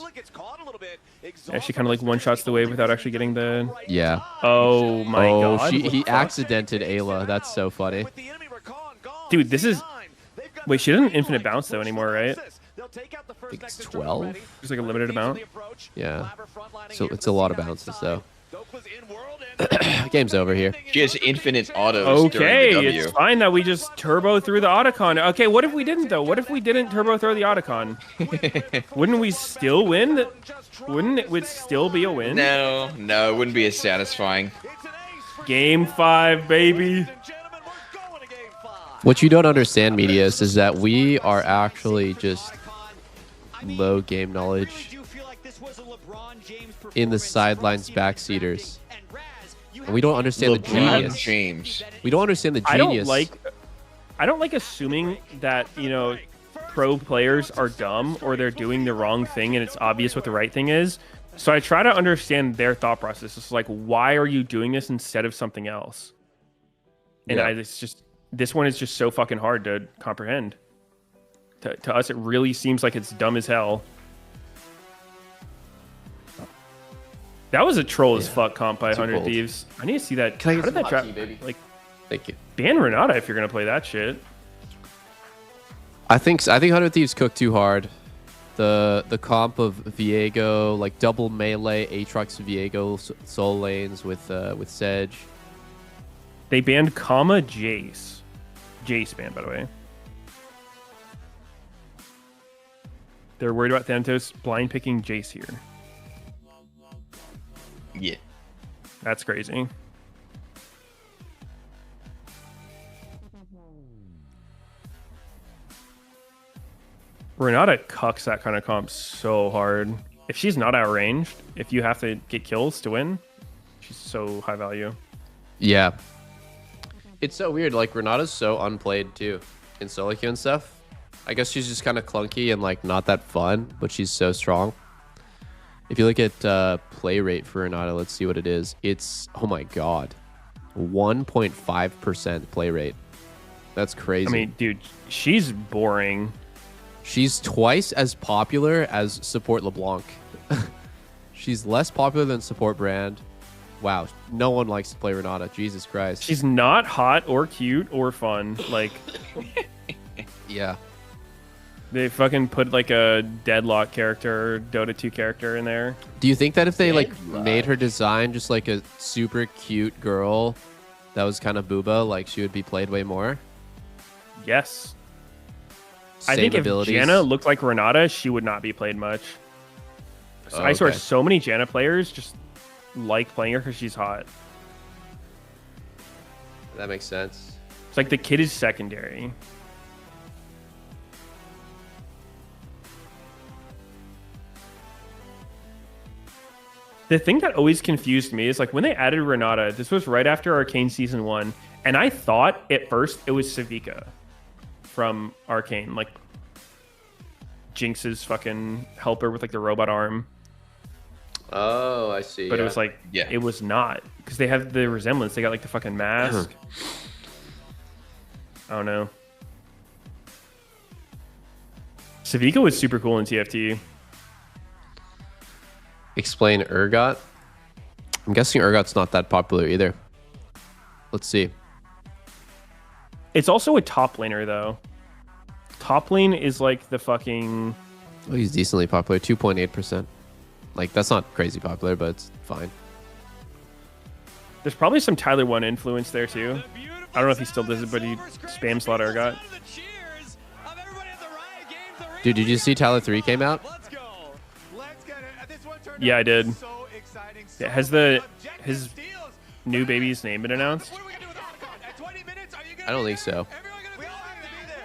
Yeah, she kind of like one-shots the wave without actually getting the...
Yeah.
Oh my god.
He accidented Ayla. That's so funny.
Dude, this is... Wait, she doesn't infinite bounce though anymore, right?
I think it's 12.
There's like a limited amount.
Yeah. So it's a lot of bounces, though. Game's over here.
She has infinite autos
Okay,
during the
it's
W.
fine that we just turbo through the Otacon. Okay, what if we didn't though? What if we didn't turbo throw the Otacon? Wouldn't we still win? Wouldn't it would still be a win?
No, it wouldn't be as satisfying.
Game 5, baby.
What you don't understand, Medius, is that we are actually just low game knowledge in the sidelines backseaters. And we don't understand the genius.
James.
We don't understand the genius.
I don't like assuming that, you know, pro players are dumb or they're doing the wrong thing and it's obvious what the right thing is. So I try to understand their thought process. It's like, why are you doing this instead of something else? And it's just, this one is just so fucking hard to comprehend. To us, it really seems like it's dumb as hell. That was a troll as fuck comp by 100 Thieves. I need to see that.
Can I
How
get
did
some
that drop?
hot tea, baby?
Like,
thank you.
Ban Renata if you're gonna play that shit.
I think 100 Thieves cooked too hard. The comp of Viego, like double melee Aatrox Viego soul lanes with Sedge.
They banned comma Jace. Jace banned, by the way. They're worried about Thanatos blind picking Jace here.
Yeah.
That's crazy. Renata cucks that kind of comp so hard. If she's not outranged, if you have to get kills to win, she's so high value.
Yeah. It's so weird. Like, Renata's so unplayed, too, in solo queue and stuff. I guess she's just kind of clunky and, like, not that fun, but she's so strong. If you look at play rate for Renata, let's see what it is. It's, oh my god, 1.5% play rate. That's crazy.
I mean, dude, she's boring.
She's twice as popular as support LeBlanc. She's less popular than support Brand. Wow, no one likes to play Renata. Jesus Christ.
She's not hot or cute or fun. Like,
yeah.
They fucking put like a Deadlock character, Dota 2 character in there.
Do you think that if they like made her design just like a super cute girl that was kind of booba, like she would be played way more?
Yes.
Same
I think
abilities.
if Janna looked like Renata, she would not be played much. So I swear, so many Janna players just like playing her because she's hot.
That makes sense.
It's like the kid is secondary. The thing that always confused me is like when they added Renata, this was right after Arcane Season 1, and I thought at first it was Savika from Arcane, like Jinx's fucking helper with like the robot arm.
Oh, I see.
But it was like, it was not, because they have the resemblance. They got like the fucking mask. I don't know. Savika was super cool in TFT.
Explain Urgot. I'm guessing Urgot's not that popular either. Let's see.
It's also a top laner though. Top lane is like the fucking...
Oh, he's decently popular. 2.8%. Like, that's not crazy popular, but it's fine.
There's probably some Tyler 1 influence there too. I don't know if he still does it, but he spams a lot of Urgot.
Dude, did you see Tyler 3 came out?
Yeah, I did. Yeah, has his new baby's name been announced?
I don't think so.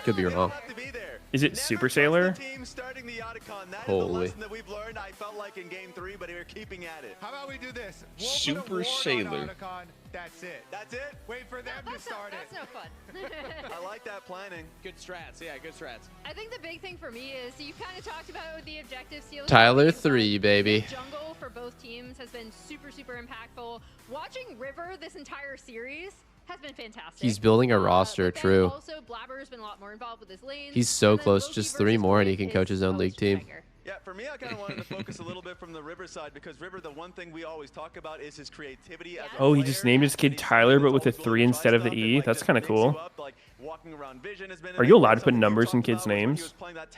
Could be wrong.
Is it Super Sailor?
Holy.
I felt like in game 3, but we're keeping at it.
How about we do this?
Super Sailor.
That's it.
That's it?
Wait for them to start it.
That's no fun.
I like that planning.
Good strats. Yeah, good strats.
I think the big thing for me is, so you kind of talked about it with the objective steals.
Tyler 3, baby.
Jungle for both teams has been super, super impactful. Watching River this entire series has been fantastic.
He's building a roster, true.
Also, Blabber's been a lot more involved with his lanes.
He's so close. Just 3 more and he can coach his own league team.
Yeah, for me, I kind of wanted to focus a little bit from the River side, because River, the one thing we always talk about is his creativity. As a
Oh, he just named his kid Tyler, but with a 3 instead of the E. That's kind of cool. Are you allowed to put numbers in kids' names?
Yep,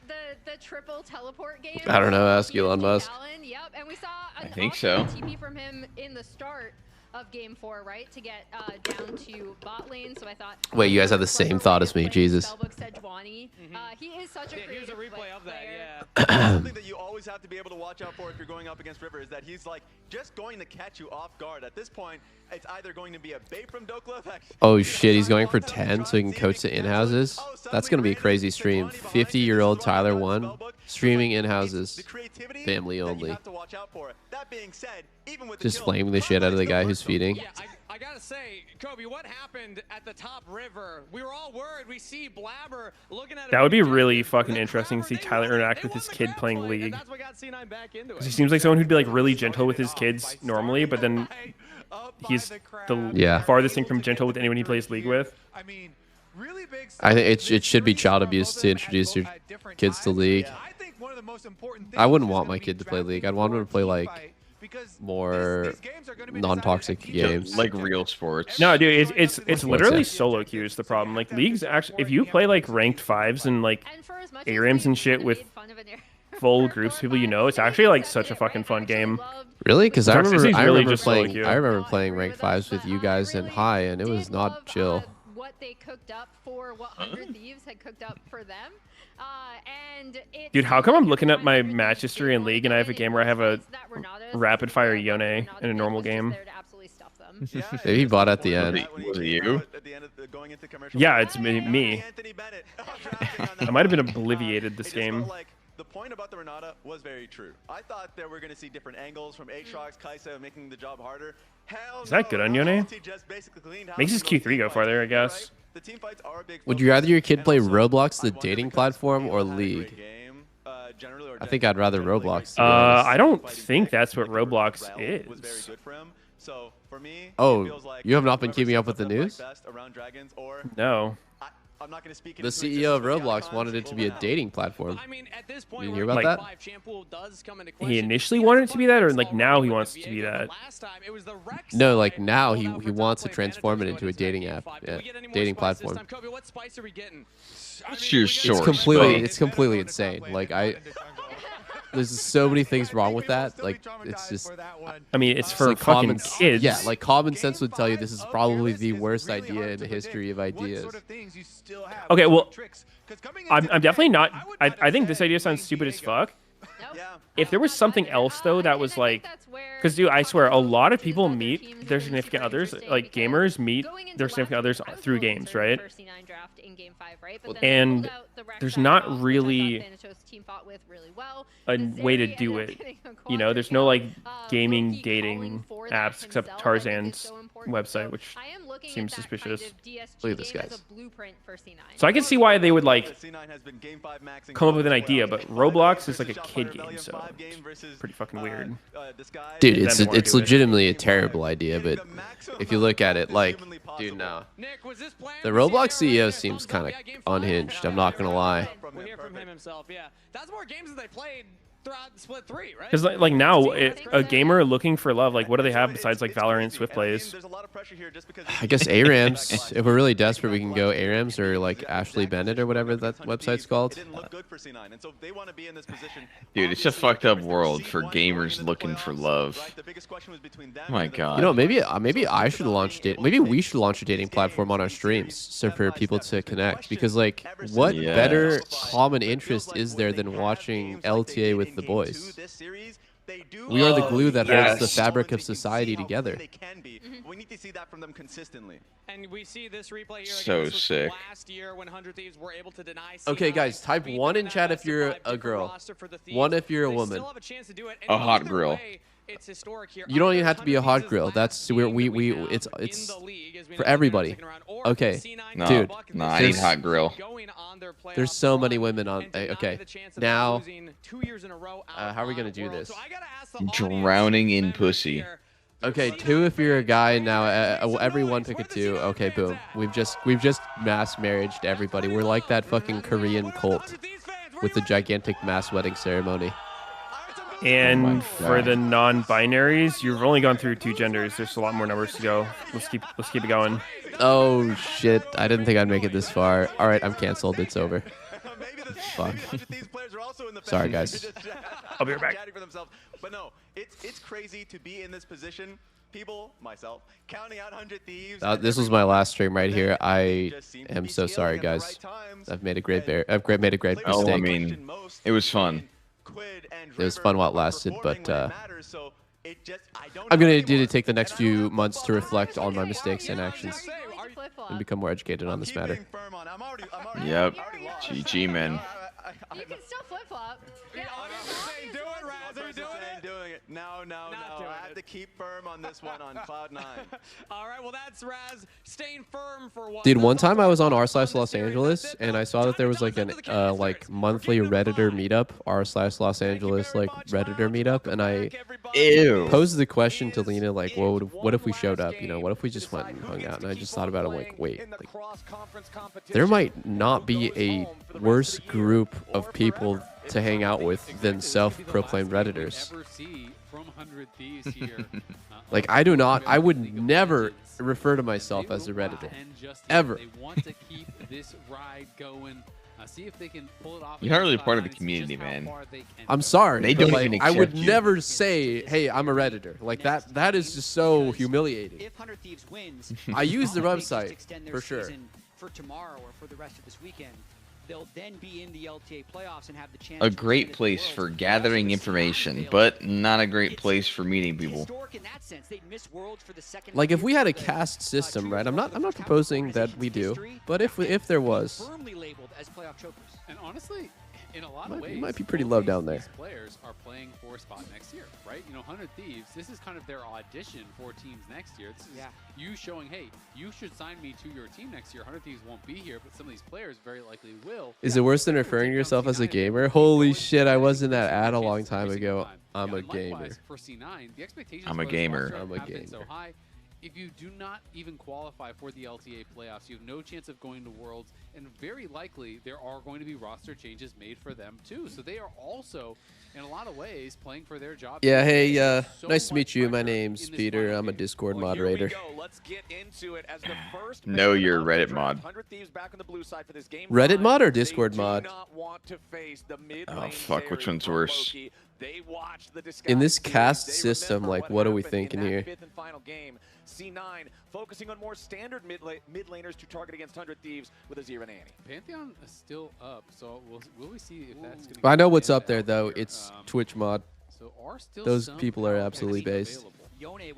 the triple teleport game.
I don't know. Ask Elon Musk.
Yep, and we saw
I think so.
TP from him in the start of game 4, right, to get down to bot lane. So I thought.
Wait, you guys have the same thought as me, Jesus.
He is such a
here's a replay of that.
Yeah. Something that you always have to be able to watch out for if you're going up against River is that he's like just going to catch you off guard. At this point, it's either going to be a bait from Doublelift.
Oh shit, he's going for 10 so he can coach the in-houses? That's going to be a crazy stream. 50-year-old Tyler 1 streaming in-houses. Family only. Just flaming the shit out of the guy who's feeding.
Yeah, I gotta say, Kobe, what happened at the top River? We were all worried. We see Blabber looking at
That would be really fucking interesting to see Tyler interact with his kid playing League. He seems like someone who'd be like really gentle with his kids normally, but then he's the farthest thing from gentle with anyone he plays League with.
I think it should be child abuse to introduce your kids to League. I wouldn't want my kid to play League. I'd want him to play like more non-toxic games,
like real sports.
No, dude, it's literally solo queue is the problem. Like League's actually, if you play like ranked 5s and like ARAMs and shit with full groups of people you know, it's actually like such a fucking fun game.
Really? Because I remember
playing
ranked 5s with you guys in high, and it was not chill.
What they cooked up for what 100 Thieves had cooked up for them.
Dude, how come I'm looking at my match history in League and I have a game where I have a rapid fire Yone in a normal game?
Maybe he bought at the end.
Was it you?
Yeah, it's me. I might have been obliviated this game.
The point about the Renata was very true. I thought that we're going to see different angles from Aatrox, Kai'Sa, making the job harder. Hell
Is that good on Yone? Makes his Q3 go farther, I guess.
Would you rather your kid play Roblox, the dating platform, or League? I think I'd rather Roblox.
I don't think that's what Roblox is.
Oh, you have not been keeping up with the news?
No.
The CEO of Roblox wanted it to be a dating platform.
I mean, at this point,
you hear about that?
He initially wanted it to be that, or like now he wants it to be that?
No, like now he wants to transform it into a dating app, dating platform.
What's your source?
It's completely insane. Like there's so many things wrong with that. Like it's just.
I mean, it's for like fucking kids.
Yeah, like common sense would tell you this is probably the worst idea in the history of ideas.
Okay, well, I'm definitely not. I think this idea sounds stupid as fuck. If there was something else though that was like, because dude, I swear a lot of people meet their significant others, like gamers meet their significant others through games, right? And there's not really a way to do it. You know, there's no like gaming dating apps except Tarzan's website, which seems suspicious.
Look at this, guys.
So I can see why they would like come up with an idea, but Roblox is like a kid game, so it's pretty fucking weird.
Dude, it's legitimately a terrible idea, but if you look at it, like, dude, no. The Roblox CEO seems kind of unhinged. I'm not gonna lie.
We'll hear from him himself. Yeah, that's more games that they played throughout split 3, right?
Because like now, a gamer looking for love, like what do they have besides like Valorant, Swift plays?
I guess ARAMs. If we're really desperate, we can go ARAMs or like Ashley Bennett or whatever that website's called.
Dude, it's a fucked up world for gamers looking for love. Oh my god.
You know, maybe I should launch maybe we should launch a dating platform on our streams so for people to connect. Because like, what better common interest is there than watching LTA with the boys? We are the glue that holds the fabric of society together.
We need to see that from them consistently.
And we see this replay here
so sick.
Last year when 100 Thieves were able to deny
Okay, guys, type 1 in chat if you're a girl. 1 if you're a woman.
A hot girl.
You don't even have to be a hot girl. That's it's for everybody. Okay,
no,
dude.
No, I need hot girl.
There's so many women on. Okay, now how are we gonna do this?
Drowning in pussy.
Okay, 2 if you're a guy. Now everyone pick a 2. Okay, boom. We've just mass marriaged everybody. We're like that fucking Korean cult with the gigantic mass wedding ceremony.
And for the non-binaries, you've only gone through 2 genders. There's a lot more numbers to go. Let's keep it going.
Oh shit! I didn't think I'd make it this far. All right, I'm canceled. It's over. Fuck. Sorry, guys.
I'll be right back.
But no, it's crazy to be in this position. People, myself, counting out 100 Thieves.
This was my last stream right here. I am so sorry, guys. I've made a great mistake.
Oh, I mean, it was fun.
It was fun while it lasted, but I'm gonna need to take the next few months to reflect on my mistakes and actions and become more educated on this matter.
Yep. GG, man.
You can still flip-flop. Yeah,
do it, Raz. Doing it. No. I have to keep firm on this one on Cloud 9.
All right, well, that's Raz staying firm for one.
Dude, one time I was on r/Los Angeles and I saw that there was like an monthly Redditor meetup, r/Los Angeles like Redditor meetup, and I posed the question to Lena like, what if we showed up? You know, what if we just went and hung out? And I just thought about it, I'm like, wait, like, there might not be a worse group of people to hang out with than self-proclaimed Redditors. Like, I would never refer to myself as a Redditor. Ever.
You're not really part of the community, man.
I'm sorry.
They don't
like,
even
I would
accept you.
never say, hey, I'm a Redditor. Like, that is just so humiliating.
If 100 Thieves wins,
I use the website, for sure.
For tomorrow or for the rest of this weekend.
they'll then be in the LTA playoffs and have the chance.
A great place for gathering information, but not a great place for meeting people.
Like if we had a caste system, right? I'm not proposing that we do, but if there was,
and honestly, in a lot of ways,
it might be pretty low down there.
These players are playing for a spot next year, right? You know, 100 Thieves, this is kind of their audition for teams next year. This is you showing, hey, you should sign me to your team next year. 100 Thieves won't be here, but some of these players very likely will.
Is it worse than referring to yourself as a gamer? Holy shit, I was in that ad a long time ago. I'm a gamer.
For C9, the expectations
I'm a gamer.
have been so high. If you do not even qualify for the LTA playoffs, you have no chance of going to Worlds, and very likely there are going to be roster changes made for them too. So they are also, in a lot of ways, playing for their job.
Yeah, hey, nice to meet you. My name's Peter. I'm a Discord moderator.
Let's get into it as the first
No, you're a Reddit mod.
Reddit mod or Discord mod?
Oh, fuck, which one's worse?
In this caste system, like, what are we thinking here?
C9 focusing on more standard mid laners to target against 100 Thieves with Azir and Annie.
Pantheon is still up, so will we see if that's going
to I know what's up there, though. It's Twitch mod.
So are still
those people are absolutely based.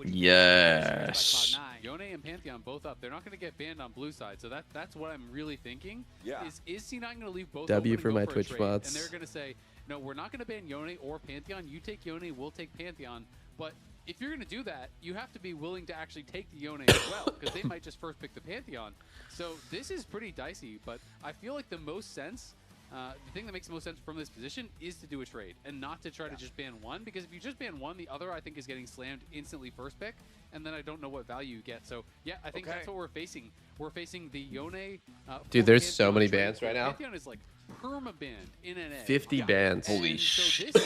Yes.
Yone and Pantheon both up. They're not going to get banned on blue side, so that's what I'm really thinking.
Yeah.
Is C9 going to leave both
W
open
for
and go
my
for a
Twitch
trade?
mods.
And they're going to say, no, we're not going to ban Yone or Pantheon. You take Yone, we'll take Pantheon. But if you're going to do that, you have to be willing to actually take the Yone as well, because they might just first pick the Pantheon. So this is pretty dicey, but I feel like the most sense, the thing that makes the most sense from this position is to do a trade and not to try to just ban one, because if you just ban one, the other I think is getting slammed instantly first pick, and then I don't know what value you get. So yeah, I think that's what we're facing. We're facing the Yone.
Dude, there's so
Pantheon
many
trade.
bans right now.
Pantheon is like perma-banned in NA.
50 bans.
Holy
shit.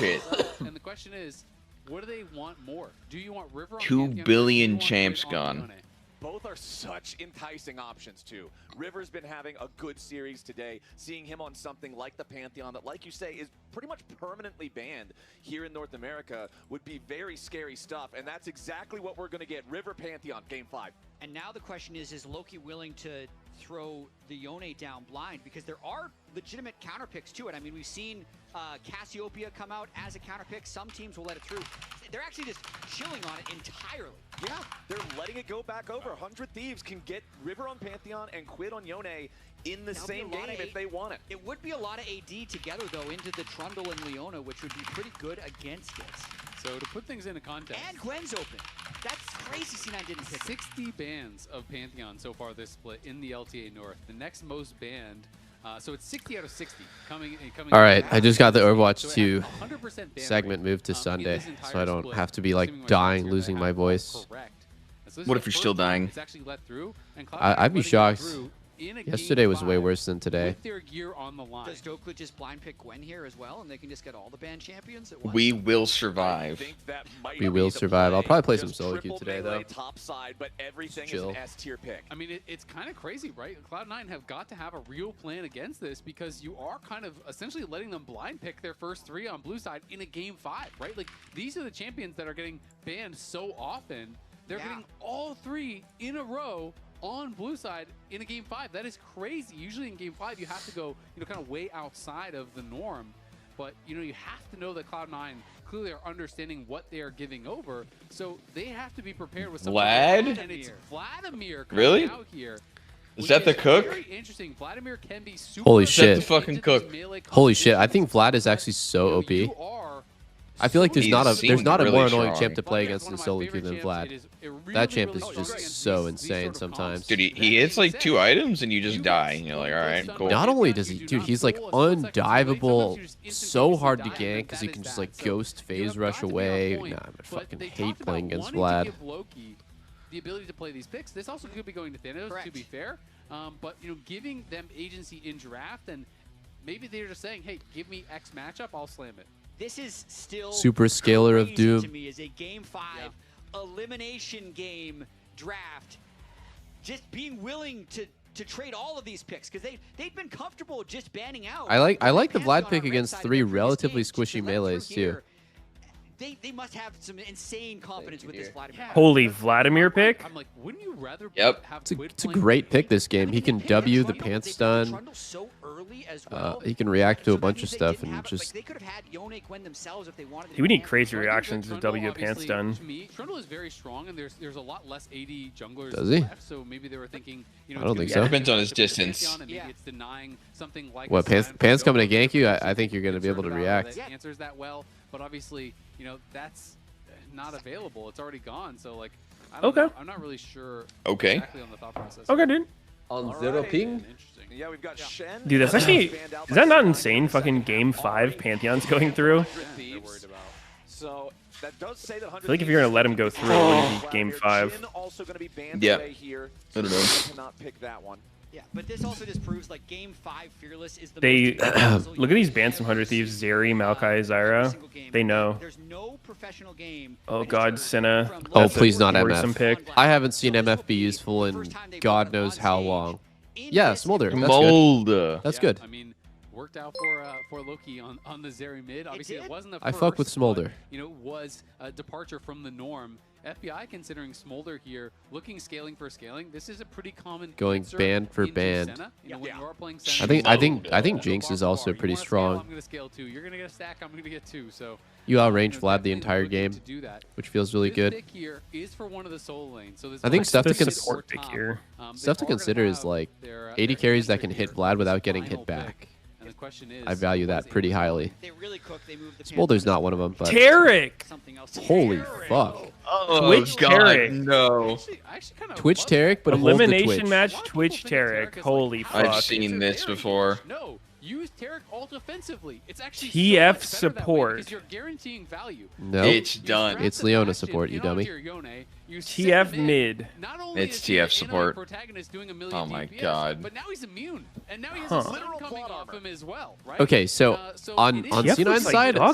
And the question is, what do they want more? Do you want River on
2
Pantheon,
billion
or do you want
champs
Grid on
gone.
Yone?
Both are such enticing options, too. River's been having a good series today. Seeing him on something like the Pantheon that, like you say, is pretty much permanently banned here in North America would be very scary stuff, and that's exactly what we're going to get. River Pantheon, Game 5.
And now the question is Loki willing to throw the Yone down blind? Because there are legitimate counter picks to it. I mean, we've seen Cassiopeia come out as a counter pick. Some teams will let it through. They're actually just chilling on it entirely.
Yeah, they're letting it go back over. 100 Thieves can get River on Pantheon and Quid on Yone in the same game if they want it.
It would be a lot of AD together, though, into the Trundle and Leona, which would be pretty good against this.
So to put things into context.
And Gwen's open. That's crazy C9 didn't pick
60 bans of Pantheon so far this split in the LTA North. The next most banned. So it's 60 out of 60. Coming
All right, I just got the Overwatch
so
2
100%
segment moved to Sunday, so I don't have to be like dying, losing my voice.
What if you're still dying?
I'd be shocked. Yesterday was way worse than today.
With their gear on the line.
Does Dokla just blind pick Gwen here as well, and they can just get all the band champions at once?
We will survive.
We will survive. I'll probably play some solo queue today, though.
Top side, but everything
Chill.
is an S-tier pick.
I mean, it's kind of crazy, right? Cloud9 have got to have a real plan against this, because you are kind of essentially letting them blind pick their first 3 on blue side in a game 5, right? Like, these are the champions that are getting banned so often. They're getting all 3 in a row on blue side in a game 5. That is crazy. Usually in game 5 you have to go, kind of way outside of the norm, but you have to know that Cloud9 clearly are understanding what they are giving over, so they have to be prepared with something.
Vlad?
And it's Vladimir
Really?
out here.
Is that the cook?
Very interesting. Vladimir can be super
Holy shit.
That's the fucking cook.
Holy shit, I think Vlad is actually so OP. I feel like there's not a
really
more annoying
strong.
champ to play against in solo queue than Vlad. That champ is just so insane sometimes.
Dude, he hits like 2 items and you just die. And you're like, all right, cool.
Not only does he, dude, he's like undiveable, so hard to gank because he can just like ghost phase rush away. Nah, I fucking hate playing against Vlad.
The ability to play these picks. This also could be going to Thanos, to be fair. But giving them agency in draft, and maybe they're just saying, hey, give me X matchup, I'll slam it.
This is still
Super scalar of Doom.
To me is a game 5 elimination game draft. Just being willing to trade all of these picks, because they've been comfortable just banning out.
I like the Vlad pick against 3 relatively squishy melees too.
They must have some insane confidence with this Vladimir.
Holy Vladimir pick.
I'm like, wouldn't you rather
Yep.
have
It's a great pick this game. He can W the pants stun.
early as well.
He can react to a bunch of stuff and just.
They could have had Yone Gwen themselves if they wanted.
We need crazy reactions to W Pants done.
To me, Trundle is very strong, and there's a lot less AD junglers
Does he?
left, so maybe they were thinking, you know,
I don't think so.
Depends on his distance.
It's denying something like
What, Pants coming to gank you? I think you're going to be able to react.
Answers that well, but obviously, you know, that's not available. It's already gone, so like, I don't know. I'm not really sure exactly on the thought process.
Okay, dude.
On zero ping?
Yeah, we've got Shen.
Dude, that's actually... Is that not insane? Fucking Game 5 Pantheon's going through?
So that does say that
I feel like if you're going to let him go through, it would be Game 5.
Yeah. I don't know.
Cannot pick that one.
Yeah, but this also just proves like Game 5 Fearless is the
They look at these bans from 100 Thieves, Zeri, Maokai, Zyra. They know.
There's no professional game.
Oh god, Senna.
Oh, please not
worrisome
MF.
Pick.
I haven't seen MF be useful in God knows how long. Yeah, Smolder. That's
Smolder.
Good. That's good.
I mean, worked out for Loki on the Zeri mid. Obviously, it wasn't the first.
I fuck with Smolder.
But, you know, was a departure from the norm. FBI considering Smolder here, looking scaling for scaling. This is a pretty common
going band for band.
You know, when you are playing Senna,
I think Jinx is also pretty strong.
I'm gonna scale 2. You're gonna get a stack. I'm gonna get 2. So
you outrange Vlad the entire game, which feels really good.
Pick here is for one of the solo lanes. So
I think stuff to
consider
is like AD carries that can hit Vlad without getting hit back. I value that pretty highly. Smolder's not one of them, but
Tarek!
Holy fuck.
Oh,
Twitch
God,
Tarek.
no.
Twitch Tarek, but
elimination match Twitch Tarek. Holy fuck.
I've seen this before.
No, use Tarek ult offensively. It's actually
TF support.
Because you're guaranteeing value.
No,
it's done.
It's Leona support, you dummy.
TF mid.
It's TF support. Oh my god.
But now he's immune, and now he has a literal coming off him as well, right?
Okay, so on C9's side, I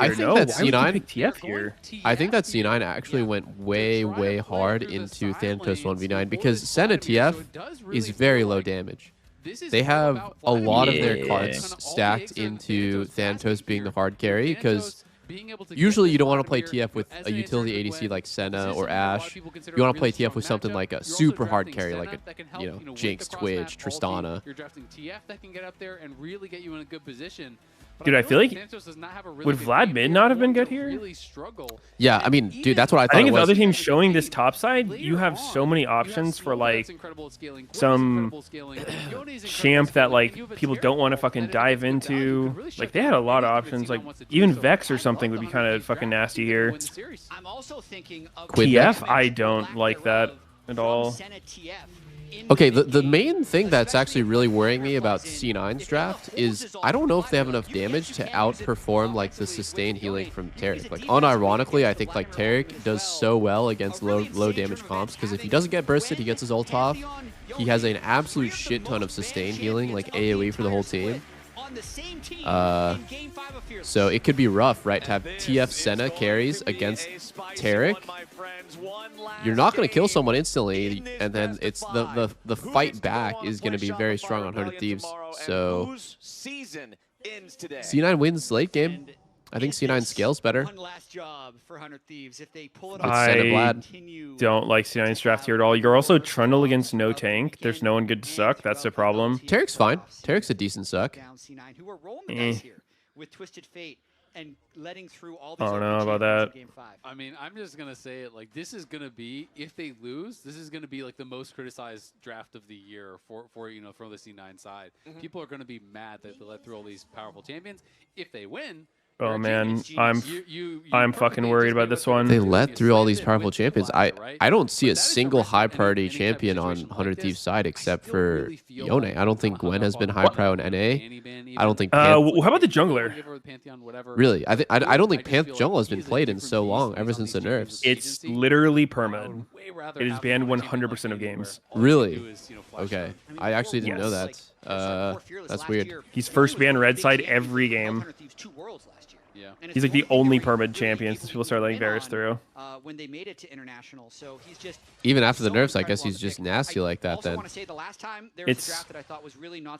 think that C9 I think that C9 actually went way hard into Thanatos 1v9 because Senna TF is very low damage. They have a lot of their cards stacked into Thanatos being the hard carry because usually you don't want to play TF with a utility ADC like Senna or Ashe. You want to play TF with something like a super hard carry like a, you know, Jinx, Twitch, Tristana.
You're drafting TF that can get up there and really get you in a good position.
Dude, I feel like would Vlad mid not have been good here?
Yeah, I mean, dude, that's what I thought.
I think
it
if the
was.
other team's showing this top side, you have so many options for like some champ that like people don't want to fucking dive into. Like they had a lot of options. Like even Vex or something would be kind of fucking nasty here.
I'm also thinking of
TF, I don't like that at all.
Okay, the main thing that's actually really worrying me about C9's draft is I don't know if they have enough damage to outperform like the sustained healing from Tarek. Like unironically, I think like Tarek does so well against low damage comps because if he doesn't get bursted, he gets his ult off. He has an absolute shit ton of sustained healing, like AoE for the whole team. So it could be rough, right, to have TF Senna carries against Tarek. You're not going to kill someone instantly, and then it's the fight back is going to be very strong on 100 Thieves. So C9 wins late game. I think C9 scales better.
One last job for 100 Thieves. If they pull it
off, I don't like C9's draft here at all. You're also Trundle against no tank. There's no one good to suck. That's the problem.
Tarek's fine. Tarek's a decent suck.
Who are rolling the dice here with Twisted Fate and letting through all these.
I don't know about that.
I mean, I'm just gonna say it like this is gonna be, if they lose, this is gonna be like the most criticized draft of the year for you know, from the C9 side. People are gonna be mad that they let through all these powerful champions. If they win.
Oh man, I'm fucking worried about this one.
They let through all these powerful champions. I don't see a single high priority champion on 100 Thieves side except for Yone. I don't think Gwen has been high pro in NA. I don't think.
How about the jungler?
Really, I don't think Panth jungle has been played in so long, ever since the nerfs.
It's literally permanent. It is banned 100% of games.
Really? Okay, I actually didn't know that. That's weird.
He's first banned red side every game.
Yeah.
He's like the only permit champion since people started letting Varus through.
When they made it to international, so he's just
even after the nerfs, I guess he's just nasty like that. Then
it's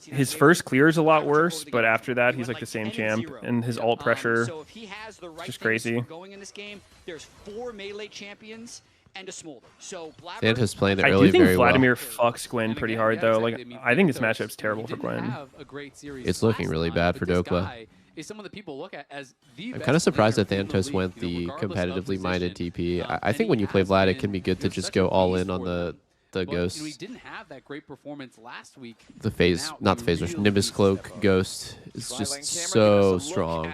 his first clear is a lot worse, but after that he's like the same champ, and his ult pressure
so if he has the right
just crazy.
going in this game, there's 4 melee champions. and a Smolder. So
Thanatos playing the
I
early
do think
very
Vladimir
well.
fucks Gwen pretty hard though. Like I think this matchup's terrible for Gwen.
It's looking really bad for Dokla.
Is someone that people look at as the
I'm kind of surprised that Thanatos went the competitively minded TP. I think when you play Vlad, it can be good to just go all in on the ghost.
We didn't have that great performance last week.
The phase, not the phase rush, Nimbus Cloak Ghost is just so strong.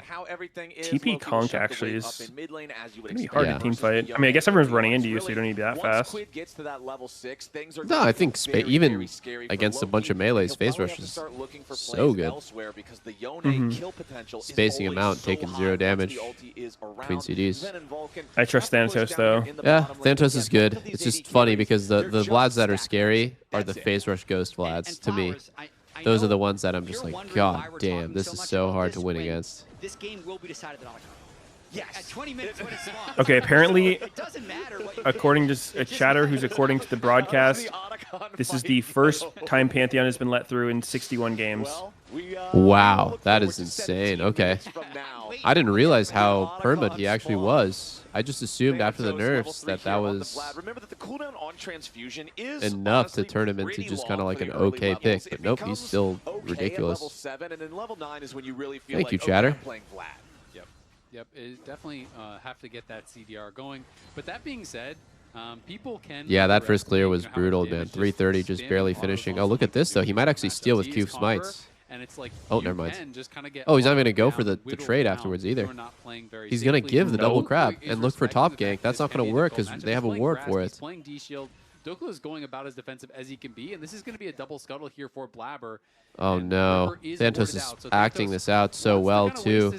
TP Conk actually is going to be hard to team fight. I mean, I guess everyone's running into you, so you don't need to be that fast.
No, I think even against a bunch of melees, phase rush is so good. Spacing him out, taking 0 damage between CDs.
I trust Thanatos though.
Yeah, Thanatos is good. It's just funny because the Vlads that are scary are the phase rush ghost Vlads to me. Those are the ones that I'm just like, God damn, this is so hard to win against.
This game will be decided at Otacon. Yes. At 20 minutes when it's spawned.
Okay, apparently, according to a chatter who's according to the broadcast, this is the first time Pantheon has been let through in 61 games.
Wow, that is insane. Okay. I didn't realize how permanent he actually was. I just assumed after the nerfs that was enough to turn him into just kind of like an okay pick. But nope, he's still ridiculous. Thank you, chatter.
Yep, it definitely have to get that CDR going. But that being said, people can...
Yeah, that first clear was brutal, man. 330 just barely finishing. Oh, look at this, though. He might actually steal with Q smites. Oh, never mind. Oh, he's not going to go for the trade afterwards either. He's going to give the double crab and look for top gank. That's not going to work because they have a ward for it.
Dokla is going about as defensive as he can be, and this is going to be a double scuttle here for Blabber.
Oh no, Thanatos is acting this out so well too.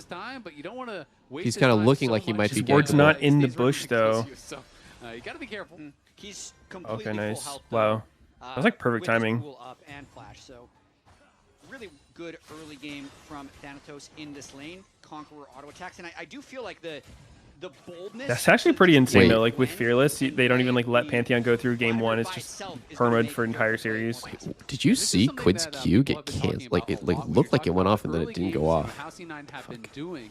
He's kind of looking like he might be gankable.
Ward's not in the bush though.
You got to be careful.
He's
okay, nice. Wow, that was like perfect timing.
Really good early game from Thanatos in this lane. Conqueror auto attacks, and I do feel like the boldness.
That's actually pretty insane though. Like with Fearless, they don't even like let Pantheon go through game 1. It's just permad for entire series.
Did you see Quid's Q get canceled? Like it looked like it went off and then it didn't go off.
How C9 have been doing,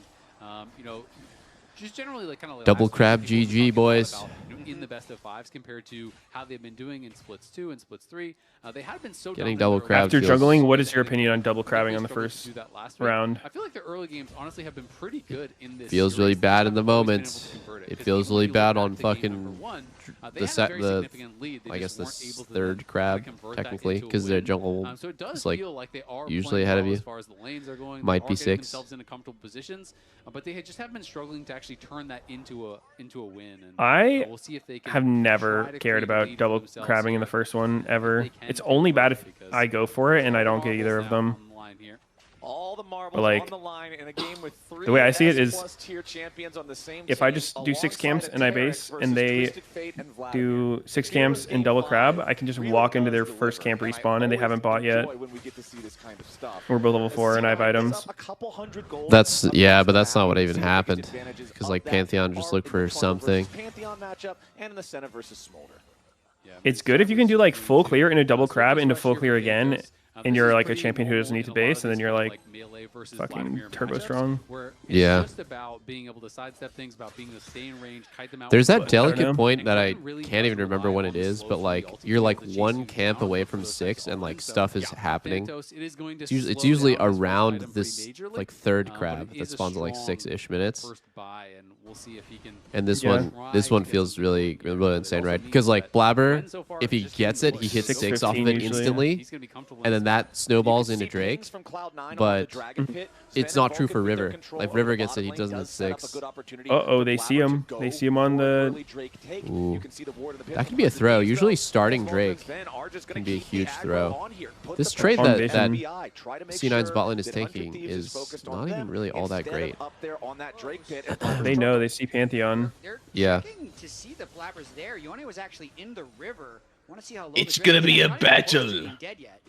you know, just generally like kind of
double crab GG boys.
In the best of 5s compared to how they've been doing in splits 2 and splits 3. They had been so
getting double crab.
After juggling, what is your opinion on double crabbing on the first round?
I feel like the early games honestly have been pretty good in this.
Feels really bad in the moment. It feels really bad on fucking I guess this third crab technically because their jungle is like usually ahead of you. Might be 6.
But they just have been struggling to actually turn that into a win. And
I
we'll see if they
have never cared about double crabbing in the first one ever. It's only bad if I go for it and I don't get either of them.
All the marbles
but like,
on the line in a game with 3
the way I see it is,
champions on the same
if I just do 6 camps and I base and they do 6 camps in double crab, I can just walk into their first camp respawn and they haven't bought yet. We're both level 4 and I have items.
That's but that's not what even happened. Because like Pantheon just looked for something.
It's good if you can do like full clear into double crab into full clear again. And you're like a champion who doesn't need to base, and then you're like fucking turbo strong.
Yeah. There's that delicate point that I can't even remember when it is, but like you're like 1 camp away from 6, and like stuff is happening. It's usually around this like third crab that spawns at like 6-ish minutes. And this one feels really insane, right? Because like Blabber, if he gets it, he hits 6 off of it instantly, and then that snowballs into Drake. But it's not true for River. Like River gets it, he doesn't hit 6.
Uh-oh, they see him. They see him on the...
Ooh. That can be a throw. Usually starting Drake can be a huge throw. This trade that C9's bot lane is taking is not even really all that great.
They know. They see Pantheon.
Yeah.
To see the Blabbers there, Yone was actually in the river.
It's gonna be a battle.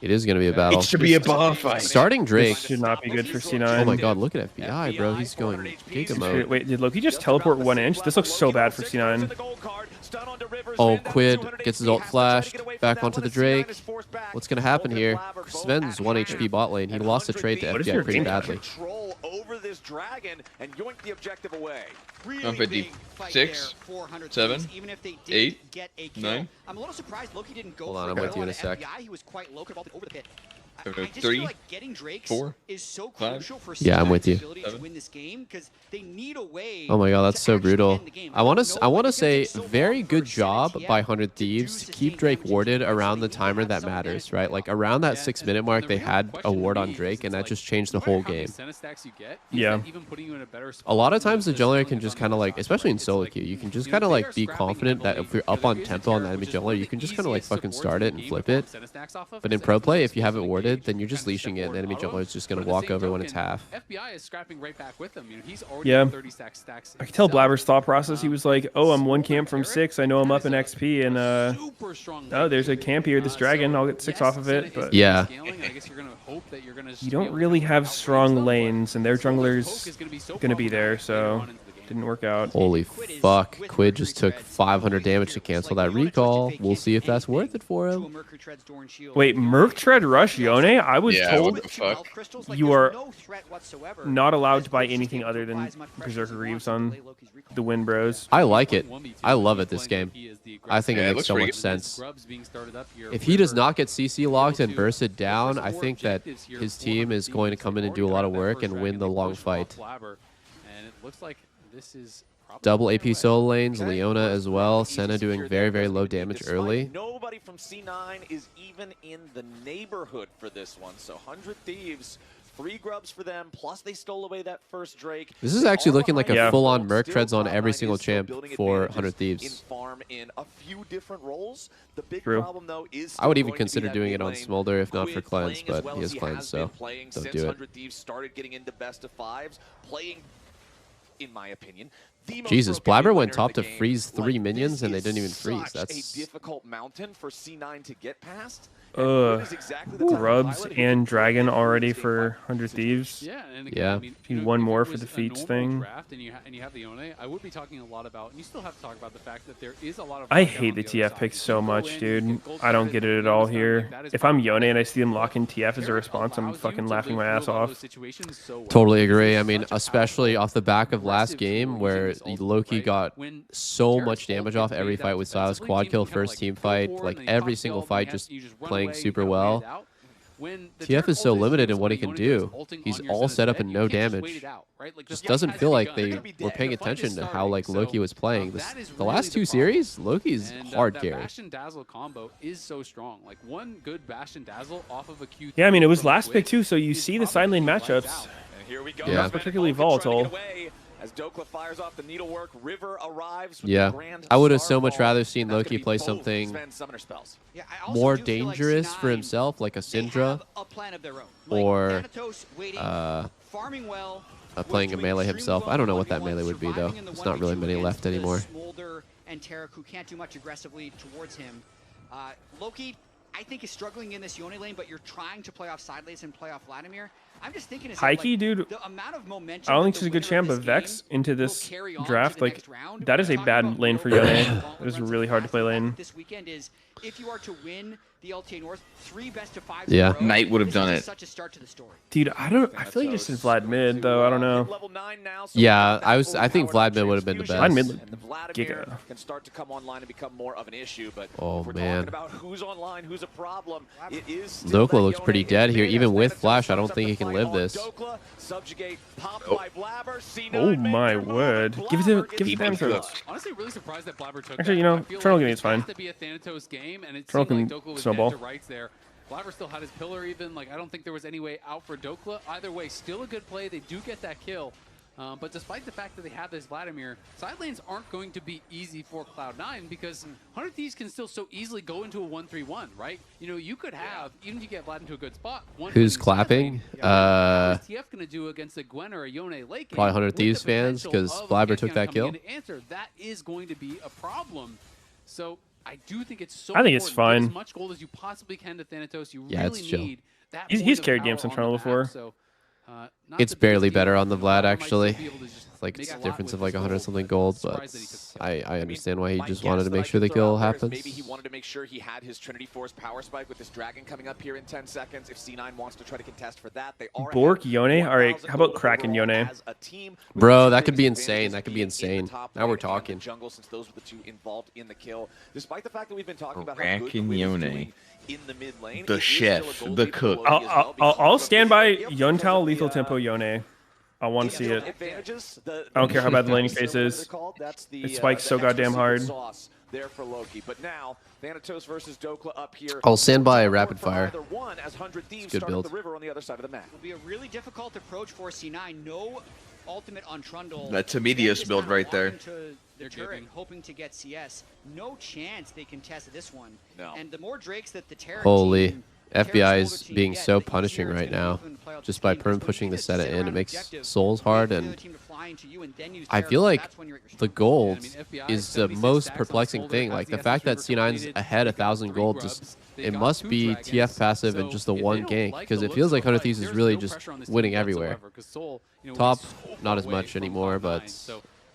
It is gonna be a battle.
It should be a bar fight.
Starting Drake
should not be good for C9.
Oh my god, look at FBI, bro. He's going giga mode.
Wait, did Loki just teleport 1 inch? This looks so bad for C9.
Oh, Quid gets his ult flashed. Back onto the Drake. What's gonna happen here? Sven's 1 HP bot lane. He lost a trade to FBI pretty badly.
over this dragon and yoink the objective away. Really
156, 7, 8, 9.
I'm a little surprised Loki didn't go.
Hold on, I'm with you in a sec.
He was quite low, over the pit.
I
just
3,
feel like getting Drakes
4,
is so
5.
crucial for
Yeah, I'm with you.
to win this game because they need a way.
Oh my god, that's so brutal. I want to say very good job by 100 Thieves to keep Drake warded around the timer that matters, right? Like around that 6-minute mark, they had a ward on Drake, and that just changed the whole game.
Yeah.
A lot of times the jungler can just kind of like, especially in solo queue, you can just kind of like be confident that if you're up on tempo on the enemy jungler, you can just kind of like fucking start it and flip it. But in pro play, if you have it warded, then you're just leashing it, and the enemy jungler is just going to walk over when it's half.
FBI is scrapping right back with them. You know, he's already
Yeah.
30 stacks.
I could tell Blabber's thought process. He was like, "Oh, I'm 1 camp from 6. I know I'm up in XP, and oh, there's a camp here. This dragon. I'll get 6 off of it." But
yeah,
you don't really have strong lanes, and their jungler's gonna be there, so didn't work out.
Holy fuck! Quid just took 500 damage to cancel that recall. We'll see if that's worth it for him.
Wait, Merc Tread Rush Yone? I was told
what the fuck?
you are not allowed to buy anything other than Berserker Reeves on the Win Bros.
I like it. I love it this game. I think it makes so much sense. If he does not get CC locked and burst it down, I think that his team is going to come in and do a lot of work and win the long fight.
And it looks like this is
Double AP solo lanes, Leona as well. Senna doing very, very low damage early.
Nobody from C9 is even in the neighborhood for this one. So 100 Thieves, 3 grubs for them, plus they stole away that first Drake.
This is actually looking like a full-on Merc treads on every single champ for 100 Thieves.
In a few different roles. The big
True.
problem though is
I would even consider doing it on Smolder if not for Cleanse, but he has Cleanse, so don't do it.
100 Thieves started getting into best of 5s, playing, in my opinion,
Jesus, Blabber went top to freeze 3 minions and they didn't even freeze. That's
a difficult mountain for C9 to get past.
Grubs and Dragon already for 100 Thieves.
Yeah, and
yeah.
I mean,
Need one more for the feats thing.
Draft and you have the Yone, I would be talking a lot about, and you still have to talk about the fact that there is a lot of.
I hate the TF pick so much, dude. I don't get it at all here. If I'm Yone and I see them lock in TF as a response, I'm fucking laughing my ass off.
Totally agree. I mean, especially off the back of last game where Loki got so much damage off every fight with Silas. Quad kill first team fight, like every single fight just playing super well. TF is so limited in what he can do. He's all set up and no damage. Just doesn't feel like they were paying attention to how like Loki was playing. The last 2 series, Loki's hard carry.
Bash and Dazzle combo is so strong. Like one good Bash and Dazzle off of a Q3.
Yeah, I mean, it was last pick too, so you see the side lane matchups.
Yeah.
Not particularly volatile.
As Dokla fires off the needlework, River arrives with
Yeah,
the grand
I would have so much
Starball.
rather seen Loki play something more dangerous for himself, like a Syndra, or playing a melee himself. I don't know what that melee would be, though. There's not really many left anymore.
Smolder and Tarek, who can't do much aggressively towards him. Loki, I think, is struggling in this Yone lane, but you're trying to play off side lanes and play off Vladimir. I'm just thinking,
Heike, dude, I don't think she's a good champ, but Vex into this draft, like, that is a bad lane for Yone. It is a really hard to play lane.
This weekend is, if you are to win the LTA North, 3 best of 5s
Yeah.
Knight would have done it.
such a start to the story.
Dude, I feel like just in Vlad mid, though. I don't know.
Yeah, I think Vlad mid would have been the
Vlad
best.
mid, Giga.
Can start to come online and become more of an issue, but
Oh,
if we're
man.
talking about who's online, who's a problem, it is
Dokla looks pretty dead here. Even with Flash, I don't think he can live this.
Oh my word. Give it to them throws.
Honestly, really surprised that Blabber took
Actually,
that.
you know,
I feel
Eternal
like
Game is fine.
it has to be a Thanatos game, and it
Eternal
seemed
can
like Dokla was
snowball.
dead to rights there. Blabber still had his pillar even. Like, I don't think there was any way out for Dokla. Either way, still a good play. They do get that kill. But despite the fact that they have this Vladimir, side lanes aren't going to be easy for Cloud9 because 100 Thieves can still so easily go into a 1-3-1, right? You know, you could have, even if you get Vlad into a good spot.
Who's clapping?
What's TF going to do against a Gwen or a Yone late game?
Probably 100 Thieves
With the
fans because
potential of
Blabber
Gengar
took that
coming
kill.
in to answer, that is going to be a problem. So I do think it's so
I think it's
important. Get
fine.
as much gold as you possibly can to Thanatos. You
Yeah,
really
it's chill.
need that
He's
point of
carried
power
games
on
Central
the map.
before.
So
It's barely better on the Vlad, actually. Like, it's a difference of like 100-something gold, but I understand why he just wanted to make sure the kill happens.
Maybe he wanted to make sure he had his Trinity Force power spike with this dragon coming up here in 10 seconds. If C9 wants to try to contest for that, they are
Bork, Yone? All right, how about Kraken, Yone?
Bro, that could be insane. That could be insane. Now we're talking.
Jungle, since those were the two involved in the kill. Despite the fact that we've been talking about
how
good
Yone.
In the mid lane,
The chef, the cook.
I'll stand by Yuntao lethal tempo Yone. I want to see it. I don't care how bad the laning phase is. It spikes so goddamn hard.
There for Loki, but now Thanatos versus Dokla up here.
I'll stand by rapid fire.
It's
good build.
The river on the other side of the map.
It'll be a really difficult approach for C9. No ultimate on Trundle.
That's a Medius build right there.
The turret, hoping to get CS. No chance they can test this one.
No.
And the more Drakes that the Terran
Holy.
team,
FBI is being so punishing right now. Just by pushing the Senna in, it makes Souls hard, and I feel like the gold is the most perplexing thing. Like, the fact that C9's ahead 1,000 gold, just it must be TF passive and just the one gank, because it feels like 100 Thieves is really just winning everywhere. Top, not as much anymore, but...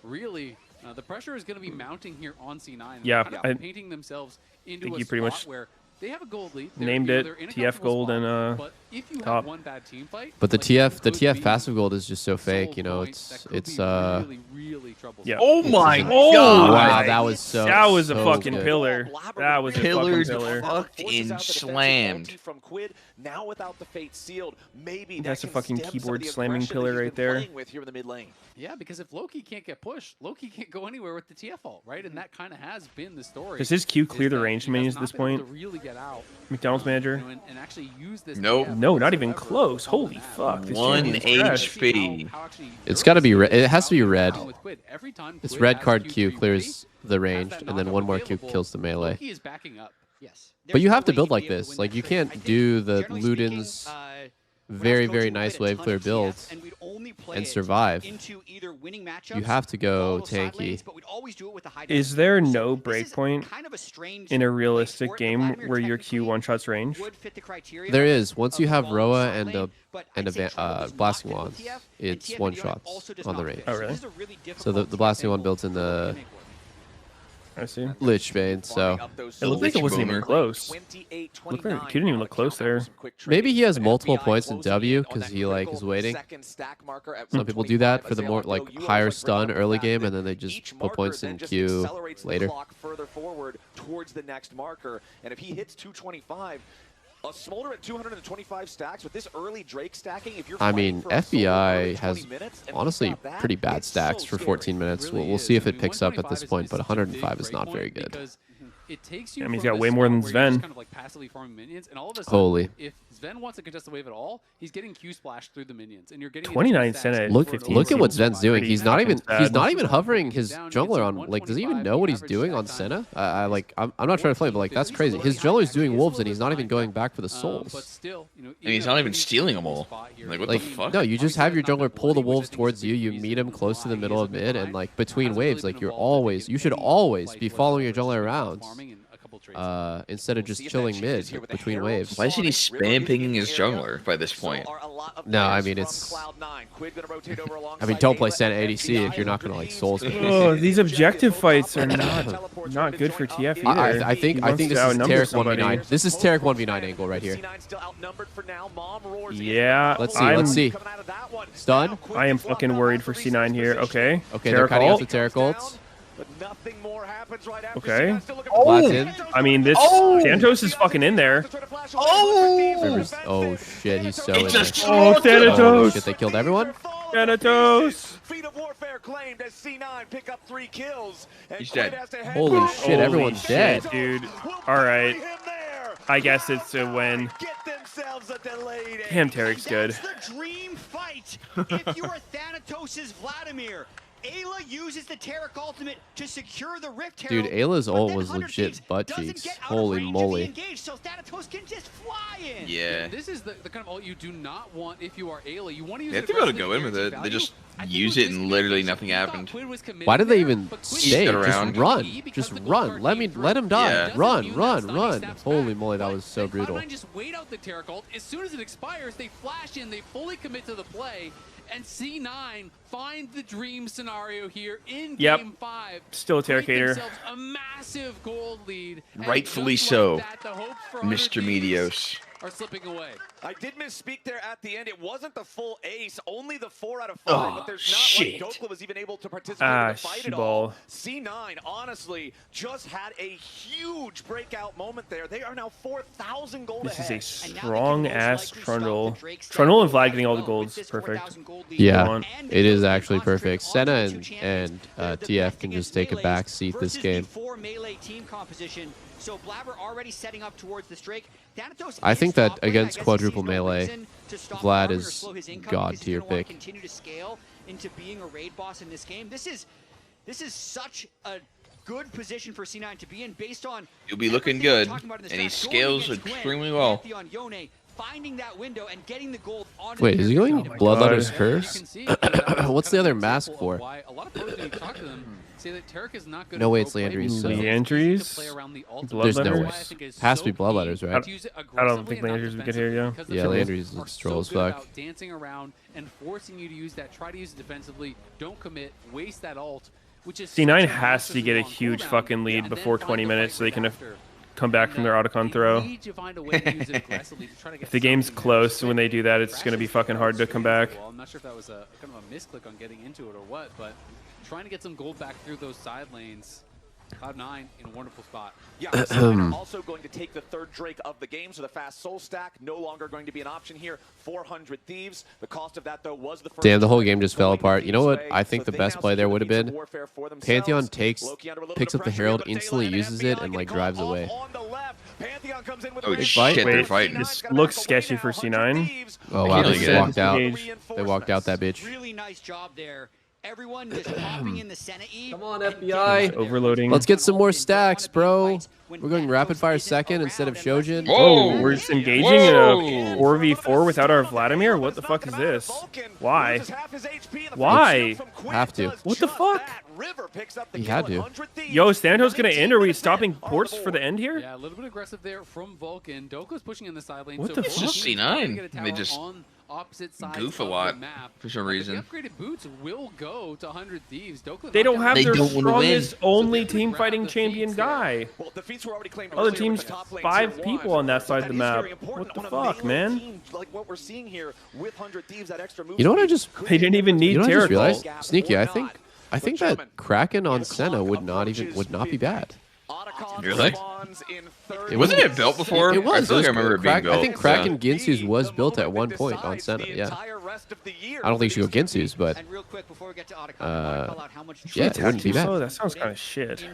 Really, the pressure is going to be mounting here on C9.
Yeah,
painting themselves into a spot where they have a gold lead.
Named it TF gold and top.
But the TF passive gold is just so fake, you know. It's
yeah.
Oh my
god! Wow, that was so.
That was a
so
fucking
good.
pillar. That was a fucking pillar.
Fucked and slammed.
Now without the fate sealed, maybe
that's a fucking keyboard slamming pillar right there.
Yeah, because if Loki can't get pushed, Loki can't go anywhere with the TF ult, right? And that kind of has been the story.
Does his Q clear the ranged minions at this point? McDonald's manager?
And actually use this
nope.
No, not even close. Holy fuck.
1 HP.
It's got to be red. It has to be red. It's red card Q clears the ranged, and then one more Q kills the melee.
Loki is backing up.
Yes.
But you have to build like this. Like, you can't do the Luden's very, very nice wave clear builds and survive. You have to go tanky.
Is there no breakpoint in a realistic game where your Q one-shots range?
There is. Once you have Roa and a Blasting Wand, it's one-shots on the range.
Oh, really?
So the Blasting Wand built in the...
I see.
Lich Bane, so...
It looked like it wasn't even close. He didn't even look close there.
Maybe he has multiple points in W because he, like, is waiting. Some people do that for the more, like, higher stun early game, and then they just put points in Q later.
Further forward towards the next marker, and if he hits 225, a Smolder at 225 stacks with this early Drake stacking. If you're
I mean, FBI has honestly pretty bad stacks for 14 minutes. We'll see if it picks up at this point, but 105 is not very good.
It takes
you he's got way more than Sven.
Kind of like passively farming minions, and all of a sudden,
Holy.
If Sven wants to contest the wave at all, he's getting Q splashed through the minions, and you're getting
29 Senate.
Look at what Sven's doing. He's not even hovering his jungler on. Like, does he even know what he's doing on Senna? I'm not trying to play, but like, that's crazy. His jungler's doing wolves, and he's not even going back for the souls.
But still,
and he's not even stealing them all. Like, what the fuck?
No, you just have your jungler pull the wolves towards you. You meet him close to the middle of mid, and like between waves, like you should always be following your jungler around. Instead of just chilling mid between waves.
Why isn't he spam pinging his jungler by this point?
No, I mean, it's... I mean, don't play Senna ADC if you're not going to, like, souls.
Oh, these objective fights are not good for TF either.
I think this is Taric 1v9. This is Taric 1v9 angle right here.
Yeah,
let's see. Stun?
I am fucking worried for C9 here. Okay.
Okay, they're cutting out the Taric ults.
Okay. Oh! I mean, this Thanatos is fucking in there.
Oh shit, he's so in there.
Oh, Thanatos!
Oh shit, they killed everyone?
Thanatos!
He's dead.
Holy shit, everyone's dead.
Dude. Alright. I guess it's a win. Damn, Taric's good.
That's the dream fight. If you are Thanatos' Vladimir,
Ayla uses the Taric ultimate to secure the Rift
Dude,
Herald,
Ayla's
but
ult
then
was
100
legit
Thieves
butt
doesn't
cheeks.
get out of
Holy
range of the
moly.
engage, so Thanatos can just fly in.
Yeah.
This is the kind of ult you do not want if you are Ayla. You want to use
They
it
have to be able to
aggressively
go in with
guarantee
it. They
value.
just use it and literally nothing happened.
Why did they even stay?
Stood
Just
around.
run. Just run. Let him die.
Yeah.
Run. Holy moly, that was so brutal.
Cloud9 just wait out the Taric ult. As soon as it expires, they flash in, they fully commit to the play, and C9 find the dream scenario here in Game 5.
Still a Taricator.
A massive gold lead.
Rightfully so,
Like that, the hopes for
Mr. Medios.
Are slipping away.
I did misspeak there at the end. It wasn't the full ace, only the 4 out of 5.
Oh,
but there's
shit.
not like Dokla was even able to participate in the fight at all.
Ball.
C9, honestly, just had a huge breakout moment there. They are now 4,000 gold
This
ahead.
is a strong-ass Trundle. Trundle and Vlad getting all the golds. Perfect.
Yeah, it is actually perfect. Senna and TF can just take a back seat this game.
Melee team composition. So Blabber already setting up towards this Drake. Thanatos
I think that
top lane.
against
I guess he
quadruple
sees no
melee,
reason to stop
Vlad
Blabber or
is
slow his income
god
because he's
tier
gonna wanna
pick.
Continue to scale into being a raid boss in this game. This is such a good position for C9 to be in based on.
He'll be looking good, and he scales extremely well.
Finding that window and getting the gold on.
Wait, is he going Bloodletter's Curse?
See,
What's the other mask for?
Why a lot of pros, when you talk to them, say that Taric is not good
No
at
way,
role
it's
play,
Leandry's.
but
So.
Leandry's?
There's no way.
Bloodletters?
Has to be Bloodletters, right?
I don't think Leandry's would get here, yeah.
Yeah, Leandry's is troll as fuck.
Dancing around and forcing you to use that. Try to use it defensively. Don't commit. Waste that ult. Which is
C9 has to get a huge fucking lead before 20 minutes so they can come back from their Otacon throw. If the game's close, when they do that, it's going to be fucking hard to come back.
Well, I'm not sure if that was a kind of a misclick on getting into it or what, but trying to get some gold back through those side lanes. Cloud9 in a wonderful spot.
Yeah, so also going to take the third Drake of the game, so the fast soul stack no longer going to be an option here. 400 Thieves. The cost of that, though, was the first.
Damn, the whole game just fell apart. You know what? I think the best play there would have been Pantheon picks up the Herald, instantly uses it, and like drives away.
Oh shit, they're fighting.
This looks sketchy for C9.
Oh wow, they just walked out.
Engage.
They walked out that bitch.
Really nice job there. Everyone just popping in the Senna E.
Come on, FBI.
Overloading.
Let's get some more stacks, bro. We're going rapid fire second instead of Shojin.
Whoa, we're just engaging in a 4v4 without our Vladimir? What the fuck is this? Why? Why?
Have to.
What the fuck?
He had to.
Yo, is Thanatos gonna end? Are we stopping ports for the end here?
Yeah, a little bit aggressive there from Vulcan. Doko's pushing in the side lane.
What
so
the
It's just C9. They just goof a lot for some reason.
The upgraded boots will go to 100 Thieves.
They don't have their
don't wanna win.
strongest only team fighting champion guy. Other teams, 5 people on that side of the map. What the fuck, man?
You know what I just?
They didn't even need
You know what I just
Taric.
realized? Sneaky. I think that Kraken on Senna would not be bad.
Really? Wasn't it built before?
It was.
I feel like I remember it being built.
I think Kraken Ginsu's was built at one point on Senna. Yeah. I don't think you should go Ginsu's, but yeah, it wouldn't be bad.
Oh, that sounds kind of shit.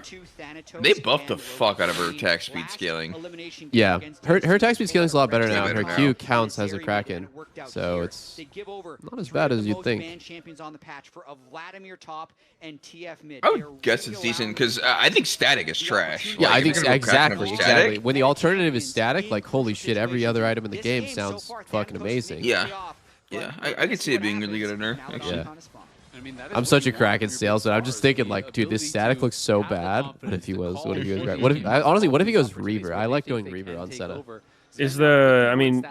They buffed the fuck out of her attack speed scaling.
Yeah, her attack speed scaling is a lot better now. Her Q counts as a Kraken, so it's not as bad as you'd think.
I would guess it's decent because I think static is trash.
Yeah,
Like,
I
if
think
you're gonna go Kraken over
exactly. When the alternative is static, like holy shit, every other item in the game sounds fucking amazing.
Yeah, yeah, I could see it being really good in her. Actually.
Yeah. I'm such a Kraken salesman. I'm just thinking like, dude, this static looks so bad. What if he was? What if he was? Honestly, what if he goes Reaver? I like going Reaver on Senna.
Is the, I mean,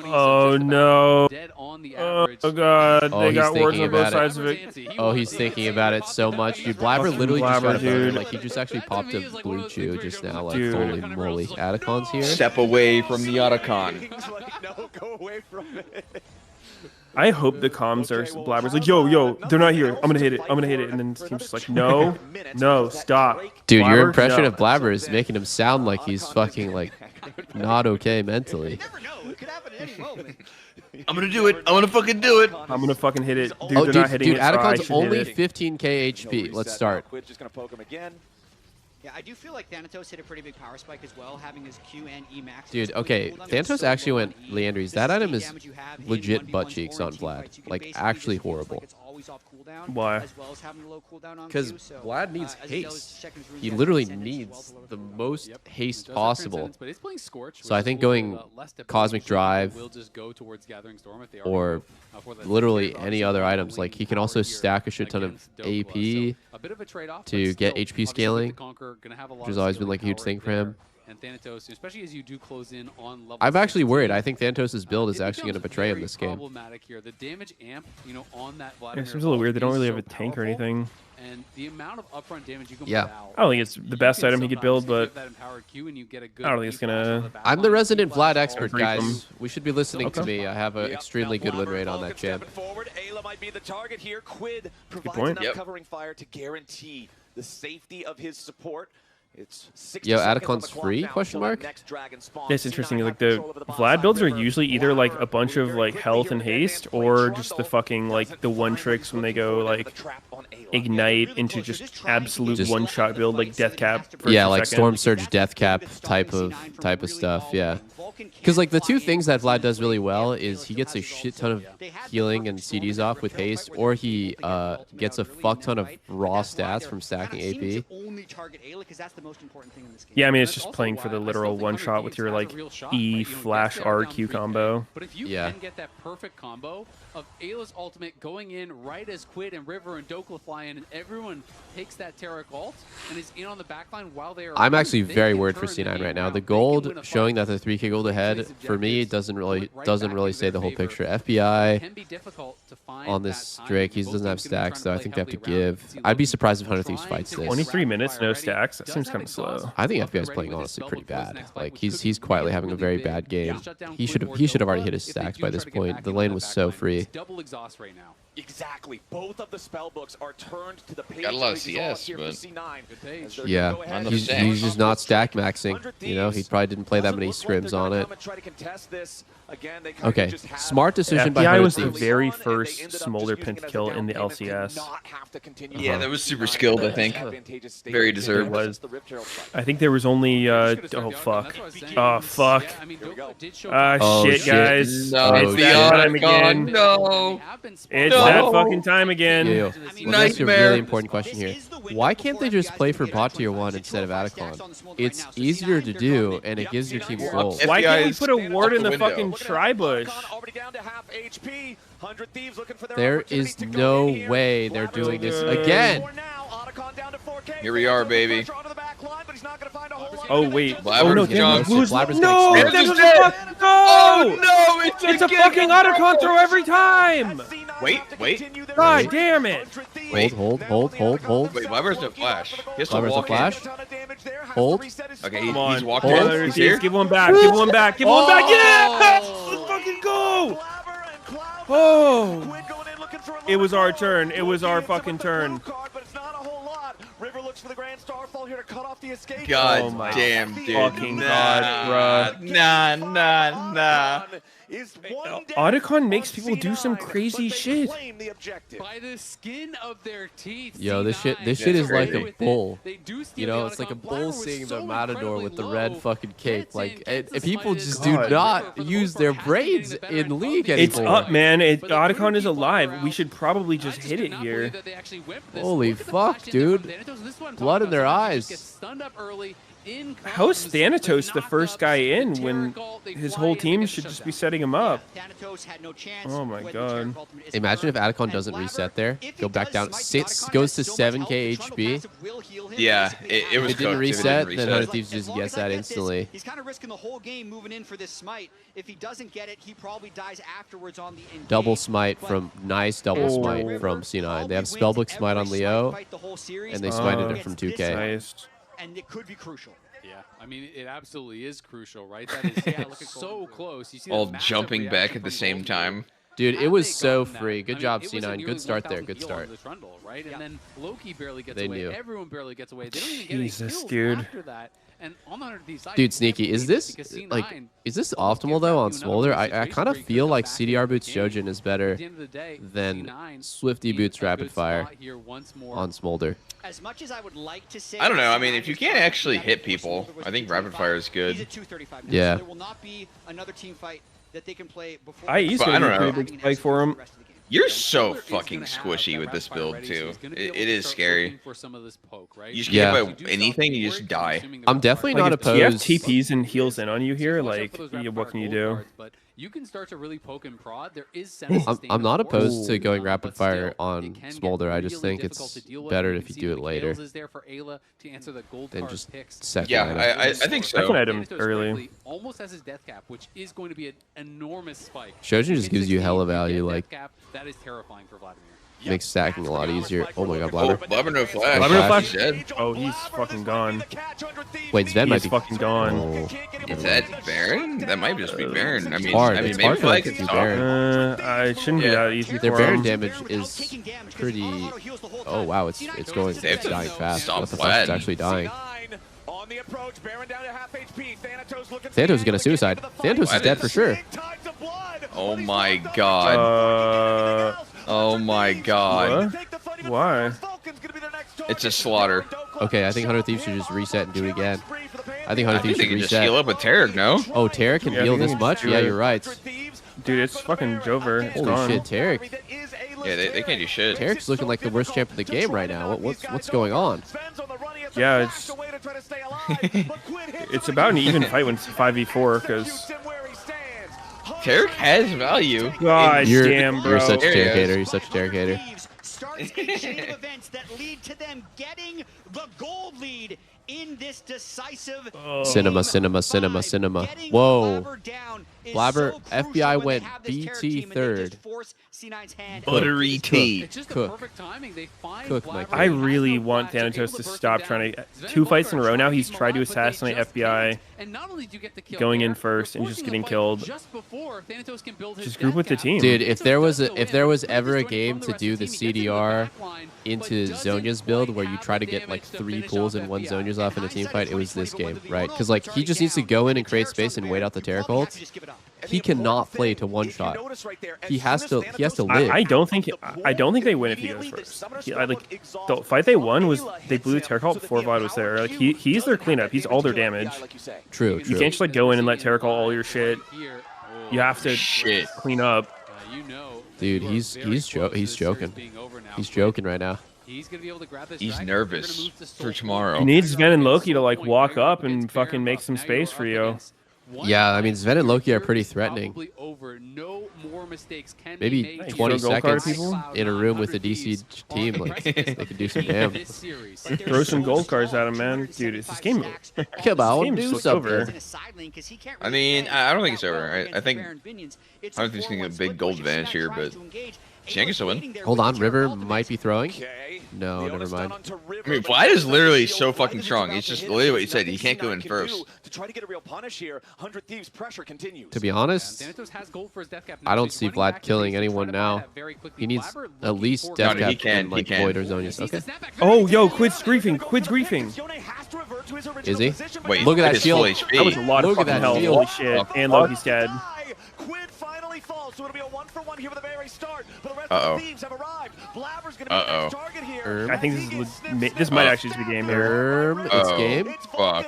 oh no. Oh god, they got words on both sides of it.
Oh, he's thinking about it so much, dude. Blabber literally just got a boner. Like he just actually popped a blue chew just now. Like
Dude.
holy moly, Atacon's here.
Step away from the Otacon.
I hope the comms are Blabber's like, yo, they're not here. I'm gonna hit it. And then the team's just like, no, stop.
Dude,
Blabber,
your impression
no.
of Blabber is making him sound like he's fucking like not okay mentally.
I'm gonna do it. I'm gonna fucking do it.
I'm gonna fucking hit it. Dude,
Oh,
they're not hitting
dude,
it, so I
Atacon's
should
only
hit it.
15k HP. Let's start.
Just gonna poke him again.
Yeah, I do feel like Thanatos hit a pretty big power spike as well, having his Q and E max.
Dude, okay, Thanatos actually went Leandry's. That item is legit butt cheeks on Vlad. Like, actually horrible.
always off cooldown.
Why?
As well as having a low cooldown on
Because
Q, so,
Vlad needs
as he
haste.
checking his runes,
He
has
literally
Transcendence as well
needs
to lower
the
the
most haste
Does have
possible.
Transcendence, but it's playing Scorch,
So
which
I
is
think
a little bit,
going
less difficult.
Cosmic
Usually
Drive
will just go towards Gathering Storm if they are
or
for that
literally
second,
any
obviously
other
going
items. Like he can also stack a shit ton of
against
AP
Doublelift. So a bit of a trade-off,
to
but
get
still,
HP
obviously,
scaling,
with the Conqueror, gonna have a lot
which has
of
always been
scaling
like a huge
power
thing for
there.
him.
And Thanatos, especially as you do close in on level
I'm actually
16,
worried. I think Thanatos' build is
it
actually going to
becomes
betray him
very
this game.
problematic here. The damage amp, on that
It
Vladimir
seems a little weird. They don't
is
really
so
have a tank or
powerful,
anything.
And the amount of upfront damage you can
Yeah.
put out.
I don't think it's the best item he could build, but
that empowered Q and you get a good
I don't think it's gonna.
I'm the resident Vlad expert,
Brief him.
guys. We should be listening to
Okay.
me. I have an extremely good win rate on that champ.
Forward, Ayla might be the target here. Quid provides
point.
enough covering fire to guarantee the safety of his support. It's 60
Yo,
seconds on
Adacon's
the clock
free?
now
Question
until that
mark?
next dragon spawns.
It's interesting.
C9
Like
have
the
control over the bot
Vlad
side.
builds are
River,
usually either like a
Water,
bunch of
moving
like
very
health
quickly
and
here.
haste,
Van
or
Trundle
just the fucking like the one tricks when they go like ignite into just absolute one shot build like death cap.
Yeah, like Storm Surge Death Cap type of stuff. Yeah. Because like the two things that Vlad does really well is he gets a shit ton of healing and CDs off with haste, or he gets a fuck ton of raw stats from stacking AP.
Yeah, I mean it's just playing for the literal one shot with your like E flash RQ combo.
But if you can get that perfect combo of Ayla's ultimate going in right as Quid and River and Dokla fly in, and everyone takes that Taric ult and is in on the backline while they are.
I'm actually very worried for C9 right now. The gold showing that they're 3K gold ahead for me doesn't really say the whole picture. FBI on this Drake, he doesn't have stacks, so I think they have to give. I'd be surprised if Hunter Thieves fights this.
23 minutes, no stacks. That seems kind of slow.
I think FBI is playing honestly pretty bad. Like he's quietly having a very bad game. He should have already hit his stacks by this point. The lane was so free.
Double exhaust right now.
Exactly. Both of the spell books are turned to the page.
Got a lot of
exhaust
CS,
here
but
for C9.
Yeah, he's just not stack maxing. You know, he probably didn't play that many scrims on it. Okay, smart decision by
FBI
Hunter
was the
Thieves.
very first Smolder pentakill in the LCS.
Yeah, that was super skilled, I think. Very deserved.
It was. I think there was only, oh fuck. Oh fuck. Shit, guys.
No,
it's that time again.
No.
It's that fucking time again.
Yo, let me ask you a really important question here. Why can't they just play for bot tier 1 instead of Adacon? It's easier to do, and it gives your team gold.
Why can't we put a ward in the fucking tri-bush?
There is no way they're doing this again.
Here we are, baby.
Oh wait.
Blabber's
Oh no,
jump.
Blabber's
Blabber's
no,
gonna
that's
explode.
a fuck. No!
Oh no,
It's a fucking Otacon throw every time.
Wait.
God damn it.
Hold.
Wait, Blabber's no flash. He has to
Blabber's a
walk in.
flash. Hold.
Okay,
Come on.
he's walked
Hold.
in. He's here.
Give one back. Give one back. Give one back. Yeah! Let's fucking go. Oh. It was our turn. It was our fucking turn.
God
Oh my
damn, dude.
fucking God, bruh.
Nah.
Otacon makes people do some crazy shit.
By the skin of their teeth.
Yo, this shit is like a bull. You know, it's like a bull seeing the matador with the red fucking cape. Like, people just do not use their brains in League anymore.
It's up, man. Otacon is alive. We should probably just hit it here.
Holy fuck, dude. Blood in their eyes.
How is Thanatos the first guy in when his whole team should just be setting him up? Oh my god.
Imagine if Adacon doesn't reset there. Go back down. Goes to 7k HP.
Yeah, it was
If it didn't
cooked.
reset, then Hunter Thieves just gets that instantly.
He's kind of risking the whole game moving in for this smite. If he doesn't get it, he probably dies afterwards on the engage.
Double smite from double smite from C9. They have Spellbook smite on Leo, and they smited it from 2k.
Nice.
And it could be crucial.
Yeah, I mean, it absolutely is crucial, right? That is looking so close. You see
All
that
jumping
massive
back
reaction
at the
from
same
both
time.
Dude, it was so free. Good
I mean,
job,
it was a
C9.
nearly
Good start there.
1,000
Good
heal
start.
on the Trundle, right? And then Loki barely gets
They
away.
knew.
Everyone barely gets away. They don't even get
Jesus,
any kills
dude.
after that. And on the Hunter Thieves side,
Dude, Sneaky, is this
because C9
like is this optimal though on Smolder? I kind of feel like CDR boots Shojin is better
at the end of the day,
than
C9
Swifty
in
boots
a
Rapid
good
Fire
spot here once more.
on Smolder.
As much as I would like to say,
I don't know. I mean, if you can't actually hit people, I think Rapid Fire is good.
He's at 235 now,
Yeah.
so there will not be another team fight that they can play before.
IE's
But I
gonna
don't
be a
know.
pretty big spike for him.
You're so fucking squishy with this build too. It is scary. You just can't buy anything, you just die.
I'm definitely not opposed.
You have TPs and heals in on you here. Like, what can you do?
You can start to really poke and prod. There is
I'm not opposed to going rapid fire on Smolder. I just think it's better if you do it later than just second.
Yeah, I think so.
Second item early.
Almost has his death cap, which is going to be an enormous spike.
Shojin just gives you hella value. Like,
that is terrifying for Vladimir.
Makes stacking a lot easier. Oh my god, Blabber.
Blabber no flash.
Blabber no flash. Dead. Oh, he's fucking gone.
Wait, Sven might be
fucking gone.
Oh.
Is that Baron? That might just be Baron. I mean,
it's hard for
like
it to be Baron.
I shouldn't be that easy.
Their
for
Baron
him.
damage is pretty. Oh wow, it's going. It's dying fast. What the fuck? It's actually dying. Thanatos is gonna suicide. Thanatos is dead for sure.
Oh my god. Oh my god.
What? Why?
It's a slaughter.
Okay, I think 100 Thieves should just reset and do it again. I think 100 Thieves should
can
reset.
just heal up with Tarek, no?
Oh, Tarek can heal this much? Yeah, you're right.
Dude, it's fucking Jover. It's
Holy
gone.
shit, Tarek.
Yeah, they can't do shit.
Tarek's looking like the worst champ in the game right now. What's going on?
Yeah, it's about an even fight when it's 5v4 because
Tarek has value.
God damn, bro.
You're such a Tarek hater. You're such a Tarek hater.
Starts a chain of events that lead to them getting the gold lead in this decisive
Cinema. Whoa. Blabber, FBI went BT third.
Buttery tea.
Cook. Mike.
I really want Thanatos to stop trying to... 2 fights in a row now, he's tried to assassinate FBI, going in first and just getting killed. Just group with the team.
Dude, if there was ever a game to do the CDR into Zonya's build where you try to get like 3 pulls and 1 Zonya's off in a team fight, it was this game, right? Because like he just needs to go in and create space and wait out the Tarek ult. He cannot play to one shot. He has to live.
I don't think they win if he goes first. The fight they won was they blew the Tarek ult before Vlad was there. Like he's their cleanup. He's all their damage.
True.
You can't just like go in and let Tarek ult all your shit. You have to clean up.
Dude, he's joking. He's joking right now.
He's nervous for tomorrow.
He needs Sven and Loki to like walk up and fucking make some space for you.
Yeah, I mean Sven and Loki are pretty threatening. Maybe 20 seconds in a room with a DC team, like they could do some damage.
Throw some gold cards at him, man. Dude, it's this game.
Come on, do something.
I mean, I don't think it's over. I think he's getting a big gold advantage here, but Shank is still win.
Hold on, River might be throwing. No, never mind.
I mean, Vlad is literally so fucking strong. He's just literally what you said. He can't go in first.
To be honest, I don't see Vlad killing anyone now. He needs at least death cap and like Void or Zonius. Okay.
Oh, yo, Quid's griefing. Quid's griefing.
Is he?
Wait,
look at that shield.
That was a lot of fucking hell. Holy shit. And Loki's dead.
So it'll be a 1-for-1 here with the very start. But the rest
of
the thieves have arrived. Blabber's gonna be the next target here.
I think this might actually be game here.
It's game.
Fuck.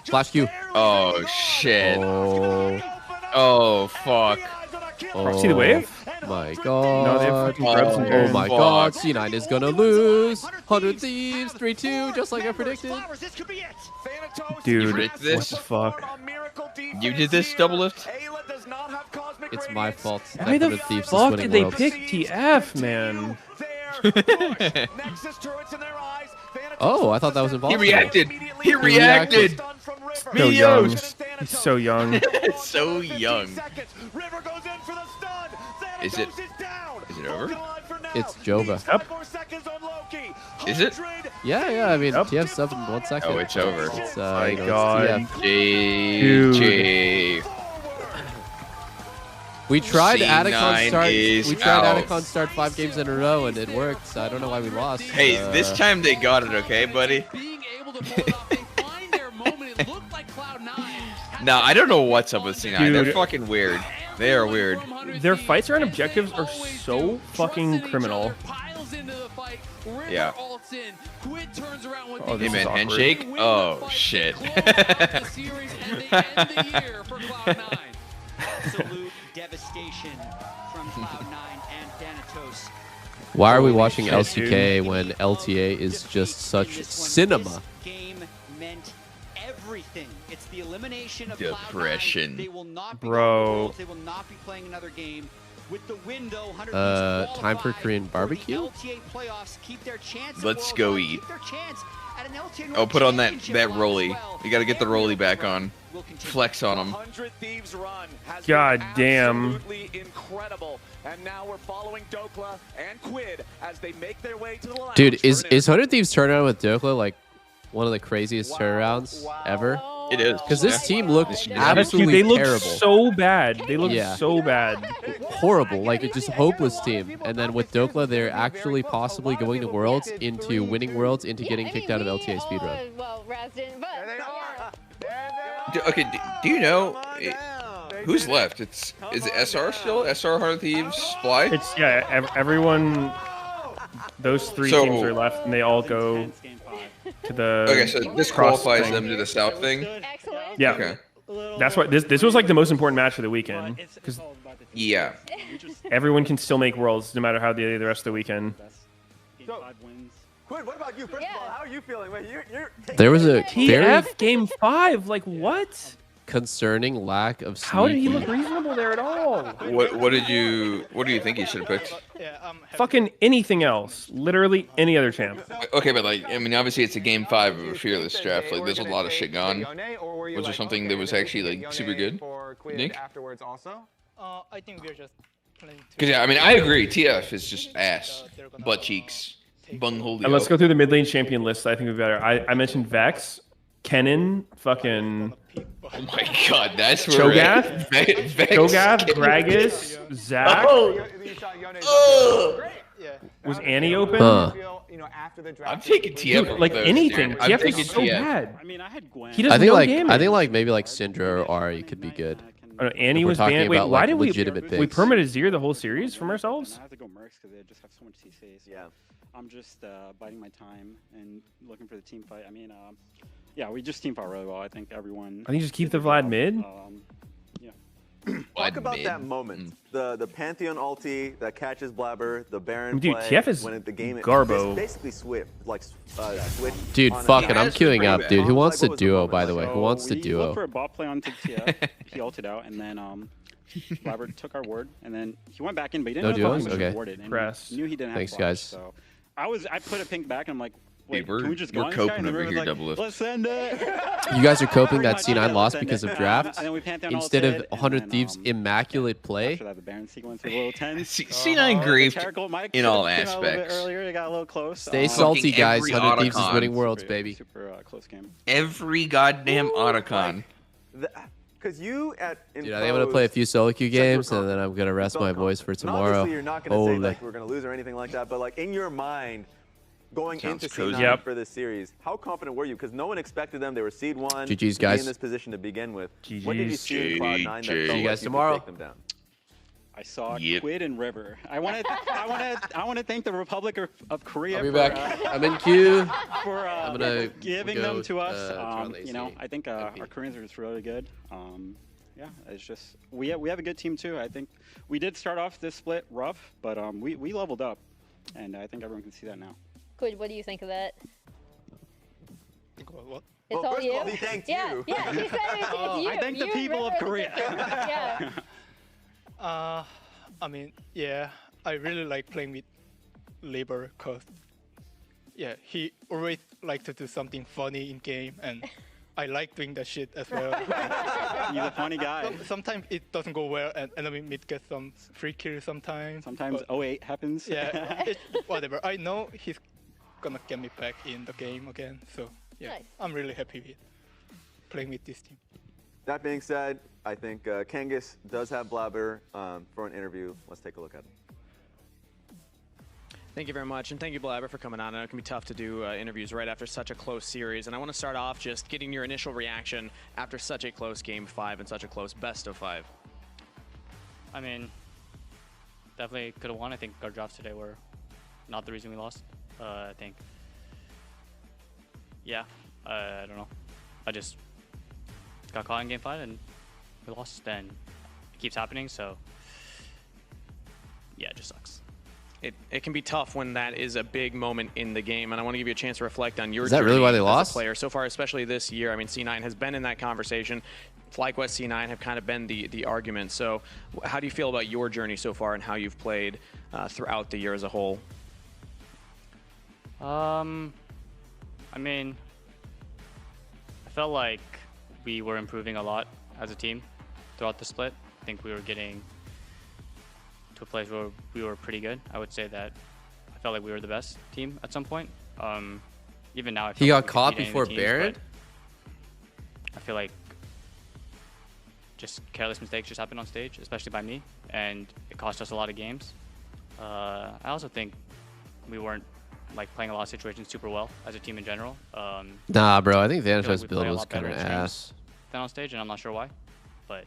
Flash Q.
Oh shit. Oh fuck.
See the wave?
My god.
No, they have fucking grubs and
oh my god. C9 is gonna lose. 100 Thieves. 3-2, just like I predicted.
Dude,
what the
fuck?
You did this, Doublelift?
It's my fault.
Why the fuck did they pick TF, man?
Oh, I thought that was impossible.
He reacted. He reacted.
So young. He's so young.
So young. Is it over?
It's Jova.
Yep.
Is it?
Yeah. I mean, TF's up in 1 second.
Oh, it's over.
It's,
my god.
GG.
We tried Adacon start.
We
tried Adacon start 5 games in a row and it worked. So I don't know why we lost.
Hey, this time they got it, okay, buddy? No, I don't know what's up with C9.
Dude.
They're fucking weird. They are weird.
Their fights around objectives are so fucking criminal.
Yeah.
Oh,
hey man, handshake? Oh shit.
devastation from Cloud9 and Thanatos.
Why are we watching LCK when LTA is just such cinema?
This game meant everything. It's the elimination of
Depression.
Cloud9. They will not be
Bro.
They will not be playing another game. With the window, 100
time for Korean barbecue?
LTA playoffs, keep their chance.
Let's go eat.
Keep their chance at an LTA
Oh, put on that rolly. You got to get the rolly back on. Flex on him.
God damn.
Absolutely incredible. And now we're following Dokla and Quid as they make their way to the lounge.
Dude, is 100 Thieves turnaround with Dokla like one of the craziest turnarounds ever?
It is.
Because this team looked absolutely
Dude, they
terrible.
look so bad. They look so bad.
Horrible. Like, it's just a hopeless team. And then with Dokla, they're actually possibly going to Worlds, into winning Worlds, into getting kicked out of LTA speedrun.
Well, Raz didn't, but
Okay, do you know who's left? Is it SR still? SR 100 Thieves, Sply?
It's everyone. Those three teams are left, and they all go to the.
Okay, so this qualifies them to the South thing.
Excellent.
Yeah.
Okay.
That's why this was like the most important match of the weekend because
Yeah.
everyone can still make Worlds no matter how the rest of the weekend.
Quinn, what about you? First of all, how are you feeling? Wait, you're
There was a very
TF game 5. Like what?
concerning lack of
How did he
sneaky.
look reasonable there at all?
What do you think he should have picked?
Fucking anything else. Literally any other champ.
Okay, but like, I mean, obviously it's a game 5 of a fearless draft. Like, there's a lot of shit gone. Was there something that was actually like super good, Nick?
Afterwards also?
I think we're just playing.
Because yeah, I mean, I agree. TF is just ass, butt cheeks, bunghole.
And let's go through the mid lane champion list. I think we better. I mentioned Vex, Kennen, fucking.
Oh my god, that's where
Cho'Gath, Cho'Gath, Gragas, Zach. Was Annie open?
Huh.
I'm taking TF.
Dude, like
over
anything.
those, dude. I'm
TF
taking
is so
TF.
bad.
I mean, I had Gwen.
He does
I think
no
like
damage.
maybe like Syndra or Ari could be good.
Oh, no, Annie
If we're
was
talking
banned. Wait,
about,
why
like,
did we
legitimate
we
picks.
permitted Zir the whole series from ourselves?
I have to go Mercs because they just have so much CCs.
Yeah.
I'm just biding my time and looking for the team fight. I mean, yeah, we just team fought really well. I think everyone.
I think just keep the Vlad mid.
Yeah.
Talk about that moment. The Pantheon ulti that catches Blabber, the Baron
Dude,
play,
TF is
when the game
Garbo.
basically switched.
Dude, fucking, I'm queuing up, dude. Who wants to
what was the
duo,
moment
by the
like?
way? Who wants to
We looked
duo?
for a bot play onto TF. He ulted out, and then Blabber took our word, and then he went back in, but he didn't
No
know if
duos?
he was
Okay.
rewarded. And
Press.
he knew he didn't have
Thanks,
flash,
guys.
So I put a pink back, and I'm like, wait,
Dude,
can we just
we're
go on this guy?
coping
And the
over
river's
here,
like,
Doublelift.
let's send it.
You guys are coping that
Pretty much,
C9
yeah,
loss
let's
because
send
of
it.
draft
And then we Pantheon
instead
ulted,
of
and
100
then,
Thieves immaculate play.
After that, the Baron sequence was a little tense.
C9 griefed in all aspects.
A little bit earlier, it got a little close.
Stay salty,
Fucking
guys.
every
100 Thieves is
Otacon.
winning Worlds, baby.
Super close game.
Every goddamn Otacon.
Because you in
Dude, I think I'm gonna play a few solo queue games and then I'm gonna rest my voice for
And
tomorrow.
obviously, you're not going to say
Ole.
like we're going to lose or anything like that, but like in your mind, going
Sounds
into
cozy.
C9
Yep.
for this series, how confident were you? Because no one expected them. They were seed 1
GG's,
to be
guys.
in this position to begin with. What did you see in Cloud9 that
GG.
felt
See you
like
guys
could
tomorrow.
take them down?
I saw
Yep.
Quid and River. I want to thank the Republic of Korea
I'll be
for,
back. I'm in queue.
for
I'm gonna
giving
go,
them to us.
Tron
You know,
Lazy
I think our
MP.
Koreans are just really good. Yeah, it's just we have a good team too. I think we did start off this split rough, but we leveled up, and I think everyone can see that now.
Quid, what do you think of that?
What?
It's
Well,
all
first
you.
of all, he thanked
yeah,
you.
Yeah, he said it's you.
I thank the
You,
people of
River,
Korea.
Yeah.
I mean, yeah, I really like playing with Labor because, yeah, he always likes to do something funny in game, and I like doing that shit as well.
He's a funny guy.
Sometimes it doesn't go well, and enemy mid gets some free kills sometimes.
Sometimes
but
08 happens.
yeah, whatever. I know he's gonna get me back in the game again, so yeah,
Nice.
I'm really happy with playing with this team.
That being said, I think Kangas does have Blabber for an interview. Let's take a look at it.
Thank you very much, and thank you, Blabber, for coming on. I know it can be tough to do interviews right after such a close series, and I want to start off just getting your initial reaction after such a close Game 5 and such a close best of 5.
I mean, definitely could have won. I think our drops today were not the reason we lost. I think, yeah, I don't know. I just got caught in Game 5 and we lost, and keeps happening. So yeah, it just sucks.
It can be tough when that is a big moment in the game, and I want to give you a chance to reflect on your
Is that really why they
journey
lost?
as a player so far, especially this year. I mean, C9 has been in that conversation. FlyQuest, C9 have kind of been the argument. So how do you feel about your journey so far and how you've played throughout the year as a whole?
I mean, I felt like we were improving a lot as a team throughout the split. I think we were getting to a place where we were pretty good. I would say that I felt like we were the best team at some point. Even now, I feel
He got
like we could
caught
beat any of
before
the teams,
Baron?
but I feel like just careless mistakes just happened on stage, especially by me, and it cost us a lot of games. I also think we weren't like playing a lot of situations super well as a team in general.
Nah, bro, I think the
feel like
NFS
we
build
play a
was
lot
kind
better
of
in scrims
ass.
than on stage, and I'm not sure why, but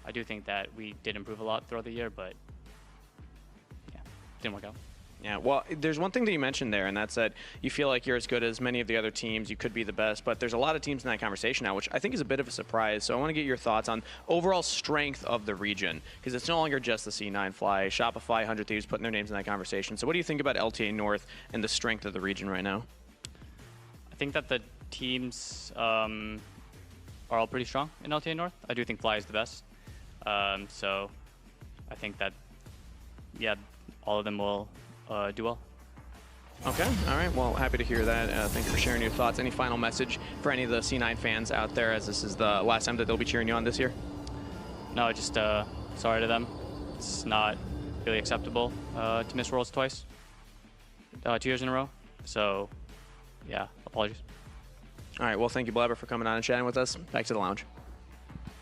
I do think that we did improve a lot throughout the year, but yeah, didn't work out.
Yeah, well, there's one thing that you mentioned there, and that's that you feel like you're as good as many of the other teams. You could be the best, but there's a lot of teams in that conversation now, which I think is a bit of a surprise. So I want to get your thoughts on overall strength of the region, because it's no longer just the C9 Fly, Shopify, 100 Thieves putting their names in that conversation. So what do you think about LTA North and the strength of the region right now?
I think that the teams are all pretty strong in LTA North. I do think Fly is the best. So I think that, yeah, all of them will do well.
Okay, all right. Well, happy to hear that. Thank you for sharing your thoughts. Any final message for any of the C9 fans out there, as this is the last time that they'll be cheering you on this year?
No, just sorry to them. It's not really acceptable to miss Worlds twice, 2 years in a row. So, yeah, apologies.
All right, well, thank you, Blabber, for coming on and chatting with us. Back to the lounge.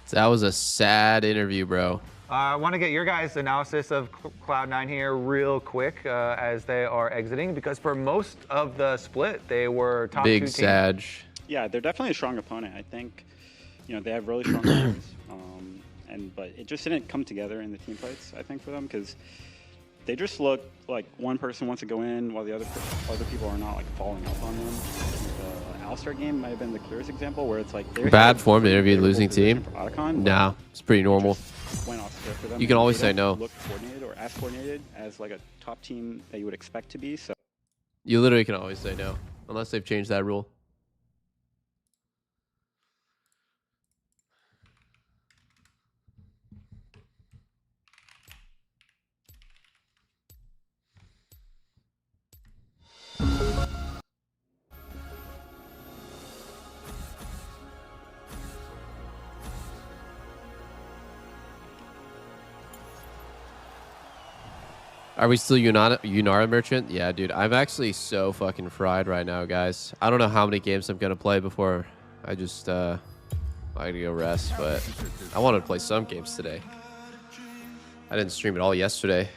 That was a sad interview, bro.
I want to get your guys' analysis of Cloud9 here real quick as they are exiting, because for most of the split, they were top
Big
2 teams.
Sag.
Yeah, they're definitely a strong opponent. I think, they have really strong players, but it just didn't come together in the team fights, I think, for them, because they just look like one person wants to go in while the other people are not, like, falling up on them. The Alistar game might have been the clearest example, where it's like...
Bad form to interview losing team? No, it's pretty normal.
Went off script for them.
You can always say no.
Look coordinated or as coordinated as like a top team that you would expect to be. So
you literally can always say no, unless they've changed that rule. Are we still Unara Merchant? Yeah, dude. I'm actually so fucking fried right now, guys. I don't know how many games I'm going to play before I just, I gotta go rest, but I wanted to play some games today. I didn't stream it all yesterday.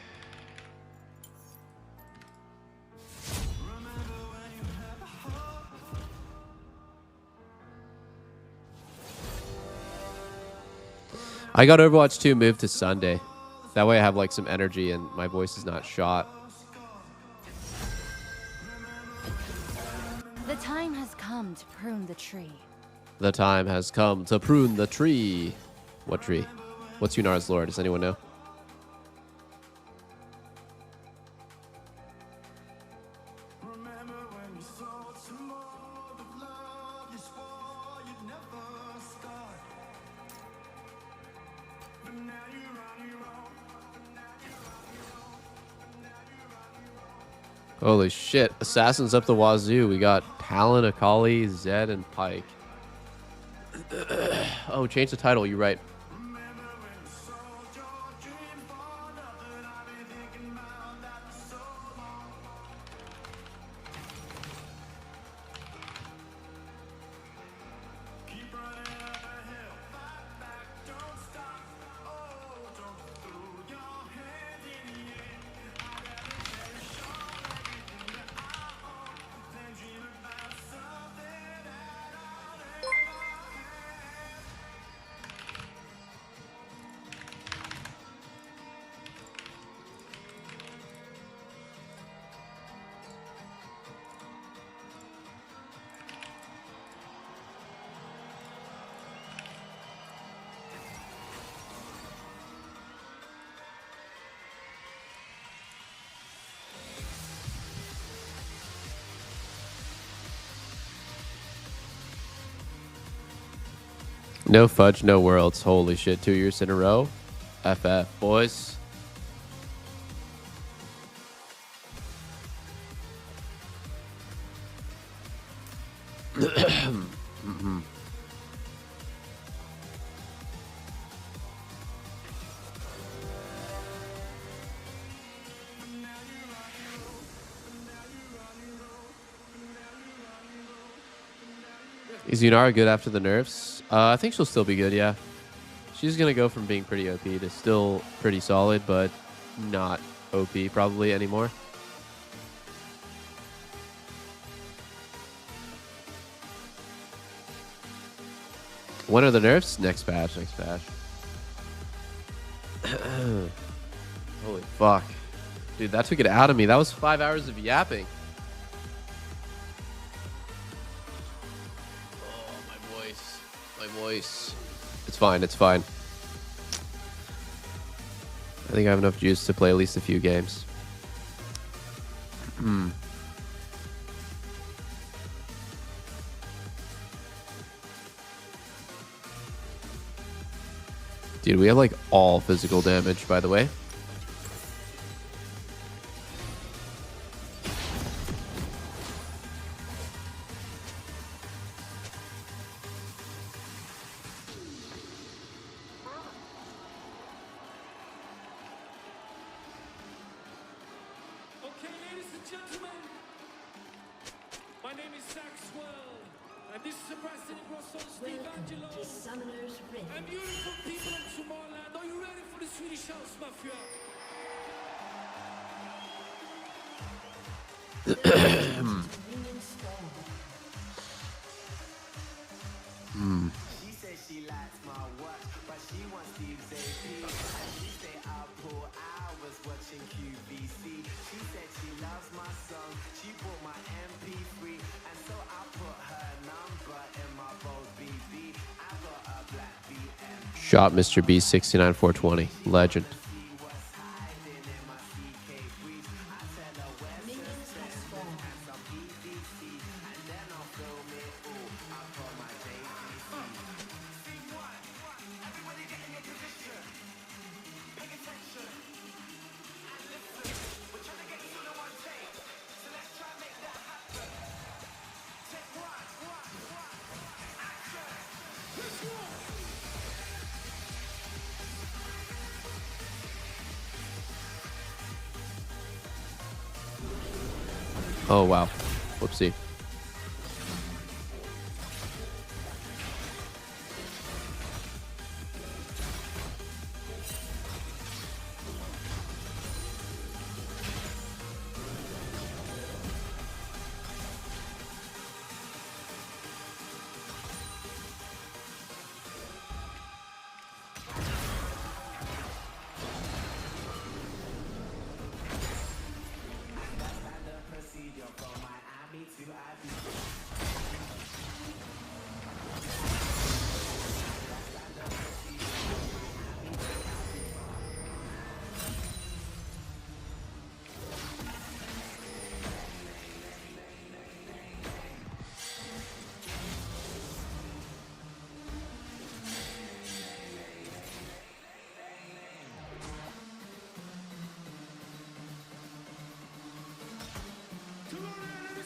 I got Overwatch 2 moved to Sunday. That way I have like some energy and my voice is not shot.
The time has come to prune the tree.
The time has come to prune the tree. What tree? What's Unara's lore? Does anyone know? Holy shit. Assassins up the wazoo. We got Talon, Akali, Zed, and Pyke. Oh, change the title. You're right. No fudge, no worlds. Holy shit, 2 years in a row. FF, boys. Is Yunara good after the nerfs? I think she'll still be good, yeah. She's going to go from being pretty OP to still pretty solid, but not OP probably anymore. When are the nerfs? Next patch, next patch. Holy fuck. Dude, that took it out of me. That was 5 hours of yapping. Voice. It's fine, it's fine. I think I have enough juice to play at least a few games. Dude, we have like all physical damage, by the way. Shot Mr. B 69420. Legend. Oh, wow. Whoopsie.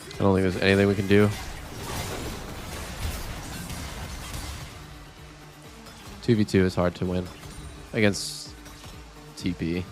I don't think there's anything we can do. 2v2 is hard to win against TP.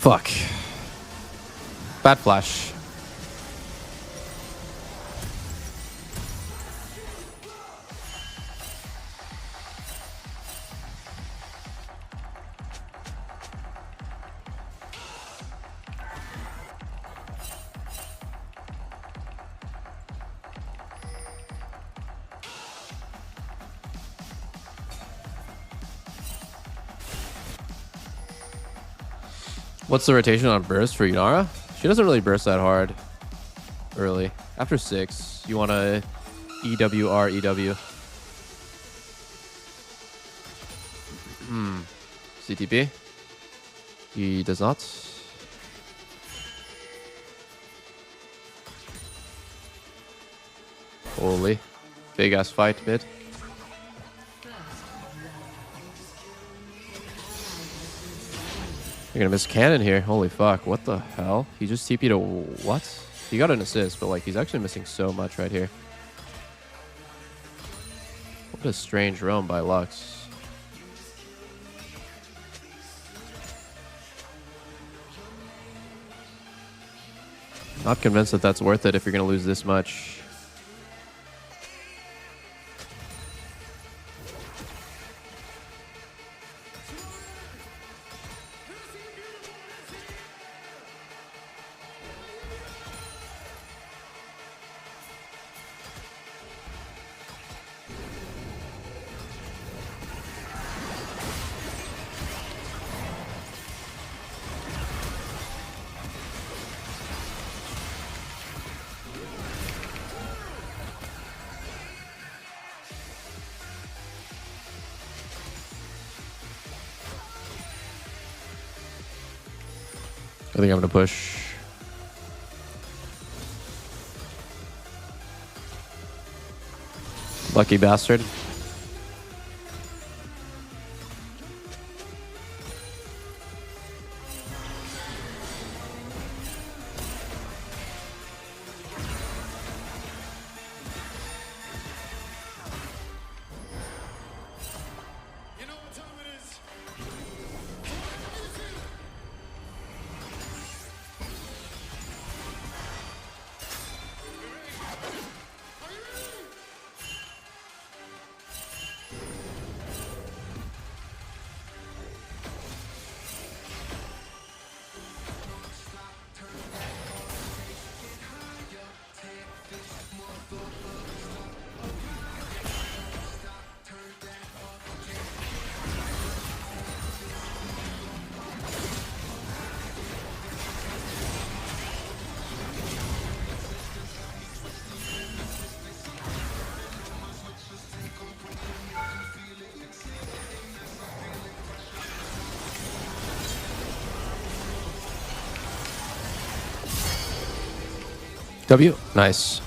Fuck. Bad flash. What's the rotation on burst for Yunara? She doesn't really burst that hard early. After 6, you want to EWR, EW. CTP. He does not. Holy. Big ass fight mid. You're gonna miss cannon here. Holy fuck. What the hell? He just TP'd a what? He got an assist, but like he's actually missing so much right here. What a strange roam by Lux. Not convinced that that's worth it if you're gonna lose this much. I think I'm gonna push. Lucky bastard. W. Nice.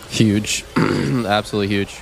Huge. Absolutely huge.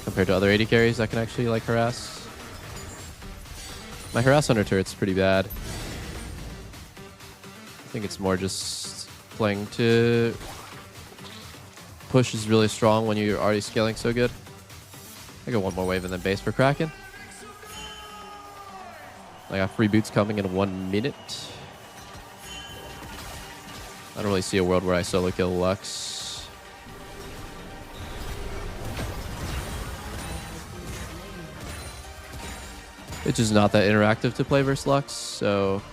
Compared to other AD carries that can actually like harass. My harass under turret's pretty bad. I think it's more just playing to push is really strong when you're already scaling so good. I got one more wave and then base for Kraken. I got free boots coming in 1 minute. I don't really see a world where I solo kill Lux. It's just not that interactive to play versus Lux, so...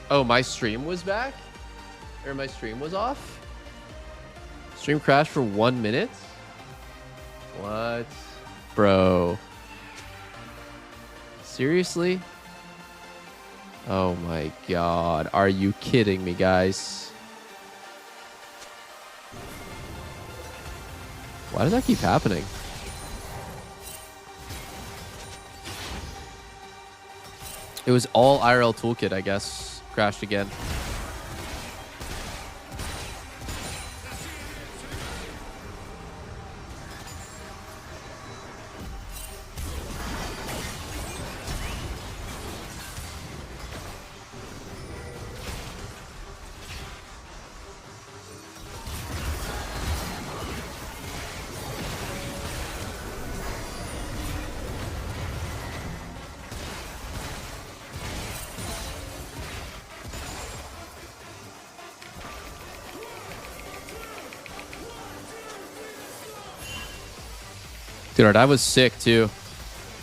Oh, my stream was back? Or my stream was off? Stream crashed for 1 minute? What? Bro. Seriously? Oh my god. Are you kidding me, guys? Why does that keep happening? It was all IRL toolkit, I guess. Crashed again. Dude, our dive was sick too.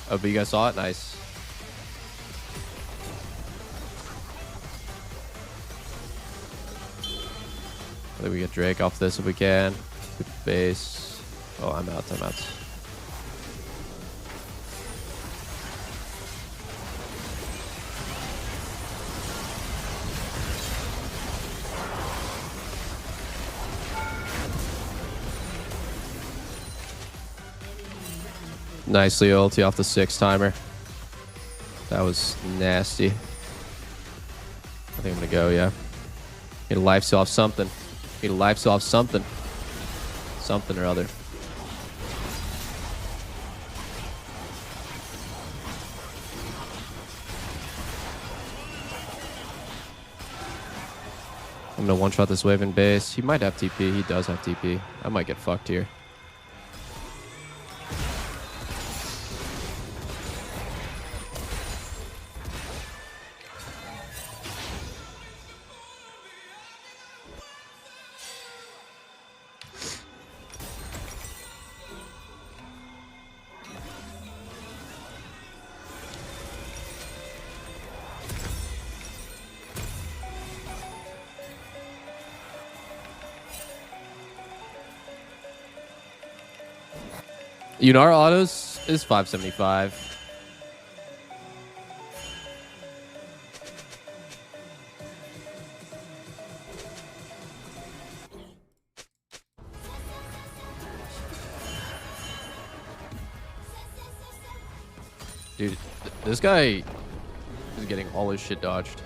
Oh, but you guys saw it? Nice. I think we get Drake off this if we can. Good base. Oh, I'm out. I'm out. Nicely ulti off the 6 timer. That was nasty. I think I'm gonna go, yeah. Need a life steal off something. Need a life steal off something. Something or other. I'm gonna one-shot this wave in base. He might have TP. He does have TP. I might get fucked here. Yunara autos is 575. Dude, this guy is getting all his shit dodged.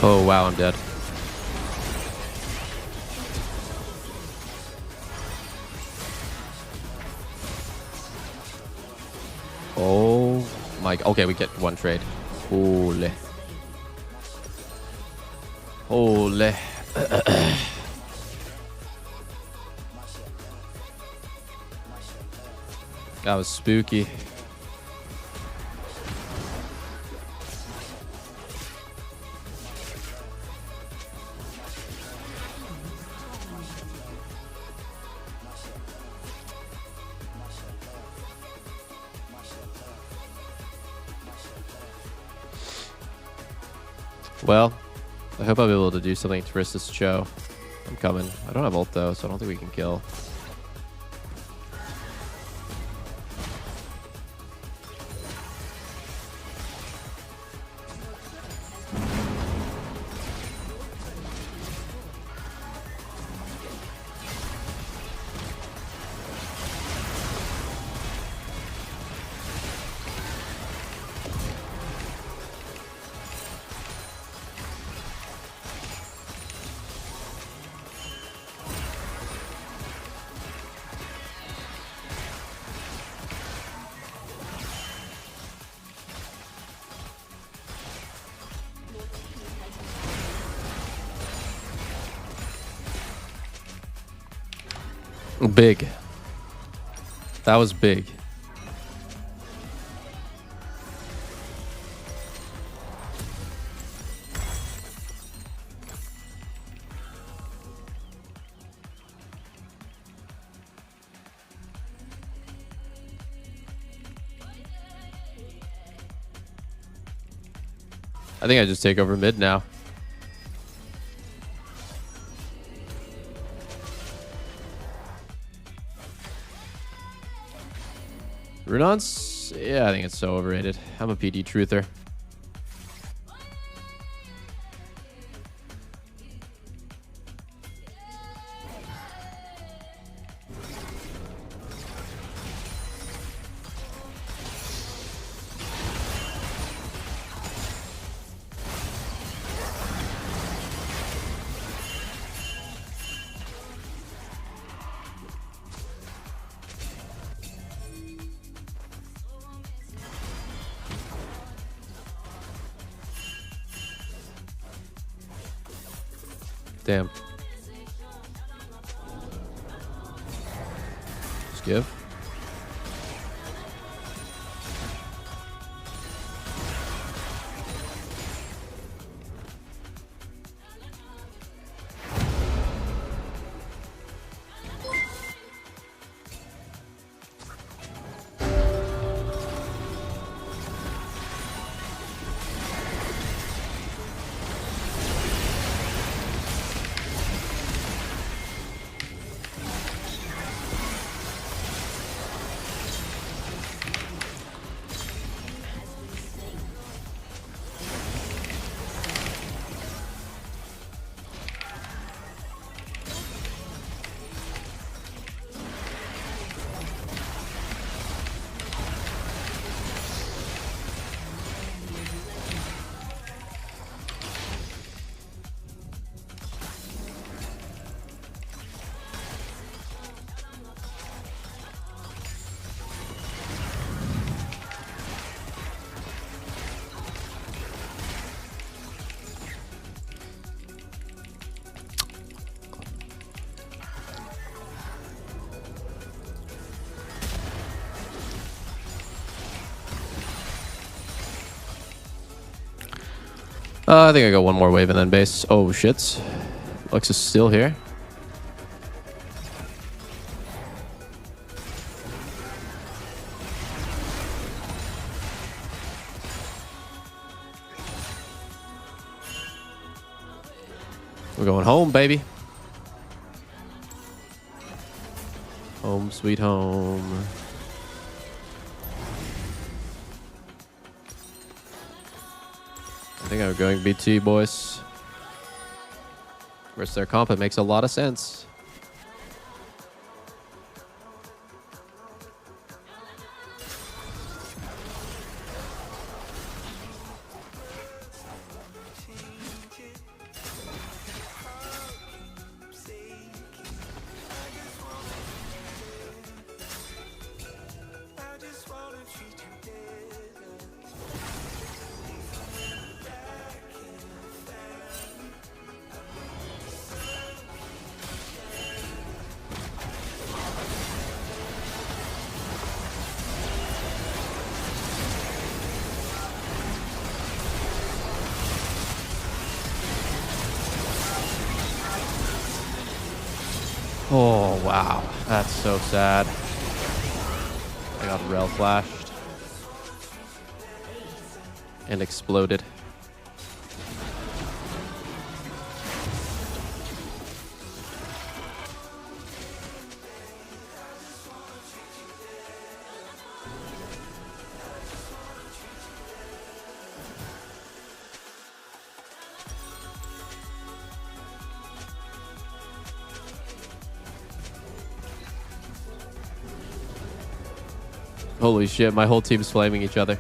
Oh, wow, I'm dead. Oh my, okay, we get one trade. Holy. Holy. That was spooky. Well, I hope I'll be able to do something to risk this show. I'm coming. I don't have ult though, so I don't think we can kill. Big. That was big. I think I just take over mid now. Runon's, yeah, I think it's so overrated. I'm a PD truther. Damn. Just give. I think I got one more wave and then base. Oh, shit. Lux is still here. We're going home, baby. Home, sweet home. I think I'm going BT, boys. Where's their comp? It makes a lot of sense. Oh, wow. That's so sad. I got rel flashed. And exploded. Holy shit, my whole team's flaming each other.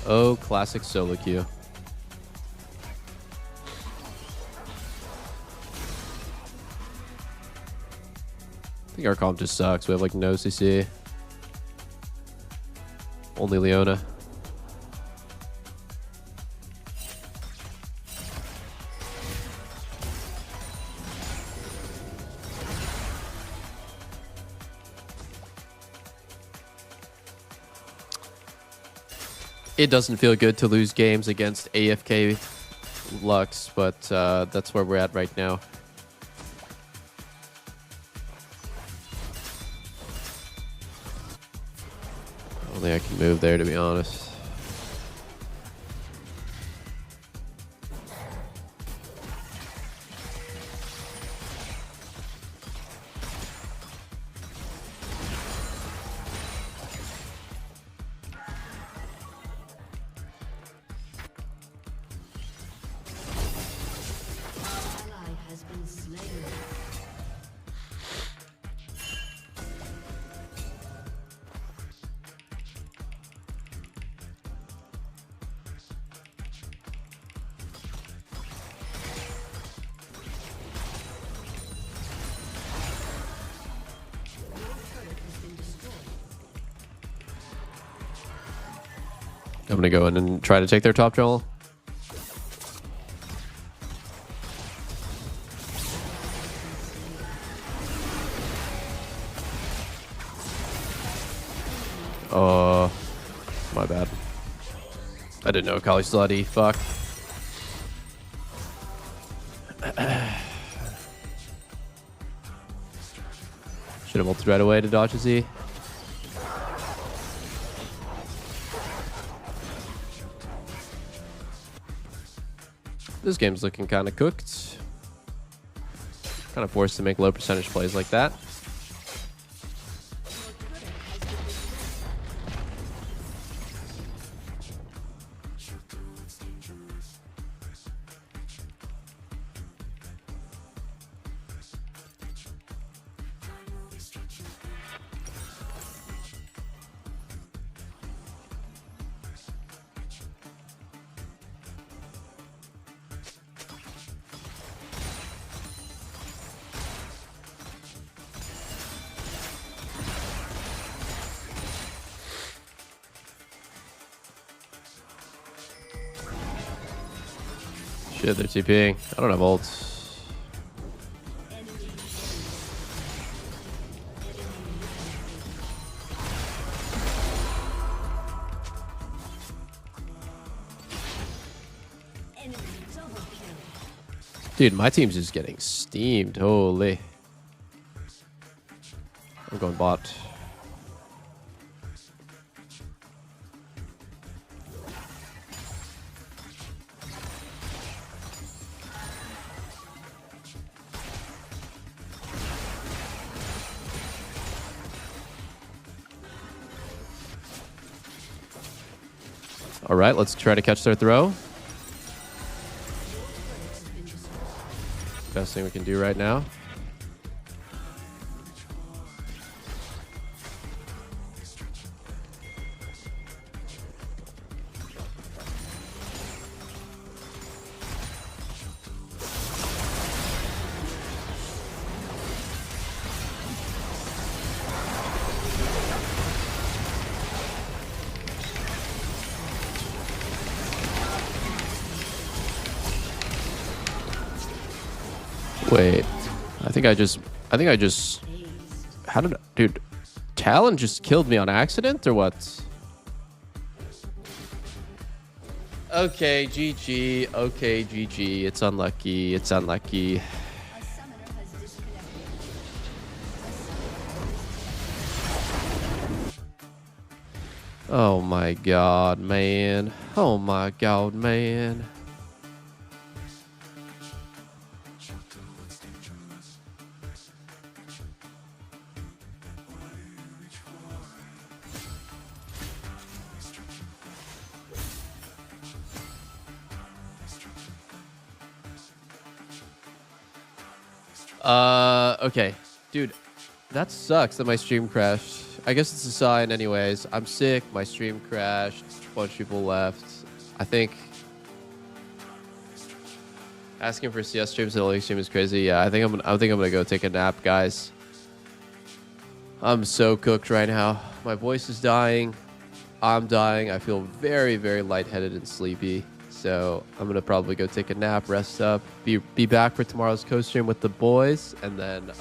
Oh, classic solo queue. I think our comp just sucks. We have like no CC. Only Leona. It doesn't feel good to lose games against AFK Lux, but that's where we're at right now. Only I can move there, to be honest. I'm gonna go in and try to take their top jungle. My bad. I didn't know Kali slutty. Fuck. Should have ulted right away to dodge a Z. This game's looking kind of cooked. Kind of forced to make low percentage plays like that. Shit, they're TPing. I don't have ults. Dude, my team's just getting steamed. Holy. I'm going bot. All right, let's try to catch their throw. Best thing we can do right now. Wait, I think I just, how did, dude, Talon just killed me on accident or what? Okay, GG, okay, GG, it's unlucky, it's unlucky. Oh my god, man. Oh my god, man. Okay. Dude, that sucks that my stream crashed. I guess it's a sign anyways. I'm sick. My stream crashed. A bunch of people left. I think asking for CS streams and only stream is crazy. Yeah, I think I'm gonna go take a nap, guys. I'm so cooked right now. My voice is dying. I'm dying. I feel very, very lightheaded and sleepy. So I'm gonna probably go take a nap, rest up, be back for tomorrow's co-stream with the boys, and then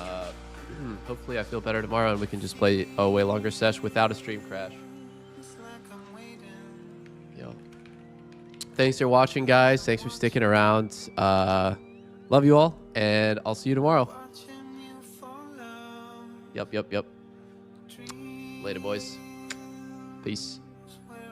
hopefully I feel better tomorrow and we can just play a way longer sesh without a stream crash. Yo. Thanks for watching, guys. Thanks for sticking around. Love you all, and I'll see you tomorrow. Yep. Later, boys. Peace.